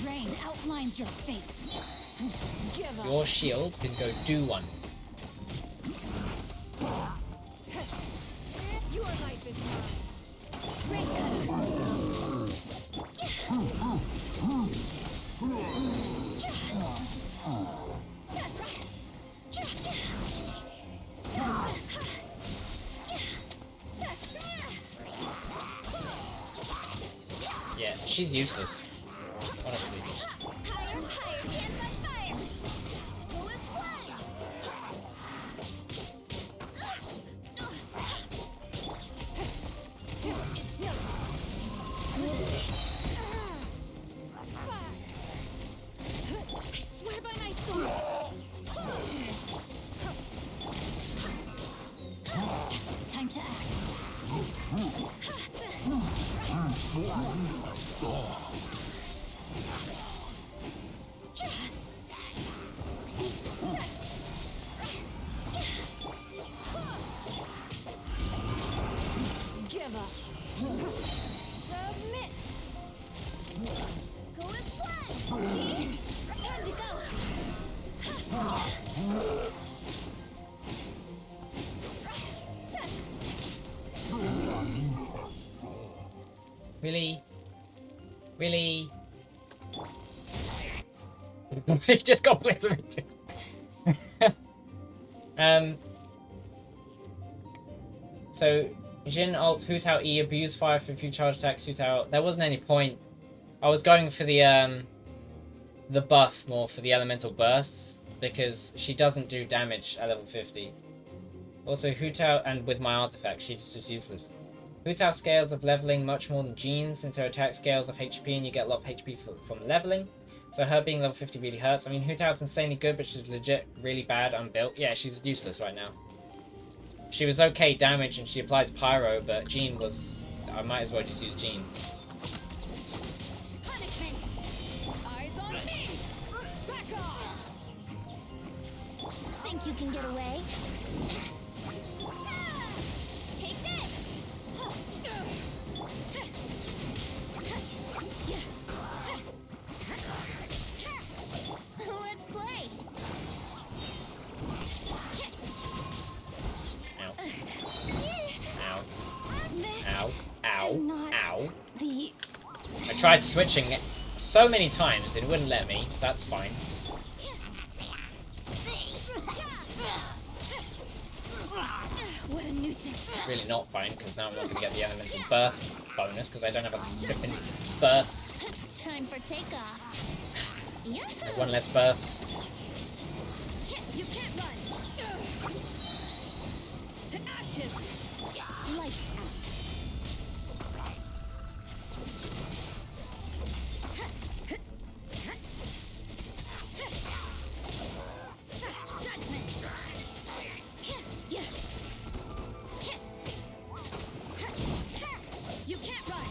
Rain outlines your fate. Give up. Your shield can go do one. Your life is mine. Rain Yeah, she's useless. Honestly. I swear by my sword. Time to act. Give up. Submit. Go as planned. Time to go. Really? Really? He just got obliterated. So Jin ult Hu Tao E abuse fire for a few charge attacks. Hu Tao. There wasn't any point. I was going for the buff more for the elemental bursts because she doesn't do damage at level 50. Also Hu Tao, and with my artifact she's just useless. Hu Tao scales of leveling much more than Jean, since her attack scales of HP and you get a lot of HP from leveling. So her being level 50 really hurts. I mean, Hu Tao's insanely good, but she's legit really bad unbuilt. Yeah, she's useless right now. She was okay damage and she applies Pyro, but Jean was... I might as well just use Jean. Punishment. Eyes on me. Back off. can get away? Take this! Let's play! Ow. This Ow. Ow. is not Ow. the... I tried switching it so many times, it wouldn't let me. That's fine. What a nuisance. It's really not fine, because now I'm not going to get the elemental burst bonus, because I don't have a flipping burst. Time for takeoff. Yeah. One less burst. You can't run. To ashes. Lights out. Judgment. You can't run.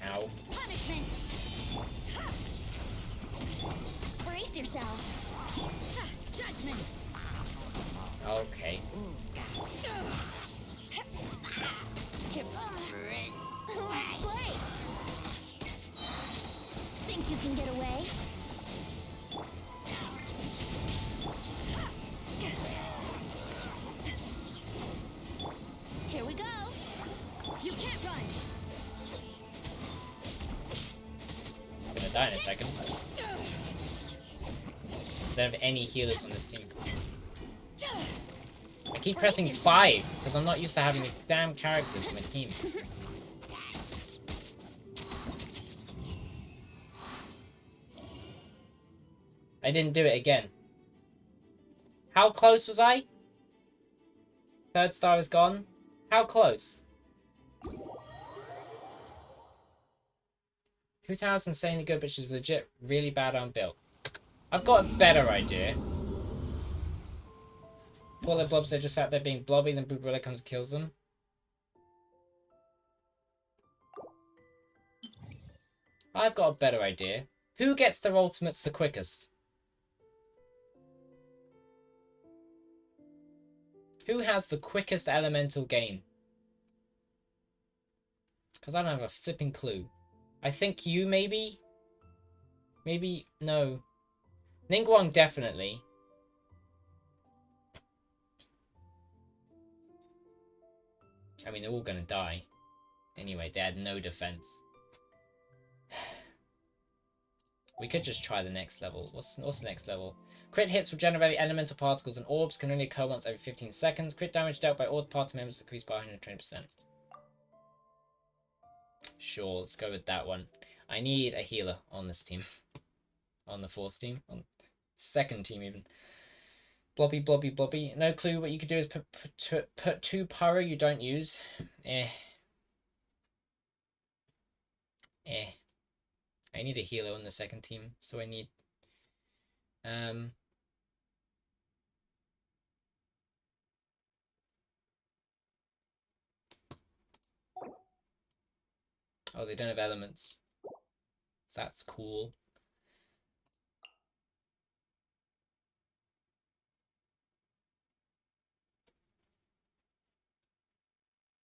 Ow. Punishment. Brace yourself. Judgment. Okay. Let's play. Think you can get away? Here we go. You can't run. I'm gonna die in a second. Don't have any healers on this team. I keep pressing 5 because I'm not used to having these damn characters in the team. I didn't do it again. How close was I? Third star is gone. How close? 2000 insanely good, but she's legit really bad on built. I've got a better idea. All the blobs are just sat there being blobby, then Boobrilla comes and kills them. I've got a better idea. Who gets their ultimates the quickest? Who has the quickest elemental gain? Because I don't have a flipping clue. I think you, maybe? Maybe, no. Ningguang, definitely. I mean, they're all gonna die. Anyway, they had no defense. We could just try the next level. What's the next level? Crit hits will generate elemental particles and orbs can only occur once every 15 seconds. Crit damage dealt by all party members decreased by 120%. Sure, let's go with that one. I need a healer on this team. On the fourth team. On second team, even. Blobby, blobby, blobby. No clue what you could do is put 2 pyro you don't use. Eh. I need a healer on the second team, so I need... Oh, they don't have elements. So that's cool.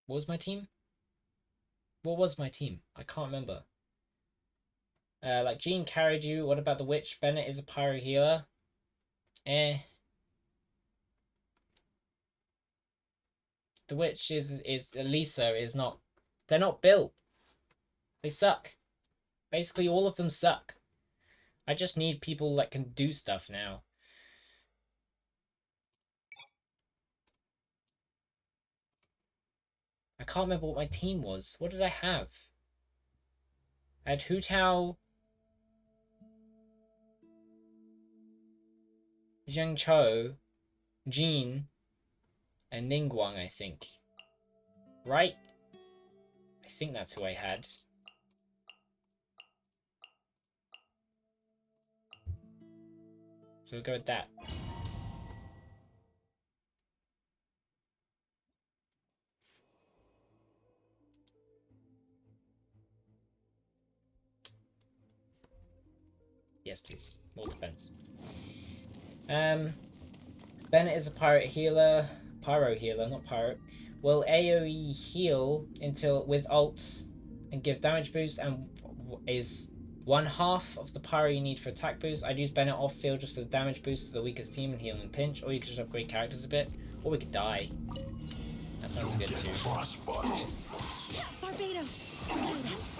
What was my team? What was my team? I can't remember. Like, Jean carried you. What about the witch? Bennett is a pyro healer. The witch is Lisa is not... They're not built. They suck. Basically, all of them suck. I just need people that can do stuff now. I can't remember what my team was. What did I have? I had Hu Tao, Zheng Cho, Jean, and Ningguang, I think. Right? I think that's who I had. So we'll go with that. Yes, please. More defense. Bennett is a pirate healer. Pyro healer, not pirate. Will AoE heal until with ults and give damage boost, and is 1/2 of the pyro you need for attack boost. I'd use Bennett off field just for the damage boost to the weakest team and heal in pinch, or you could just upgrade characters a bit, or we could die. That sounds good too. Barbados, guide us.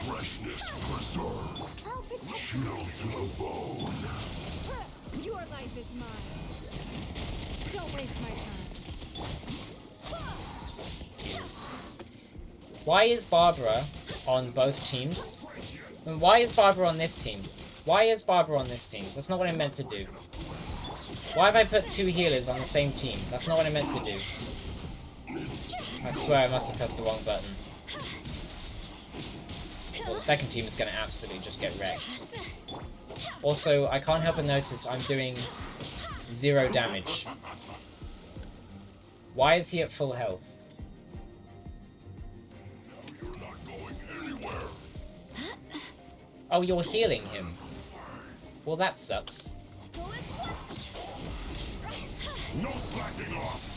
Freshness preserved. I'll protect Chill to the bone. Your life is mine. Don't waste my time. Why is Barbara on both teams? And why is Barbara on this team? Why is Barbara on this team? That's not what I meant to do. Why have I put 2 healers on the same team? That's not what I meant to do. I swear I must have pressed the wrong button. Well, the second team is going to absolutely just get wrecked. Also, I can't help but notice I'm doing 0 damage. Why is he at full health? Oh, you're healing him. Well, that sucks. No slacking off.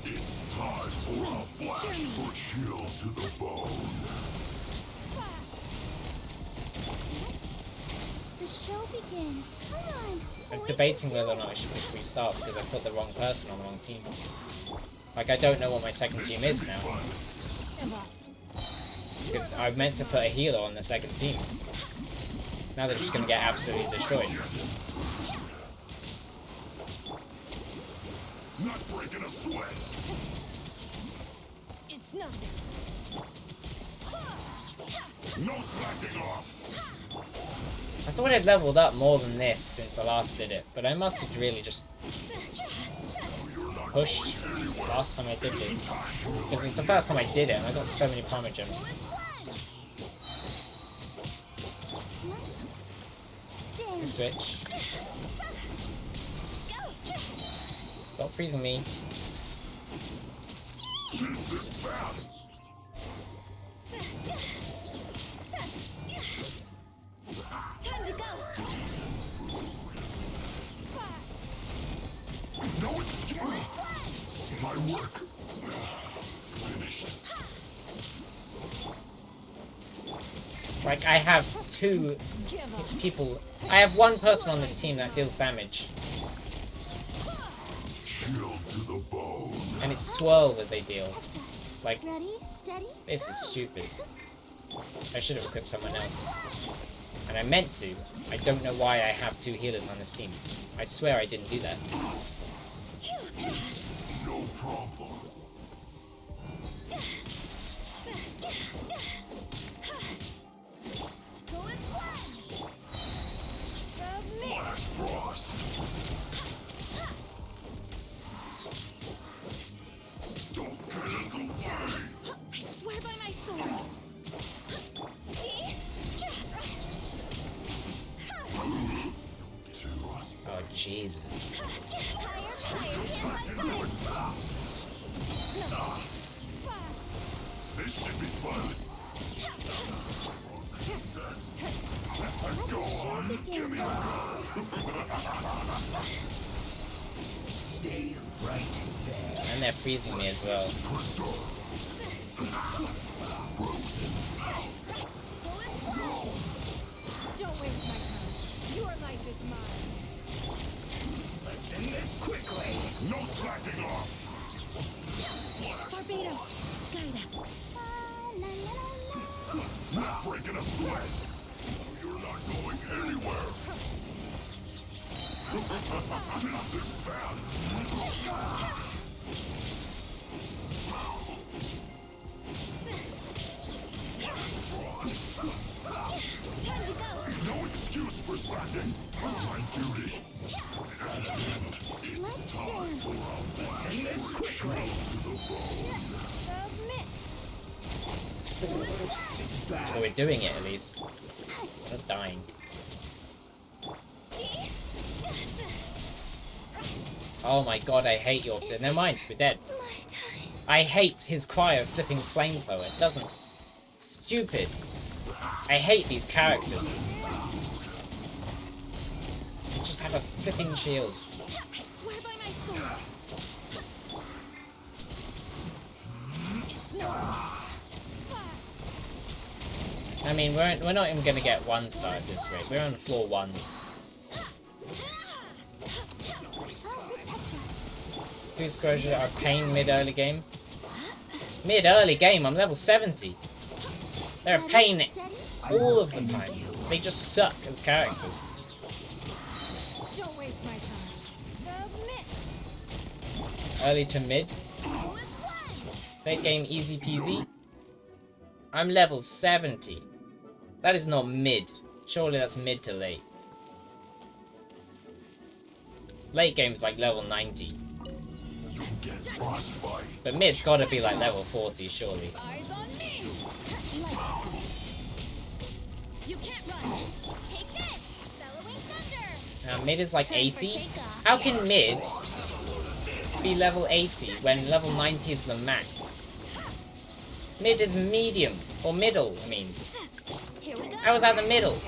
It's time for a flash for chill to the bone. The show begins. Come on. I'm debating whether or not I should restart because I put the wrong person on the wrong team. Like, I don't know what my second team is now. Because I meant to put a healer on the second team. Now they're just going to get absolutely destroyed. Not breaking a sweat. It's nothing. No slacking off. I thought I'd leveled up more than this since I last did it, but I must have really just pushed last time I did this. Because it's the first time I did it and I got so many primer gems. Switch. Stop freezing me. This is bad. Time to go. No excuse. My work finished. Like, I have 2 people. I have 1 person on this team that deals damage. Chill to the bone. And it's swirl that they deal. Like, Ready, steady. this is stupid. I should have equipped someone else. And I meant to. I don't know why I have 2 healers on this team. I swear I didn't do that. It's no problem. Flash frost. Don't get in the way. I swear by my sword. Oh, Jesus. This should be fun. Go on, give me a go. Stay right there. And they're freezing me as well. Frozen. Don't waste my time. Your life is mine. Let's end this quickly. No slacking off. Barbados, guide us. Not breaking a sweat. You're not going anywhere. This is bad. No excuse for slacking. My duty. And it's time for a flash for chill to the bone. Submit. So we're doing it at least. We're not dying. Oh my god, I hate your... Never mind, we're dead. I hate his cry of flipping flamethrower. It doesn't... Stupid. I hate these characters. They just have a flipping shield. I swear by my sword. It's not. I mean, we're not even gonna get 1 star at this rate. We're on floor 1. Two Scourges are a pain mid-early game. Mid-early game, I'm level 70. They're a pain all of the time. They just suck as characters. Don't waste my time. Submit. Early to mid. Late game easy peasy. I'm level 70. That is not mid. Surely that's mid to late. Late game's like level 90. But mid's gotta be like level 40, surely. Eyes on me. You can't run. Take this. Bellowing thunder. Now mid is like 80. How can mid be level 80 when level 90 is the max? Mid is medium or middle, I mean. Here we go. How is that the middle?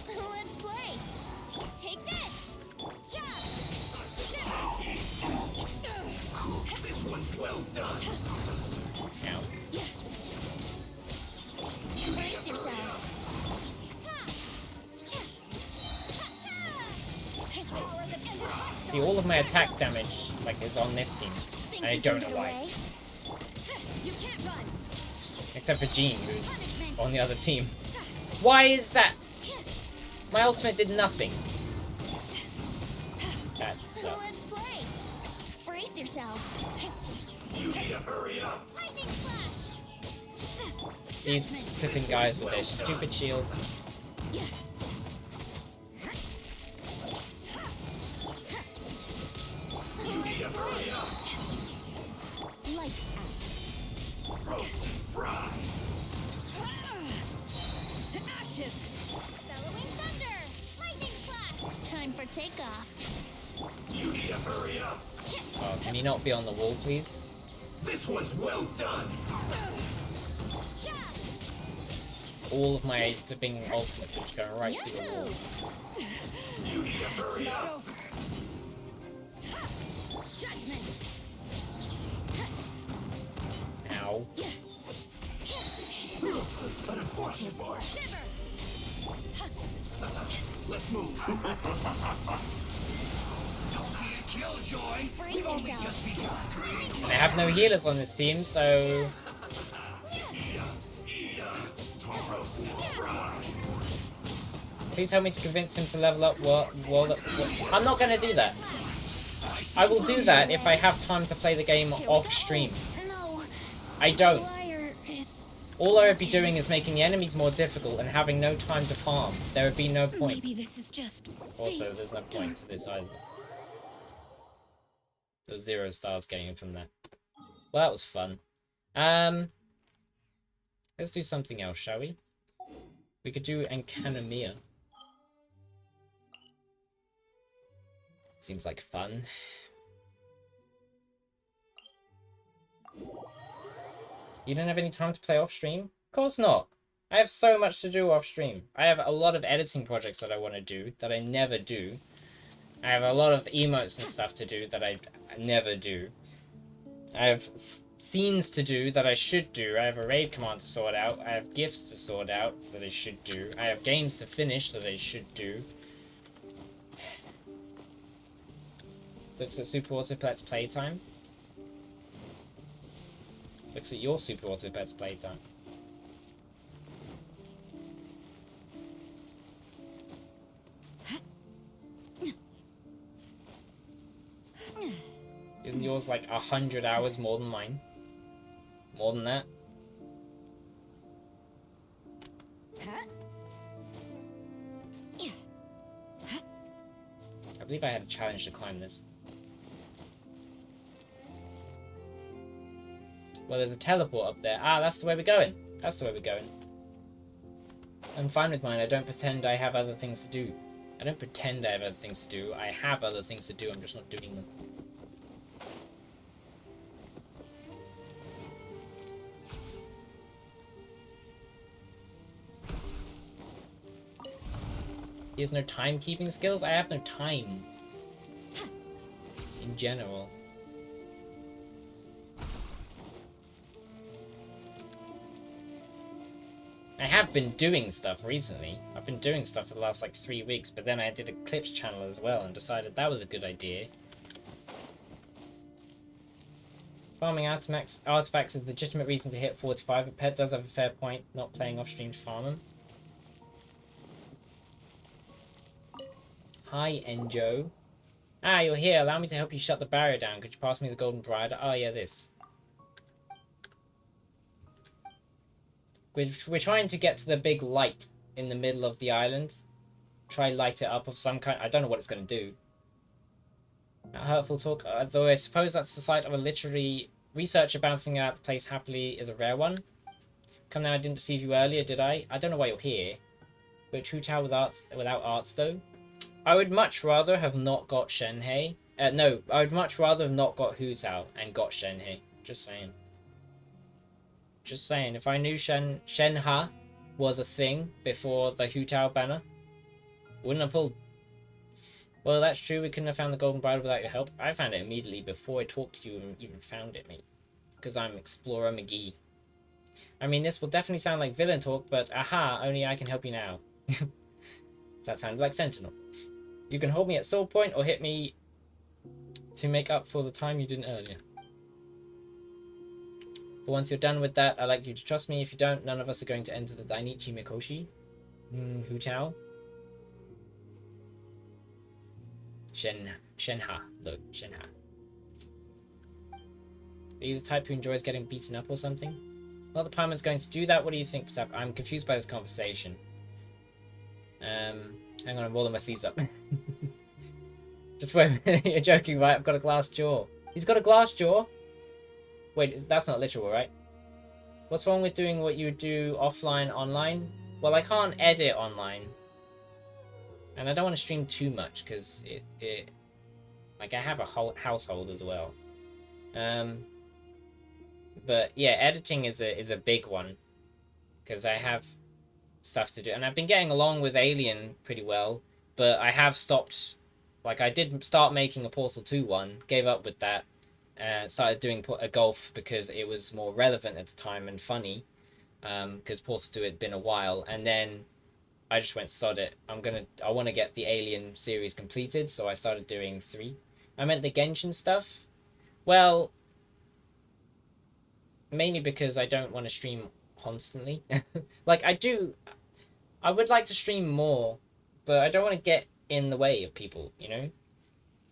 Let's play. Take this. This one's well done. Ow. Brace yourself. See, all of my attack damage like is on this team, and I don't know why. You can't run. Except for Jean, who's on the other team. Why is that? My ultimate did nothing. That sucks. Let's play. Brace yourself. You need to hurry up. Lightning flash. These flipping guys with their stupid shields. You need to hurry up. Lights out. Roast and fry. To ashes. Bellowing thunder. Lightning flash. Time for takeoff. You need to hurry up. Oh, can you not be on the wall, please? This one's well done. All of my flipping ultimates are just going right through the wall. You need to hurry up. Judgment. Ow. An unfortunate boy. Shiver. Let's move. Don't be a killjoy. We've only just begun. And I have no healers on this team, so... Please help me to convince him to level up what? I'm not going to do that. I will do that if I have time to play the game off stream. No. I don't. Liar is... All I would be doing is making the enemies more difficult and having no time to farm. There would be no point. Maybe this is just... Also, there's no point to this either. There's 0 stars getting from that. Well, that was fun. Let's do something else, shall we? We could do Enkanomiya. Seems like fun. You don't have any time to play off stream? Of course not. I have so much to do off stream. I have a lot of editing projects that I want to do that I never do. I have a lot of emotes and stuff to do that I never do. I have scenes to do that I should do. I have a raid command to sort out. I have gifts to sort out that I should do. I have games to finish that I should do. Looks at Super Autopet's playtime. Looks at your Super Autopet's playtime. Isn't yours like 100 hours more than mine? More than that? I believe I had a challenge to climb this. Well, there's a teleport up there. Ah, that's the way we're going. That's the way we're going. I'm fine with mine. I don't pretend I have other things to do. I don't pretend I have other things to do. I have other things to do. I'm just not doing them. He has no timekeeping skills? I have no time. In general. I have been doing stuff recently. I've been doing stuff for the last like 3 weeks, but then I did a clips channel as well and decided that was a good idea. Farming artifacts is a legitimate reason to hit 45, but Pet does have a fair point, not playing off-stream to farm them. Hi, Enjo. Ah, you're here. Allow me to help you shut the barrier down. Could you pass me the golden bride? Oh, yeah, this. We're trying to get to the big light in the middle of the island. Try light it up of some kind. I don't know what it's going to do. Hurtful talk. Though I suppose that's the site of a literary researcher bouncing out the place happily is a rare one. Come now, I didn't perceive you earlier, did I? I don't know why you're here. But True Tower without arts, though. I would much rather have not got Shenhei. No, I would much rather have not got Hu Tao and got Shenhei. Just saying. Just saying, if I knew Shenha was a thing before the Hu Tao banner, wouldn't have pulled. Well, that's true, we couldn't have found the Golden Bridle without your help. I found it immediately before I talked to you and even found it, mate. Because I'm Explorer McGee. I mean, this will definitely sound like villain talk, but aha, only I can help you now. That sounded like Sentinel. You can hold me at Soul Point or hit me to make up for the time you didn't earlier. But once you're done with that, I'd like you to trust me. If you don't, none of us are going to enter the Dainichi Mikoshi. Hu Tao. Shenha. Look, Shenha. Are you the type who enjoys getting beaten up or something? Not the Paimon's going to do that. What do you think, Petapple? I'm confused by this conversation. Hang on, I'm rolling my sleeves up. Just wait a minute, you're joking, right? I've got a glass jaw. He's got a glass jaw? Wait, that's not literal, right? What's wrong with doing what you do offline, online? Well, I can't edit online. And I don't want to stream too much, because it... Like, I have a whole household as well. But, yeah, editing is a big one. Because I have stuff to do. And I've been getting along with Alien pretty well. But I have stopped... Like, I did start making a Portal 2 one. Gave up with that. And started doing a golf because it was more relevant at the time and funny. Because Portal 2 had been a while. And then I just went, sod it. I want to get the Alien series completed. So I started doing 3. I meant the Genshin stuff. Well... Mainly because I don't want to stream constantly. Like, I would like to stream more, but I don't want to get in the way of people, you know?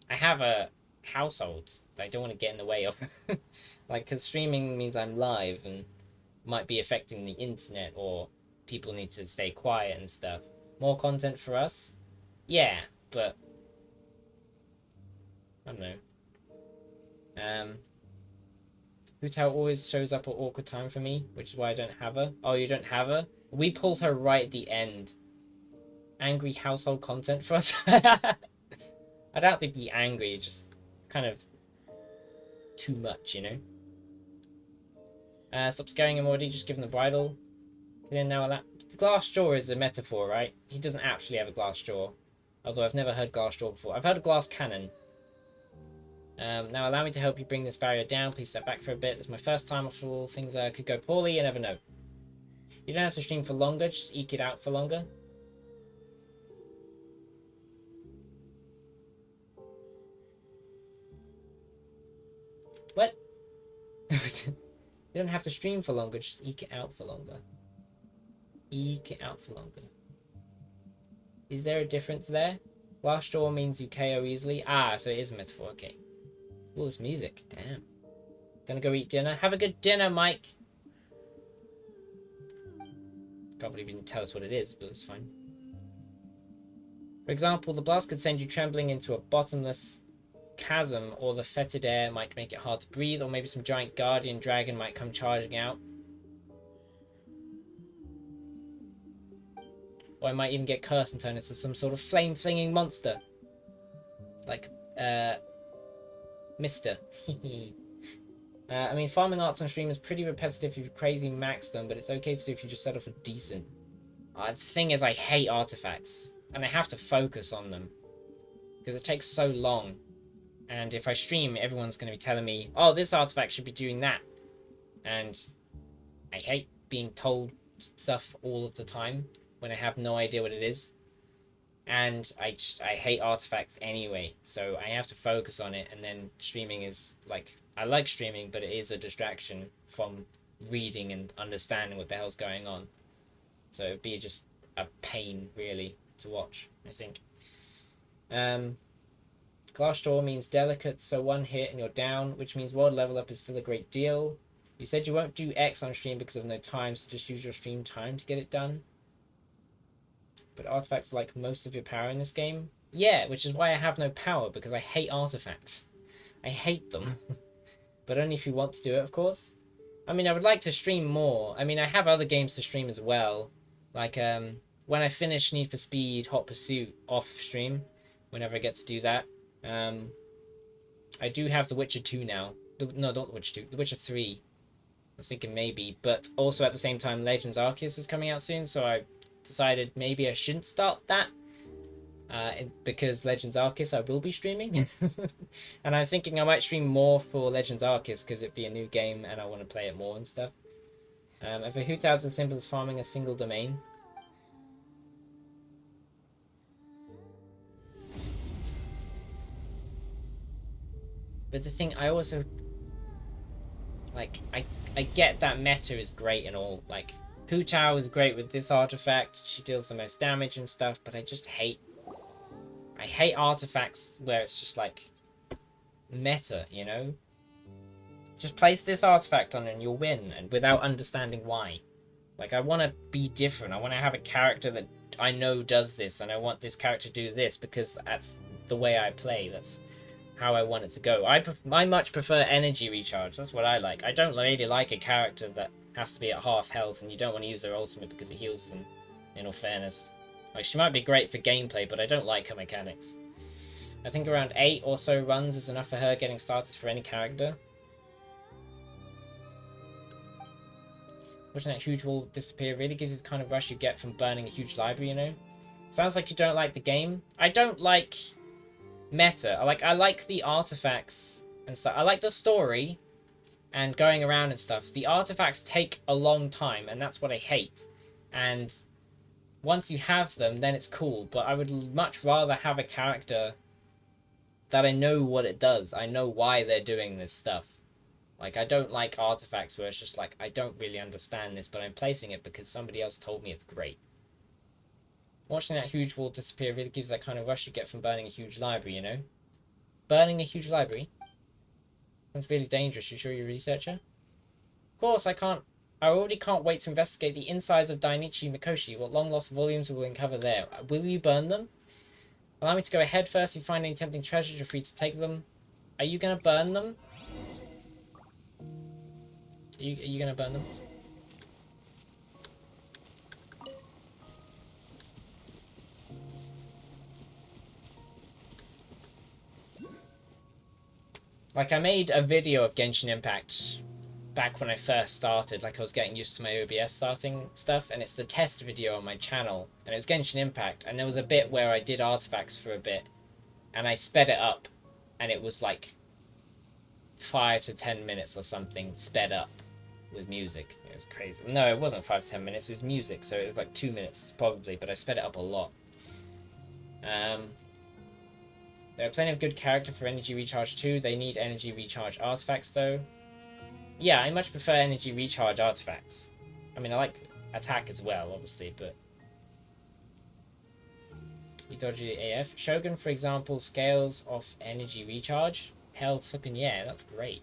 I have a household that I don't want to get in the way of. Like, because streaming means I'm live and might be affecting the internet, or people need to stay quiet and stuff. More content for us? Yeah, but... I don't know. Hu Tao always shows up at awkward time for me, which is why I don't have her. Oh, you don't have her? We pulled her right at the end. Angry household content for us. I don't think be angry, it's just kind of too much, you know? Stop scaring him already, just give him the bridle. Then now that the glass jaw is a metaphor, right? He doesn't actually have a glass jaw. Although I've never heard glass jaw before. I've heard a glass cannon. Now allow me to help you bring this barrier down. Please step back for a bit. It's my first time. After all, things could go poorly. You never know. You don't have to stream for longer. Just eke it out for longer. What? You don't have to stream for longer. Just eke it out for longer. Eke it out for longer. Is there a difference there? Glass jaw means you KO easily. Ah, so it is a metaphor. Okay. All this music, damn. Gonna go eat dinner. Have a good dinner, Mike. Can't believe you didn't tell us what it is, but it's fine. For example, the blast could send you trembling into a bottomless chasm or the fetid air might make it hard to breathe, or maybe some giant guardian dragon might come charging out. Or I might even get cursed and turn into some sort of flame-flinging monster. Like, Mister. I mean, farming arts on stream is pretty repetitive if you crazy max them, but it's okay to do if you just settle for decent. The thing is, I hate artifacts, and I have to focus on them, because it takes so long. And if I stream, everyone's going to be telling me, oh, this artifact should be doing that. And I hate being told stuff all of the time when I have no idea what it is. And I hate artifacts anyway, so I have to focus on it, and then streaming is like, I like streaming, but it is a distraction from reading and understanding what the hell's going on. So it'd be just a pain, really, to watch, I think. Glass Jaw means delicate, so one hit and you're down, which means world level up is still a great deal. You said you won't do X on stream because of no time, so just use your stream time to get it done. But artifacts are like most of your power in this game. Yeah, which is why I have no power, because I hate artifacts. I hate them. But only if you want to do it, of course. I mean, I would like to stream more. I mean, I have other games to stream as well. Like, when I finish Need for Speed Hot Pursuit off stream, whenever I get to do that. I do have The Witcher 2 now. No, not The Witcher 2. The Witcher 3. I was thinking maybe. But also at the same time, Legends Arceus is coming out soon, so I decided maybe I shouldn't start that. Because Legends Arceus I will be streaming. And I'm thinking I might stream more for Legends Arceus because it'd be a new game and I want to play it more and stuff. If a hoot out's as simple as farming a single domain. But the thing, I also... Like, I get that meta is great and all. Like, Hu Tao is great with this artifact. She deals the most damage and stuff, but I just hate... I hate artifacts where it's just like... meta, you know? Just place this artifact on and you'll win, and without understanding why. Like, I want to be different. I want to have a character that I know does this, and I want this character to do this because that's the way I play. That's how I want it to go. I much prefer energy recharge. That's what I like. I don't really like a character that has to be at half health and you don't want to use their ultimate because it heals them, in all fairness. Like, she might be great for gameplay, but I don't like her mechanics. I think around 8 or so runs is enough for her getting started for any character. Watching that huge wall disappear really gives you the kind of rush you get from burning a huge library, you know? Sounds like you don't like the game. I don't like meta. I like the artifacts and stuff. I like the story and going around and stuff. The artifacts take a long time, and that's what I hate. And once you have them, then it's cool. But I would much rather have a character that I know what it does. I know why they're doing this stuff. Like, I don't like artifacts where it's just like, I don't really understand this, but I'm placing it because somebody else told me it's great. Watching that huge wall disappear really gives that kind of rush you get from burning a huge library, you know? Burning a huge library? That's really dangerous. You sure you're a researcher? Of course, I already can't wait to investigate the insides of Dainichi Mikoshi. What long-lost volumes will we uncover there? Will you burn them? Allow me to go ahead first. If you find any tempting treasures, you're free to take them. Are you going to burn them? Are you going to burn them? Like, I made a video of Genshin Impact back when I first started, like I was getting used to my OBS starting stuff, and it's the test video on my channel, and it was Genshin Impact, and there was a bit where I did artifacts for a bit, and I sped it up, and it was like 5 to 10 minutes or something sped up with music. It was crazy. No, it wasn't 5 to 10 minutes, it was music, so it was like 2 minutes probably, but I sped it up a lot. There are plenty of good character for energy recharge too. They need energy recharge artifacts though. Yeah, I much prefer energy recharge artifacts. I mean, I like attack as well, obviously, but... You dodgy AF. Shogun, for example, scales off energy recharge. Hell flipping yeah, that's great.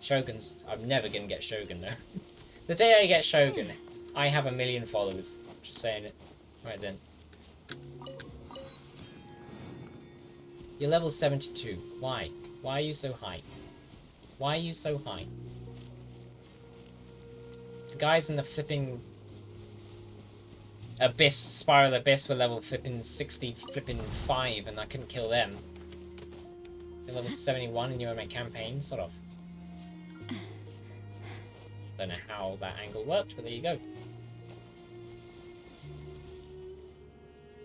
Shogun's... I'm never gonna get Shogun though. The day I get Shogun, I have 1 million followers. Just saying it. Right then. You're level 72. Why? Why are you so high? Why are you so high? The guys in the flipping Abyss, Spiral Abyss were level flipping 60 flipping 5 and I couldn't kill them. You're level 71 and you're in my campaign, sort of. Don't know how that angle worked, but there you go.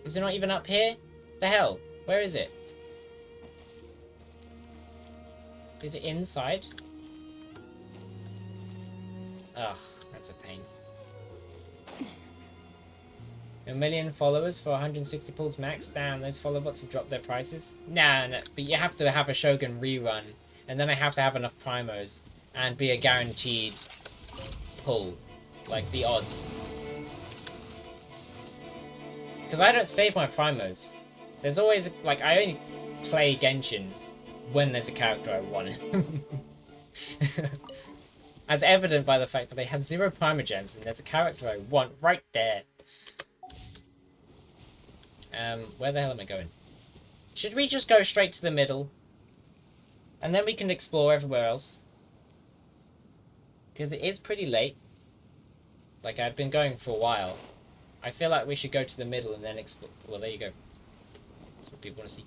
Is it not even up here? The hell? Where is it? Is it inside? Ugh, that's a pain. 1 million followers for 160 pulls max. Damn, those follow bots have dropped their prices. Nah, no, but you have to have a Shogun rerun, and then I have to have enough primos, and be a guaranteed pull. Like, the odds. Because I don't save my primos. There's always, like, I only play Genshin when there's a character I want. As evident by the fact that they have 0 primogems and there's a character I want right there. Where the hell am I going? Should we just go straight to the middle? And then we can explore everywhere else. Because it is pretty late. Like, I've been going for a while. I feel like we should go to the middle and then explore. Well, there you go. That's what people want to see.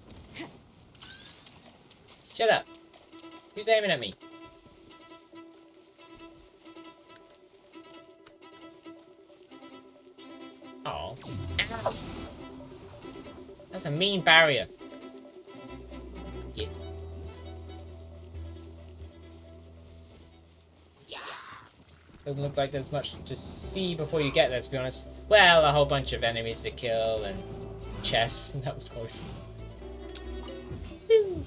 Shut up. Who's aiming at me? Oh. Ow. That's a mean barrier. Yeah. Doesn't look like there's much to see before you get there, to be honest. Well, a whole bunch of enemies to kill and chests. That was close. Woo.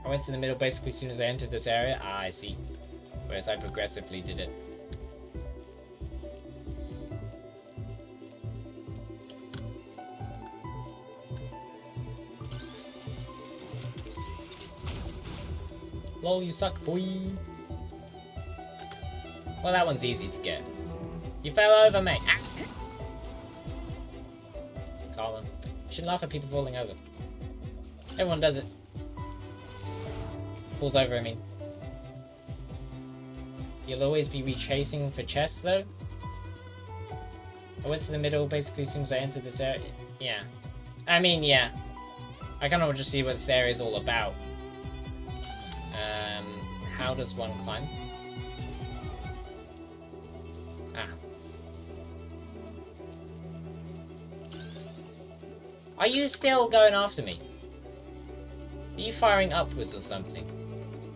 I went to the middle basically as soon as I entered this area. Ah, I see. Whereas I progressively did it. Lol, you suck, boy. Well, that one's easy to get. You fell over, mate. Ah. Colin. You shouldn't laugh at people falling over. Everyone does it. Falls over, I mean. You'll always be retracing for chests, though. I went to the middle basically as soon as I entered this area. Yeah. I mean, yeah. I kind of want to just see what this area is all about. How does one climb? Ah. Are you still going after me? Are you firing upwards or something?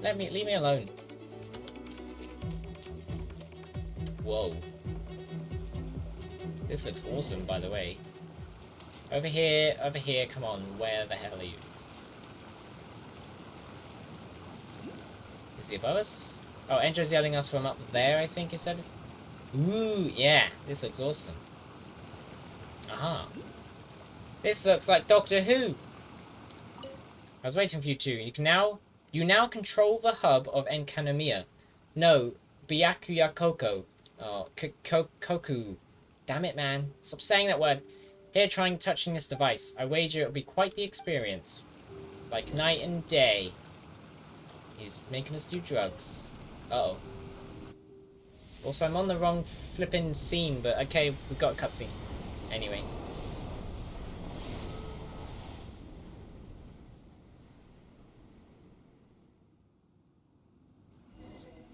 Leave me alone. Whoa. This looks awesome, by the way. Over here, come on. Where the hell are you? Is he above us? Oh, Enjo's yelling us from up there, I think it said. Ooh, yeah. This looks awesome. Aha. This looks like Doctor Who. I was waiting for you too. You now control the hub of Enkanomiya. No, Byakuyakoko. Oh, Koku. Damn it, man. Stop saying that word. Here, trying touching this device. I wager it'll be quite the experience. Like night and day. He's making us do drugs. Uh-oh. Also, I'm on the wrong flipping scene, but okay, we've got a cutscene. Anyway.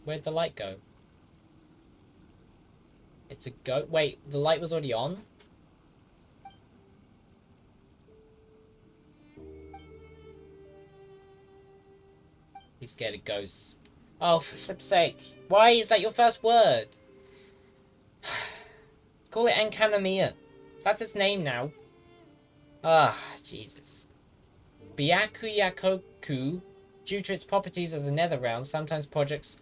Where'd the light go? It's a goat. Wait, the light was already on? He's scared of ghosts. Oh, for flip's sake. Why is that your first word? Call it Enkanomiya. That's its name now. Ah, Jesus. Byakuyakoku, due to its properties as a nether realm, sometimes projects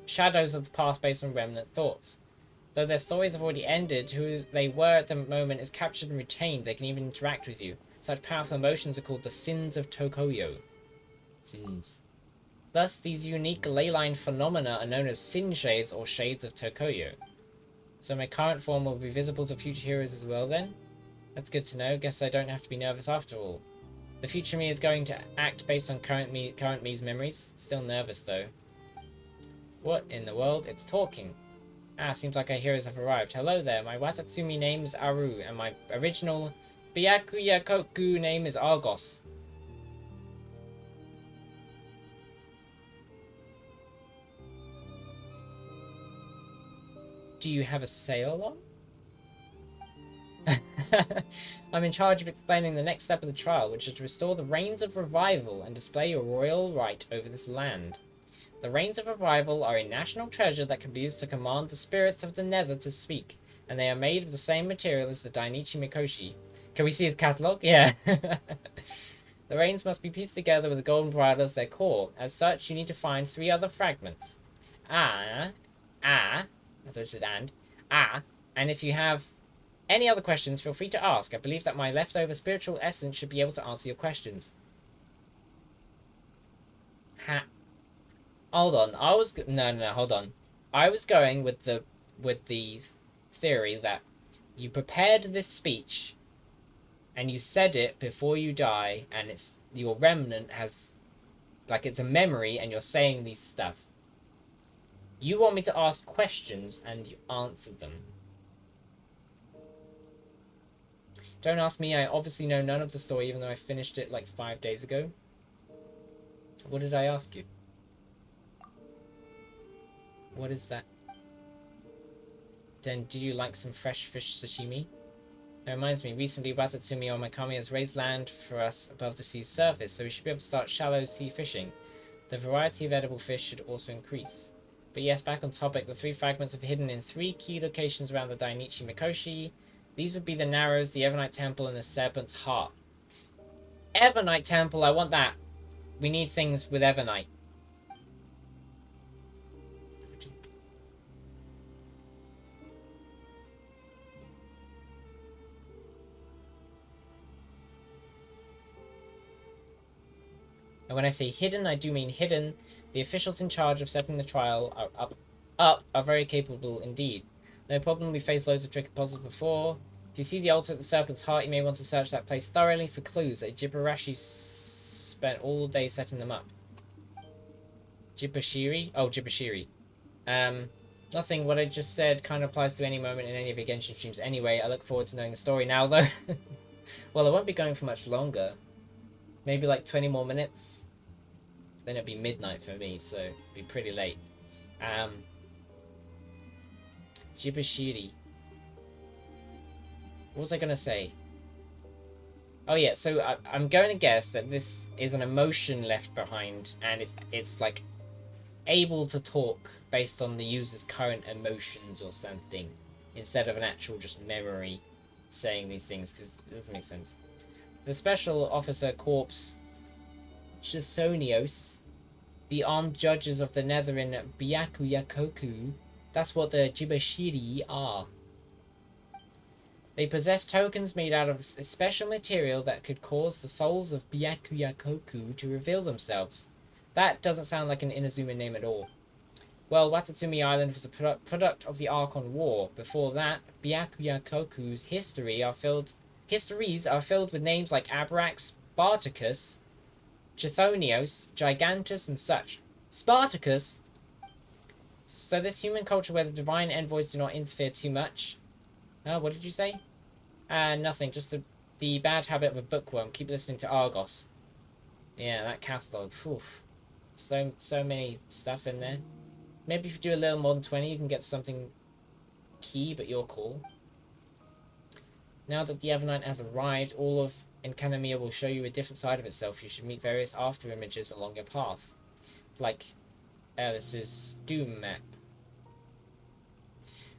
shadows of the past based on remnant thoughts. Though their stories have already ended, who they were at the moment is captured and retained. They can even interact with you. Such powerful emotions are called the sins of Tokoyo. Sins. Thus, these unique ley line phenomena are known as sin shades or shades of Tokoyo. So my current form will be visible to future heroes as well then? That's good to know. Guess I don't have to be nervous after all. The future me is going to act based on current me's memories. Still nervous though. What in the world? It's talking. Ah, seems like our heroes have arrived. Hello there, my Watatsumi name is Aru, and my original Byakuyakoku name is Argos. Do you have a sail on? I'm in charge of explaining the next step of the trial, which is to restore the Rains of Revival and display your royal right over this land. The Rains of Revival are a national treasure that can be used to command the spirits of the Nether to speak, and they are made of the same material as the Dainichi Mikoshi. Can we see his catalogue? Yeah. The Rains must be pieced together with the golden bridle as their core. As such, you need to find 3 other fragments. As I said and if you have any other questions, feel free to ask. I believe that my leftover spiritual essence should be able to answer your questions. Hold on. Hold on. I was going with the theory that you prepared this speech and you said it before you die, and it's your remnant has, like, it's a memory and you're saying these stuff. You want me to ask questions and you answer them. Don't ask me, I obviously know none of the story, even though I finished it like 5 days ago. What did I ask you? What is that? Then, do you like some fresh fish sashimi? That reminds me, recently Watatsumi Omakami has raised land for us above the sea's surface, so we should be able to start shallow sea fishing. The variety of edible fish should also increase. But yes, back on topic, the 3 fragments are hidden in 3 key locations around the Dainichi Mikoshi. These would be the Narrows, the Evernight Temple, and the Serpent's Heart. Evernight Temple, I want that. We need things with Evernight. And when I say hidden, I do mean hidden. The officials in charge of setting the trial are very capable indeed. No problem, we faced loads of tricky puzzles before. If you see the altar at the Serpent's Heart, you may want to search that place thoroughly for clues. A Jibarashi spent all day setting them up. Jibashiri? Oh, Jibashiri. Nothing. What I just said kind of applies to any moment in any of your Genshin streams anyway. I look forward to knowing the story now, though. Well, I won't be going for much longer. Maybe like 20 more minutes. Then it'll be midnight for me, so it'll be pretty late. Jibashiri. What was I going to say? Oh yeah, so I'm going to guess that this is an emotion left behind, and it's like able to talk based on the user's current emotions or something, instead of an actual just memory saying these things, because it doesn't make sense. The Special Officer Corps Chthonios, the armed judges of the Nether in Byakuyakoku, that's what the Jibashiri are. They possess tokens made out of a special material that could cause the souls of Byakuyakoku to reveal themselves. That doesn't sound like an Inazuma name at all. Well, Watatsumi Island was a product of the Archon War. Before that, Byakuyakoku's histories are filled with names like Abrax, Spartacus, Chthonios, Gigantus, and such. Spartacus? So this human culture where the divine envoys do not interfere too much. What did you say? Nothing. Just the bad habit of a bookworm. Keep listening to Argos. Yeah, that catalog. Oof. So many stuff in there. Maybe if you do a little more than 20, you can get something key, but you're cool. Now that the Evernight has arrived, all of Enkanomiya will show you a different side of itself. You should meet various after images along your path. Like, this is Doom map.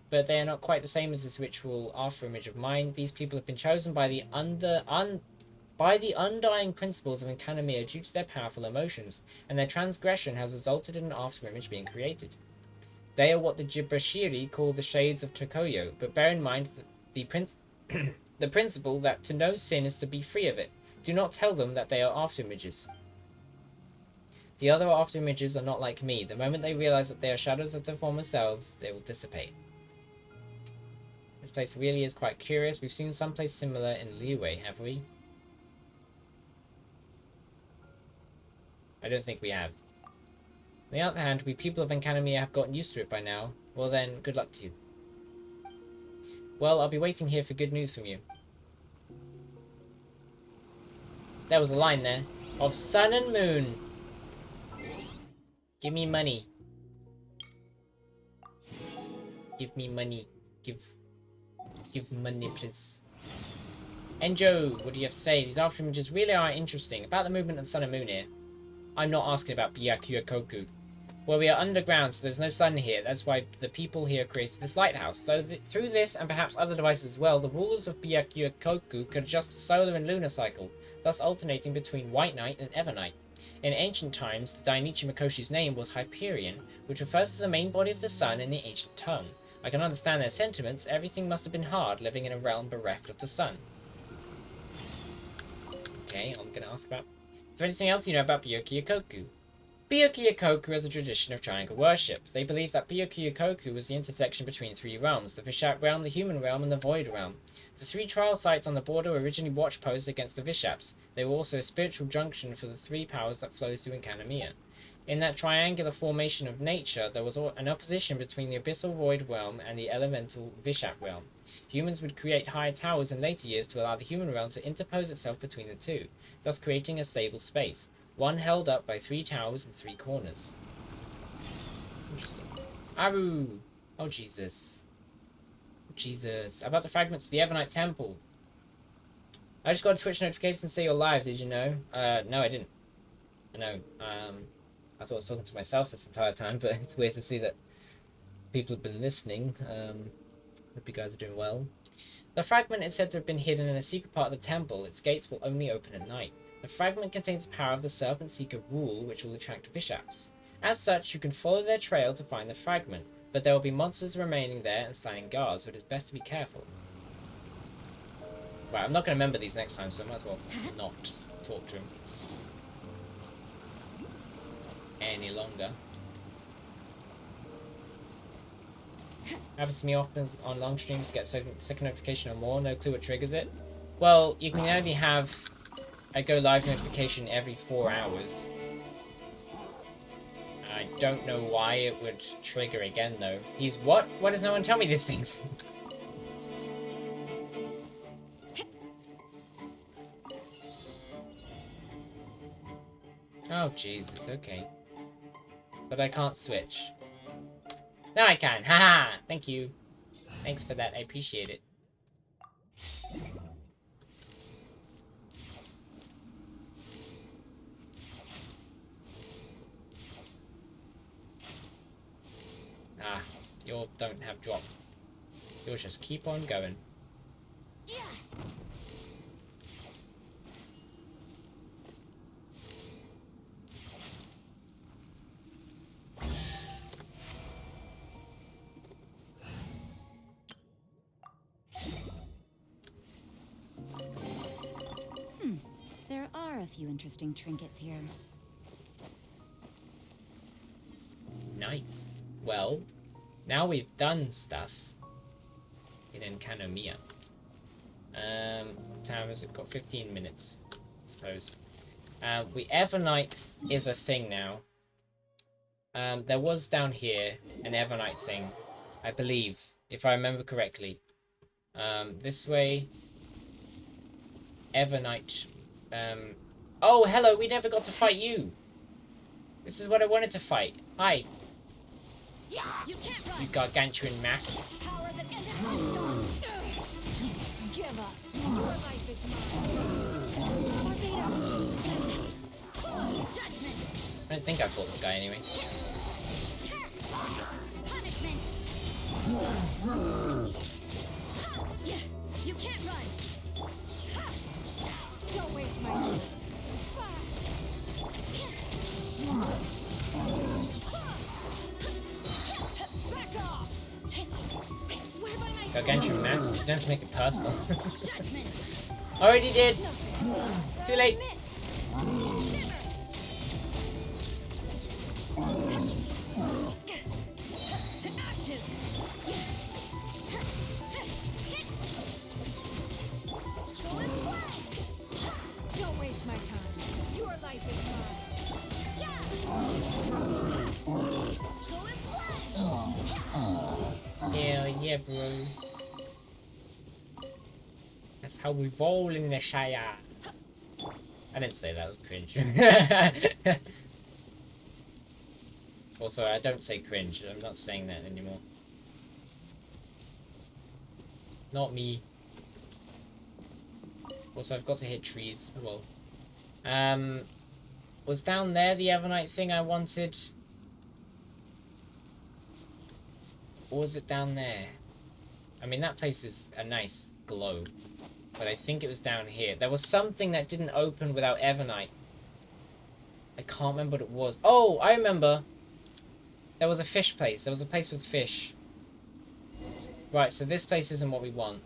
But they are not quite the same as this ritual after image of mine. These people have been chosen by the undying principles of Enkanomiya due to their powerful emotions, and their transgression has resulted in an after image being created. They are what the Jibashiri call the Shades of Tokoyo, but bear in mind that the principle that to know sin is to be free of it. Do not tell them that they are after images. The other after images are not like me. The moment they realize that they are shadows of their former selves, they will dissipate. This place really is quite curious. We've seen someplace similar in Leeway, have we? I don't think we have. On the other hand, we people of Encanomia have gotten used to it by now. Well then, good luck to you. Well, I'll be waiting here for good news from you. There was a line there. Of sun and moon. Give me money. Give me money. Give money, please. Enjo, what do you have to say? These after images really are interesting. About the movement of the sun and moon here. I'm not asking about Byakuya-koku. Well, we are underground, so there's no sun here. That's why the people here created this lighthouse. So through this, and perhaps other devices as well, the rulers of Byakuya-koku could adjust the solar and lunar cycle, thus alternating between white night and evernight. In ancient times, the Dainichi Mikoshi's name was Hyperion, which refers to the main body of the sun in the ancient tongue. I can understand their sentiments. Everything must have been hard, living in a realm bereft of the sun. Okay, I'm going to ask about... Is there anything else you know about Byakuya-koku? Byakuya-koku has a tradition of triangle worship. They believe that Byakuya-koku was the intersection between three realms, the Vishap realm, the human realm, and the void realm. The three trial sites on the border were originally watch posts against the Vishaps. They were also a spiritual junction for the three powers that flow through Encanomia. In that triangular formation of nature, there was an opposition between the abyssal void realm and the elemental Vishap realm. Humans would create higher towers in later years to allow the human realm to interpose itself between the two, thus creating a stable space, one held up by three towers and three corners. Interesting. Aru! Oh, Jesus. Jesus. About the fragments of the Evernight Temple. I just got a Twitch notification to say you're live, did you know? No, I didn't. No, I thought I was talking to myself this entire time, but it's weird to see that people have been listening. Hope you guys are doing well. The fragment is said to have been hidden in a secret part of the temple. Its gates will only open at night. The fragment contains the power of the Serpent Seeker rule, which will attract Vishaps. As such, you can follow their trail to find the fragment, but there will be monsters remaining there and standing guard, so it is best to be careful. Right, I'm not going to remember these next time, so I might as well not talk to him any longer. Happens to me often on long streams to get second notification or more. No clue what triggers it. Well, you can only have a go live notification every 4 hours. I don't know why it would trigger again though. He's what? Why does no one tell me these things? Oh Jesus, okay. But I can't switch. Now I can. Haha! Thank you. Thanks for that. I appreciate it. Ah, you don't have drop. You'll just keep on going. There are a few interesting trinkets here. Nice. Well, now we've done stuff in Encanomia. What time has it got? 15 minutes, I suppose. Evernight is a thing now. There was down here an Evernight thing, I believe, if I remember correctly. This way. Evernight. Oh, hello, we never got to fight you. This is what I wanted to fight. Hi. You can't run. You gargantuan mass. Power that give up. Your life is mine. Barbados. Judgment. I don't think I fought this guy anyway. Punishment. You can't run. Don't waste my time. Back off. I swear by my Gargantuan mass. You don't have to make it personal. Already did. Too late. To ashes. Yeah, bro. That's how we roll in the Shire. I didn't say that, was cringe. Also, I don't say cringe. I'm not saying that anymore. Not me. Also, I've got to hit trees. Oh well. Was down there the Evernight thing I wanted? Or was it down there? I mean, that place is a nice glow. But I think it was down here. There was something that didn't open without Evernight. I can't remember what it was. Oh, I remember. There was a fish place. There was a place with fish. Right, so this place isn't what we want.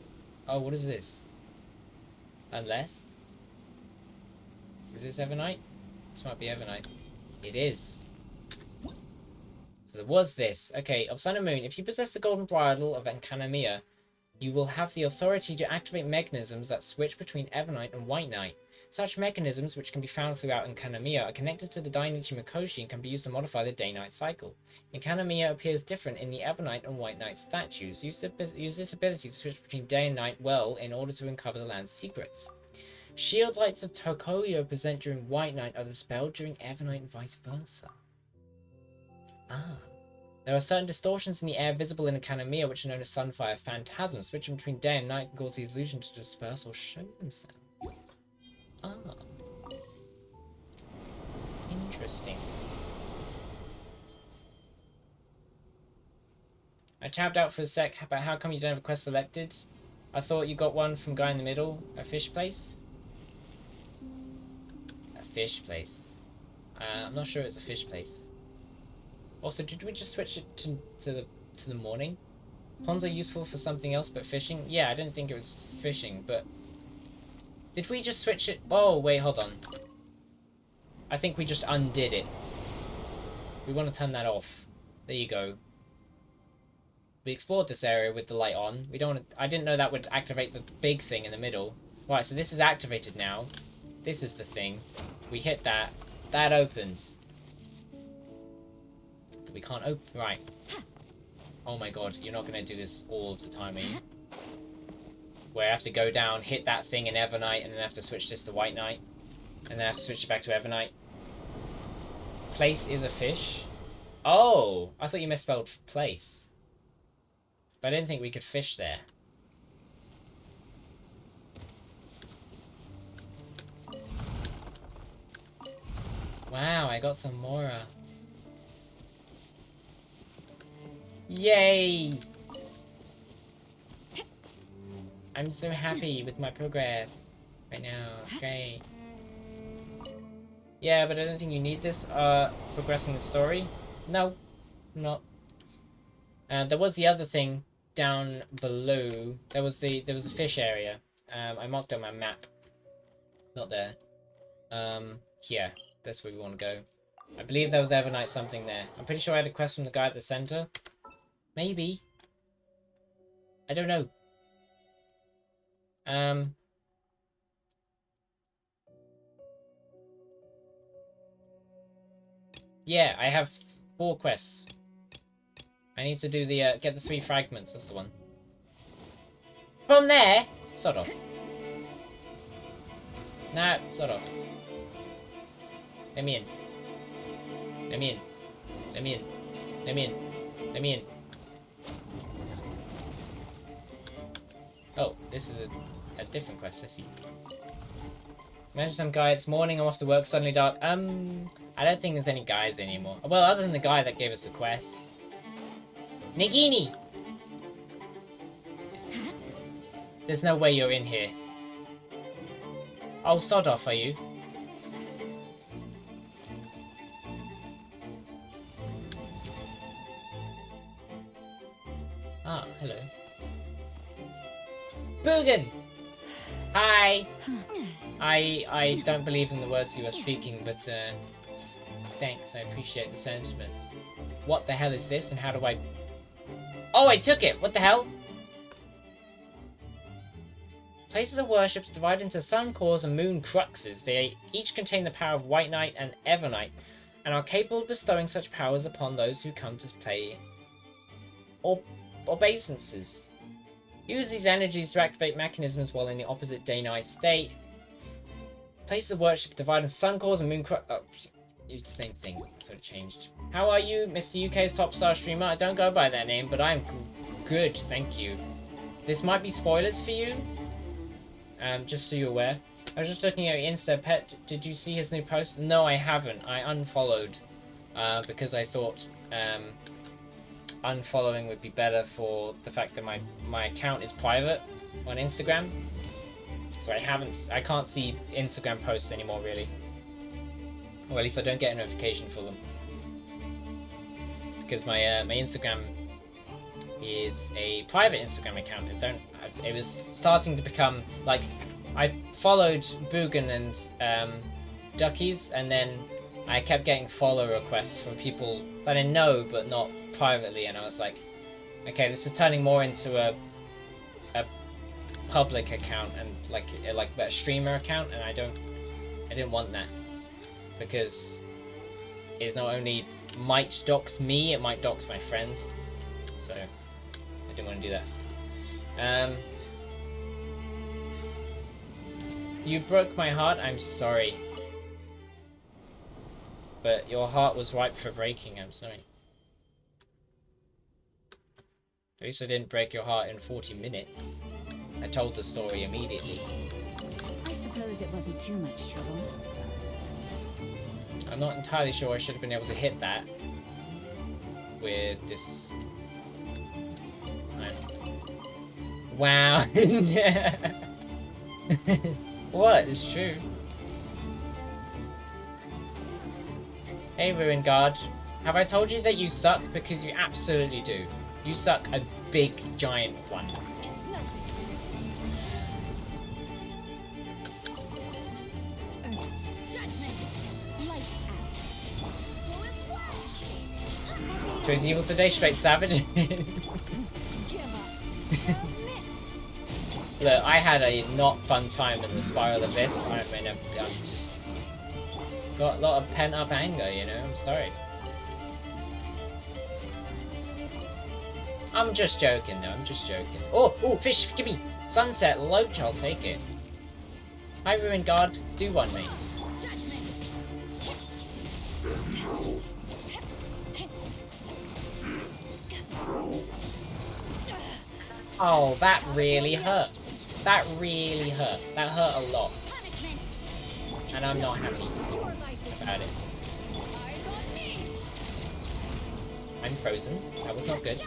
Oh, what is this? Unless? Is this Evernight? This might be Evernight. It is. So there was this. Okay, of Sun and Moon, if you possess the golden bridle of Enkanomiya, you will have the authority to activate mechanisms that switch between Evernight and White Knight. Such mechanisms, which can be found throughout Enkanomiya, are connected to the Dainichi Mikoshi and can be used to modify the day-night cycle. Enkanomiya appears different in the Evernight and White Knight statues. Use this ability to switch between day and night well in order to uncover the land's secrets. Shield lights of Tokoyo present during White Knight are dispelled during Evernight and vice versa. Ah. There are certain distortions in the air visible in Enkanomiya which are known as Sunfire Phantasms. Switching between day and night can cause the illusion to disperse or show themselves. Ah. Interesting. I tabbed out for a sec, but how come you don't have a quest selected? I thought you got one from guy in the middle. A fish place? A fish place. I'm not sure it's a fish place. Also, did we just switch it to the morning? Ponds are useful for something else but fishing? Yeah, I didn't think it was fishing, but... Did we just switch it? Oh, wait, hold on. I think we just undid it. We want to turn that off. There you go. We explored this area with the light on. We don't want to... I didn't know that would activate the big thing in the middle. Right, so this is activated now. This is the thing. We hit that. That opens. We can't open... Right. Oh my god, you're not going to do this all the time, are you? Where I have to go down, hit that thing in Evernight, and then I have to switch this to White Knight. And then I have to switch it back to Evernight. Place is a fish? Oh! I thought you misspelled place. But I didn't think we could fish there. Wow, I got some Mora. Yay! I'm so happy with my progress right now. Great. Yeah, but I don't think you need this. Progressing the story? No. Not. There was the other thing down below. There was a fish area. I marked on my map. Not there. Here. That's where we want to go. I believe there was Evernight something there. I'm pretty sure I had a quest from the guy at the center. Maybe. I don't know. Yeah, I have 4 quests. I need to do the, get the 3 fragments, that's the one. From there! Sort of. Nah, sort of. Let me in. Let me in. Let me in. Let me in. Let me in. Oh, this is a different quest, I see. Imagine some guy, it's morning, I'm off to work, suddenly dark. I don't think there's any guys anymore. Well, other than the guy that gave us the quest. Nagini! There's no way you're in here. Oh, sod off, are you? Ah, hello. Boogan! Hi! I don't believe in the words you are speaking, but thanks, I appreciate the sentiment. What the hell is this and how do I... Oh, I took it! What the hell? Places of worship divided into Sun Cores and Moon Cruxes. They each contain the power of White Knight and Evernight, and are capable of bestowing such powers upon those who come to play or obeisances. Use these energies to activate mechanisms while in the opposite day-night state. Places of worship divided sun cores and moon oh, it's the same thing. I thought it changed. How are you, Mr. UK's top star streamer? I don't go by that name, but I'm good, thank you. This might be spoilers for you. Just so you're aware. I was just looking at your Insta. Pet, did you see his new post? No, I haven't. I unfollowed. Because I thought unfollowing would be better for the fact that my account is private on Instagram. So I can't see Instagram posts anymore, really. Or at least I don't get a notification for them. Because my Instagram is a private Instagram account. It was starting to become like, I followed Boogan and Duckies, and then I kept getting follow requests from people that I know but not privately, and I was like, okay, this is turning more into a public account and like a streamer account, and I didn't want that, because it not only might dox me, it might dox my friends, so I didn't want to do that. You broke my heart, I'm sorry. But your heart was ripe for breaking, I'm sorry. At least I didn't break your heart in 40 minutes. I told the story immediately. I suppose it wasn't too much trouble. I'm not entirely sure I should have been able to hit that with this. Wow. What? It's true. Hey, Ruin Guard. Have I told you that you suck? Because you absolutely do. You suck a big, giant one. Chosen evil today, straight savage. Look, I had a not fun time in the Spiral Abyss. I'm just got a lot of pent up anger, you know. I'm sorry. I'm just joking, though. I'm just joking. Oh, fish, give me sunset loach. I'll take it. Hi, Ruin Guard. Do one, mate. Oh, that really hurt. That really hurt. That hurt a lot. And I'm not happy about it. I'm frozen. That was not good.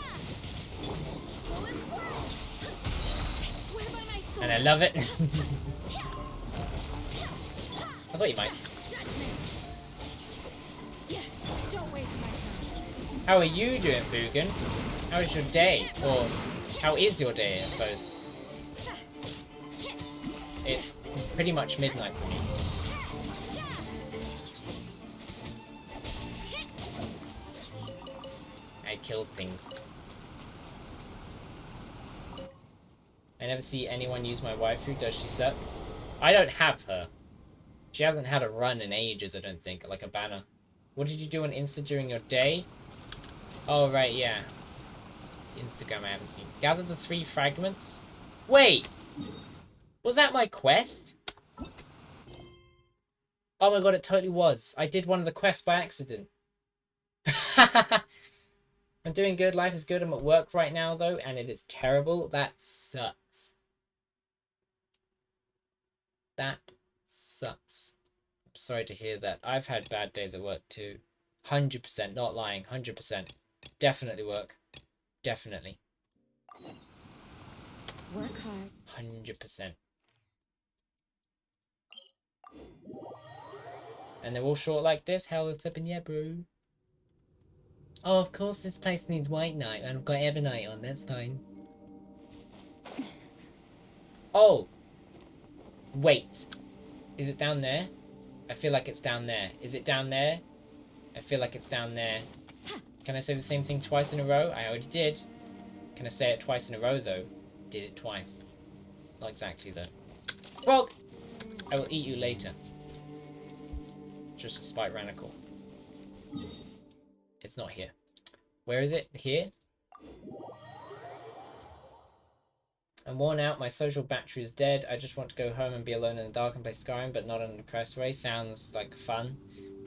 And I love it. I thought you might. How are you doing, Boogan? How is your day? Or how is your day, I suppose? It's pretty much midnight for me. I killed things. I never see anyone use my waifu. Does she suck? I don't have her. She hasn't had a run in ages, I don't think. Like a banner. What did you do on Insta during your day? Oh, right, yeah. Instagram I haven't seen. Gather the 3 fragments. Wait! Was that my quest? Oh my god, it totally was. I did one of the quests by accident. I'm doing good. Life is good. I'm at work right now, though, and it is terrible. That sucks. That sucks. I'm sorry to hear that. I've had bad days at work, too. 100%. Not lying. 100%. Definitely work. Definitely. Work hard. 100%. And they're all short like this? Hell, it's flipping yeah, bro. Oh, of course this place needs white knight, and I've got ebonite on, that's fine. Oh! Wait. Is it down there? I feel like it's down there. Is it down there? I feel like it's down there. Can I say the same thing twice in a row? I already did. Can I say it twice in a row, though? Did it twice. Not exactly, though. Frog! I will eat you later. Just a spite ranicle. It's not here. Where is it? Here? I'm worn out, my social battery is dead. I just want to go home and be alone in the dark and play Skyrim, but not in a depressed way. Sounds like fun.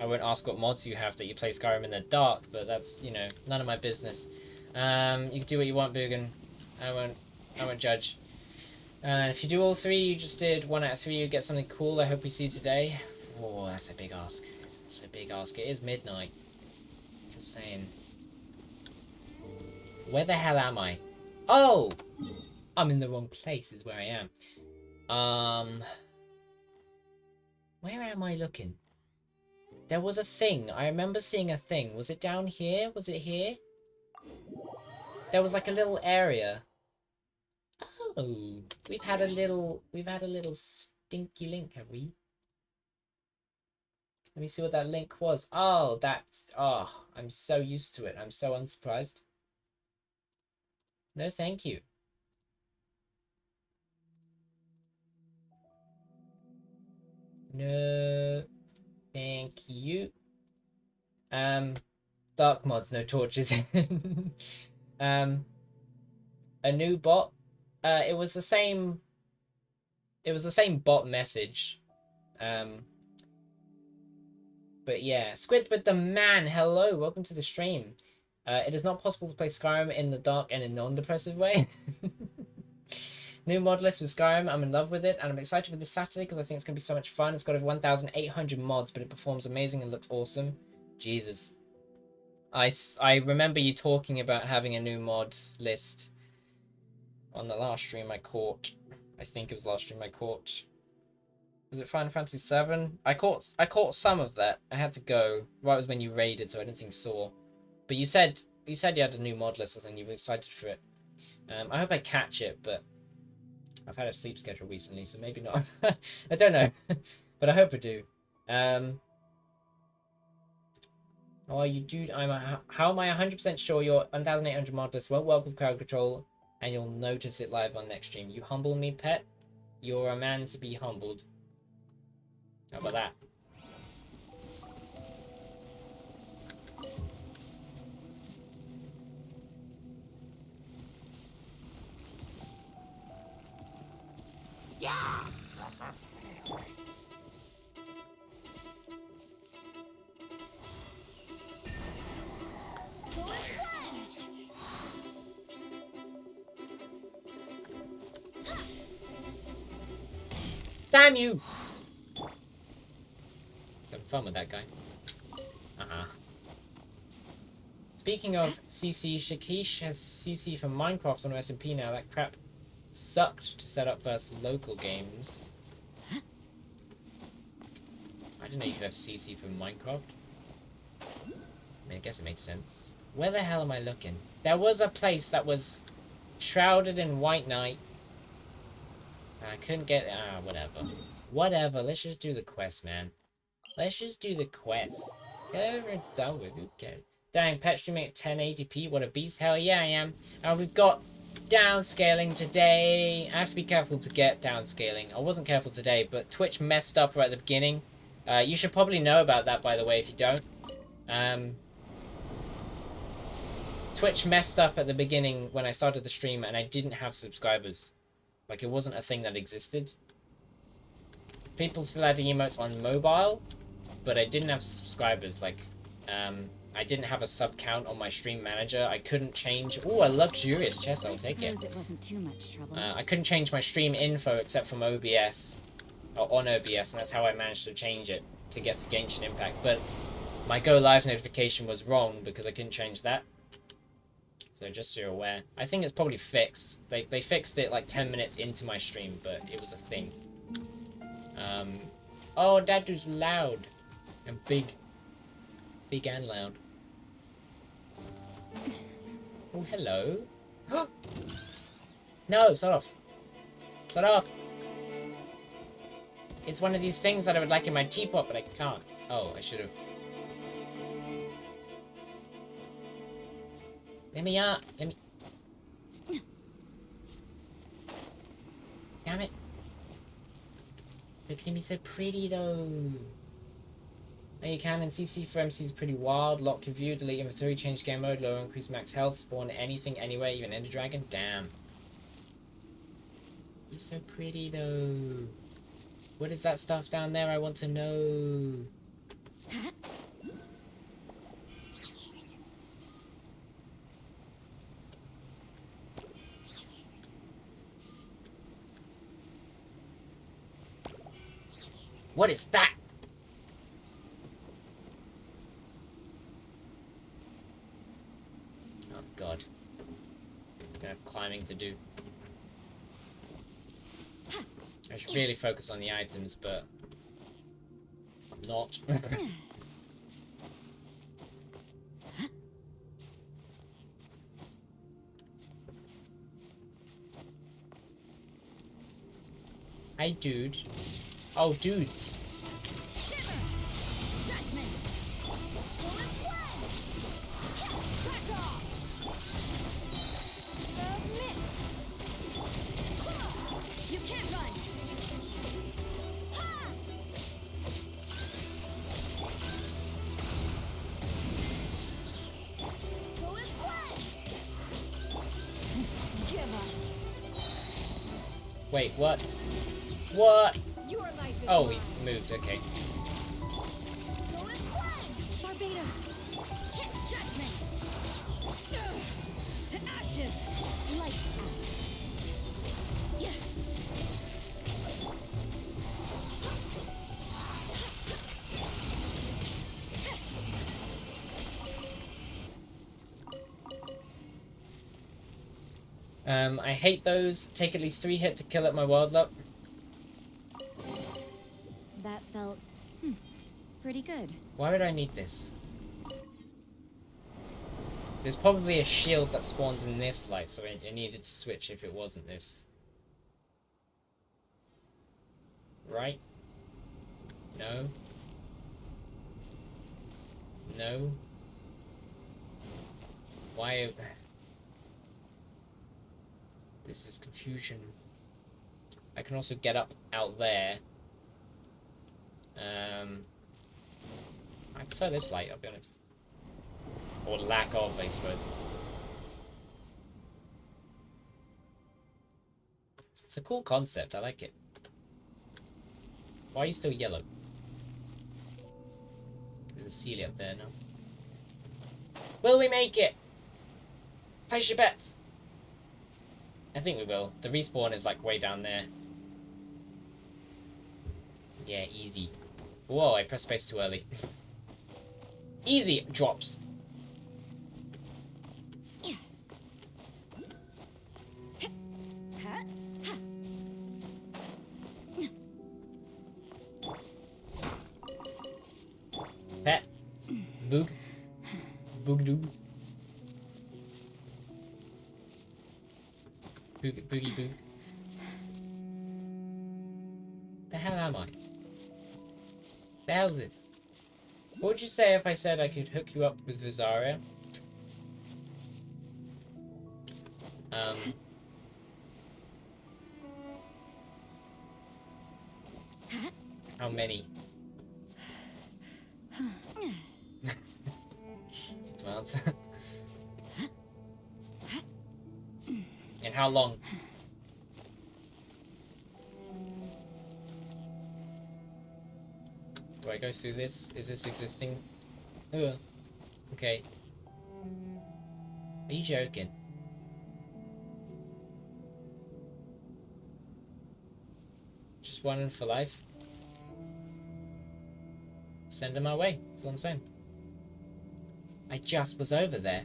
I won't ask what mods you have that you play Skyrim in the dark, but that's, you know, none of my business. You can do what you want, Boogan. I won't judge. If you do all 3, you just did 1 out of 3, you get something cool. I hope we see you today. Oh, that's a big ask. That's a big ask. It is midnight. Just saying. Where the hell am I? Oh! I'm in the wrong place is where I am. Where am I looking? There was a thing. I remember seeing a thing. Was it down here? Was it here? There was like a little area. Oh, we've had a little stinky link, have we? Let me see what that link was. Oh, I'm so used to it. I'm so unsurprised. No, thank you. No, thank you. Dark mods, no torches. A new bot. It was the same bot message. But yeah, Squidward the man, hello, welcome to the stream. It is not possible to play Skyrim in the dark and in a non-depressive way. New mod list with Skyrim, I'm in love with it, and I'm excited for this Saturday because I think it's going to be so much fun. It's got over 1,800 mods, but it performs amazing and looks awesome. Jesus. I remember you talking about having a new mod list on the last stream I caught. I think it was the last stream I caught. Was it Final Fantasy VII? I caught some of that. I had to go. Right, was when you raided, so I didn't think saw. But you said you had a new mod list or something. You were excited for it. I hope I catch it, but I've had a sleep schedule recently, so maybe not. I don't know, but I hope I do. Oh, you do. How am I 100% sure your 1,800 mod list won't work with crowd control, and you'll notice it live on next stream? You humble me, pet. You're a man to be humbled. How about that? Yeah! Damn you! Having fun with that guy. Speaking of CC, Shakish has CC for Minecraft on SMP now. That crap sucked to set up first local games. I didn't know you could have CC for Minecraft. I mean, I guess it makes sense. Where the hell am I looking? There was a place that was shrouded in white night. I couldn't get... whatever. Whatever, let's just do the quest, man. Let's just do the quest. Get over and done with, who cares? Dang, pet streaming at 1080p, what a beast. Hell yeah, I am. And we've got downscaling today. I have to be careful to get downscaling. I wasn't careful today, but Twitch messed up right at the beginning. You should probably know about that, by the way, if you don't. Twitch messed up at the beginning when I started the stream, and I didn't have subscribers. Like, it wasn't a thing that existed. People still had emotes on mobile, but I didn't have subscribers. Like, I didn't have a sub count on my stream manager. I couldn't change... Ooh, a luxurious chest, I'll take it. It wasn't too much trouble. I couldn't change my stream info except from OBS. Or on OBS, and that's how I managed to change it to get to Genshin Impact. But my go live notification was wrong because I couldn't change that. So just so you're aware. I think it's probably fixed. They fixed it like 10 minutes into my stream, but it was a thing. Oh, that dude's loud. And big. Big and loud. Oh, hello. No, start off. Start off. It's one of these things that I would like in my teapot, but I can't. Oh, I should have. Let me up. Let me. Damn it. Look at me so pretty though. No, you can, and CC for MC is pretty wild. Lock your view, delete inventory, change game mode, lower increase max health, spawn anything, anywhere, even Ender Dragon. Damn. It's so pretty though. What is that stuff down there? I want to know. What is that? Oh god. I'm gonna have climbing to do. I should really focus on the items, but I'm not. Hi, dude. Oh, dudes. You can't run. Go as one. Give up. Wait, what? What? Your life is Oh, mine. we moved, okay. Go as one. Barbados. Hit judgment. To ashes. Lights out. Yeah. I hate those. Take at least 3 hits to kill at my wild luck. That felt pretty good. Why would I need this? There's probably a shield that spawns in this light, so I needed to switch if it wasn't this. Right? No. No. Why? This is confusion. I can also get up out there. I prefer this light, I'll be honest. Or lack of, I suppose. It's a cool concept, I like it. Why are you still yellow? There's a Celia up there now. Will we make it? Place your bets! I think we will. The respawn is like way down there. Yeah, easy. Whoa, I pressed space too early. Easy drops. Pet. Boog. Boog doo. Boogie boog. The hell am I? The hell's this? What would you say if I said I could hook you up with Visaria? How many? That's my answer. And how long? Do I go through this? Is this existing? Ugh. Okay. Are you joking? Just one for life? Send him my way. That's all I'm saying. I just was over there.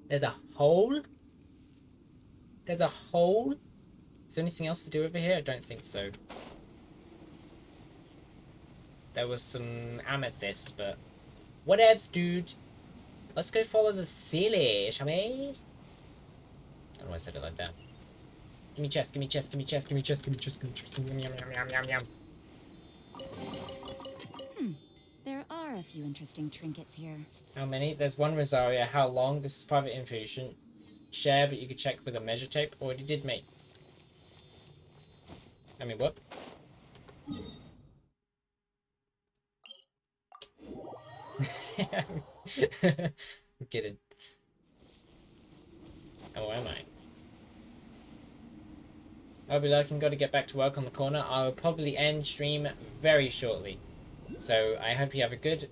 There's a hole? There's a hole? Is there anything else to do over here? I don't think so. There was some amethyst, but... Whatevs, dude. Let's go follow the silly, shall we? I don't know why I said it like that. Give me chest, give me chest, give me chest, give me chest, give me chest, give me chest. Yum, yum, yum, yum, yum. There are a few interesting trinkets here. How many? There's one Rosaria. How long? This is private information. Share, but you could check with a measure tape. Already did, mate. I mean, what? I'm kidding. Oh, am I? I'll be lurking, got to get back to work on the corner. I'll probably end stream very shortly. So I hope you have a good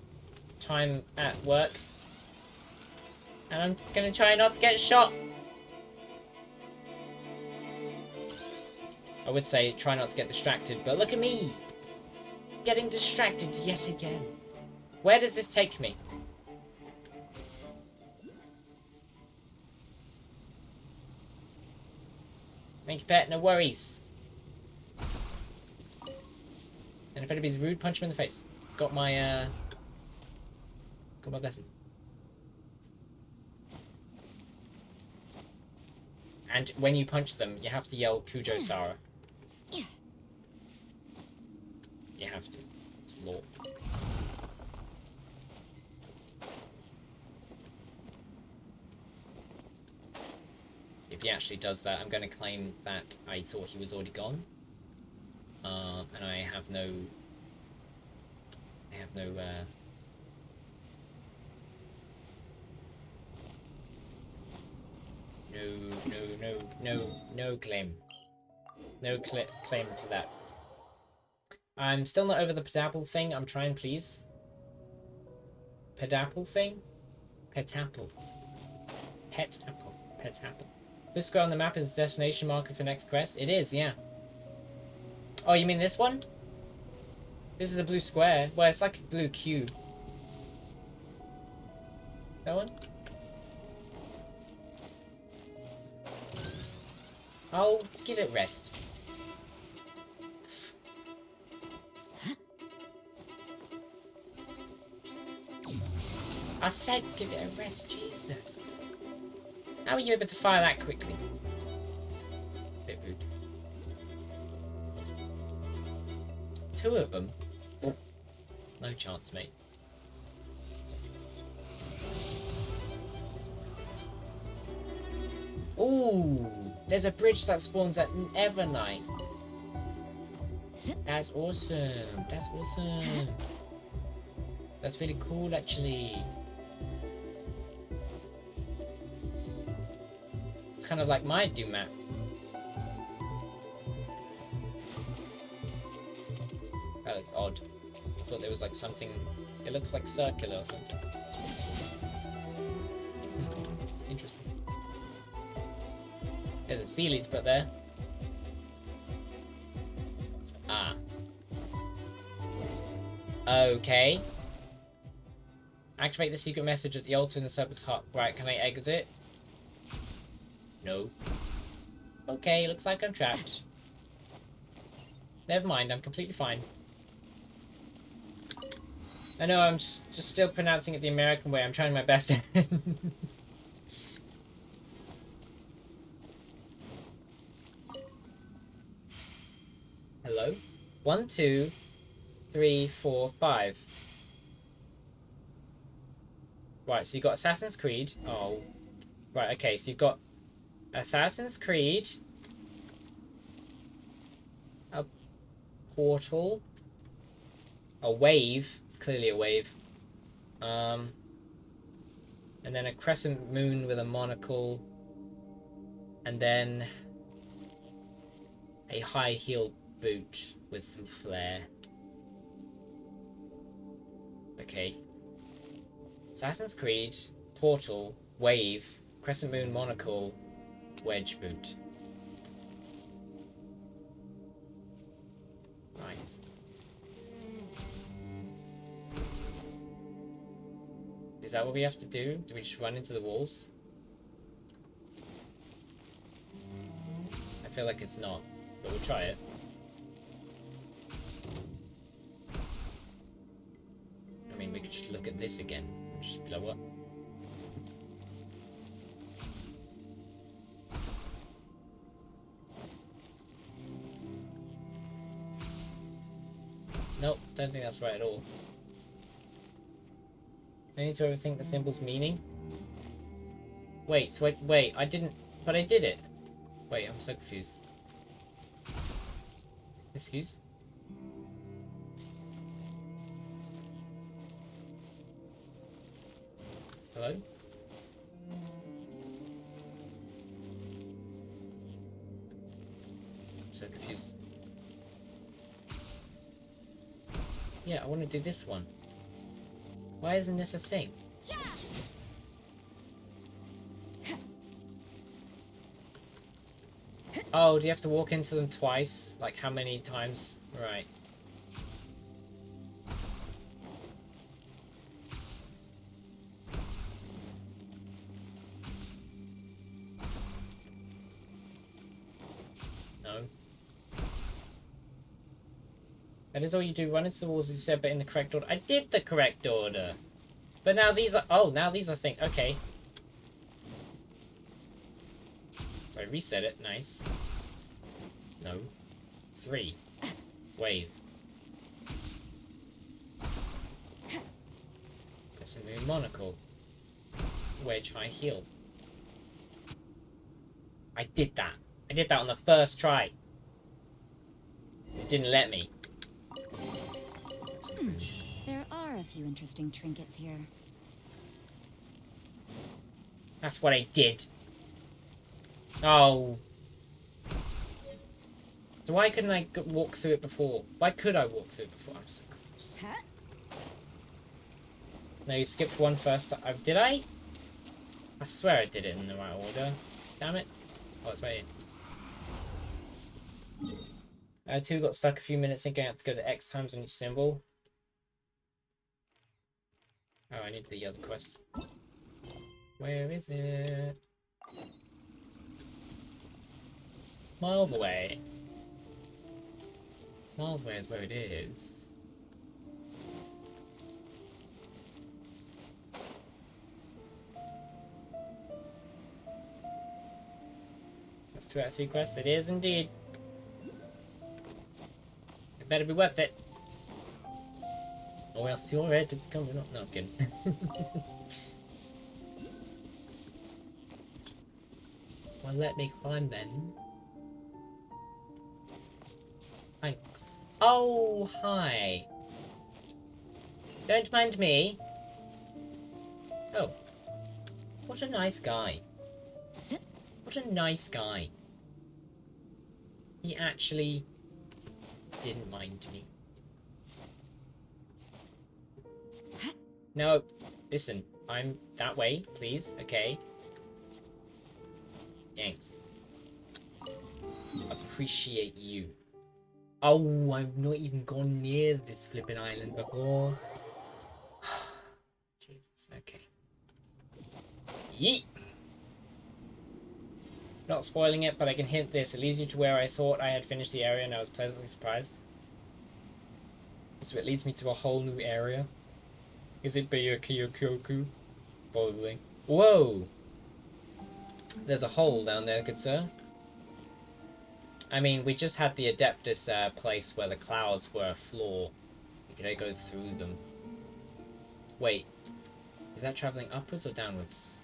time at work. And I'm gonna try not to get shot. I would say try not to get distracted, but look at me! Getting distracted yet again. Where does this take me? Thank you, pet. No worries. And if anybody's rude, punch him in the face. Got my blessing. And when you punch them, you have to yell Kujo Sara. You have to. It's law. If he actually does that, I'm going to claim that I thought he was already gone. And I have no... No claim. No claim to that. I'm still not over the Petapple thing. I'm trying, please. Petapple thing? Petapple. Petapple. Petapple. This square on the map is the destination marker for next quest? It is, yeah. Oh, you mean this one? This is a blue square. Well, it's like a blue cube. That one? I'll give it rest. I said give it a rest, Jesus. How are you able to fire that quickly? Bit rude. 2 of them? No chance, mate. Ooh, there's a bridge that spawns at Evernight. That's awesome. That's awesome. That's really cool, actually. It's kind of like my Doom map. That looks odd. I thought there was like something. It looks like circular or something. Interesting. There's a Sealy to put there. Ah. Okay. Activate the secret message at the altar in the serpent's hut. Right, can I exit? No. Okay, looks like I'm trapped. Never mind, I'm completely fine. I know I'm just still pronouncing it the American way. I'm trying my best. Hello? 1, 2, 3, 4, 5. Right, so you've got Assassin's Creed. Oh. Right, okay, so you've got Assassin's Creed. A portal. A wave. It's clearly a wave. And then a crescent moon with a monocle. And then a high heel boot with some flair. Okay. Assassin's Creed, portal, wave, crescent moon, monocle, wedge boot. Right. Is that what we have to do? Do we just run into the walls? I feel like it's not, but we'll try it. I mean, we could just look at this again and just blow up. Nope, don't think that's right at all. I need to overthink the symbol's meaning. Wait, I didn't... But I did it! Wait, I'm so confused. Excuse? Hello? so confused. Yeah, I want to do this one. Why isn't this a thing? Oh, do you have to walk into them twice? Like how many times? Right. No. That is all you do. Run into the walls as you said, but in the correct order. I did the correct order. But now these are... Oh, now these are things. Okay. So I reset it. Nice. No. 3. Wave. That's a new monocle. Wedge high heel. I did that. I did that on the first try. It didn't let me. There are a few interesting trinkets here. That's what I did. Oh. So why couldn't I walk through it before? Why could I walk through it before? I'm so confused. No, you skipped one first. Did I? I swear I did it in the right order. Damn it. Oh, it's right in. 2 got stuck a few minutes thinking I had to go to X times on each symbol. Oh, I need the other quest. Where is it? Miles away. Miles away is where it is. That's 2 out of 3 quests. It is indeed. It better be worth it. Or else your head is coming up. No, I'm kidding. Well, let me climb then. Thanks. Oh, hi. Don't mind me. Oh. What a nice guy. What a nice guy. He actually didn't mind me. No, listen, I'm that way, please, okay? Thanks. Appreciate you. Oh, I've not even gone near this flipping island before. Jesus, okay. Yeet! Not spoiling it, but I can hint this. It leads you to where I thought I had finished the area and I was pleasantly surprised. So it leads me to a whole new area. Is it Bayakyoku? Probably. Whoa! There's a hole down there, good sir. I mean, we just had the Adeptus place where the clouds were a floor. Could I go through them? Wait. Is that travelling upwards or downwards?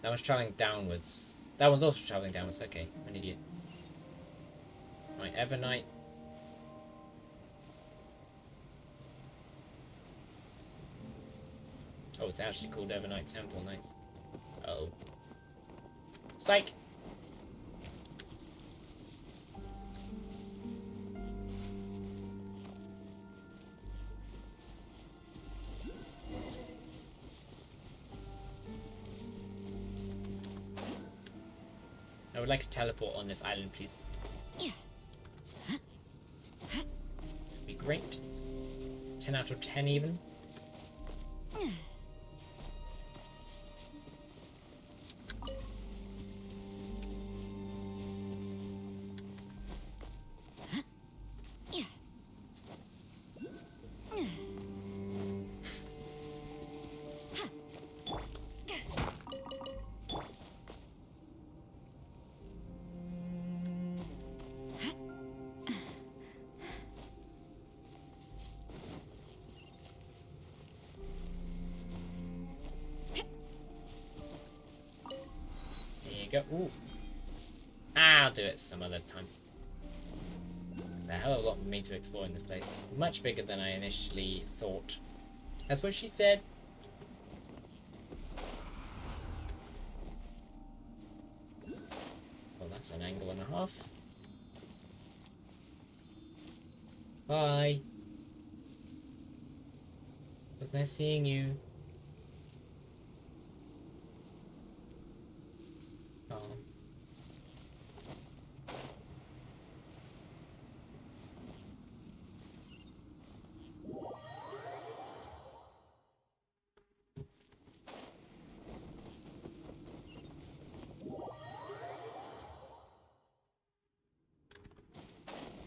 That one's travelling downwards. That one's also travelling downwards. Okay, I'm an idiot. Right, Evernight. Oh, it's actually called Evernight Temple. Nice. Uh-oh. Psych! I would like a teleport on this island, please. Be great. 10 out of 10 even. Go. Ooh. I'll do it some other time. There's a hell of a lot for me to explore in this place. Much bigger than I initially thought. That's what she said. Well, that's an angle and a half. Bye. It was nice seeing you. Oh.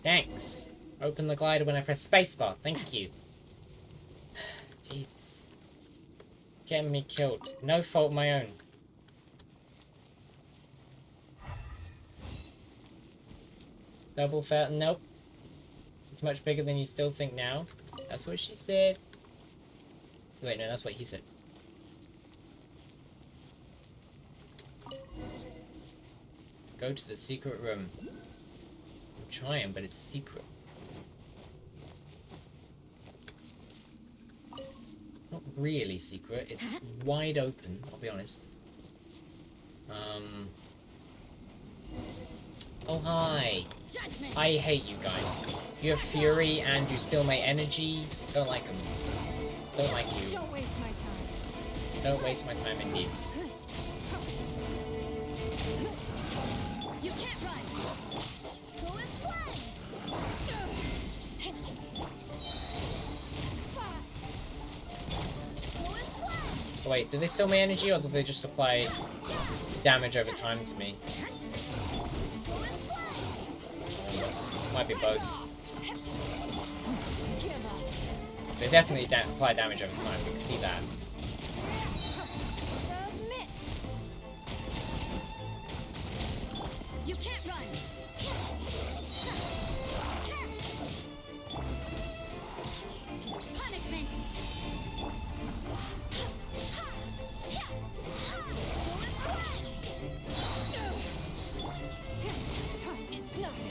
Thanks. Open the glider when I press spacebar. Thank you. Jesus. Getting me killed. No fault of my own. Double fail. Nope. It's much bigger than you still think now. That's what she said. Wait, no, that's what he said. Go to the secret room. I'm trying, but it's secret. Not really secret. It's wide open, I'll be honest. Oh, hi. I hate you guys. You have fury and you steal my energy. Don't like them. Don't like you. Don't waste my time. Don't waste my time indeed. You can't run. Go as planned. Go as planned. Oh, wait, do they steal my energy or do they just apply damage over time to me? Might be both. They definitely apply damage over time, we can see that. Submit. You can't run. Punishment. It's nothing.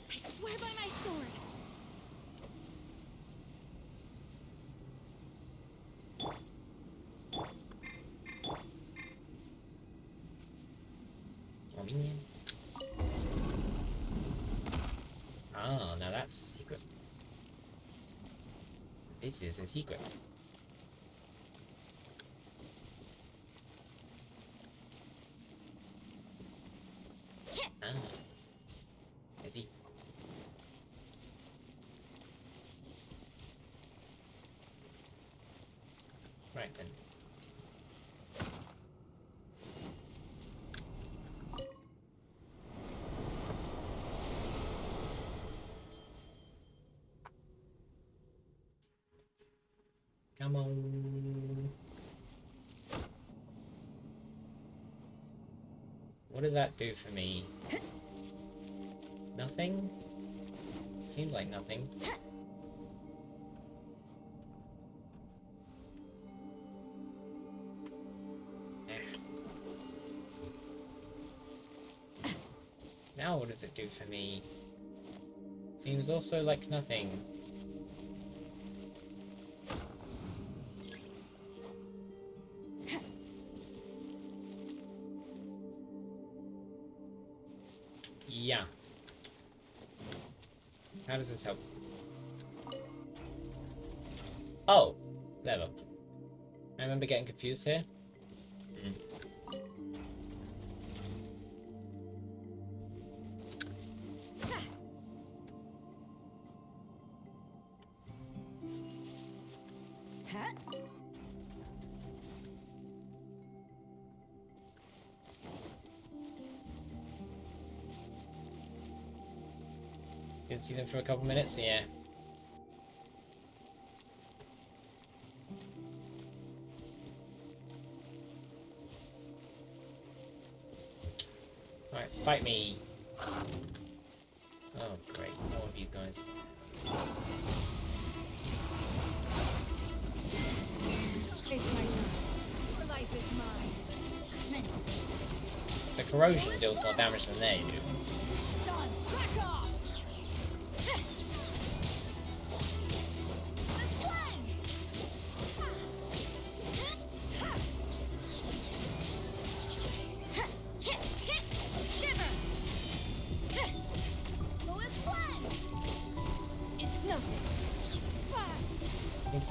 I swear by my sword. Ah, now that's secret. This is a secret. Ah. I see. Right then. Come on. What does that do for me? Nothing? Seems like nothing. Now what does it do for me? Seems also like nothing. Yeah. How does this help? Oh! Level. I remember getting confused here. Didn't see them for a couple minutes, yeah. Alright, fight me. Oh great, all of you guys. It's my turn. Your life is mine. The corrosion deals more damage than they do. Done. Back off.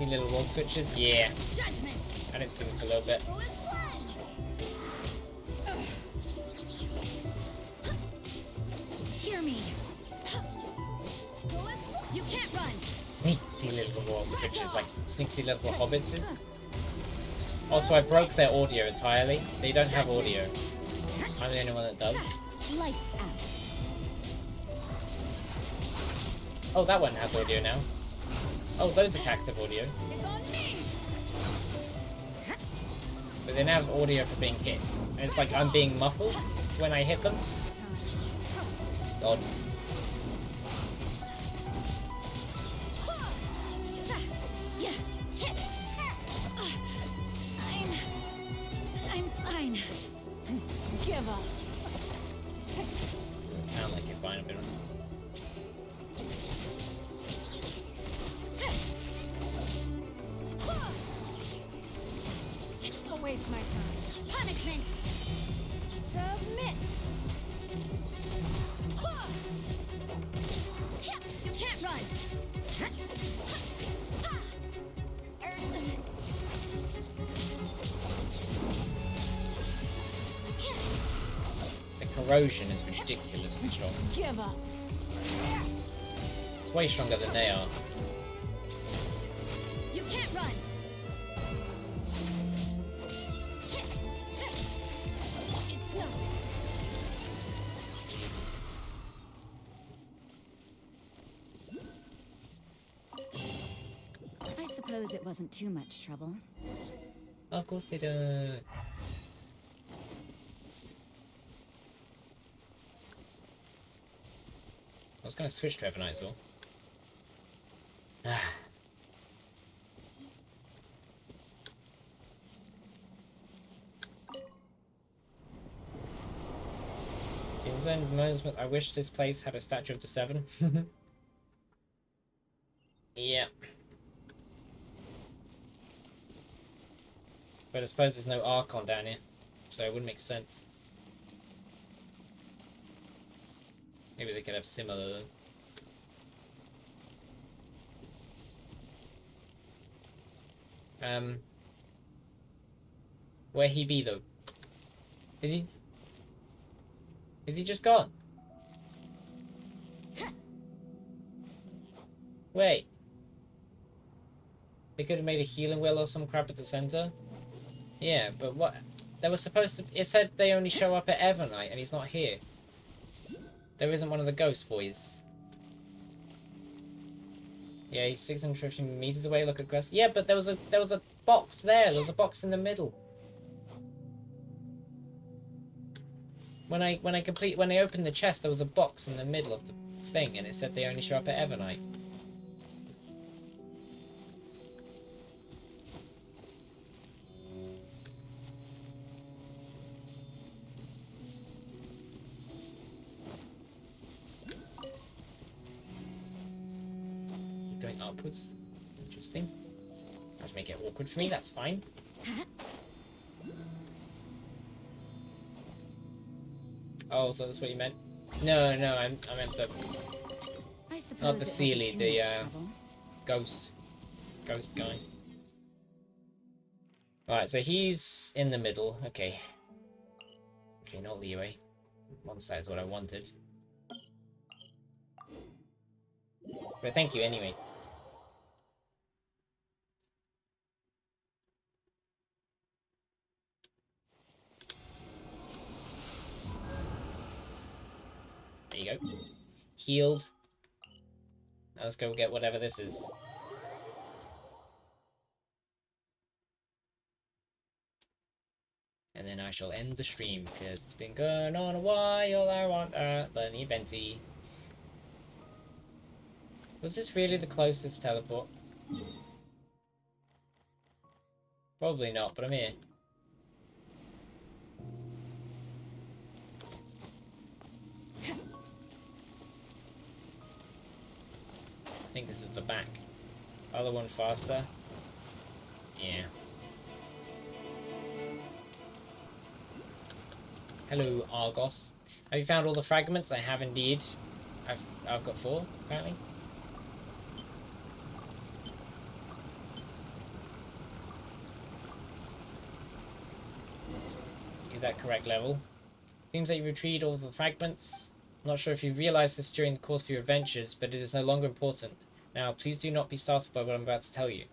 See little wall switches? Yeah. Judgment. I didn't see them for a little bit. Hear me. You can't run. Sneaky little wall switches, like sneaky little hobbitses. Also, I broke their audio entirely. They don't have audio. I'm the only one that does. Lights out. Oh, that one has audio now. Oh, those attacks have audio. But they now have audio for being hit. And it's like I'm being muffled when I hit them. God. I'm fine. Give up. Doesn't sound like you're fine, to be honest. Don't waste my time. Punishment. Submit. You can't run. The corrosion is ridiculously strong. Give up. It's way stronger than they are. You can't run. It's no. I suppose it wasn't too much trouble. Of course they don't. I was going to switch to Ebonite Saw. Ah. Seems then I wish this place had a statue of the Seven. Yeah. But I suppose there's no Archon down here, so it wouldn't make sense. Maybe they could have similar though. Where he be though? Is he just gone? Wait. They could have made a healing well or some crap at the center. Yeah, but what? They were supposed to. It said they only show up at Evernight, and he's not here. There isn't one of the ghost boys. Yeah, he's 650 meters away. Look at Quest. Yeah, but there was a box there. There was a box in the middle. When I opened the chest, there was a box in the middle of the thing, and it said they only show up at Evernight. Going upwards. Interesting. Try to make it awkward for me, that's fine. Oh, so that's what you meant? No, I meant the... Not the Sealy, the ghost guy. Alright, so he's in the middle. Okay. Okay, not leeway. One side is what I wanted. But thank you anyway. There you go. Healed. Now let's go get whatever this is. And then I shall end the stream, because it's been going on a while. I want Bunny Benty. Was this really the closest teleport? Probably not, but I'm here. I think this is the back. Other one faster? Yeah. Hello, Argos. Have you found all the fragments? I have indeed. I've got 4, apparently. that correct level. Seems that you retrieved all of the fragments. I'm not sure if you realized this during the course of your adventures, but it is no longer important. Now, please do not be startled by what I'm about to tell you.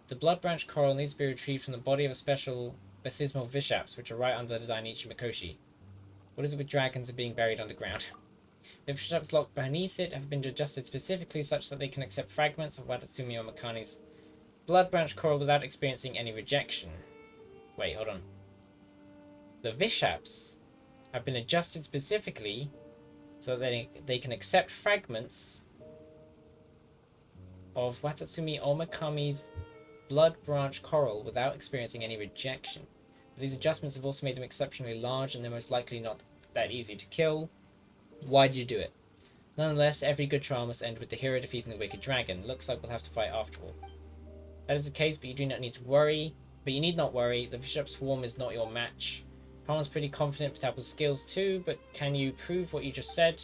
The blood branch coral needs to be retrieved from the body of a special baptismal vishaps, which are right under the Dainichi Mikoshi. What is it with dragons and being buried underground? The vishaps locked beneath it have been adjusted specifically such that they can accept fragments of Watatsumi Omakami's blood branch coral without experiencing any rejection. Wait, hold on. The vishaps have been adjusted specifically so that they can accept fragments of Watatsumi Omakami's blood branch coral without experiencing any rejection. But these adjustments have also made them exceptionally large, and they're most likely not that easy to kill. Why did you do it? Nonetheless, every good trial must end with the hero defeating the wicked dragon. Looks like we'll have to fight after all. That is the case, but you do not need to worry. But you need not worry. The Bishop's Swarm is not your match. Palmer's pretty confident Petapple's skills too, but can you prove what you just said?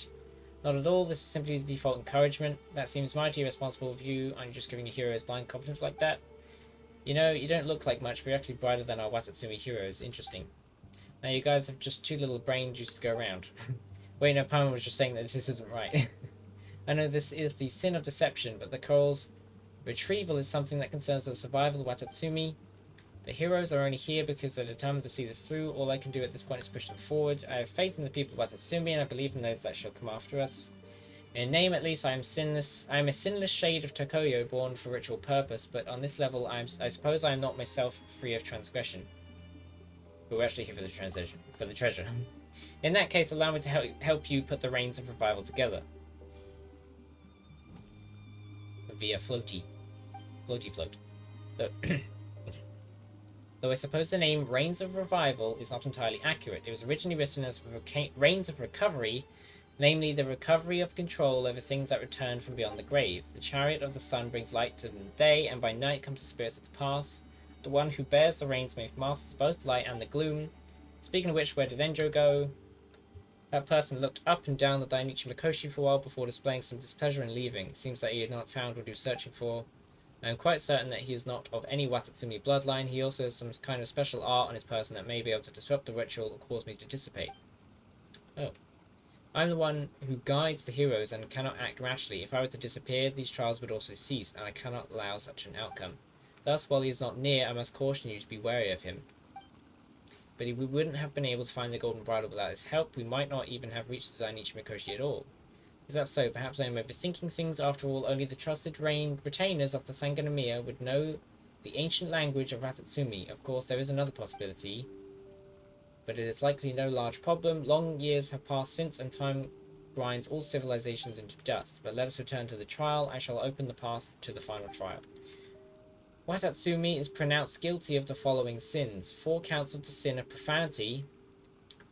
Not at all. This is simply the default encouragement. That seems mighty irresponsible of you. Aren't you just giving your heroes blind confidence like that? You know, you don't look like much, but you're actually brighter than our Watatsumi heroes. Interesting. Now you guys have just too little brain juice to go around. Wait, no, Palmer was just saying that this isn't right. I know this is the sin of deception, but the coral's retrieval is something that concerns the survival of Watatsumi. The heroes are only here because they're determined to see this through. All I can do at this point is push them forward. I have faith in the people of Watatsumi, and I believe in those that shall come after us. In name, at least, I am sinless. I am a sinless shade of Tokoyo, born for ritual purpose, but on this level, I suppose I am not myself free of transgression. But we're actually here for the treasure. In that case, allow me to help you put the reins of revival together. Via floaty float. Though I suppose the name Reigns of Revival is not entirely accurate. It was originally written as Reigns of Recovery, namely the recovery of control over things that return from beyond the grave. The chariot of the sun brings light to the day, and by night comes the spirits of the past. The one who bears the reins may master both light and the gloom. Speaking of which, where did Enjo go? That person looked up and down the Dainichi Mikoshi for a while before displaying some displeasure and leaving. It seems that he had not found what he was searching for. I am quite certain that he is not of any Watatsumi bloodline. He also has some kind of special art on his person that may be able to disrupt the ritual or cause me to dissipate. Oh. I'm the one who guides the heroes and cannot act rashly. If I were to disappear, these trials would also cease, and I cannot allow such an outcome. Thus, while he is not near, I must caution you to be wary of him. But if we wouldn't have been able to find the Golden Bridle without his help, we might not even have reached the Dainichi Mikoshi at all. Is that so? Perhaps I am overthinking things. After all, only the trusted retainers of the Sangonomiya would know the ancient language of Watatsumi. Of course, there is another possibility, but it is likely no large problem. Long years have passed since, and time grinds all civilizations into dust. But let us return to the trial. I shall open the path to the final trial. Watatsumi is pronounced guilty of the following sins: 4 counts of the sin of profanity.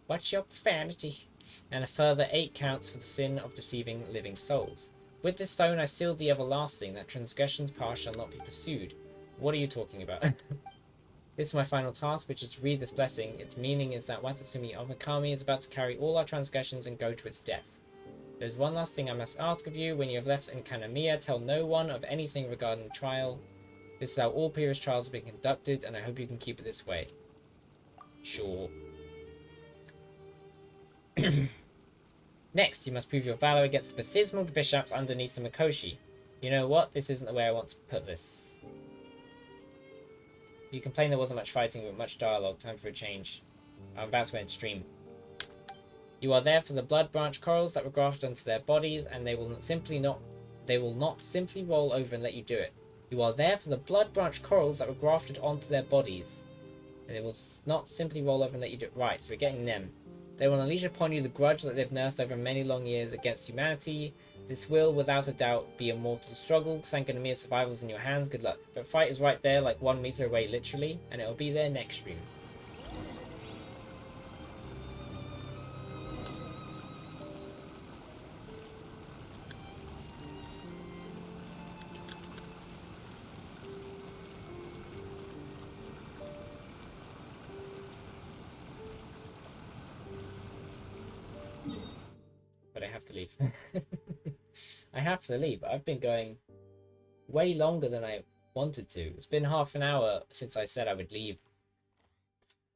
What's your profanity? And a further 8 counts for the sin of deceiving living souls. With this stone I seal the everlasting, that transgressions past shall not be pursued. What are you talking about? This is my final task, which is to read this blessing. Its meaning is that Watatsumi Omakami is about to carry all our transgressions and go to its death. There's one last thing I must ask of you. When you have left Enkanamiya, tell no one of anything regarding the trial. This is how all previous trials have been conducted, and I hope you can keep it this way. Sure. Next, you must prove your valor against the baptismal bishops underneath the Mikoshi. You know what? This isn't the way I want to put this. You complain there wasn't much fighting, but much dialogue. Time for a change. I'm about to end stream. You are there for the blood branch corals that were grafted onto their bodies, and they will not simply roll over and let you do it. You are there for the blood branch corals that were grafted onto their bodies, and they will not simply roll over and let you do it. Right, so we're getting them. They will unleash upon you the grudge that they've nursed over many long years against humanity. This will, without a doubt, be a mortal struggle. Sangonomiya survival is in your hands. Good luck. But fight is right there, like 1 meter away, literally, and it'll be there next stream. But I have to leave. I have to leave. I've been going way longer than I wanted to. It's been half an hour since I said I would leave.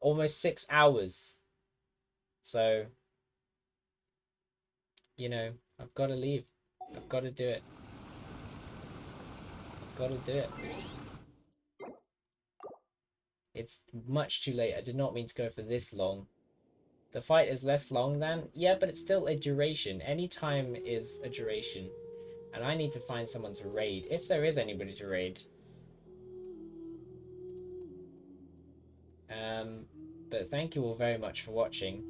Almost 6 hours So, you know, I've got to leave. I've got to do it. I've got to do it. It's much too late. I did not mean to go for this long. The fight is less long than... Yeah, but it's still a duration. Any time is a duration. And I need to find someone to raid. If there is anybody to raid. But thank you all very much for watching.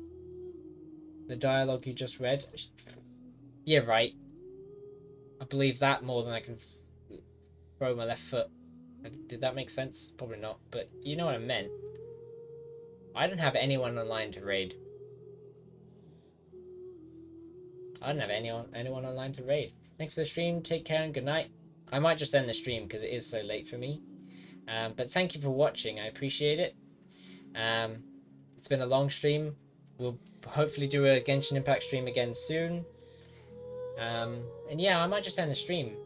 The dialogue you just read... Yeah, right. I believe that more than I can throw my left foot. Did that make sense? Probably not. But you know what I meant. I don't have anyone online to raid. I don't have anyone online to raid. Thanks for the stream. Take care and good night. I might just end the stream because it is so late for me. But thank you for watching. I appreciate it. It's been a long stream. We'll hopefully do a Genshin Impact stream again soon. And yeah, I might just end the stream.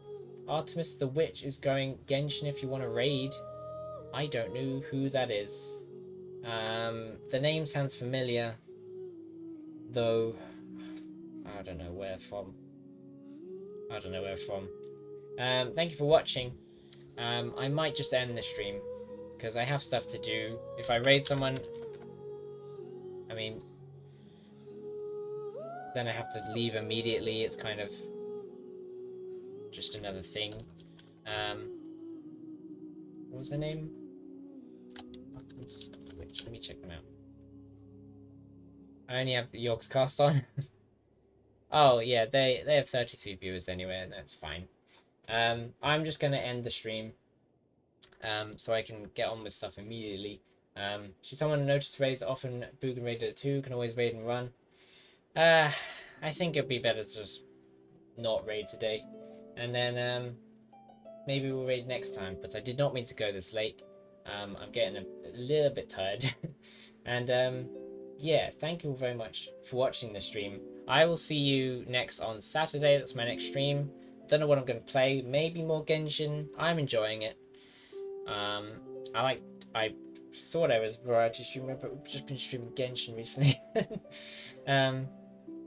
Artemis the Witch is going Genshin if you want to raid. I don't know who that is. The name sounds familiar, though I don't know where from. Thank you for watching. I might just end the stream because I have stuff to do. If I raid someone, I mean, then I have to leave immediately. It's kind of just another thing. What was the name? Let me check them out. I only have the York's cast on. Oh yeah, they have 33 viewers anyway, and that's fine. I'm just gonna end the stream, so I can get on with stuff immediately. Should someone notice raids often? Boogan raided it too. Can always raid and run. I think it'd be better to just not raid today, and then maybe we'll raid next time. But I did not mean to go this late. I'm getting a little bit tired, and yeah, thank you all very much for watching the stream. I will see you next on Saturday. That's my next stream. Don't know what I'm going to play. Maybe more Genshin. I'm enjoying it. I thought I was a variety streamer, but we've just been streaming Genshin recently. But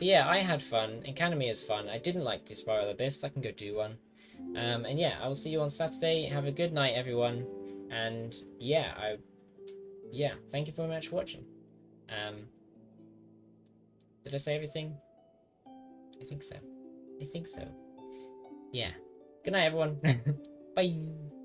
yeah, I had fun. Academy is fun. I didn't like the Spiral Abyss. I can go do one. And yeah, I will see you on Saturday. Have a good night, everyone. And yeah, thank you very much for watching. Did I say everything? I think so. Yeah. Good night, everyone. Bye.